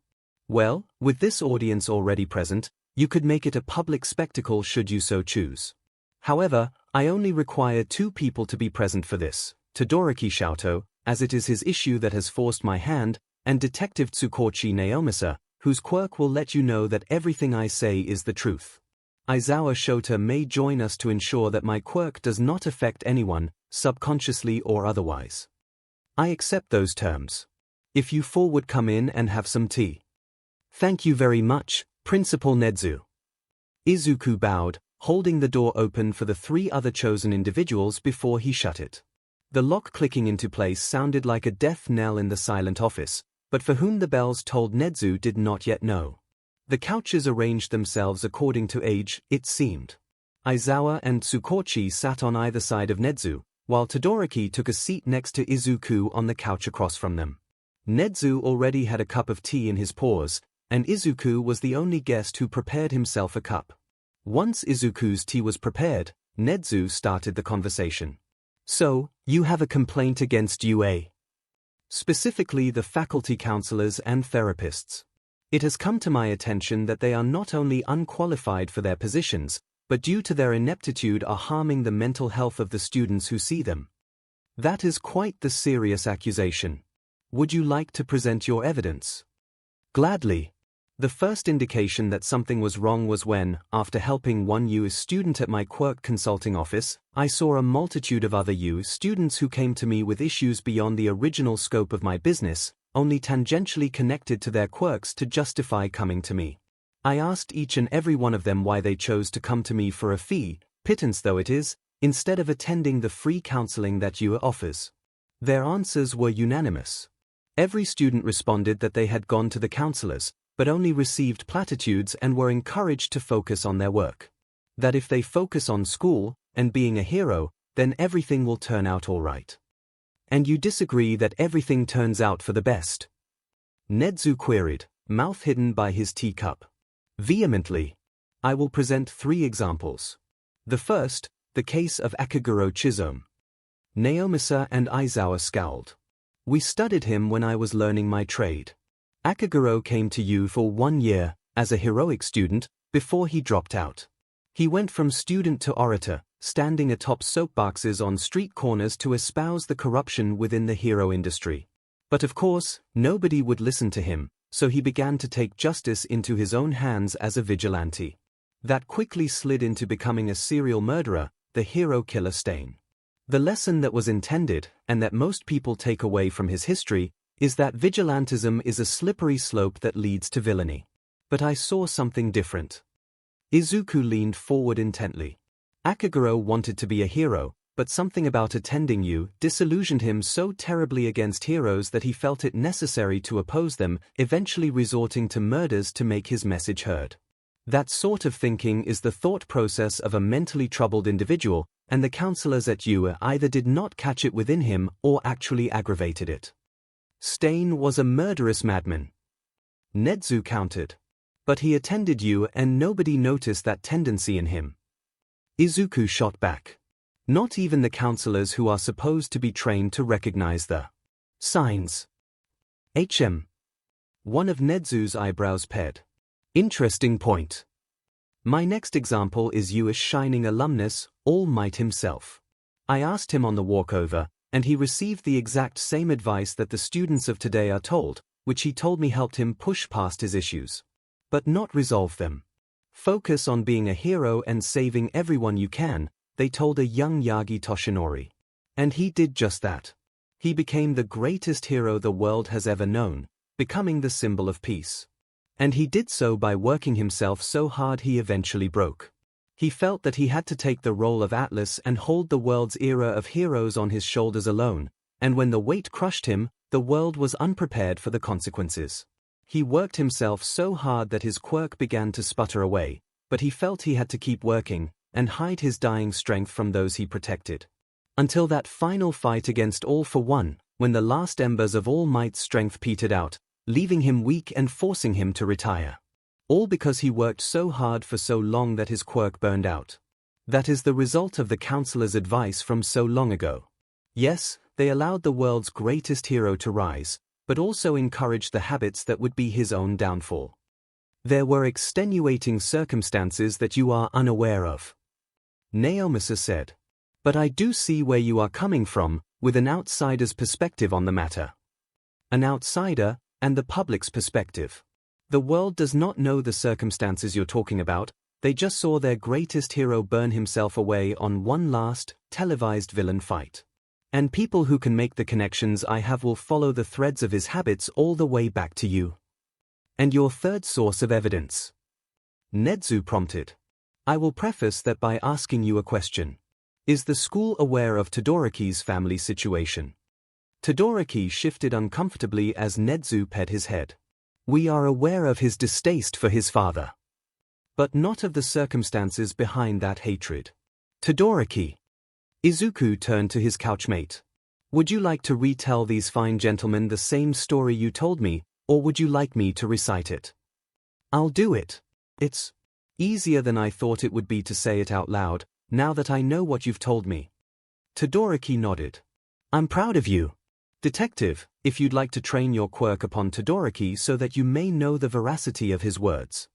Well, with this audience already present, you could make it a public spectacle should you so choose. However, I only require 2 people to be present for this, Todoroki Shoto, as it is his issue that has forced my hand, and Detective Tsukochi Naomasa, whose quirk will let you know that everything I say is the truth. Aizawa Shota may join us to ensure that my quirk does not affect anyone, subconsciously or otherwise. I accept those terms. If you 4 would come in and have some tea. Thank you very much, Principal Nedzu. Izuku bowed, holding the door open for the 3 other chosen individuals before he shut it. The lock clicking into place sounded like a death knell in the silent office, but for whom the bells tolled Nedzu did not yet know. The couches arranged themselves according to age, it seemed. Aizawa and Tsukochi sat on either side of Nedzu, while Todoroki took a seat next to Izuku on the couch across from them. Nedzu already had a cup of tea in his paws, and Izuku was the only guest who prepared himself a cup. Once Izuku's tea was prepared, Nedzu started the conversation. So, you have a complaint against UA. Specifically the faculty counselors and therapists. It has come to my attention that they are not only unqualified for their positions, but due to their ineptitude are harming the mental health of the students who see them. That is quite the serious accusation. Would you like to present your evidence? Gladly. The first indication that something was wrong was when, after helping one US student at my Quirk consulting office, I saw a multitude of other US students who came to me with issues beyond the original scope of my business, only tangentially connected to their quirks to justify coming to me. I asked each and every one of them why they chose to come to me for a fee, pittance though it is, instead of attending the free counseling that UA offers. Their answers were unanimous. Every student responded that they had gone to the counselors, but only received platitudes and were encouraged to focus on their work. That if they focus on school and being a hero, then everything will turn out all right. And you disagree that everything turns out for the best? 𝐻𝐻𝐿 queried, mouth hidden by his teacup. Vehemently. I will present 3 examples. The first, the case of 𝐭𝐻𝐻𝐿 𝐔𝐬𝐚. 𝐿 and scowled. We studied him when I was learning my trade. 𝐭𝐻𝐻𝐿 came to you for 1 year, as a heroic student, before he dropped out. He went from student to orator, standing atop soapboxes on street corners to espouse the corruption within the hero industry. But of course, nobody would listen to him, so he began to take justice into his own hands as a vigilante. That quickly slid into becoming a serial murderer, the hero killer stain. The lesson that was intended, and that most people take away from his history, is that vigilantism is a slippery slope that leads to villainy. But I saw something different. Izuku leaned forward intently. 𝐭𝐻𝐻𝐿 wanted to be a hero, but something about attending you disillusioned him so terribly against heroes that he felt it necessary to oppose them, eventually resorting to murders to make his message heard. That sort of thinking is the thought process of a mentally troubled individual, and the counselors at 𝐒𝐻𝐢 either did not catch it within him or actually aggravated it. Stain was a murderous madman. 𝐻𝐻𝐿 countered. But he attended 𝐒𝐻𝐢 and nobody noticed that tendency in him. Izuku shot back. Not even the counselors who are supposed to be trained to recognize the signs. One of 𝐻𝐻𝐿's eyebrows pared. Interesting point. My next example is 𝐒𝐻𝐢's shining alumnus, All Might himself. I asked him on the walkover, and he received the exact same advice that the students of today are told, which he told me helped him push past his issues. But not resolve them. Focus on being a hero and saving everyone you can, they told a young Yagi Toshinori. And he did just that. He became the greatest hero the world has ever known, becoming the symbol of peace. And he did so by working himself so hard he eventually broke. He felt that he had to take the role of Atlas and hold the world's era of heroes on his shoulders alone, and when the weight crushed him, the world was unprepared for the consequences. He worked himself so hard that his quirk began to sputter away, but he felt he had to keep working, and hide his dying strength from those he protected. Until that final fight against All for One, when the last embers of All Might's strength petered out, leaving him weak and forcing him to retire. All because he worked so hard for so long that his quirk burned out. That is the result of the counselor's advice from so long ago. Yes, they allowed the world's greatest hero to rise, but also encouraged the habits that would be his own downfall. There were extenuating circumstances that you are unaware of. Naomasa said. But I do see where you are coming from, with an outsider's perspective on the matter. An outsider, and the public's perspective. The world does not know the circumstances you're talking about, they just saw their greatest hero burn himself away on one last, televised villain fight. And people who can make the connections I have will follow the threads of his habits all the way back to you. And your third source of evidence? 𝐻𝐻𝐿 prompted. I will preface that by asking you a question. Is the school aware of Todoroki's family situation? Todoroki shifted uncomfortably as 𝐻𝐻𝐿 pet his head. We are aware of his distaste for his father. But not of the circumstances behind that hatred. Todoroki. Izuku turned to his couchmate. Would you like to retell these fine gentlemen the same story you told me, or would you like me to recite it? I'll do it. It's easier than I thought it would be to say it out loud, now that I know what you've told me. Todoroki nodded. I'm proud of you. Detective, if you'd like to train your quirk upon Todoroki so that you may know the veracity of his words.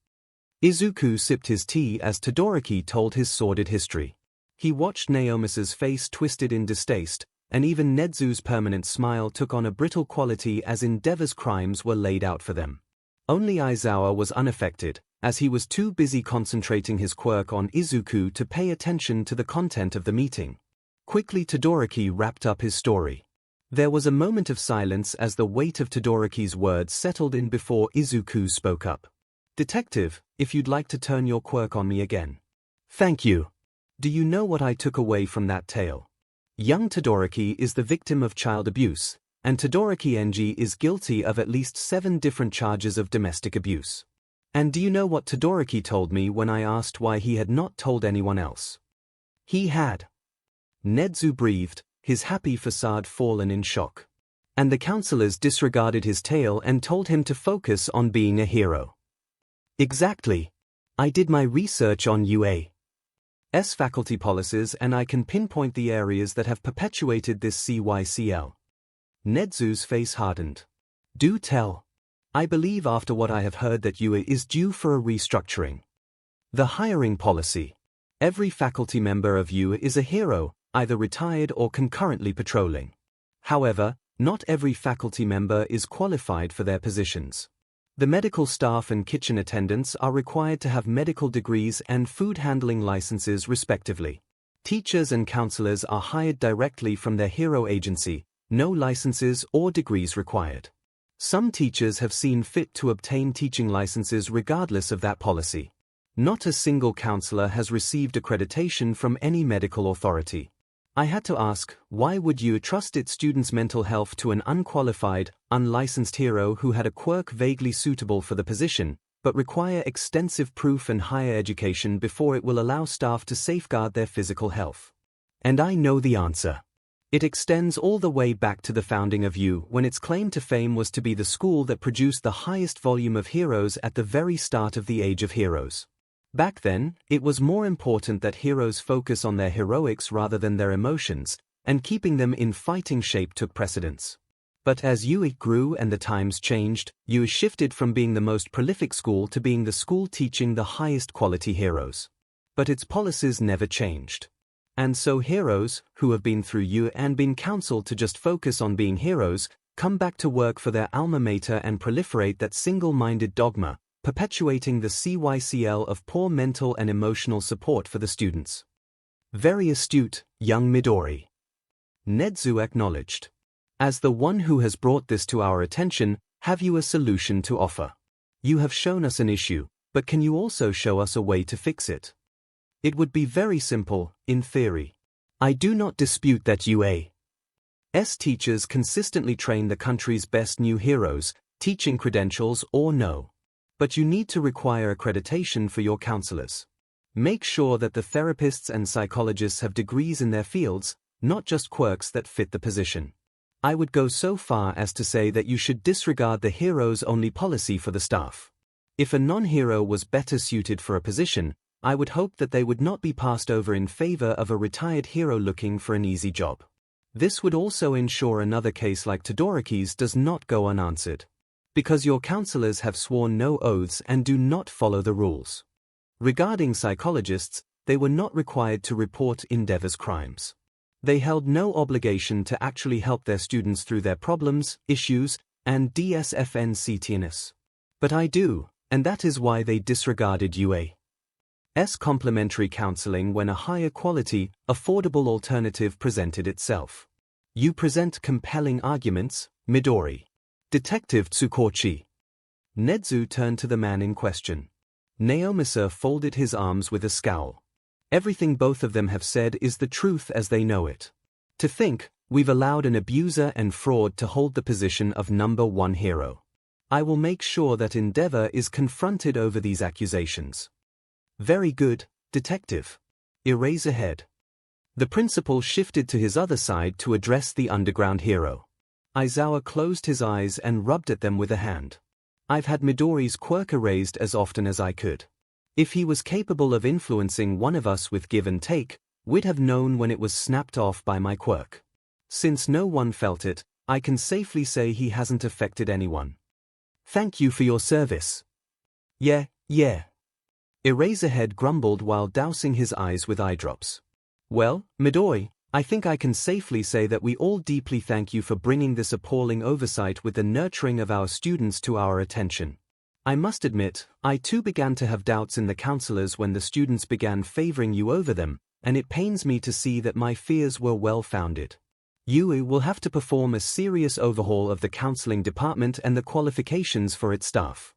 Izuku sipped his tea as Todoroki told his sordid history. He watched Naomisa's face twisted in distaste, and even 𝐻𝐻𝐿's permanent smile took on a brittle quality as Endeavor's crimes were laid out for them. Only Aizawa was unaffected, as he was too busy concentrating his quirk on Izuku to pay attention to the content of the meeting. Quickly Todoroki wrapped up his story. There was a moment of silence as the weight of Todoroki's words settled in before Izuku spoke up. Detective, if you'd like to turn your quirk on me again. Thank you. Do you know what I took away from that tale? Young Todoroki is the victim of child abuse, and Todoroki is guilty of at least 7 different charges of domestic abuse. And do you know what Todoroki told me when I asked why he had not told anyone else? He had. Nezu breathed, his happy facade fallen in shock. And the counselors disregarded his tale and told him to focus on being a hero. Exactly. I did my research on UA's faculty policies and I can pinpoint the areas that have perpetuated this CYCL. Nezu's face hardened. Do tell. I believe after what I have heard that UA is due for a restructuring. The hiring policy. Every faculty member of UA is a hero, either retired or concurrently patrolling. However, not every faculty member is qualified for their positions. The medical staff and kitchen attendants are required to have medical degrees and food handling licenses respectively. Teachers and counselors are hired directly from their hero agency, no licenses or degrees required. Some teachers have seen fit to obtain teaching licenses regardless of that policy. Not a single counselor has received accreditation from any medical authority. I had to ask, why would you trust its students' mental health to an unqualified, unlicensed hero who had a quirk vaguely suitable for the position, but require extensive proof and higher education before it will allow staff to safeguard their physical health? And I know the answer. It extends all the way back to the founding of U, when its claim to fame was to be the school that produced the highest volume of heroes at the very start of the Age of Heroes. Back then, it was more important that heroes focus on their heroics rather than their emotions, and keeping them in fighting shape took precedence. But as UE grew and the times changed, UE shifted from being the most prolific school to being the school teaching the highest quality heroes. But its policies never changed. And so heroes, who have been through UE and been counseled to just focus on being heroes, come back to work for their alma mater and proliferate that single-minded dogma, perpetuating the CYCL of poor mental and emotional support for the students. Very astute, young Midori. Nezu acknowledged. As the one who has brought this to our attention, have you a solution to offer? You have shown us an issue, but can you also show us a way to fix it? It would be very simple, in theory. I do not dispute that UA's teachers consistently train the country's best new heroes, teaching credentials or no. But you need to require accreditation for your counselors. Make sure that the therapists and psychologists have degrees in their fields, not just quirks that fit the position. I would go so far as to say that you should disregard the heroes-only policy for the staff. If a non-hero was better suited for a position, I would hope that they would not be passed over in favor of a retired hero looking for an easy job. This would also ensure another case like Todoroki's does not go unanswered. Because your counselors have sworn no oaths and do not follow the rules. Regarding psychologists, they were not required to report Endeavor's crimes. They held no obligation to actually help their students through their problems, issues, and DSFNCTNS. But I do, and that is why they disregarded UA's complementary counseling when a higher quality, affordable alternative presented itself. You present compelling arguments, Midori. Detective Tsukochi. Nezu turned to the man in question. Naomasa folded his arms with a scowl. Everything both of them have said is the truth as they know it. To think, we've allowed an abuser and fraud to hold the position of #1 hero. I will make sure that Endeavor is confronted over these accusations. Very good, Detective. Eraserhead. The principal shifted to his other side to address the underground hero. Aizawa closed his eyes and rubbed at them with a hand. I've had Midori's quirk erased as often as I could. If he was capable of influencing one of us with give and take, we'd have known when it was snapped off by my quirk. Since no one felt it, I can safely say he hasn't affected anyone. Thank you for your service. Yeah. Eraserhead grumbled while dousing his eyes with eye drops. Well, Midori, I think I can safely say that we all deeply thank you for bringing this appalling oversight with the nurturing of our students to our attention. I must admit, I too began to have doubts in the counselors when the students began favoring you over them, and it pains me to see that my fears were well-founded. You will have to perform a serious overhaul of the counseling department and the qualifications for its staff.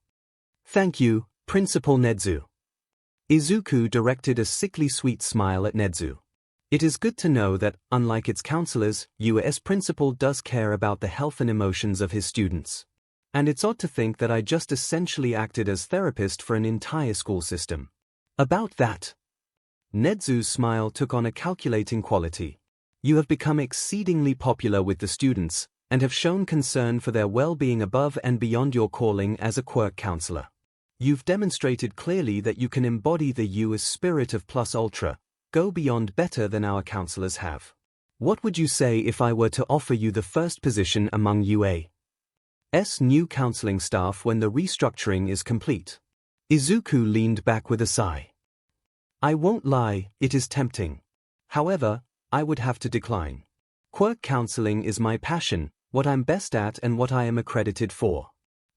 Thank you, Principal Nezu. Izuku directed a sickly sweet smile at Nezu. It is good to know that, unlike its counselors, US principal does care about the health and emotions of his students. And it's odd to think that I just essentially acted as therapist for an entire school system. About that. Nedzu's smile took on a calculating quality. You have become exceedingly popular with the students, and have shown concern for their well-being above and beyond your calling as a quirk counselor. You've demonstrated clearly that you can embody the US spirit of plus ultra, go beyond better than our counselors have. What would you say if I were to offer you the first position among UA's new counseling staff when the restructuring is complete? Izuku leaned back with a sigh. I won't lie, it is tempting. However, I would have to decline. Quirk counseling is my passion, what I'm best at and what I am accredited for.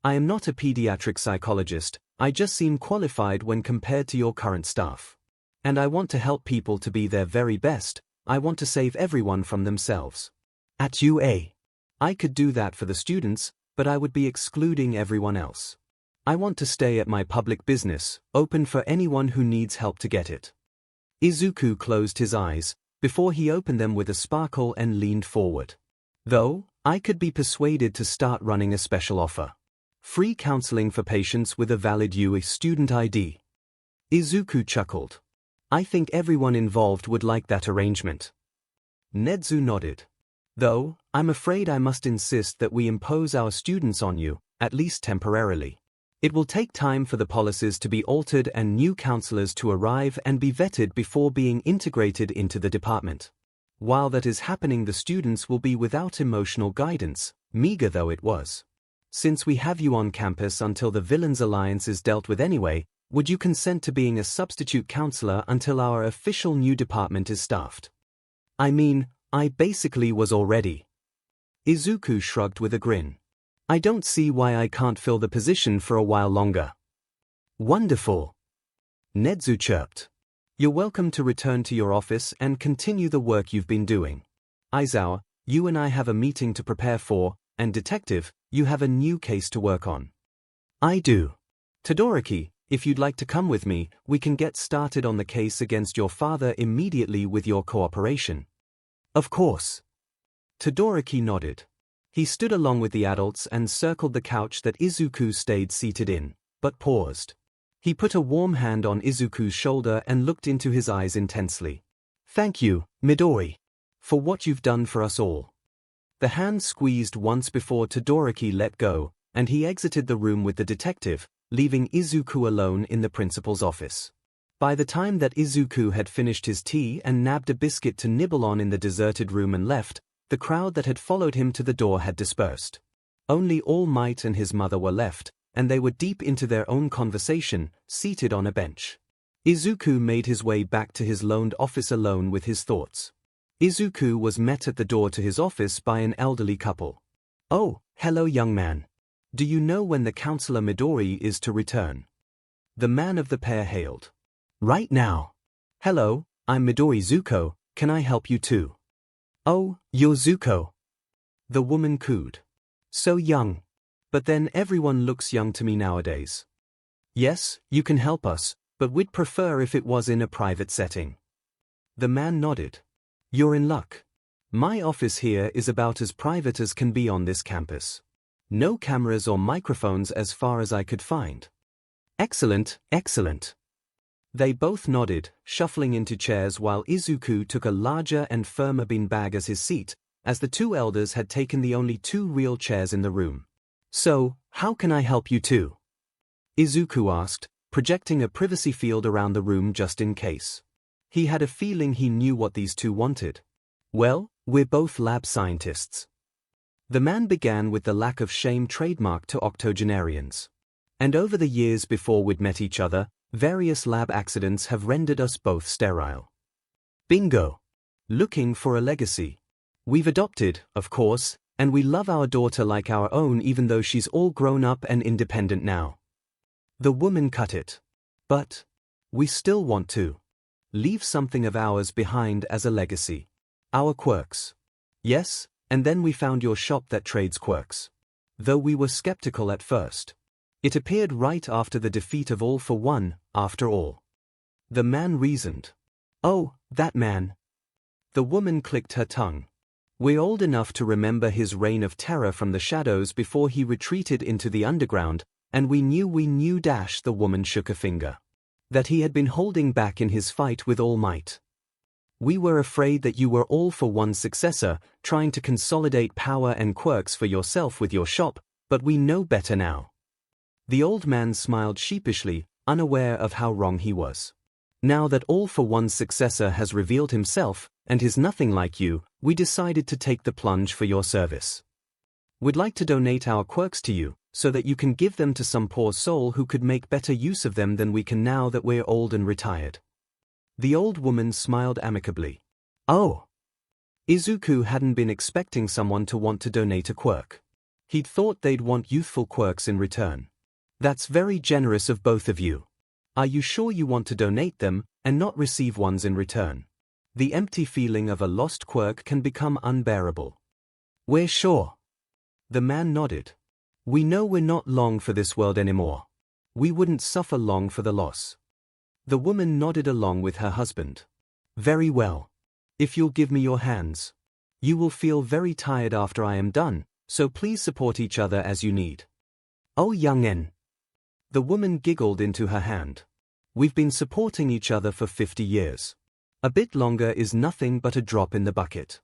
I am not a pediatric psychologist, I just seem qualified when compared to your current staff. And I want to help people to be their very best, I want to save everyone from themselves. At UA, I could do that for the students, but I would be excluding everyone else. I want to stay at my public business, open for anyone who needs help to get it. Izuku closed his eyes, before he opened them with a sparkle and leaned forward. Though, I could be persuaded to start running a special offer. Free counseling for patients with a valid UA student ID. Izuku chuckled. I think everyone involved would like that arrangement. Nedzu nodded. Though, I'm afraid I must insist that we impose our students on you, at least temporarily. It will take time for the policies to be altered and new counselors to arrive and be vetted before being integrated into the department. While that is happening, the students will be without emotional guidance, meager though it was. Since we have you on campus until the Villains Alliance is dealt with anyway, would you consent to being a substitute counselor until our official new department is staffed? I mean, I basically was already. Izuku shrugged with a grin. I don't see why I can't fill the position for a while longer. Wonderful. Nedzu chirped. You're welcome to return to your office and continue the work you've been doing. Aizawa, you and I have a meeting to prepare for, and Detective, you have a new case to work on. I do. Todoroki, if you'd like to come with me, we can get started on the case against your father immediately with your cooperation. Of course. Todoroki nodded. He stood along with the adults and circled the couch that Izuku stayed seated in, but paused. He put a warm hand on Izuku's shoulder and looked into his eyes intensely. Thank you, Midori, for what you've done for us all. The hand squeezed once before Todoroki let go, and he exited the room with the detective, leaving Izuku alone in the principal's office. By the time that Izuku had finished his tea and nabbed a biscuit to nibble on in the deserted room and left, the crowd that had followed him to the door had dispersed. Only All Might and his mother were left, and they were deep into their own conversation, seated on a bench. Izuku made his way back to his loaned office alone with his thoughts. Izuku was met at the door to his office by an elderly couple. Oh, hello young man. Do you know when the counselor Midori is to return? The man of the pair hailed. Right now. Hello, I'm Midori Zuko, can I help you too? Oh, you're Zuko. The woman cooed. So young. But then everyone looks young to me nowadays. Yes, you can help us, but we'd prefer if it was in a private setting. The man nodded. You're in luck. My office here is about as private as can be on this campus. No cameras or microphones as far as I could find. Excellent, excellent. They both nodded, shuffling into chairs while Izuku took a larger and firmer beanbag as his seat, as the two elders had taken the only two real chairs in the room. So, how can I help you too? Izuku asked, projecting a privacy field around the room just in case. He had a feeling he knew what these two wanted. Well, we're both lab scientists. The man began with the lack of shame trademark to octogenarians. And over the years before we'd met each other, various lab accidents have rendered us both sterile. Bingo. Looking for a legacy. We've adopted, of course, and we love our daughter like our own even though she's all grown up and independent now. The woman cut it. But we still want to leave something of ours behind as a legacy. Our quirks. Yes, and then we found your shop that trades quirks. Though we were skeptical at first. It appeared right after the defeat of All for One, after all. The man reasoned. Oh, that man. The woman clicked her tongue. We're old enough to remember his reign of terror from the shadows before he retreated into the underground, and we knew the woman shook a finger, that he had been holding back in his fight with All Might. We were afraid that you were all for one successor, trying to consolidate power and quirks for yourself with your shop, but we know better now. The old man smiled sheepishly, unaware of how wrong he was. Now that All for One's successor has revealed himself, and is nothing like you, we decided to take the plunge for your service. We'd like to donate our quirks to you, so that you can give them to some poor soul who could make better use of them than we can now that we're old and retired. The old woman smiled amicably. Oh! Izuku hadn't been expecting someone to want to donate a quirk. He'd thought they'd want youthful quirks in return. That's very generous of both of you. Are you sure you want to donate them, and not receive ones in return? The empty feeling of a lost quirk can become unbearable. We're sure. The man nodded. We know we're not long for this world anymore. We wouldn't suffer long for the loss. The woman nodded along with her husband. Very well. If you'll give me your hands. You will feel very tired after I am done, so please support each other as you need. Oh young-en. The woman giggled into her hand. We've been supporting each other for 50 years. A bit longer is nothing but a drop in the bucket.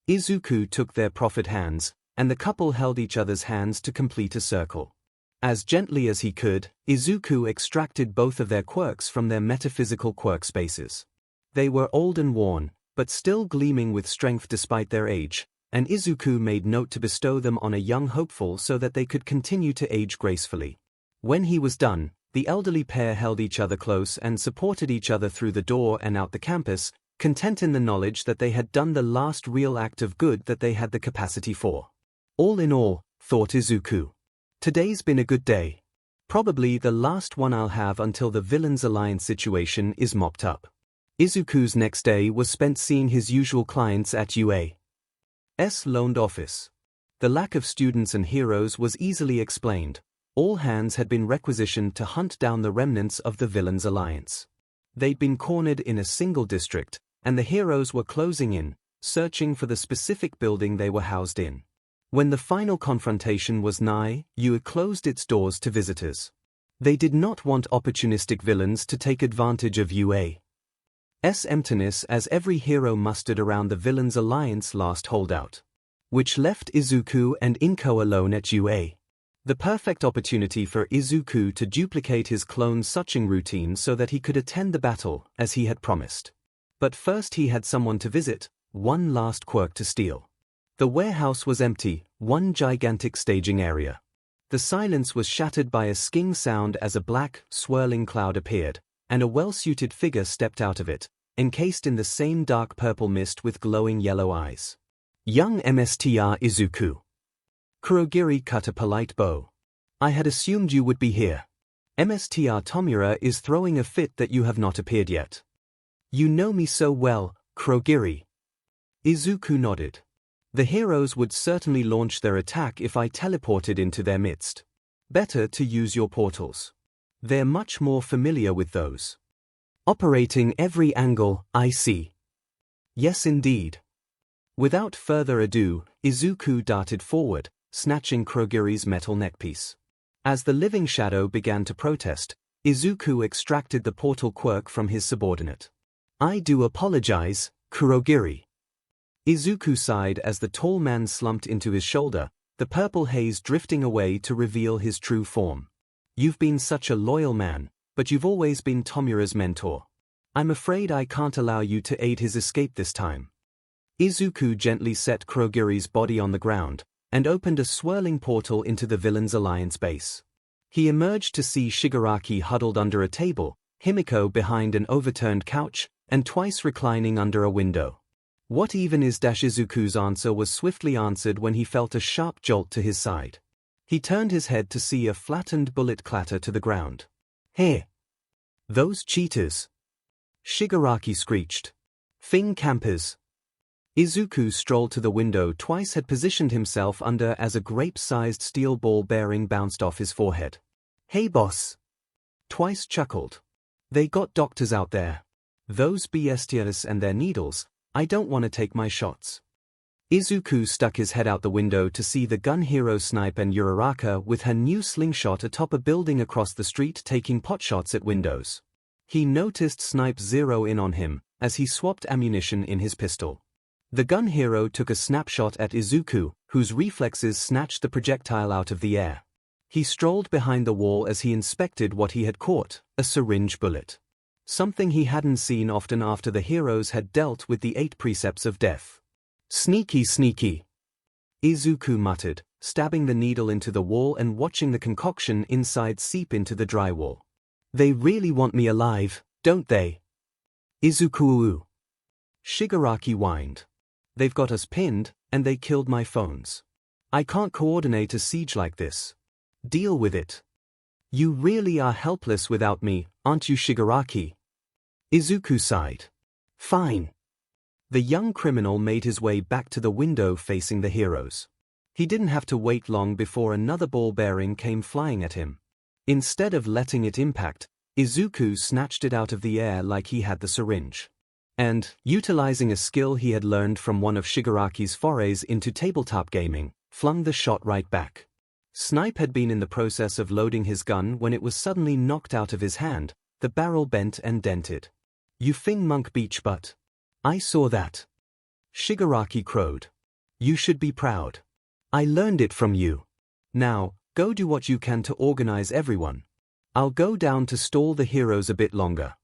Izuku took their proffered hands, and the couple held each other's hands to complete a circle. As gently as he could, Izuku extracted both of their quirks from their metaphysical quirk spaces. They were old and worn, but still gleaming with strength despite their age, and Izuku made note to bestow them on a young hopeful so that they could continue to age gracefully. When he was done, the elderly pair held each other close and supported each other through the door and out the campus, content in the knowledge that they had done the last real act of good that they had the capacity for. All in all, thought Izuku, today's been a good day. Probably the last one I'll have until the Villains Alliance situation is mopped up. Izuku's next day was spent seeing his usual clients at UA's loaned office. The lack of students and heroes was easily explained. All hands had been requisitioned to hunt down the remnants of the Villains Alliance. They'd been cornered in a single district, and the heroes were closing in, searching for the specific building they were housed in. When the final confrontation was nigh, UA closed its doors to visitors. They did not want opportunistic villains to take advantage of UA's emptiness as every hero mustered around the Villains Alliance last holdout. Which left Izuku and Inko alone at UA. The perfect opportunity for Izuku to duplicate his clone suching routine so that he could attend the battle, as he had promised. But first he had someone to visit, one last quirk to steal. The warehouse was empty, one gigantic staging area. The silence was shattered by a sking sound as a black, swirling cloud appeared, and a well-suited figure stepped out of it, encased in the same dark purple mist with glowing yellow eyes. Young Mr. Izuku. Kurogiri cut a polite bow. I had assumed you would be here. Mr. Tomura is throwing a fit that you have not appeared yet. You know me so well, Kurogiri. Izuku nodded. The heroes would certainly launch their attack if I teleported into their midst. Better to use your portals. They're much more familiar with those. Operating every angle, I see. Yes indeed. Without further ado, Izuku darted forward, snatching Kurogiri's metal neckpiece. As the living shadow began to protest, Izuku extracted the portal quirk from his subordinate. I do apologize, Kurogiri. Izuku sighed as the tall man slumped into his shoulder, the purple haze drifting away to reveal his true form. You've been such a loyal man, but you've always been Tomura's mentor. I'm afraid I can't allow you to aid his escape this time. Izuku gently set Kurogiri's body on the ground, and opened a swirling portal into the Villains Alliance base. He emerged to see Shigaraki huddled under a table, Himiko behind an overturned couch, and twice reclining under a window. What even is Izuku's answer was swiftly answered when he felt a sharp jolt to his side. He turned his head to see a flattened bullet clatter to the ground. Hey! Those cheaters! Shigaraki screeched. Fing campers! Izuku strolled to the window twice had positioned himself under as a grape-sized steel ball bearing bounced off his forehead. Hey boss! Twice chuckled. They got doctors out there. Those bestias and their needles, I don't want to take my shots. Izuku stuck his head out the window to see the gun hero Snipe and Uraraka with her new slingshot atop a building across the street taking potshots at windows. He noticed Snipe zero in on him as he swapped ammunition in his pistol. The gun hero took a snapshot at Izuku, whose reflexes snatched the projectile out of the air. He strolled behind the wall as he inspected what he had caught, a syringe bullet. Something he hadn't seen often after the heroes had dealt with the 8 precepts of death. Sneaky, sneaky, Izuku muttered, stabbing the needle into the wall and watching the concoction inside seep into the drywall. They really want me alive, don't they? Izuku. Shigaraki whined. They've got us pinned, and they killed my phones. I can't coordinate a siege like this. Deal with it. You really are helpless without me, aren't you, Shigaraki? Izuku sighed. Fine. The young criminal made his way back to the window facing the heroes. He didn't have to wait long before another ball bearing came flying at him. Instead of letting it impact, Izuku snatched it out of the air like he had the syringe. And, utilizing a skill he had learned from one of Shigaraki's forays into tabletop gaming, flung the shot right back. Snipe had been in the process of loading his gun when it was suddenly knocked out of his hand, the barrel bent and dented. You Fing Monk Beach butt. I saw that. Shigaraki crowed. You should be proud. I learned it from you. Now, go do what you can to organize everyone. I'll go down to stall the heroes a bit longer.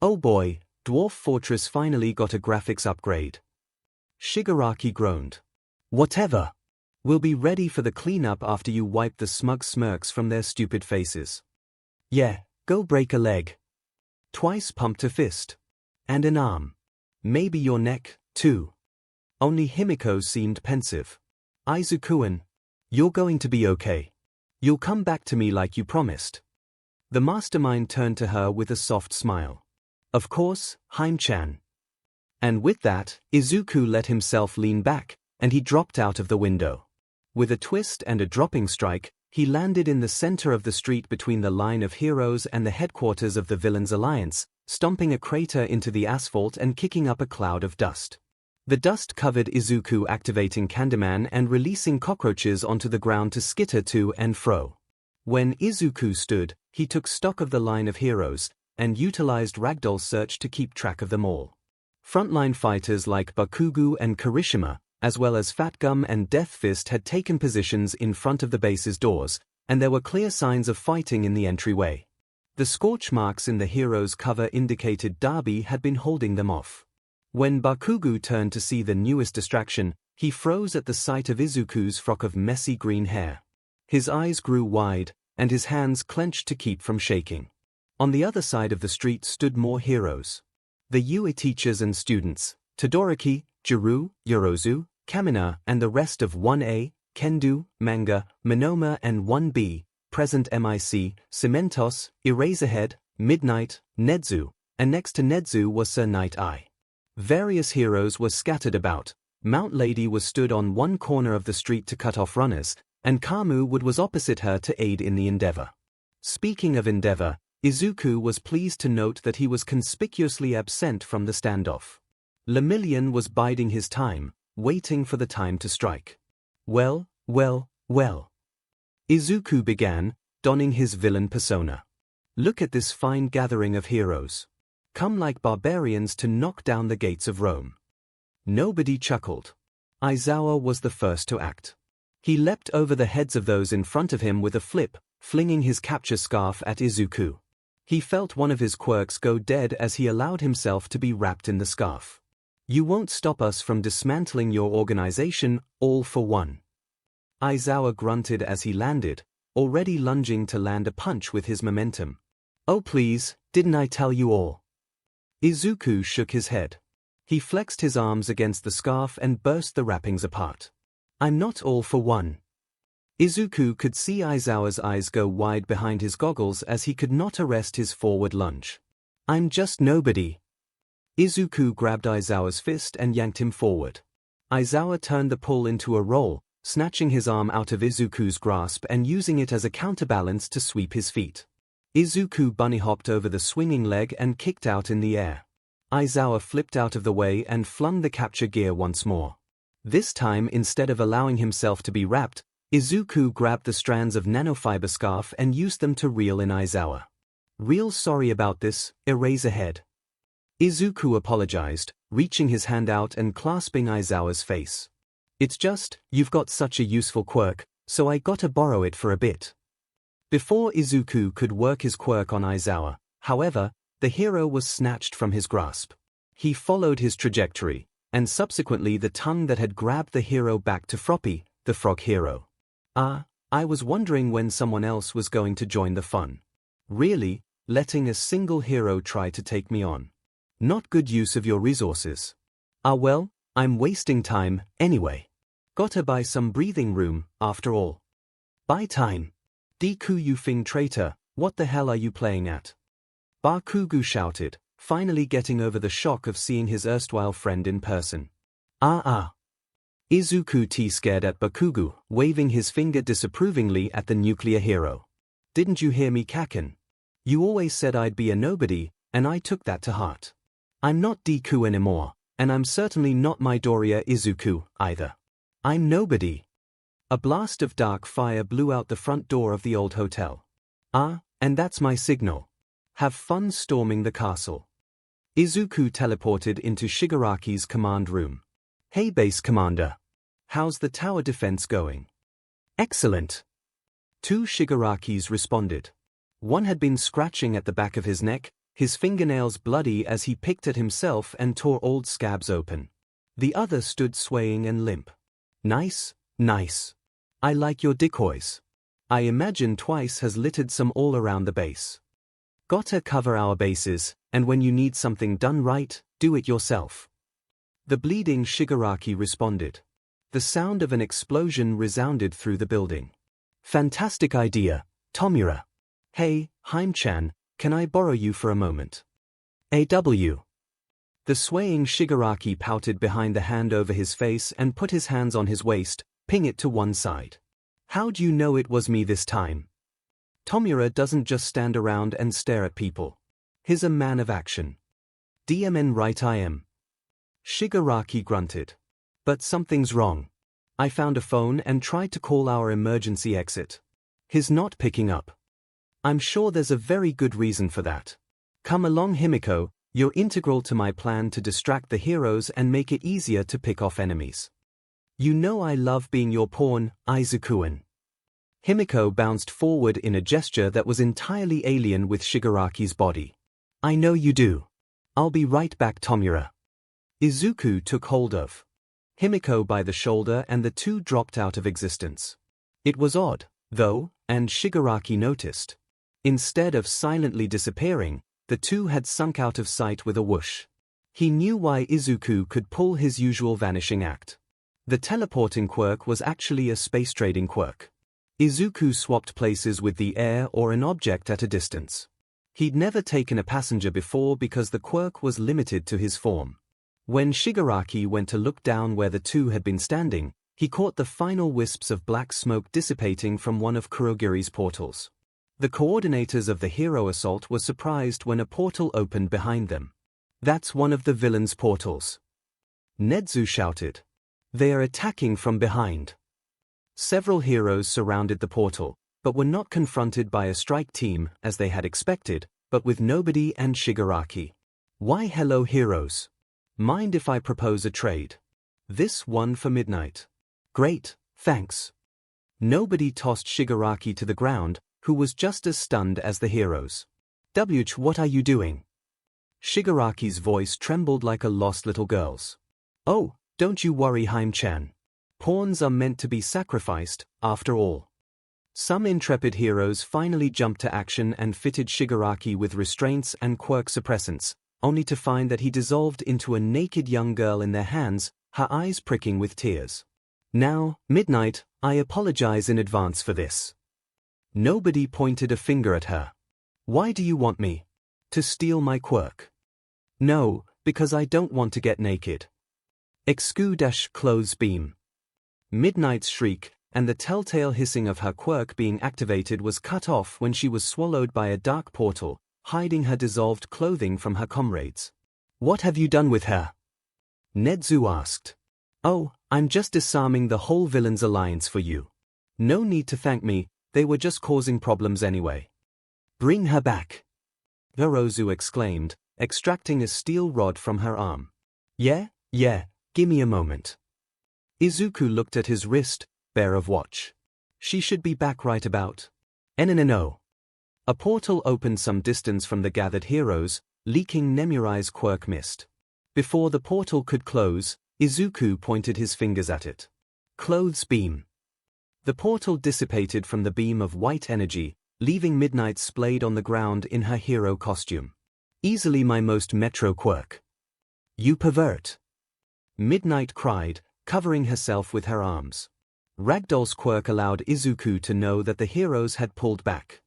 Oh boy, Dwarf Fortress finally got a graphics upgrade. Shigaraki groaned. Whatever. We'll be ready for the cleanup after you wipe the smug smirks from their stupid faces. Yeah, go break a leg. Twice pumped a fist. And an arm. Maybe your neck, too. Only Himiko seemed pensive. Izuku-an, you're going to be okay. You'll come back to me like you promised. The mastermind turned to her with a soft smile. Of course, Haim-chan. And with that, Izuku let himself lean back, and he dropped out of the window. With a twist and a dropping strike, he landed in the center of the street between the line of heroes and the headquarters of the Villains Alliance, stomping a crater into the asphalt and kicking up a cloud of dust. The dust covered Izuku, activating Candyman and releasing cockroaches onto the ground to skitter to and fro. When Izuku stood, he took stock of the line of heroes, and utilized Ragdoll Search to keep track of them all. Frontline fighters like Bakugo and Kirishima, as well as Fat Gum and Death Fist had taken positions in front of the base's doors, and there were clear signs of fighting in the entryway. The scorch marks in the hero's cover indicated Darby had been holding them off. When Bakugo turned to see the newest distraction, he froze at the sight of Izuku's frock of messy green hair. His eyes grew wide, and his hands clenched to keep from shaking. On the other side of the street stood more heroes. The UE teachers and students, Todoroki, Jiru, Yorozu, Kamina, and the rest of 1A, Kendo, Manga, Monoma, and 1B, present MIC, Cementos, Eraserhead, Midnight, Nedzu, and next to Nedzu was Sir Night Eye. Various heroes were scattered about. Mount Lady was stood on one corner of the street to cut off runners, and Kamu was opposite her to aid in the endeavor. Speaking of endeavor, Izuku was pleased to note that he was conspicuously absent from the standoff. Lemillion was biding his time, waiting for the time to strike. Well. Izuku began, donning his villain persona. Look at this fine gathering of heroes. Come like barbarians to knock down the gates of Rome. Nobody chuckled. Aizawa was the first to act. He leapt over the heads of those in front of him with a flip, flinging his capture scarf at Izuku. He felt one of his quirks go dead as he allowed himself to be wrapped in the scarf. You won't stop us from dismantling your organization, all for one. Aizawa grunted as he landed, already lunging to land a punch with his momentum. Oh please, didn't I tell you all? Izuku shook his head. He flexed his arms against the scarf and burst the wrappings apart. I'm not all for one. Izuku could see Aizawa's eyes go wide behind his goggles as he could not arrest his forward lunge. I'm just nobody. Izuku grabbed Aizawa's fist and yanked him forward. Aizawa turned the pull into a roll, snatching his arm out of Izuku's grasp and using it as a counterbalance to sweep his feet. Izuku bunny-hopped over the swinging leg and kicked out in the air. 𝐼𝐬𝐽 flipped out of the way and flung the capture gear once more. This time, instead of allowing himself to be wrapped, Izuku grabbed the strands of nanofiber scarf and used them to reel in 𝐼𝐬𝐽. Real sorry about this, Eraserhead. Izuku apologized, reaching his hand out and clasping 𝐼𝐬𝐽's face. It's just, you've got such a useful quirk, so I gotta borrow it for a bit. Before Izuku could work his quirk on 𝐼𝐬𝐽, however, the hero was snatched from his grasp. He followed his trajectory, and subsequently the tongue that had grabbed the hero back to Froppy, the frog hero. I was wondering when someone else was going to join the fun. Really, letting a single hero try to take me on. Not good use of your resources. Well, I'm wasting time, anyway. Gotta buy some breathing room, after all. Buy time. Deku you Fing traitor, what the hell are you playing at? Bakugo shouted, finally getting over the shock of seeing his erstwhile friend in person. Izuku T scared at Bakugo, waving his finger disapprovingly at the nuclear hero. Didn't you hear me, Kaken? You always said I'd be a nobody, and I took that to heart. I'm not Deku anymore, and I'm certainly not Midoriya Izuku, either. I'm nobody. A blast of dark fire blew out the front door of the old hotel. And that's my signal. Have fun storming the castle. Izuku teleported into Shigaraki's command room. Hey base commander. How's the tower defense going? Excellent. 2 Shigarakis responded. One had been scratching at the back of his neck, his fingernails bloody as he picked at himself and tore old scabs open. The other stood swaying and limp. Nice, nice. I like your decoys. I imagine Twice has littered some all around the base. Gotta cover our bases, and when you need something done right, do it yourself. The bleeding Shigaraki responded. The sound of an explosion resounded through the building. Fantastic idea, Tomura. Hey, Haim-chan, can I borrow you for a moment? The swaying Shigaraki pouted behind the hand over his face and put his hands on his waist, ping it to one side. How'd you know it was me this time? Tomura doesn't just stand around and stare at people. He's a man of action. DMN right I am. Shigaraki grunted. But something's wrong. I found a phone and tried to call our emergency exit. He's not picking up. I'm sure there's a very good reason for that. Come along Himiko, you're integral to my plan to distract the heroes and make it easier to pick off enemies. You know I love being your pawn, Izuku-an. Himiko bounced forward in a gesture that was entirely alien with Shigaraki's body. I know you do. I'll be right back, Tomura. Izuku took hold of Himiko by the shoulder and the two dropped out of existence. It was odd, though, and Shigaraki noticed. Instead of silently disappearing, the two had sunk out of sight with a whoosh. He knew why Izuku could pull his usual vanishing act. The teleporting quirk was actually a space trading quirk. Izuku swapped places with the air or an object at a distance. He'd never taken a passenger before because the quirk was limited to his form. When Shigaraki went to look down where the two had been standing, he caught the final wisps of black smoke dissipating from one of Kurogiri's portals. The coordinators of the hero assault were surprised when a portal opened behind them. That's one of the villain's portals. Nedzu shouted. They are attacking from behind. Several heroes surrounded the portal, but were not confronted by a strike team as they had expected, but with nobody and Shigaraki. Why hello heroes. Mind if I propose a trade? This one for midnight. Great, thanks. Nobody tossed Shigaraki to the ground, who was just as stunned as the heroes. What are you doing? Shigaraki's voice trembled like a lost little girl's. Oh, don't you worry, Haim-chan. Pawns are meant to be sacrificed, after all. Some intrepid heroes finally jumped to action and fitted Shigaraki with restraints and quirk suppressants, only to find that he dissolved into a naked young girl in their hands, her eyes pricking with tears. Now, Midnight, I apologize in advance for this. Nobody pointed a finger at her. Why do you want me? To steal my quirk? No, because I don't want to get naked. 𝐒𝐬𝐽 beam. Midnight's shriek, and the telltale hissing of her quirk being activated was cut off when she was swallowed by a dark portal, hiding her dissolved clothing from her comrades. What have you done with her? 𝐻𝐻𝐻 asked. Oh, I'm just disarming the whole villains alliance for you. No need to thank me, they were just causing problems anyway. Bring her back, 𝐻𝐻𝐻 exclaimed, extracting a steel rod from her arm. Yeah, gimme a moment. Izuku looked at his wrist, bare of watch. She should be back right about. No. A portal opened some distance from the gathered heroes, leaking Nemuri's quirk mist. Before the portal could close, Izuku pointed his fingers at it. Clothes beam. The portal dissipated from the beam of white energy, leaving Midnight splayed on the ground in her hero costume. Easily my most metro quirk. You pervert. Midnight cried, covering herself with her arms. Ragdoll's quirk allowed Izuku to know that the heroes had pulled back.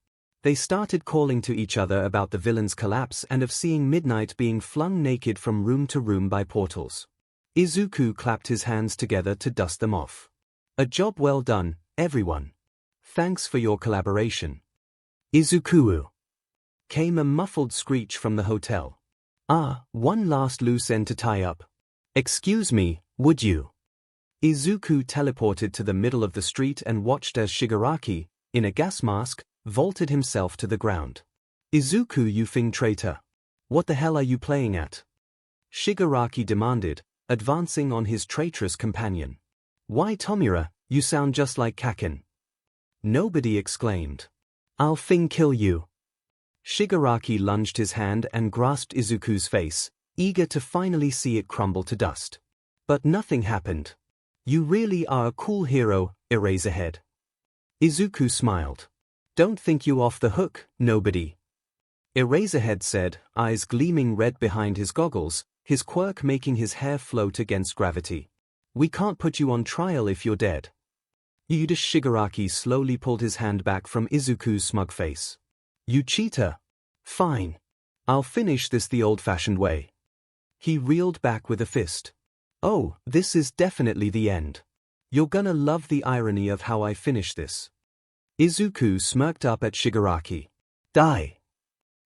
They started calling to each other about the villain's collapse and of seeing Midnight being flung naked from room to room by portals. Izuku clapped his hands together to dust them off. A job well done, everyone. Thanks for your collaboration. Izuku. Came a muffled screech from the hotel. One last loose end to tie up. Excuse me, would you? Izuku teleported to the middle of the street and watched as Shigaraki, in a gas mask, vaulted himself to the ground. Izuku, you Fing traitor. What the hell are you playing at? Shigaraki demanded, advancing on his traitorous companion. Why Tomura, you sound just like Kaken. Nobody exclaimed. I'll Fing kill you. Shigaraki lunged his hand and grasped Izuku's face, eager to finally see it crumble to dust. But nothing happened. You really are a cool hero, Eraserhead. Izuku smiled. Don't think you off the hook, nobody. Eraserhead said, eyes gleaming red behind his goggles, his quirk making his hair float against gravity. We can't put you on trial if you're dead. Yudish Shigaraki slowly pulled his hand back from Izuku's smug face. You cheater. Fine. I'll finish this the old-fashioned way. He reeled back with a fist. Oh, this is definitely the end. You're gonna love the irony of how I finish this. Izuku smirked up at Shigaraki. Die.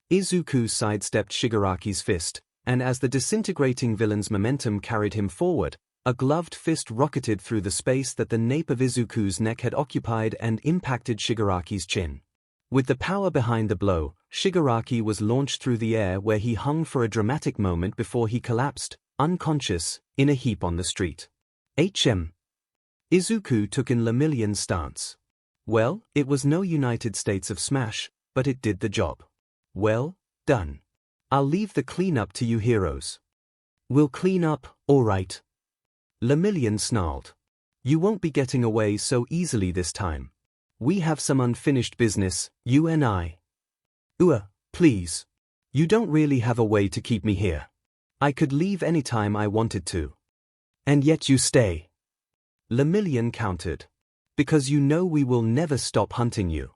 Izuku sidestepped Shigaraki's fist, and as the disintegrating villain's momentum carried him forward, a gloved fist rocketed through the space that the nape of Izuku's neck had occupied and impacted Shigaraki's chin. With the power behind the blow, Shigaraki was launched through the air where he hung for a dramatic moment before he collapsed, unconscious, in a heap on the street. Izuku took in Lemillion's stance. Well, it was no United States of Smash, but it did the job. Well done. I'll leave the cleanup to you heroes. We'll clean up, all right. Lemillion snarled. You won't be getting away so easily this time. We have some unfinished business, you and I. Please. You don't really have a way to keep me here. I could leave any time I wanted to. And yet you stay. Lemillion countered. Because you know we will never stop hunting you.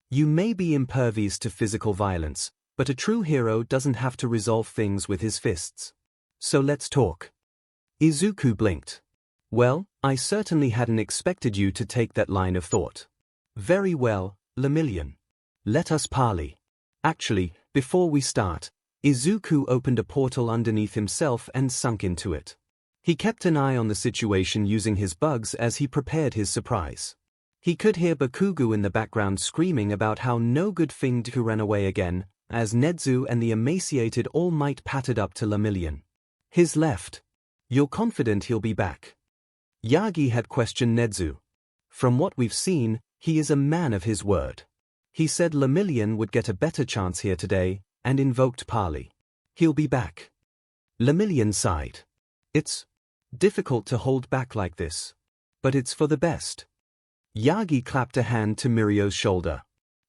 You may be impervious to physical violence, but a true hero doesn't have to resolve things with his fists. So let's talk. Izuku blinked. Well, I certainly hadn't expected you to take that line of thought. Very well, Lemillion. Let us parley. Actually, before we start, Izuku opened a portal underneath himself and sunk into it. He kept an eye on the situation using his bugs as he prepared his surprise. He could hear Bakugo in the background screaming about how no good If Deku ran away again, as 𝐻𝐻𝐻 and the emaciated All Might pattered up to Lemillion. His left. You're confident he'll be back? Yagi had questioned 𝐻𝐻𝐻. From what we've seen, he is a man of his word. He said Lemillion would get a better chance here today, and invoked parley. He'll be back. Lemillion sighed. It's difficult to hold back like this. But it's for the best. Yagi clapped a hand to Mirio's shoulder.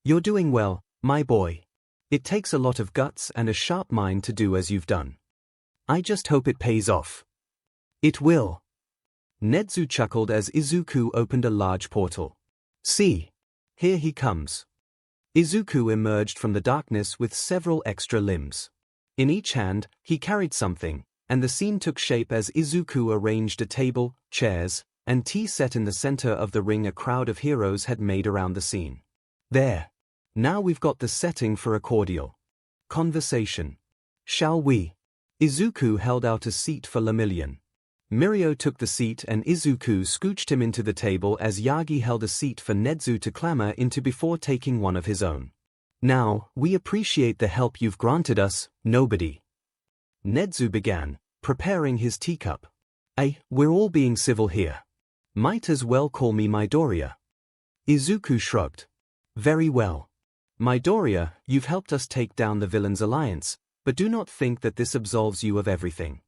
You're doing well, my boy. It takes a lot of guts and a sharp mind to do as you've done. I just hope it pays off. It will. 𝐻𝐻𝐻 chuckled as Izuku opened a large portal. See. Here he comes. Izuku emerged from the darkness with several extra limbs. In each hand, he carried something, and the scene took shape as Izuku arranged a table, chairs, and tea set in the center of the ring a crowd of heroes had made around the scene. There. Now we've got the setting for a cordial conversation. Shall we? Izuku held out a seat for Lemillion. Mirio took the seat and Izuku scooched him into the table as Yagi held a seat for Nedzu to clamber into before taking one of his own. "Now, we appreciate the help you've granted us, nobody." Nedzu began, preparing his teacup. We're all being civil here. Might as well call me Midoriya." Izuku shrugged. "Very well. Midoriya, you've helped us take down the Villains Alliance, but do not think that this absolves you of everything."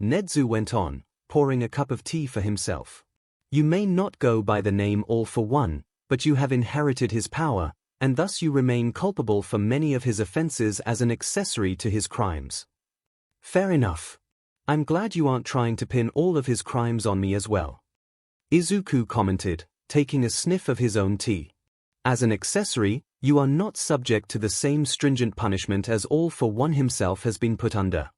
Nedzu went on, pouring a cup of tea for himself. "You may not go by the name All for One, but you have inherited his power, and thus you remain culpable for many of his offenses as an accessory to his crimes." "Fair enough. I'm glad you aren't trying to pin all of his crimes on me as well," Izuku commented, taking a sniff of his own tea. "As an accessory, you are not subject to the same stringent punishment as All for One himself has been put under.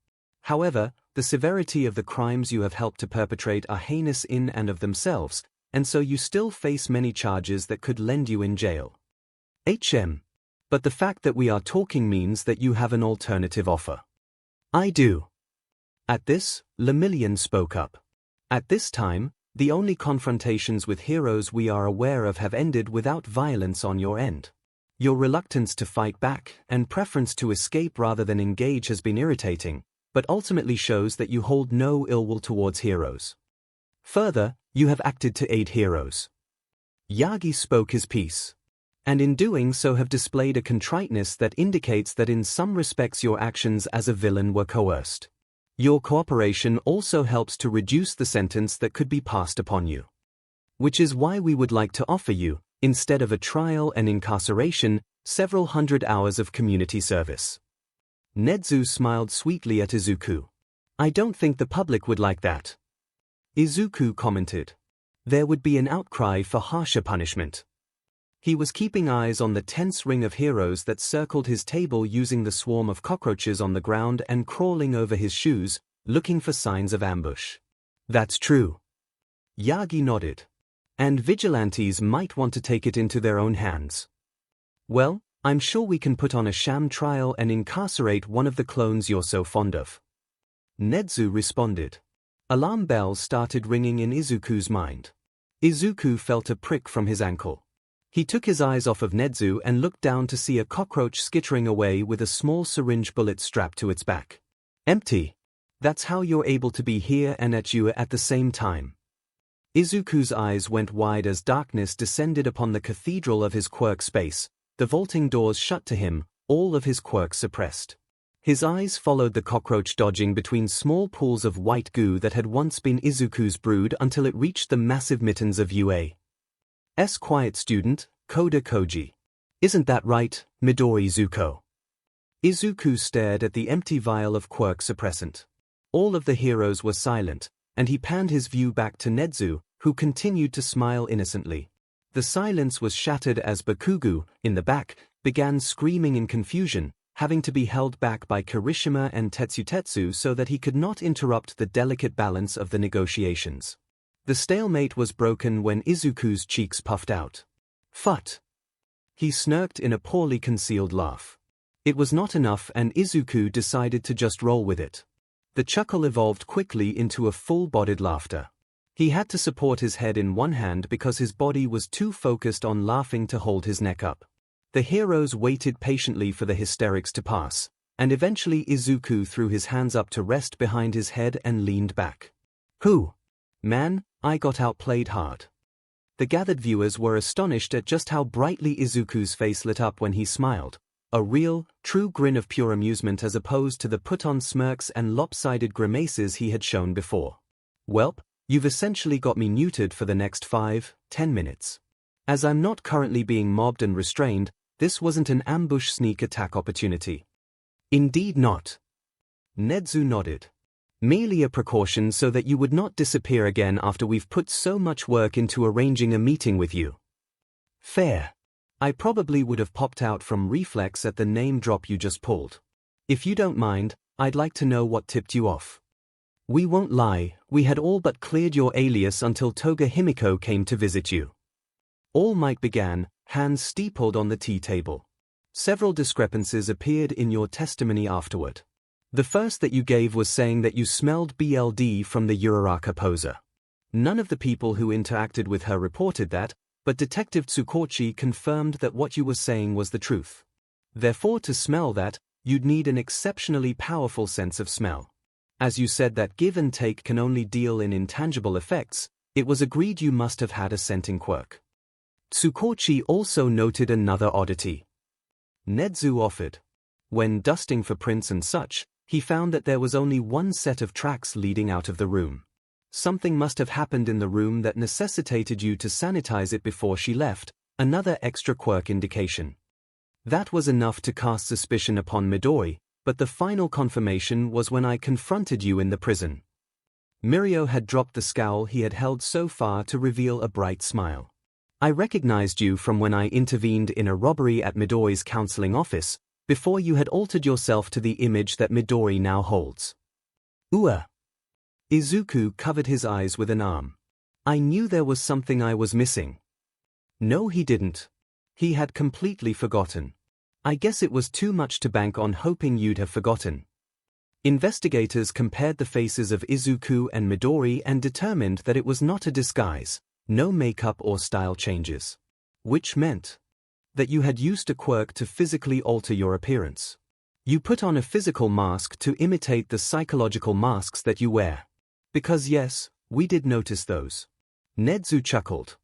However, the severity of the crimes you have helped to perpetrate are heinous in and of themselves, and so you still face many charges that could land you in jail. But the fact that we are talking means that you have an alternative offer." "I do." At this, Lemillion spoke up. "At this time, the only confrontations with heroes we are aware of have ended without violence on your end. Your reluctance to fight back and preference to escape rather than engage has been irritating, but ultimately shows that you hold no ill will towards heroes. Further, you have acted to aid heroes." Yagi spoke his piece. "And in doing so have displayed a contriteness that indicates that in some respects your actions as a villain were coerced. Your cooperation also helps to reduce the sentence that could be passed upon you. Which is why we would like to offer you, instead of a trial and incarceration, several hundred hours of community service." Nedzu smiled sweetly at Izuku. "I don't think the public would like that." Izuku commented. "There would be an outcry for harsher punishment." He was keeping eyes on the tense ring of heroes that circled his table using the swarm of cockroaches on the ground and crawling over his shoes, looking for signs of ambush. "That's true." Yagi nodded. "And vigilantes might want to take it into their own hands." "Well, I'm sure we can put on a sham trial and incarcerate one of the clones you're so fond of." Nedzu responded. Alarm bells started ringing in Izuku's mind. Izuku felt a prick from his ankle. He took his eyes off of Nedzu and looked down to see a cockroach skittering away with a small syringe bullet strapped to its back. "Empty. That's how you're able to be here and at you at the same time." Izuku's eyes went wide as darkness descended upon the cathedral of his quirk space, the vaulting doors shut to him, all of his quirks suppressed. His eyes followed the cockroach dodging between small pools of white goo that had once been Izuku's brood until it reached the massive mittens of UA's quiet student, Koda Koji. "Isn't that right, Midori Zuko?" Izuku stared at the empty vial of quirk suppressant. All of the heroes were silent, and he panned his view back to Nedzu, who continued to smile innocently. The silence was shattered as Bakugo, in the back, began screaming in confusion, having to be held back by Kirishima and Tetsutetsu so that he could not interrupt the delicate balance of the negotiations. The stalemate was broken when Izuku's cheeks puffed out. "Phut!" He smirked in a poorly concealed laugh. It was not enough and Izuku decided to just roll with it. The chuckle evolved quickly into a full-bodied laughter. He had to support his head in one hand because his body was too focused on laughing to hold his neck up. The heroes waited patiently for the hysterics to pass, and eventually Izuku threw his hands up to rest behind his head and leaned back. Man, I got outplayed hard." The gathered viewers were astonished at just how brightly Izuku's face lit up when he smiled, a real, true grin of pure amusement as opposed to the put-on smirks and lopsided grimaces he had shown before. "Welp, you've essentially got me neutered for the next 5-10 minutes. As I'm not currently being mobbed and restrained, this wasn't an ambush sneak attack opportunity." "Indeed not." Nedzu nodded. "Merely a precaution so that you would not disappear again after we've put so much work into arranging a meeting with you." "Fair. I probably would have popped out from reflex at the name drop you just pulled. If you don't mind, I'd like to know what tipped you off." "We won't lie, we had all but cleared your alias until Toga Himiko came to visit you." All Might began, hands steepled on the tea table. "Several discrepancies appeared in your testimony afterward. The first that you gave was saying that you smelled BLD from the Uraraka poser. None of the people who interacted with her reported that, but Detective Tsukochi confirmed that what you were saying was the truth. Therefore, to smell that, you'd need an exceptionally powerful sense of smell. As you said that give and take can only deal in intangible effects, it was agreed you must have had a scenting quirk. Tsukochi also noted another oddity. Nedzu offered. When dusting for prints and such, he found that there was only one set of tracks leading out of the room. Something must have happened in the room that necessitated you to sanitize it before she left, another extra quirk indication. That was enough to cast suspicion upon Midori, but the final confirmation was when I confronted you in the prison. Mirio had dropped the scowl he had held so far to reveal a bright smile. I recognized you from when I intervened in a robbery at Midori's counseling office, before you had altered yourself to the image that Midori now holds. Izuku covered his eyes with an arm. I knew there was something I was missing. No, he didn't. He had completely forgotten. I guess it was too much to bank on hoping you'd have forgotten. Investigators compared the faces of Izuku and Midori and determined that it was not a disguise, no makeup or style changes. Which meant that you had used a quirk to physically alter your appearance. You put on a physical mask to imitate the psychological masks that you wear. Because yes, we did notice those. Nedzu chuckled.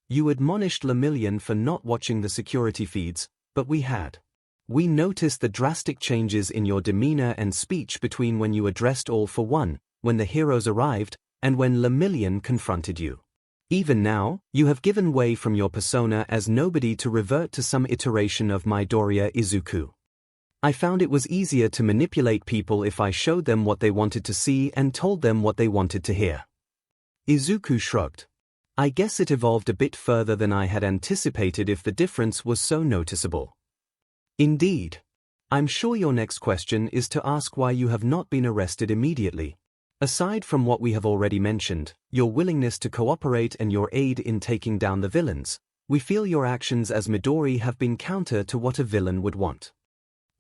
You admonished Lemillion for not watching the security feeds, but we had. We noticed the drastic changes in your demeanor and speech between when you addressed All for One, when the heroes arrived, and when Lemillion confronted you. Even now, you have given way from your persona as nobody to revert to some iteration of Midoriya Izuku. I found it was easier to manipulate people if I showed them what they wanted to see and told them what they wanted to hear. Izuku shrugged. I guess it evolved a bit further than I had anticipated if the difference was so noticeable. Indeed. I'm sure your next question is to ask why you have not been arrested immediately. Aside from what we have already mentioned, your willingness to cooperate and your aid in taking down the villains, we feel your actions as Midori have been counter to what a villain would want.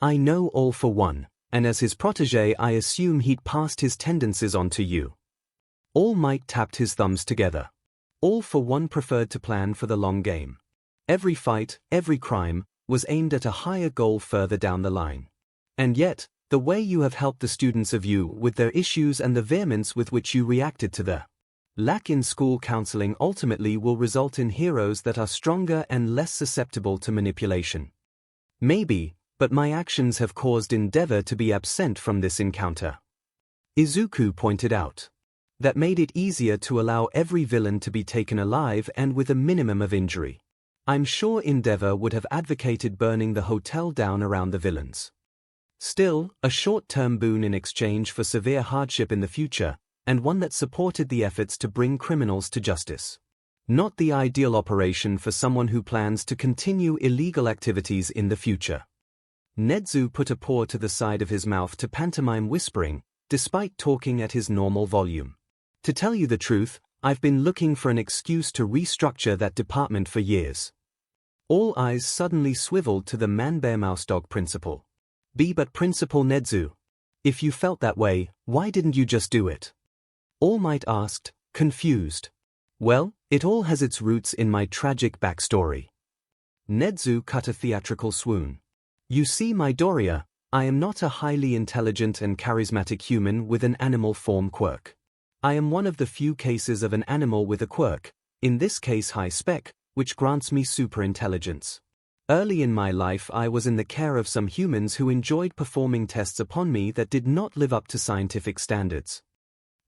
I know All for One, and as his protege I assume he'd passed his tendencies on to you. All Might tapped his thumbs together. All for One preferred to plan for the long game. Every fight, every crime, was aimed at a higher goal further down the line. And yet, the way you have helped the students of you with their issues and the vehemence with which you reacted to the lack in school counseling ultimately will result in heroes that are stronger and less susceptible to manipulation. Maybe, but my actions have caused Endeavor to be absent from this encounter. Izuku pointed out. That made it easier to allow every villain to be taken alive and with a minimum of injury. I'm sure Endeavor would have advocated burning the hotel down around the villains. Still, a short-term boon in exchange for severe hardship in the future, and one that supported the efforts to bring criminals to justice. Not the ideal operation for someone who plans to continue illegal activities in the future. Nedzu put a paw to the side of his mouth to pantomime whispering, despite talking at his normal volume. To tell you the truth, I've been looking for an excuse to restructure that department for years. All eyes suddenly swiveled to the man-bear-mouse-dog principle. But Principal Nedzu, if you felt that way, why didn't you just do it? All Might asked, confused. Well, it all has its roots in my tragic backstory. Nedzu cut a theatrical swoon. You see, Midoriya, I am not a highly intelligent and charismatic human with an animal form quirk. I am one of the few cases of an animal with a quirk, in this case high spec, which grants me superintelligence. Early in my life I was in the care of some humans who enjoyed performing tests upon me that did not live up to scientific standards.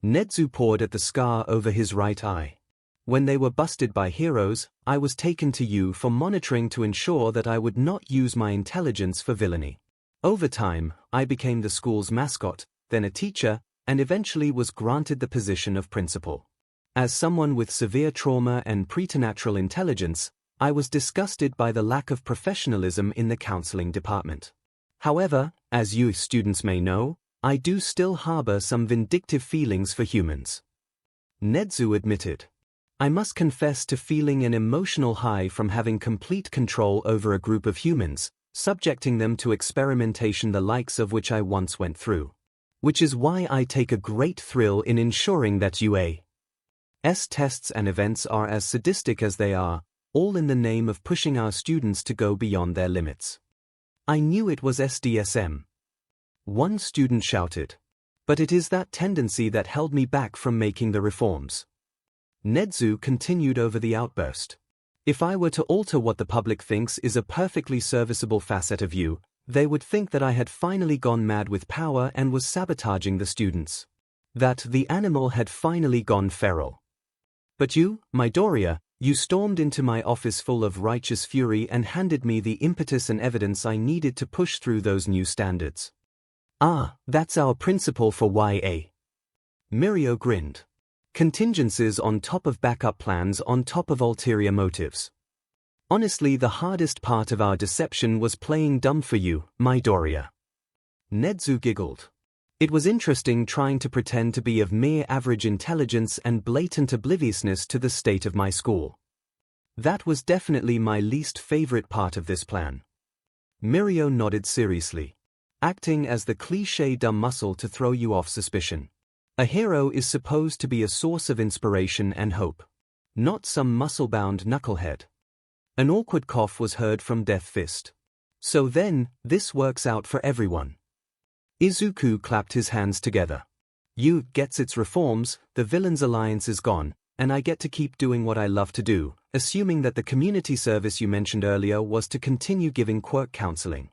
Nedzu pawed at the scar over his right eye. When they were busted by heroes, I was taken to you for monitoring to ensure that I would not use my intelligence for villainy. Over time, I became the school's mascot, then a teacher, and eventually was granted the position of principal. As someone with severe trauma and preternatural intelligence, I was disgusted by the lack of professionalism in the counseling department. However, as you students may know, I do still harbor some vindictive feelings for humans. Nedzu admitted. I must confess to feeling an emotional high from having complete control over a group of humans, subjecting them to experimentation the likes of which I once went through. which is why I take a great thrill in ensuring that UA's tests and events are as sadistic as they are, all in the name of pushing our students to go beyond their limits. I knew it was SDSM. One student shouted. But it is that tendency that held me back from making the reforms. Nezu continued over the outburst. If I were to alter what the public thinks is a perfectly serviceable facet of you, they would think that I had finally gone mad with power and was sabotaging the students. That the animal had finally gone feral. But you, Midoriya, you stormed into my office full of righteous fury and handed me the impetus and evidence I needed to push through those new standards. Ah, that's our principle for YA. Mirio grinned. Contingencies on top of backup plans on top of ulterior motives. Honestly, the hardest part of our deception was playing dumb for you, Midoriya. Nezu giggled. It was interesting trying to pretend to be of mere average intelligence and blatant obliviousness to the state of my school. That was definitely my least favorite part of this plan. Mirio nodded seriously. Acting as the cliché dumb muscle to throw you off suspicion. A hero is supposed to be a source of inspiration and hope. Not some muscle-bound knucklehead. An awkward cough was heard from Death Fist. So then, this works out for everyone. Izuku clapped his hands together. You gets its reforms, the villain's alliance is gone, and I get to keep doing what I love to do, assuming that the community service you mentioned earlier was to continue giving quirk counseling.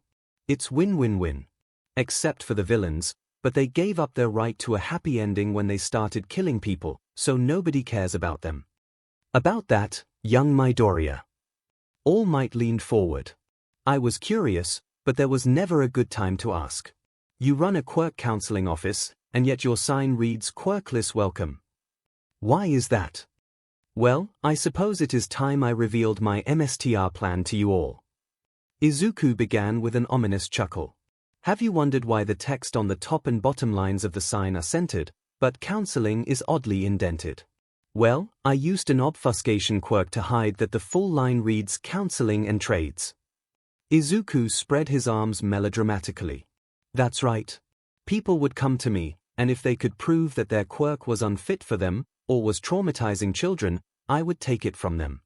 It's win-win-win. Except for the villains, but they gave up their right to a happy ending when they started killing people, so nobody cares about them. About that, young Midoriya. All Might leaned forward. I was curious, but there was never a good time to ask. You run a quirk counseling office, and yet your sign reads Quirkless Welcome. Why is that? Well, I suppose it is time I revealed my MSTR plan to you all. Izuku began with an ominous chuckle. Have you wondered why the text on the top and bottom lines of the sign are centered, but counseling is oddly indented? Well, I used an obfuscation quirk to hide that the full line reads Counseling and Trades. Izuku spread his arms melodramatically. That's right. People would come to me, and if they could prove that their quirk was unfit for them, or was traumatizing children, I would take it from them.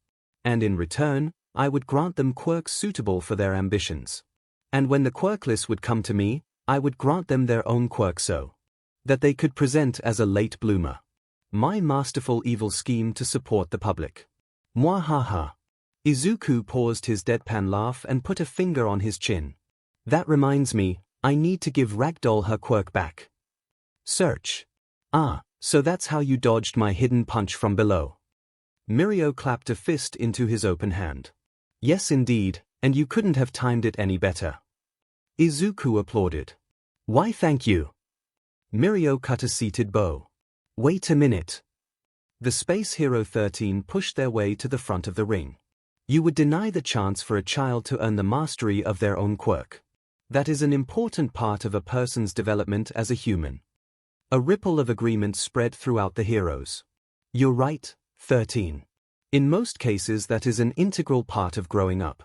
And in return, I would grant them quirks suitable for their ambitions. And when the quirkless would come to me, I would grant them their own quirk so that they could present as a late bloomer. My masterful evil scheme to support the public. Mwahaha. Izuku paused his deadpan laugh and put a finger on his chin. That reminds me, I need to give Ragdoll her quirk back. Search. Ah, so that's how you dodged my hidden punch from below. Mirio clapped a fist into his open hand. Yes indeed, and you couldn't have timed it any better. Izuku applauded. Why thank you. Mirio cut a seated bow. Wait a minute. The Space Hero 13 pushed their way to the front of the ring. You would deny the chance for a child to earn the mastery of their own quirk. That is an important part of a person's development as a human. A ripple of agreement spread throughout the heroes. You're right, 13. In most cases that is an integral part of growing up.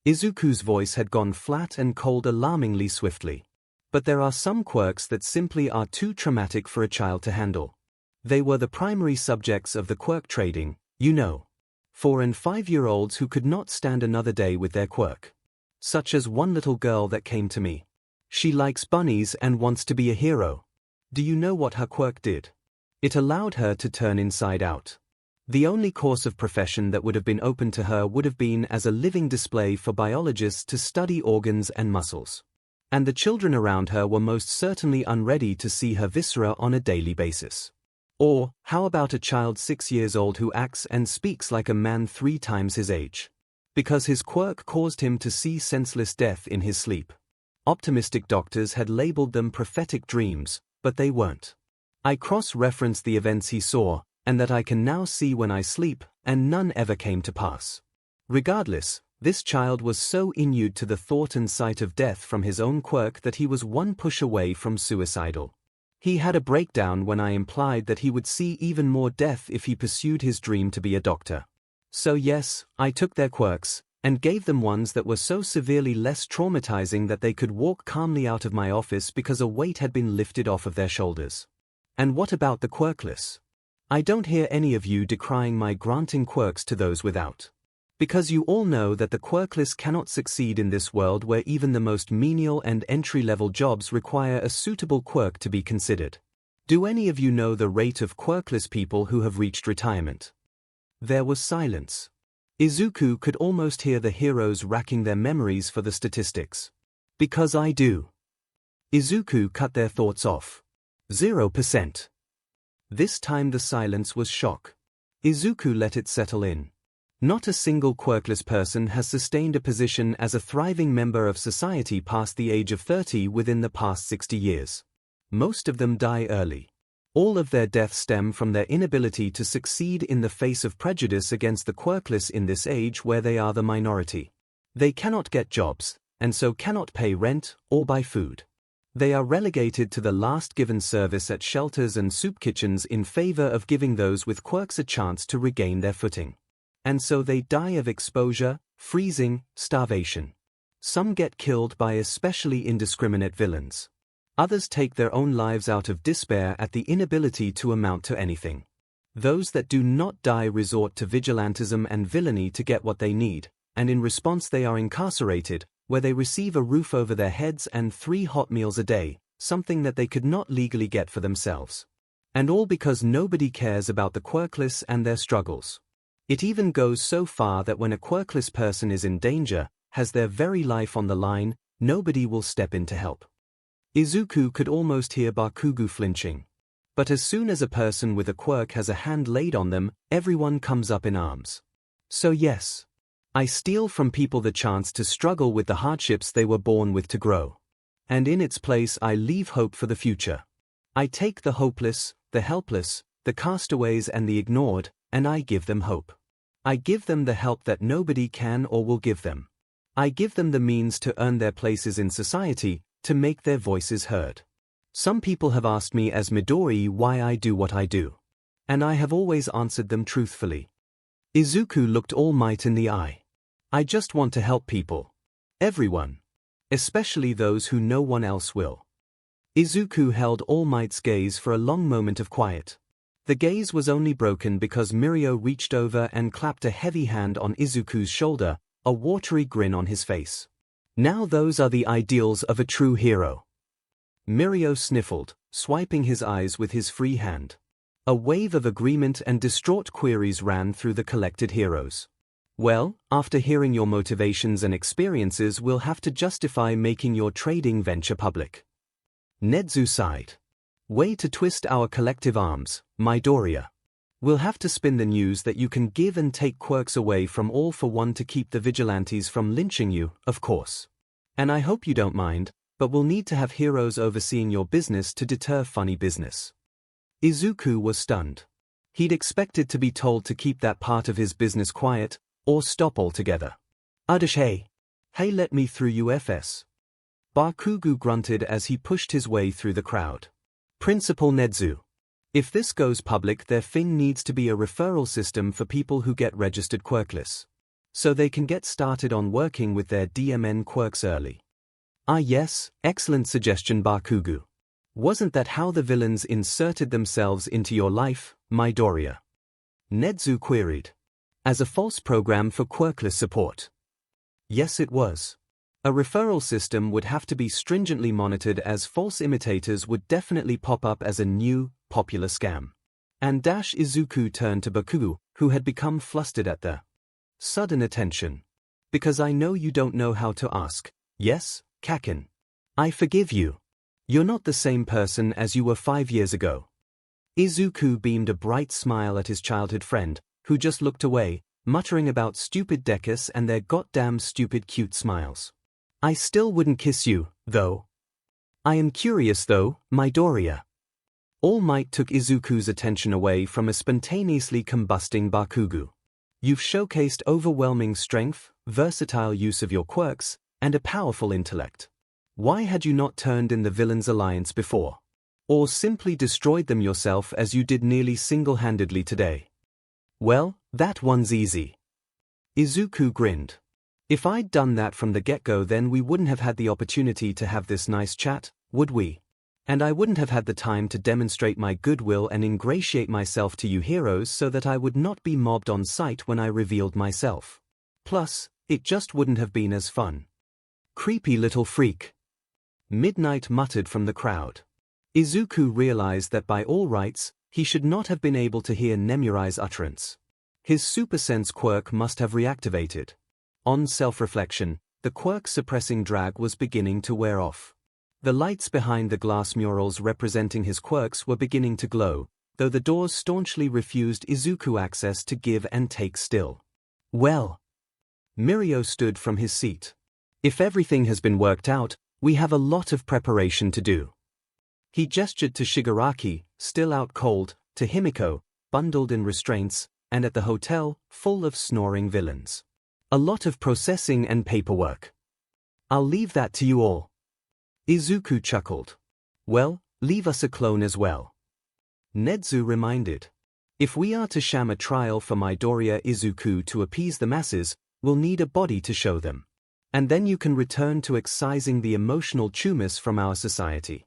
Izuku's voice had gone flat and cold alarmingly swiftly. But there are some quirks that simply are too traumatic for a child to handle. They were the primary subjects of the Quirk-Trading, you know. 4- and 5-year-olds who could not stand another day with their quirk. Such as one little girl that came to me. She likes bunnies and wants to be a hero. Do you know what her quirk did? It allowed her to turn inside out. The only course of profession that would have been open to her would have been as a living display for biologists to study organs and muscles. And the children around her were most certainly unready to see her viscera on a daily basis. Or, how about a child 6 years old who acts and speaks like a man 3 times his age? Because his quirk caused him to see senseless death in his sleep. Optimistic doctors had labeled them prophetic dreams, but they weren't. I cross-referenced the events he saw, and that I can now see when I sleep, and none ever came to pass. Regardless, this child was so inured to the thought and sight of death from his own quirk that he was one push away from suicidal. He had a breakdown when I implied that he would see even more death if he pursued his dream to be a doctor. So yes, I took their quirks, and gave them ones that were so severely less traumatizing that they could walk calmly out of my office because a weight had been lifted off of their shoulders. And what about the quirkless? I don't hear any of you decrying my granting quirks to those without. Because you all know that the quirkless cannot succeed in this world where even the most menial and entry-level jobs require a suitable quirk to be considered. Do any of you know the rate of quirkless people who have reached retirement? There was silence. Izuku could almost hear the heroes racking their memories for the statistics. Because I do. Izuku cut their thoughts off. 0%. This time the silence was shock. Izuku let it settle in. Not a single quirkless person has sustained a position as a thriving member of society past the age of 30 within the past 60 years. Most of them die early. All of their deaths stem from their inability to succeed in the face of prejudice against the quirkless in this age where they are the minority. They cannot get jobs, and so cannot pay rent or buy food. They are relegated to the last given service at shelters and soup kitchens in favor of giving those with quirks a chance to regain their footing. And so they die of exposure, freezing, starvation. Some get killed by especially indiscriminate villains. Others take their own lives out of despair at the inability to amount to anything. Those that do not die resort to vigilantism and villainy to get what they need, and in response they are incarcerated, where they receive a roof over their heads and 3 hot meals a day, something that they could not legally get for themselves. And all because nobody cares about the quirkless and their struggles. It even goes so far that when a quirkless person is in danger, has their very life on the line, nobody will step in to help. Izuku could almost hear Bakugo flinching. But as soon as a person with a quirk has a hand laid on them, everyone comes up in arms. So yes, I steal from people the chance to struggle with the hardships they were born with to grow. And in its place I leave hope for the future. I take the hopeless, the helpless, the castaways and the ignored, and I give them hope. I give them the help that nobody can or will give them. I give them the means to earn their places in society, to make their voices heard. Some people have asked me as Midori why I do what I do. And I have always answered them truthfully. Izuku looked All Might in the eye. I just want to help people. Everyone. Especially those who no one else will. Izuku held All Might's gaze for a long moment of quiet. The gaze was only broken because Mirio reached over and clapped a heavy hand on Izuku's shoulder, a watery grin on his face. Now those are the ideals of a true hero. Mirio sniffled, swiping his eyes with his free hand. A wave of agreement and distraught queries ran through the collected heroes. Well, after hearing your motivations and experiences, we'll have to justify making your trading venture public. Nezu sighed. Way to twist our collective arms, Midoriya. We'll have to spin the news that you can give and take quirks away from all for one to keep the vigilantes from lynching you, of course. And I hope you don't mind, but we'll need to have heroes overseeing your business to deter funny business. Izuku was stunned. He'd expected to be told to keep that part of his business quiet, or stop altogether. Hey, let me through UFS. Bakugo grunted as he pushed his way through the crowd. Principal Nezu. If this goes public, their thing needs to be a referral system for people who get registered quirkless. So they can get started on working with their DMN quirks early. Ah yes, excellent suggestion Bakugo. Wasn't that how the villains inserted themselves into your life, Midoriya? Nezu queried. As a false program for quirkless support. Yes it was. A referral system would have to be stringently monitored as false imitators would definitely pop up as a new, popular scam. And Izuku turned to Bakugo, who had become flustered at the sudden attention. Because I know you don't know how to ask. Yes, Kaken. I forgive you. You're not the same person as you were 5 years ago. Izuku beamed a bright smile at his childhood friend, who just looked away, muttering about stupid Dekus and their goddamn stupid cute smiles. I still wouldn't kiss you, though. I am curious though, Midoriya. All Might took Izuku's attention away from a spontaneously combusting Bakugo. You've showcased overwhelming strength, versatile use of your quirks, and a powerful intellect. Why had you not turned in the Villains Alliance before? Or simply destroyed them yourself as you did nearly single-handedly today? Well, that one's easy. Izuku grinned. If I'd done that from the get-go, then we wouldn't have had the opportunity to have this nice chat, would we? And I wouldn't have had the time to demonstrate my goodwill and ingratiate myself to you heroes so that I would not be mobbed on sight when I revealed myself. Plus, it just wouldn't have been as fun. Creepy little freak. Midnight muttered from the crowd. Izuku realized that by all rights, he should not have been able to hear Nemuri's utterance. His super sense quirk must have reactivated. On self-reflection, the quirk-suppressing drag was beginning to wear off. The lights behind the glass murals representing his quirks were beginning to glow, though the doors staunchly refused Izuku access to give and take still. Well. Mirio stood from his seat. If everything has been worked out, we have a lot of preparation to do. He gestured to Shigaraki, still out cold, to Himiko, bundled in restraints, and at the hotel, full of snoring villains. A lot of processing and paperwork. I'll leave that to you all. Izuku chuckled. Well, leave us a clone as well. Nezu reminded. If we are to sham a trial for Midoriya Izuku to appease the masses, we'll need a body to show them. And then you can return to excising the emotional chumis from our society.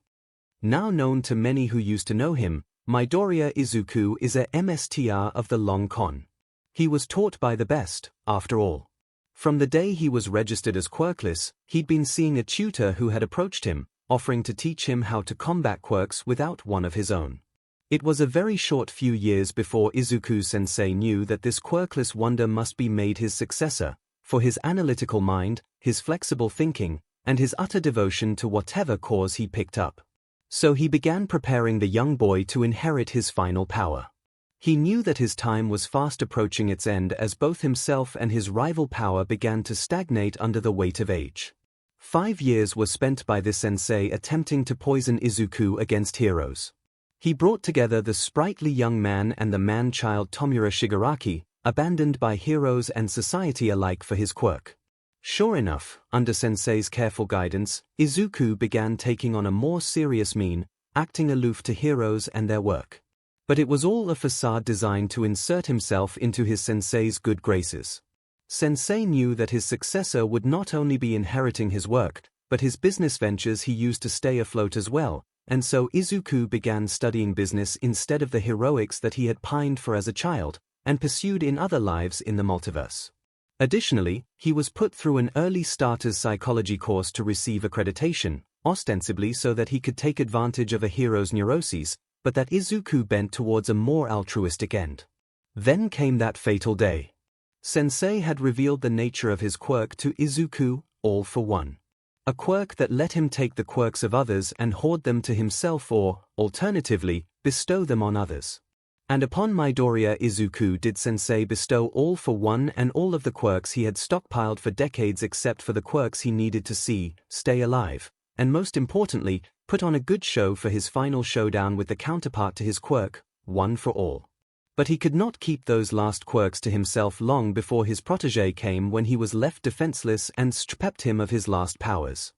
Now known to many who used to know him, Midoriya Izuku is a MSTR of the long con. He was taught by the best, after all. From the day he was registered as quirkless, he'd been seeing a tutor who had approached him, offering to teach him how to combat quirks without one of his own. It was a very short few years before Izuku-sensei knew that this quirkless wonder must be made his successor, for his analytical mind, his flexible thinking, and his utter devotion to whatever cause he picked up. So he began preparing the young boy to inherit his final power. He knew that his time was fast approaching its end as both himself and his rival power began to stagnate under the weight of age. 5 years were spent by this sensei attempting to poison Izuku against heroes. He brought together the sprightly young man and the man-child Tomura Shigaraki, abandoned by heroes and society alike for his quirk. Sure enough, under sensei's careful guidance, Izuku began taking on a more serious mien, acting aloof to heroes and their work. But it was all a facade designed to insert himself into his sensei's good graces. Sensei knew that his successor would not only be inheriting his work, but his business ventures he used to stay afloat as well, and so Izuku began studying business instead of the heroics that he had pined for as a child, and pursued in other lives in the multiverse. Additionally, he was put through an early starter's psychology course to receive accreditation, ostensibly so that he could take advantage of a hero's neuroses, but that Izuku bent towards a more altruistic end. Then came that fatal day. Sensei had revealed the nature of his quirk to Izuku, all for one. A quirk that let him take the quirks of others and hoard them to himself or, alternatively, bestow them on others. And upon Midoriya Izuku did Sensei bestow all for one and all of the quirks he had stockpiled for decades except for the quirks he needed to stay alive, and most importantly, put on a good show for his final showdown with the counterpart to his quirk, one for all. But he could not keep those last quirks to himself long before his protégé came when he was left defenseless and stripped him of his last powers.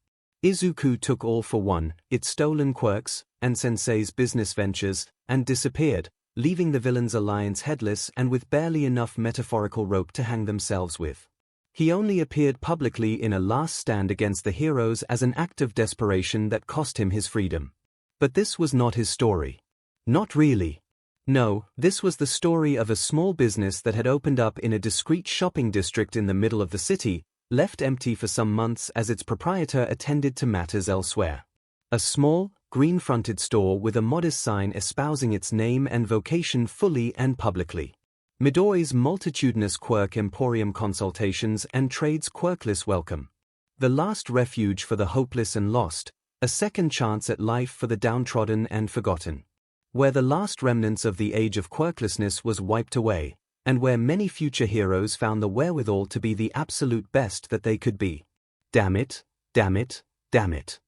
Izuku took all for one, its stolen quirks, and Sensei's business ventures, and disappeared, leaving the villains' alliance headless and with barely enough metaphorical rope to hang themselves with. He only appeared publicly in a last stand against the heroes as an act of desperation that cost him his freedom. But this was not his story. Not really. No, this was the story of a small business that had opened up in a discreet shopping district in the middle of the city, left empty for some months as its proprietor attended to matters elsewhere. A small, green-fronted store with a modest sign espousing its name and vocation fully and publicly. Midori's multitudinous quirk emporium consultations and trades quirkless welcome. The last refuge for the hopeless and lost, a second chance at life for the downtrodden and forgotten. Where the last remnants of the age of quirklessness was wiped away, and where many future heroes found the wherewithal to be the absolute best that they could be. Damn it, damn it, damn it.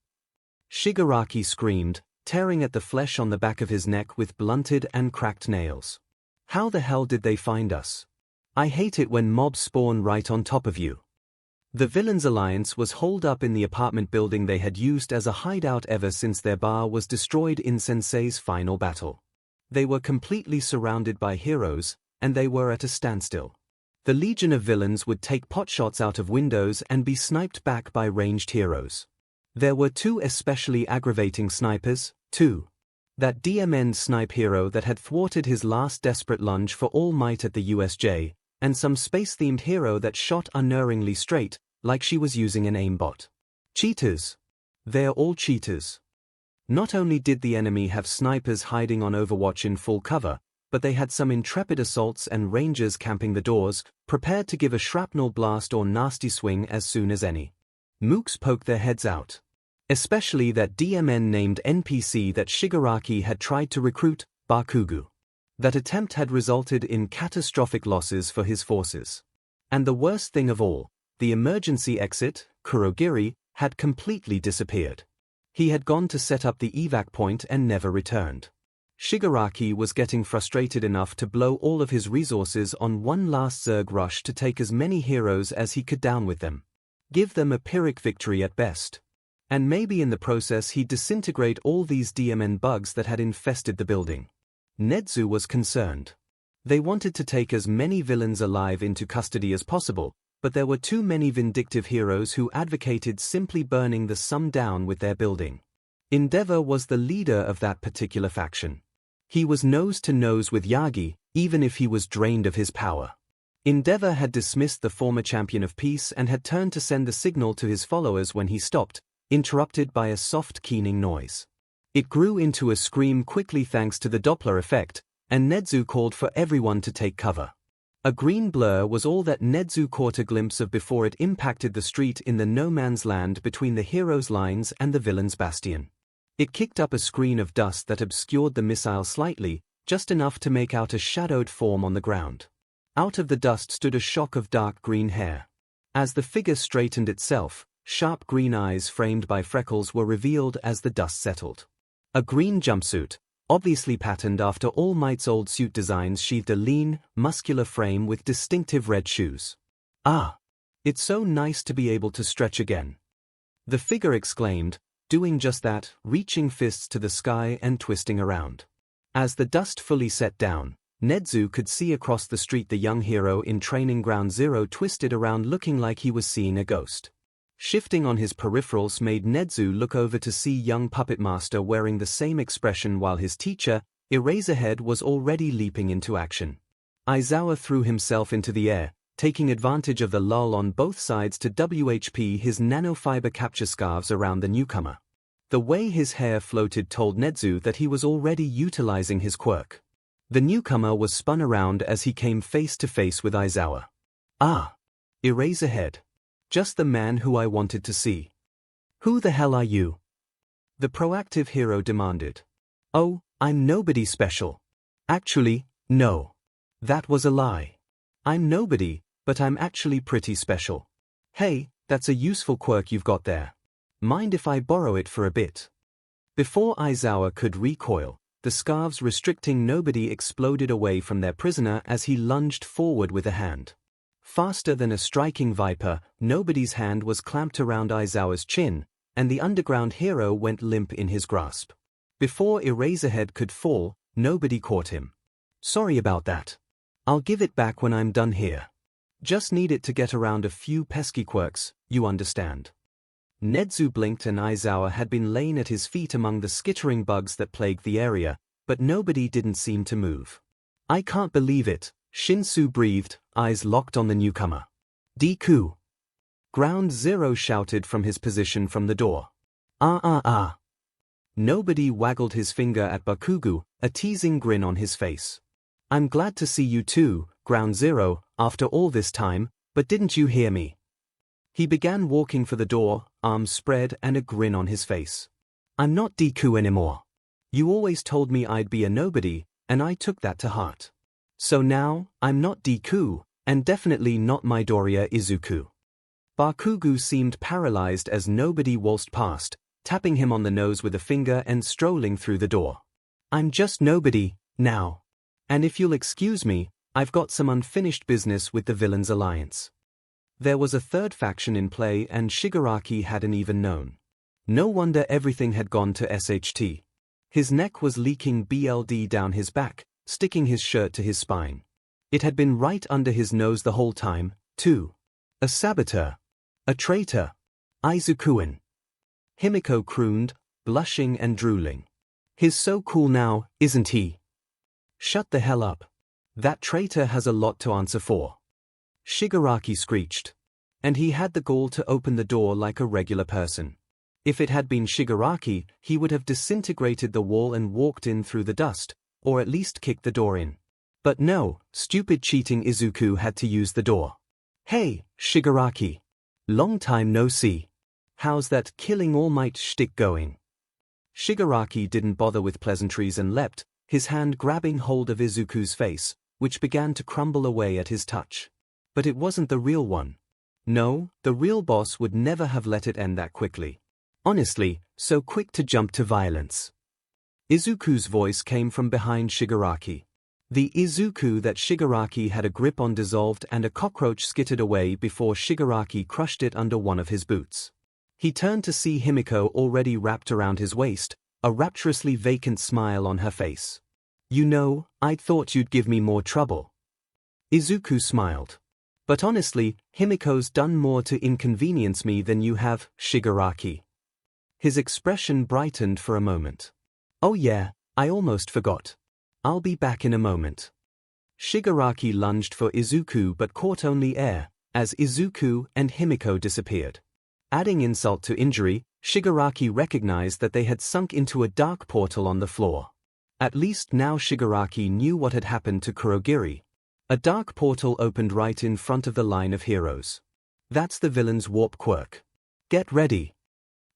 Shigaraki screamed, tearing at the flesh on the back of his neck with blunted and cracked nails. How the hell did they find us? I hate it when mobs spawn right on top of you. The villains' alliance was holed up in the apartment building they had used as a hideout ever since their bar was destroyed in Sensei's final battle. They were completely surrounded by heroes, and they were at a standstill. The legion of villains would take potshots out of windows and be sniped back by ranged heroes. There were two especially aggravating snipers, too. That DMN snipe hero that had thwarted his last desperate lunge for all might at the USJ, and some space-themed hero that shot unerringly straight, like she was using an aimbot. Cheaters. They're all cheaters. Not only did the enemy have snipers hiding on Overwatch in full cover, but they had some intrepid assaults and rangers camping the doors, prepared to give a shrapnel blast or nasty swing as soon as any mooks poked their heads out. Especially that DMN named NPC that Shigaraki had tried to recruit, Bakugo. That attempt had resulted in catastrophic losses for his forces. And the worst thing of all, the emergency exit, Kurogiri, had completely disappeared. He had gone to set up the evac point and never returned. Shigaraki was getting frustrated enough to blow all of his resources on one last Zerg rush to take as many heroes as he could down with them. Give them a Pyrrhic victory at best. And maybe in the process he'd disintegrate all these DMN bugs that had infested the building. Nezu was concerned. They wanted to take as many villains alive into custody as possible, but there were too many vindictive heroes who advocated simply burning the sum down with their building. Endeavor was the leader of that particular faction. He was nose to nose with Yagi, even if he was drained of his power. Endeavor had dismissed the former champion of peace and had turned to send the signal to his followers when he stopped, interrupted by a soft keening noise. It grew into a scream quickly thanks to the Doppler effect, and Nezu called for everyone to take cover. A green blur was all that Nezu caught a glimpse of before it impacted the street in the no man's land between the hero's lines and the villain's bastion. It kicked up a screen of dust that obscured the missile slightly, just enough to make out a shadowed form on the ground. Out of the dust stood a shock of dark green hair. As the figure straightened itself, sharp green eyes framed by freckles were revealed as the dust settled. A green jumpsuit, obviously patterned after All Might's old suit designs, sheathed a lean, muscular frame with distinctive red shoes. "Ah! It's so nice to be able to stretch again," the figure exclaimed, doing just that, reaching fists to the sky and twisting around. As the dust fully set down, Nezu could see across the street the young hero in Training Ground Zero twisted around looking like he was seeing a ghost. Shifting on his peripherals made Nezu look over to see young Puppet Master wearing the same expression while his teacher, Eraserhead, was already leaping into action. Aizawa threw himself into the air, taking advantage of the lull on both sides to WHP his nanofiber capture scarves around the newcomer. The way his hair floated told Nezu that he was already utilizing his quirk. The newcomer was spun around as he came face to face with Aizawa. "Ah! Eraserhead. Just the man who I wanted to see. Who the hell are you?" the proactive hero demanded. "Oh, I'm nobody special. Actually, no. That was a lie. I'm nobody, but I'm actually pretty special. Hey, that's a useful quirk you've got there. Mind if I borrow it for a bit?" Before Aizawa could recoil, the scarves restricting nobody exploded away from their prisoner as he lunged forward with a hand. Faster than a striking viper, nobody's hand was clamped around Aizawa's chin, and the underground hero went limp in his grasp. Before Eraserhead could fall, nobody caught him. "Sorry about that. I'll give it back when I'm done here. Just need it to get around a few pesky quirks, you understand." Nezu blinked and Aizawa had been laying at his feet among the skittering bugs that plagued the area, but nobody didn't seem to move. "I can't believe it," Shinsu breathed, eyes locked on the newcomer. "Deku!" Ground Zero shouted from his position from the door. Ah. Nobody waggled his finger at Bakugo, a teasing grin on his face. "I'm glad to see you too, Ground Zero, after all this time, but didn't you hear me?" He began walking for the door, arms spread and a grin on his face. "I'm not Deku anymore. You always told me I'd be a nobody, and I took that to heart. So now, I'm not Deku, and definitely not Midoriya Izuku." Bakugo seemed paralyzed as nobody waltzed past, tapping him on the nose with a finger and strolling through the door. "I'm just nobody, now. And if you'll excuse me, I've got some unfinished business with the Villains Alliance." There was a third faction in play and Shigaraki hadn't even known. No wonder everything had gone to SHT. His neck was leaking BLD down his back, sticking his shirt to his spine. It had been right under his nose the whole time, too. A saboteur. A traitor. 𝐈𝐴𝐺𝐿𝐼. Himiko crooned, blushing and drooling. He's so cool now, isn't he? Shut the hell up. That traitor has a lot to answer for. Shigaraki screeched. And he had the gall to open the door like a regular person. If it had been Shigaraki, he would have disintegrated the wall and walked in through the dust, or at least kicked the door in. But no, stupid cheating Izuku had to use the door. Hey, Shigaraki. Long time no see. How's that killing All Might shtick going? Shigaraki didn't bother with pleasantries and leapt, his hand grabbing hold of Izuku's face, which began to crumble away at his touch. But it wasn't the real one. No, the real boss would never have let it end that quickly. Honestly, so quick to jump to violence. Izuku's voice came from behind Shigaraki. The Izuku that Shigaraki had a grip on dissolved and a cockroach skittered away before Shigaraki crushed it under one of his boots. He turned to see Himiko already wrapped around his waist, a rapturously vacant smile on her face. You know, I'd thought you'd give me more trouble. Izuku smiled. But honestly, Himiko's done more to inconvenience me than you have, Shigaraki. His expression brightened for a moment. Oh yeah, I almost forgot. I'll be back in a moment. Shigaraki lunged for Izuku but caught only air, as Izuku and Himiko disappeared. Adding insult to injury, Shigaraki recognized that they had sunk into a dark portal on the floor. At least now Shigaraki knew what had happened to Kurogiri. A dark portal opened right in front of the line of heroes. That's the villain's warp quirk. Get ready.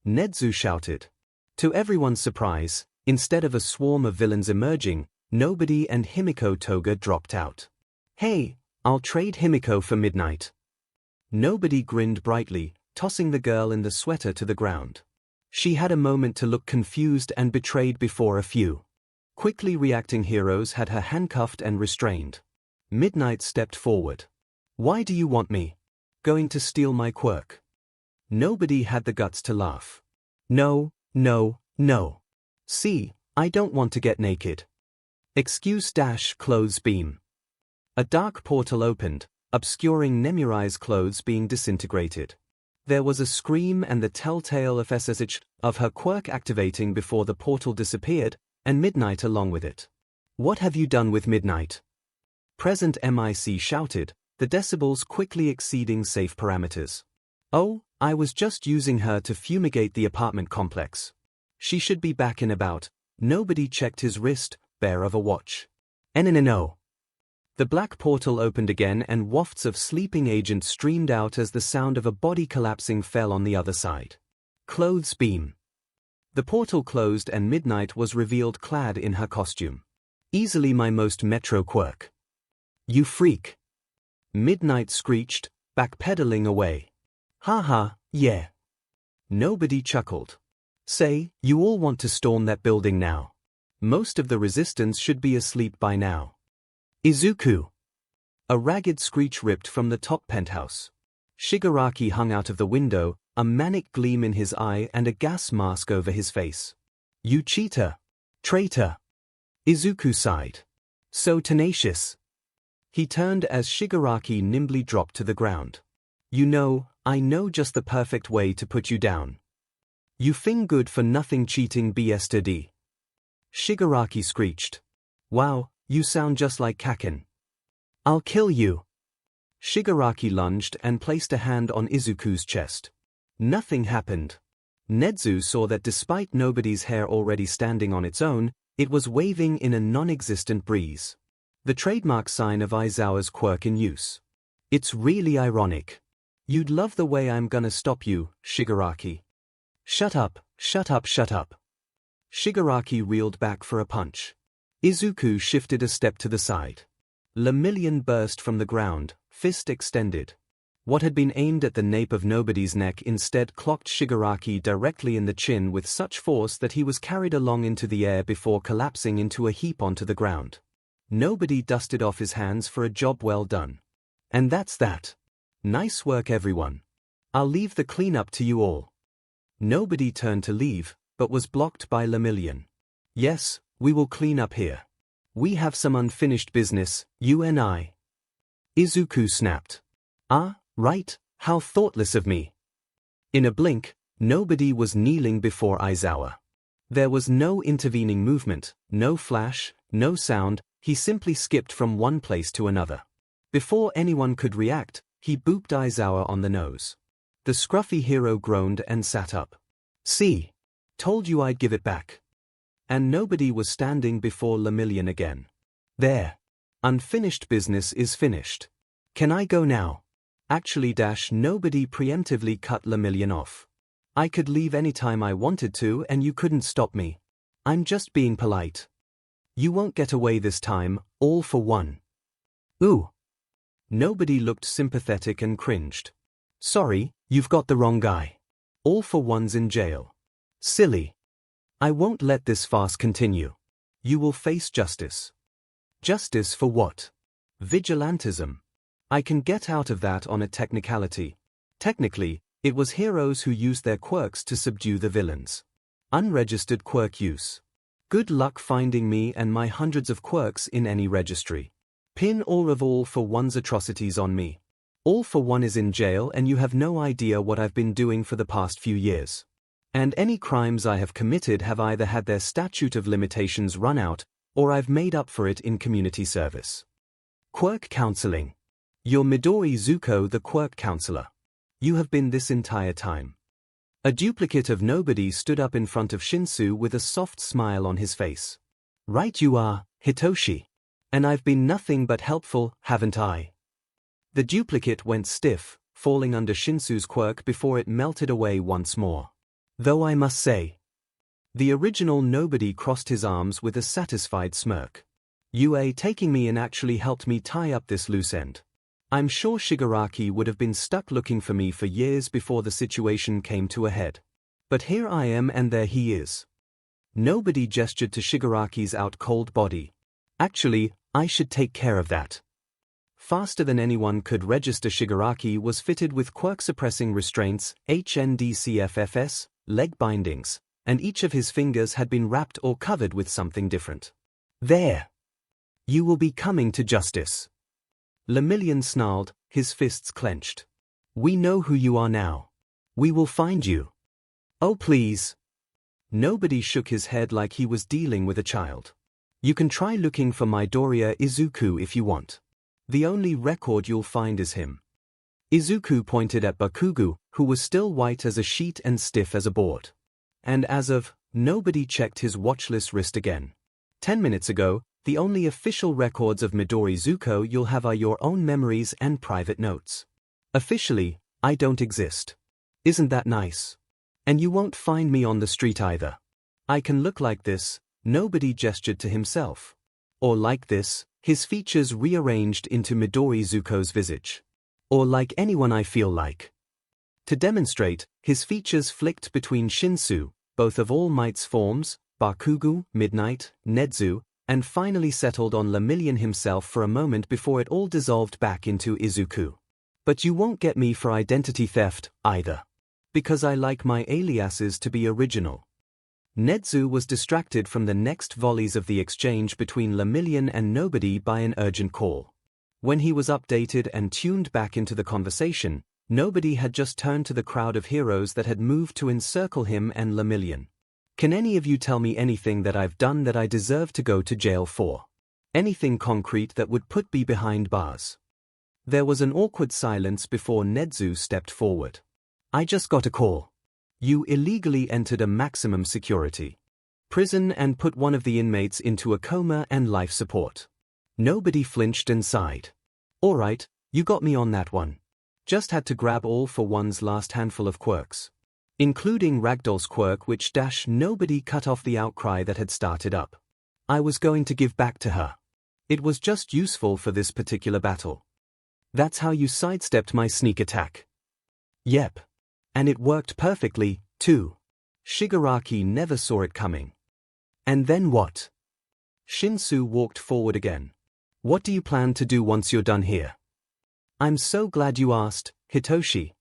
Nedzu shouted. To everyone's surprise, instead of a swarm of villains emerging, Nobody and Himiko Toga dropped out. Hey, I'll trade Himiko for Midnight. Nobody grinned brightly, tossing the girl in the sweater to the ground. She had a moment to look confused and betrayed before a few quickly reacting heroes had her handcuffed and restrained. Midnight stepped forward. Why do you want me? Going to steal my quirk? Nobody had the guts to laugh. No, no, no. See, I don't want to get naked. Excuse-clothes beam. A dark portal opened, obscuring Nemurai's clothes being disintegrated. There was a scream and the telltale effect of her quirk activating before the portal disappeared, and Midnight along with it. What have you done with Midnight? Present MIC shouted, the decibels quickly exceeding safe parameters. Oh, I was just using her to fumigate the apartment complex. She should be back in about. Nobody checked his wrist, bare of a watch. No. The black portal opened again and wafts of sleeping agents streamed out as the sound of a body collapsing fell on the other side. Clothes beam. The portal closed and Midnight was revealed clad in her costume. Easily my most metro quirk. You freak. Midnight screeched, backpedaling away. Haha, yeah. Nobody chuckled. Say, you all want to storm that building now. Most of the resistance should be asleep by now. Izuku. A ragged screech ripped from the top penthouse. Shigaraki hung out of the window, a manic gleam in his eye and a gas mask over his face. You cheater. Traitor. Izuku sighed. So tenacious. He turned as Shigaraki nimbly dropped to the ground. You know, I know just the perfect way to put you down. You thing good for nothing cheating bstd. Shigaraki screeched. Wow, you sound just like Kaken. I'll kill you. Shigaraki lunged and placed a hand on Izuku's chest. Nothing happened. Nedzu saw that despite nobody's hair already standing on its own, it was waving in a non-existent breeze. The trademark sign of Aizawa's quirk in use. It's really ironic. You'd love the way I'm gonna stop you, Shigaraki. Shut up, shut up, shut up. Shigaraki reeled back for a punch. Izuku shifted a step to the side. Lemillion burst from the ground, fist extended. What had been aimed at the nape of Nobody's neck instead clocked Shigaraki directly in the chin with such force that he was carried along into the air before collapsing into a heap onto the ground. Nobody dusted off his hands for a job well done. And that's that. Nice work everyone. I'll leave the cleanup to you all. Nobody turned to leave, but was blocked by Lemillion. Yes, we will clean up here. We have some unfinished business, you and I. Izuku snapped. Ah, right, how thoughtless of me. In a blink, nobody was kneeling before Aizawa. There was no intervening movement, no flash, no sound, he simply skipped from one place to another. Before anyone could react, he booped Aizawa on the nose. The scruffy hero groaned and sat up. See? Told you I'd give it back. And nobody was standing before Lemillion again. There. Unfinished business is finished. Can I go now? Actually, nobody preemptively cut Lemillion off. I could leave anytime I wanted to and you couldn't stop me. I'm just being polite. You won't get away this time, all for one. Ooh. Nobody looked sympathetic and cringed. Sorry, you've got the wrong guy. All for one's in jail. Silly. I won't let this farce continue. You will face justice. Justice for what? Vigilantism. I can get out of that on a technicality. Technically, it was heroes who used their quirks to subdue the villains. Unregistered quirk use. Good luck finding me and my hundreds of quirks in any registry. Pin all of All for One's atrocities on me. All for One is in jail and you have no idea what I've been doing for the past few years. And any crimes I have committed have either had their statute of limitations run out, or I've made up for it in community service. Quirk counseling. You're Midori Zuko, the quirk counselor. You have been this entire time. A duplicate of nobody stood up in front of Shinsu with a soft smile on his face. Right you are, Hitoshi. And I've been nothing but helpful, haven't I? The duplicate went stiff, falling under Shinsu's quirk before it melted away once more. Though I must say, the original nobody crossed his arms with a satisfied smirk. UA taking me in actually helped me tie up this loose end. I'm sure Shigaraki would have been stuck looking for me for years before the situation came to a head. But here I am and there he is. Nobody gestured to Shigaraki's out-cold body. Actually, I should take care of that. Faster than anyone could register, Shigaraki was fitted with quirk-suppressing restraints, HNDCFFS, leg bindings, and each of his fingers had been wrapped or covered with something different. There! You will be coming to justice. Lemillion snarled, his fists clenched. We know who you are now. We will find you. Oh please. Nobody shook his head like he was dealing with a child. You can try looking for Midoriya Izuku if you want. The only record you'll find is him. Izuku pointed at Bakugo, who was still white as a sheet and stiff as a board. And as of, nobody checked his watchless wrist again. 10 minutes ago, the only official records of Midori Zuko you'll have are your own memories and private notes. Officially, I don't exist. Isn't that nice? And you won't find me on the street either. I can look like this, nobody gestured to himself. Or like this, his features rearranged into Midori Zuko's visage. Or like anyone I feel like. To demonstrate, his features flicked between Shinsu, both of All Might's forms, Bakugo, Midnight, Nezu, and finally settled on Lemillion himself for a moment before it all dissolved back into Izuku. But you won't get me for identity theft, either. Because I like my aliases to be original. Nezu was distracted from the next volleys of the exchange between Lemillion and Nobody by an urgent call. When he was updated and tuned back into the conversation, Nobody had just turned to the crowd of heroes that had moved to encircle him and Lemillion. Can any of you tell me anything that I've done that I deserve to go to jail for? Anything concrete that would put me behind bars? There was an awkward silence before Nezu stepped forward. I just got a call. You illegally entered a maximum security prison and put one of the inmates into a coma and life support. Nobody flinched and sighed. All right, you got me on that one. Just had to grab All for One's last handful of quirks. Including Ragdoll's quirk, which nobody cut off the outcry that had started up. I was going to give back to her. It was just useful for this particular battle. That's how you sidestepped my sneak attack. Yep. And it worked perfectly, too. Shigaraki never saw it coming. And then what? Shinsu walked forward again. What do you plan to do once you're done here? I'm so glad you asked, Hitoshi.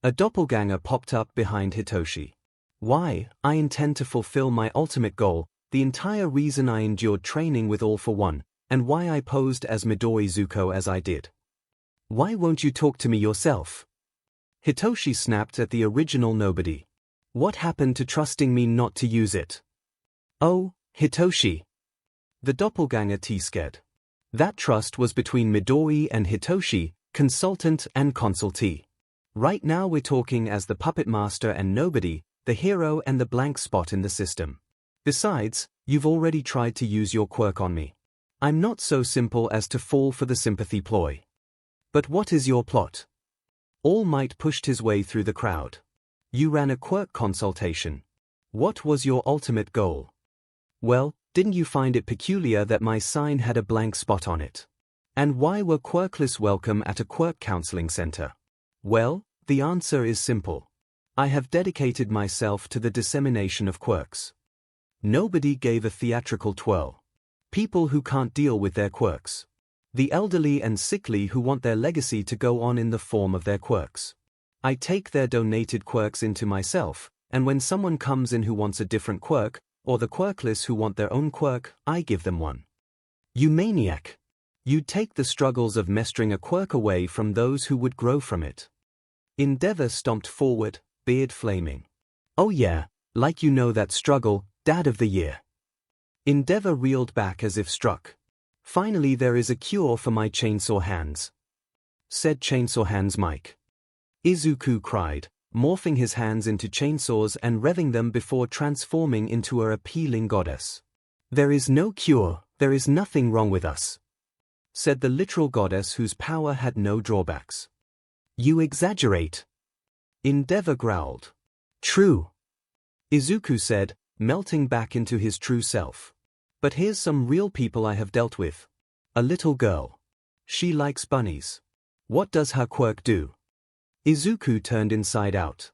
A doppelganger popped up behind Hitoshi. Why, I intend to fulfill my ultimate goal, the entire reason I endured training with All for One, and why I posed as Midori Zuko as I did. Why won't you talk to me yourself? Hitoshi snapped at the original nobody. What happened to trusting me not to use it? Oh, Hitoshi. The doppelganger T-scared. That trust was between Midori and Hitoshi, consultant and consultee. Right now we're talking as the puppet master and nobody, the hero and the blank spot in the system. Besides, you've already tried to use your quirk on me. I'm not so simple as to fall for the sympathy ploy. But what is your plot? All Might pushed his way through the crowd. You ran a quirk consultation. What was your ultimate goal? Well, didn't you find it peculiar that my sign had a blank spot on it? And why were quirkless welcome at a quirk counseling center? Well, the answer is simple. I have dedicated myself to the dissemination of quirks. Nobody gave a theatrical twirl. People who can't deal with their quirks. The elderly and sickly who want their legacy to go on in the form of their quirks. I take their donated quirks into myself, and when someone comes in who wants a different quirk, or the quirkless who want their own quirk, I give them one. You maniac! You'd take the struggles of mastering a quirk away from those who would grow from it. Endeavor stomped forward, beard flaming. Oh yeah, like you know that struggle, Dad of the Year. Endeavor reeled back as if struck. Finally there is a cure for my chainsaw hands, said Chainsaw Hands Mike. Izuku cried, morphing his hands into chainsaws and revving them before transforming into a appealing goddess. There is no cure, there is nothing wrong with us, said the literal goddess whose power had no drawbacks. You exaggerate. Endeavor growled. True, Izuku said, melting back into his true self. But here's some real people I have dealt with. A little girl. She likes bunnies. What does her quirk do? Izuku turned inside out.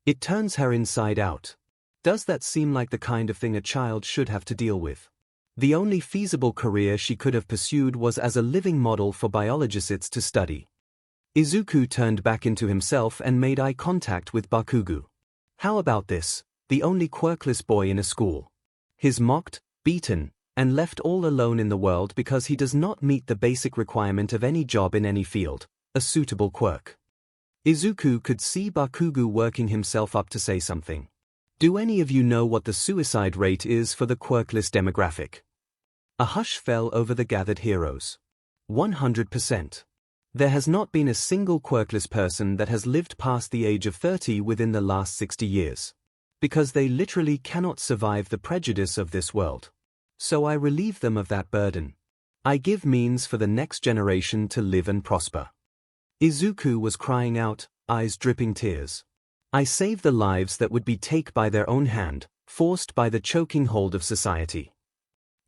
It turns her inside out. Does that seem like the kind of thing a child should have to deal with? The only feasible career she could have pursued was as a living model for biologists to study. Izuku turned back into himself and made eye contact with Bakugo. How about this, the only quirkless boy in a school? He's mocked, beaten, and left all alone in the world because he does not meet the basic requirement of any job in any field, a suitable quirk. Izuku could see Bakugo working himself up to say something. Do any of you know what the suicide rate is for the quirkless demographic? A hush fell over the gathered heroes. 100%. There has not been a single quirkless person that has lived past the age of 30 within the last 60 years. Because they literally cannot survive the prejudice of this world. So I relieve them of that burden. I give means for the next generation to live and prosper. Izuku was crying out, eyes dripping tears. I save the lives that would be taken by their own hand, forced by the choking hold of society.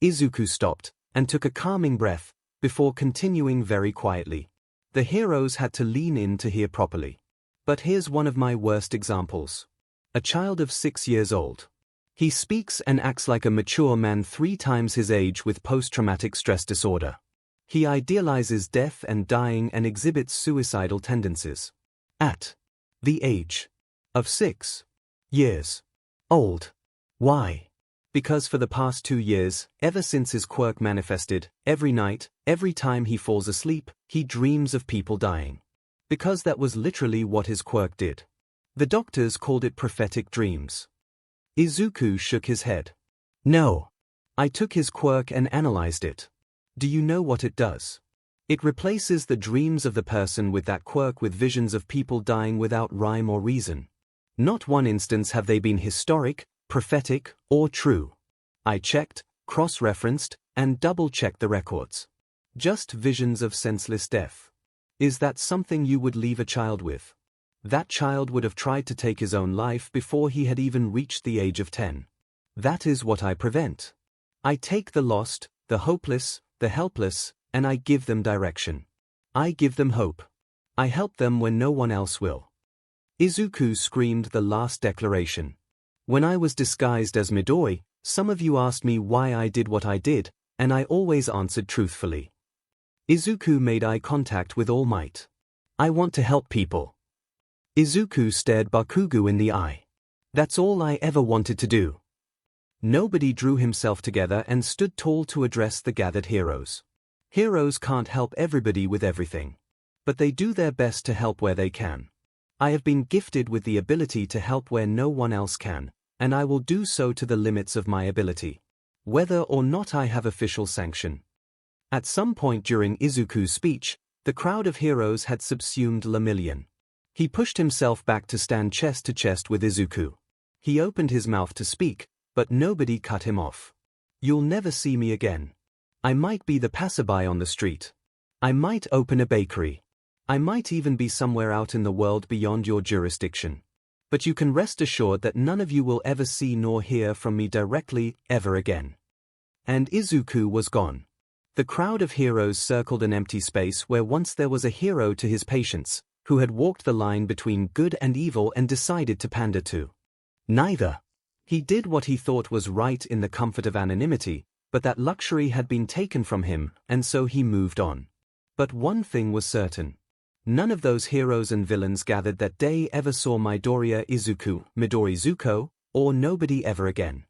Izuku stopped, and took a calming breath, before continuing very quietly. The heroes had to lean in to hear properly. But here's one of my worst examples. A child of 6 years old. He speaks and acts like a mature man 3 times his age with post-traumatic stress disorder. He idealizes death and dying and exhibits suicidal tendencies. At the age of 6 years old. Why? Because for the past 2 years, ever since his quirk manifested, every night, every time he falls asleep, he dreams of people dying. Because that was literally what his quirk did. The doctors called it prophetic dreams. Izuku shook his head. No. I took his quirk and analyzed it. Do you know what it does? It replaces the dreams of the person with that quirk with visions of people dying without rhyme or reason. Not one instance have they been historic, prophetic, or true. I checked, cross-referenced, and double-checked the records. Just visions of senseless death. Is that something you would leave a child with? That child would have tried to take his own life before he had even reached the age of 10. That is what I prevent. I take the lost, the hopeless, the helpless, and I give them direction. I give them hope. I help them when no one else will. Izuku screamed the last declaration. When I was disguised as Midori, some of you asked me why I did what I did, and I always answered truthfully. Izuku made eye contact with All Might. I want to help people. Izuku stared Bakugo in the eye. That's all I ever wanted to do. Nobody drew himself together and stood tall to address the gathered heroes. Heroes can't help everybody with everything. but they do their best to help where they can. I have been gifted with the ability to help where no one else can, and I will do so to the limits of my ability, whether or not I have official sanction. At some point during Izuku's speech, the crowd of heroes had subsumed lemillion. He pushed himself back to stand chest to chest with Izuku. He opened his mouth to speak, but nobody cut him off. You'll never see me again. I might be the passerby on the street. I might open a bakery. I might even be somewhere out in the world beyond your jurisdiction. But you can rest assured that none of you will ever see nor hear from me directly, ever again. And Izuku was gone. The crowd of heroes circled an empty space where once there was a hero to his patients, who had walked the line between good and evil and decided to pander to neither. He did what he thought was right in the comfort of anonymity, but that luxury had been taken from him, and so he moved on. But one thing was certain. None of those heroes and villains gathered that day ever saw Midoriya Izuku, Midori Zuko, or nobody ever again.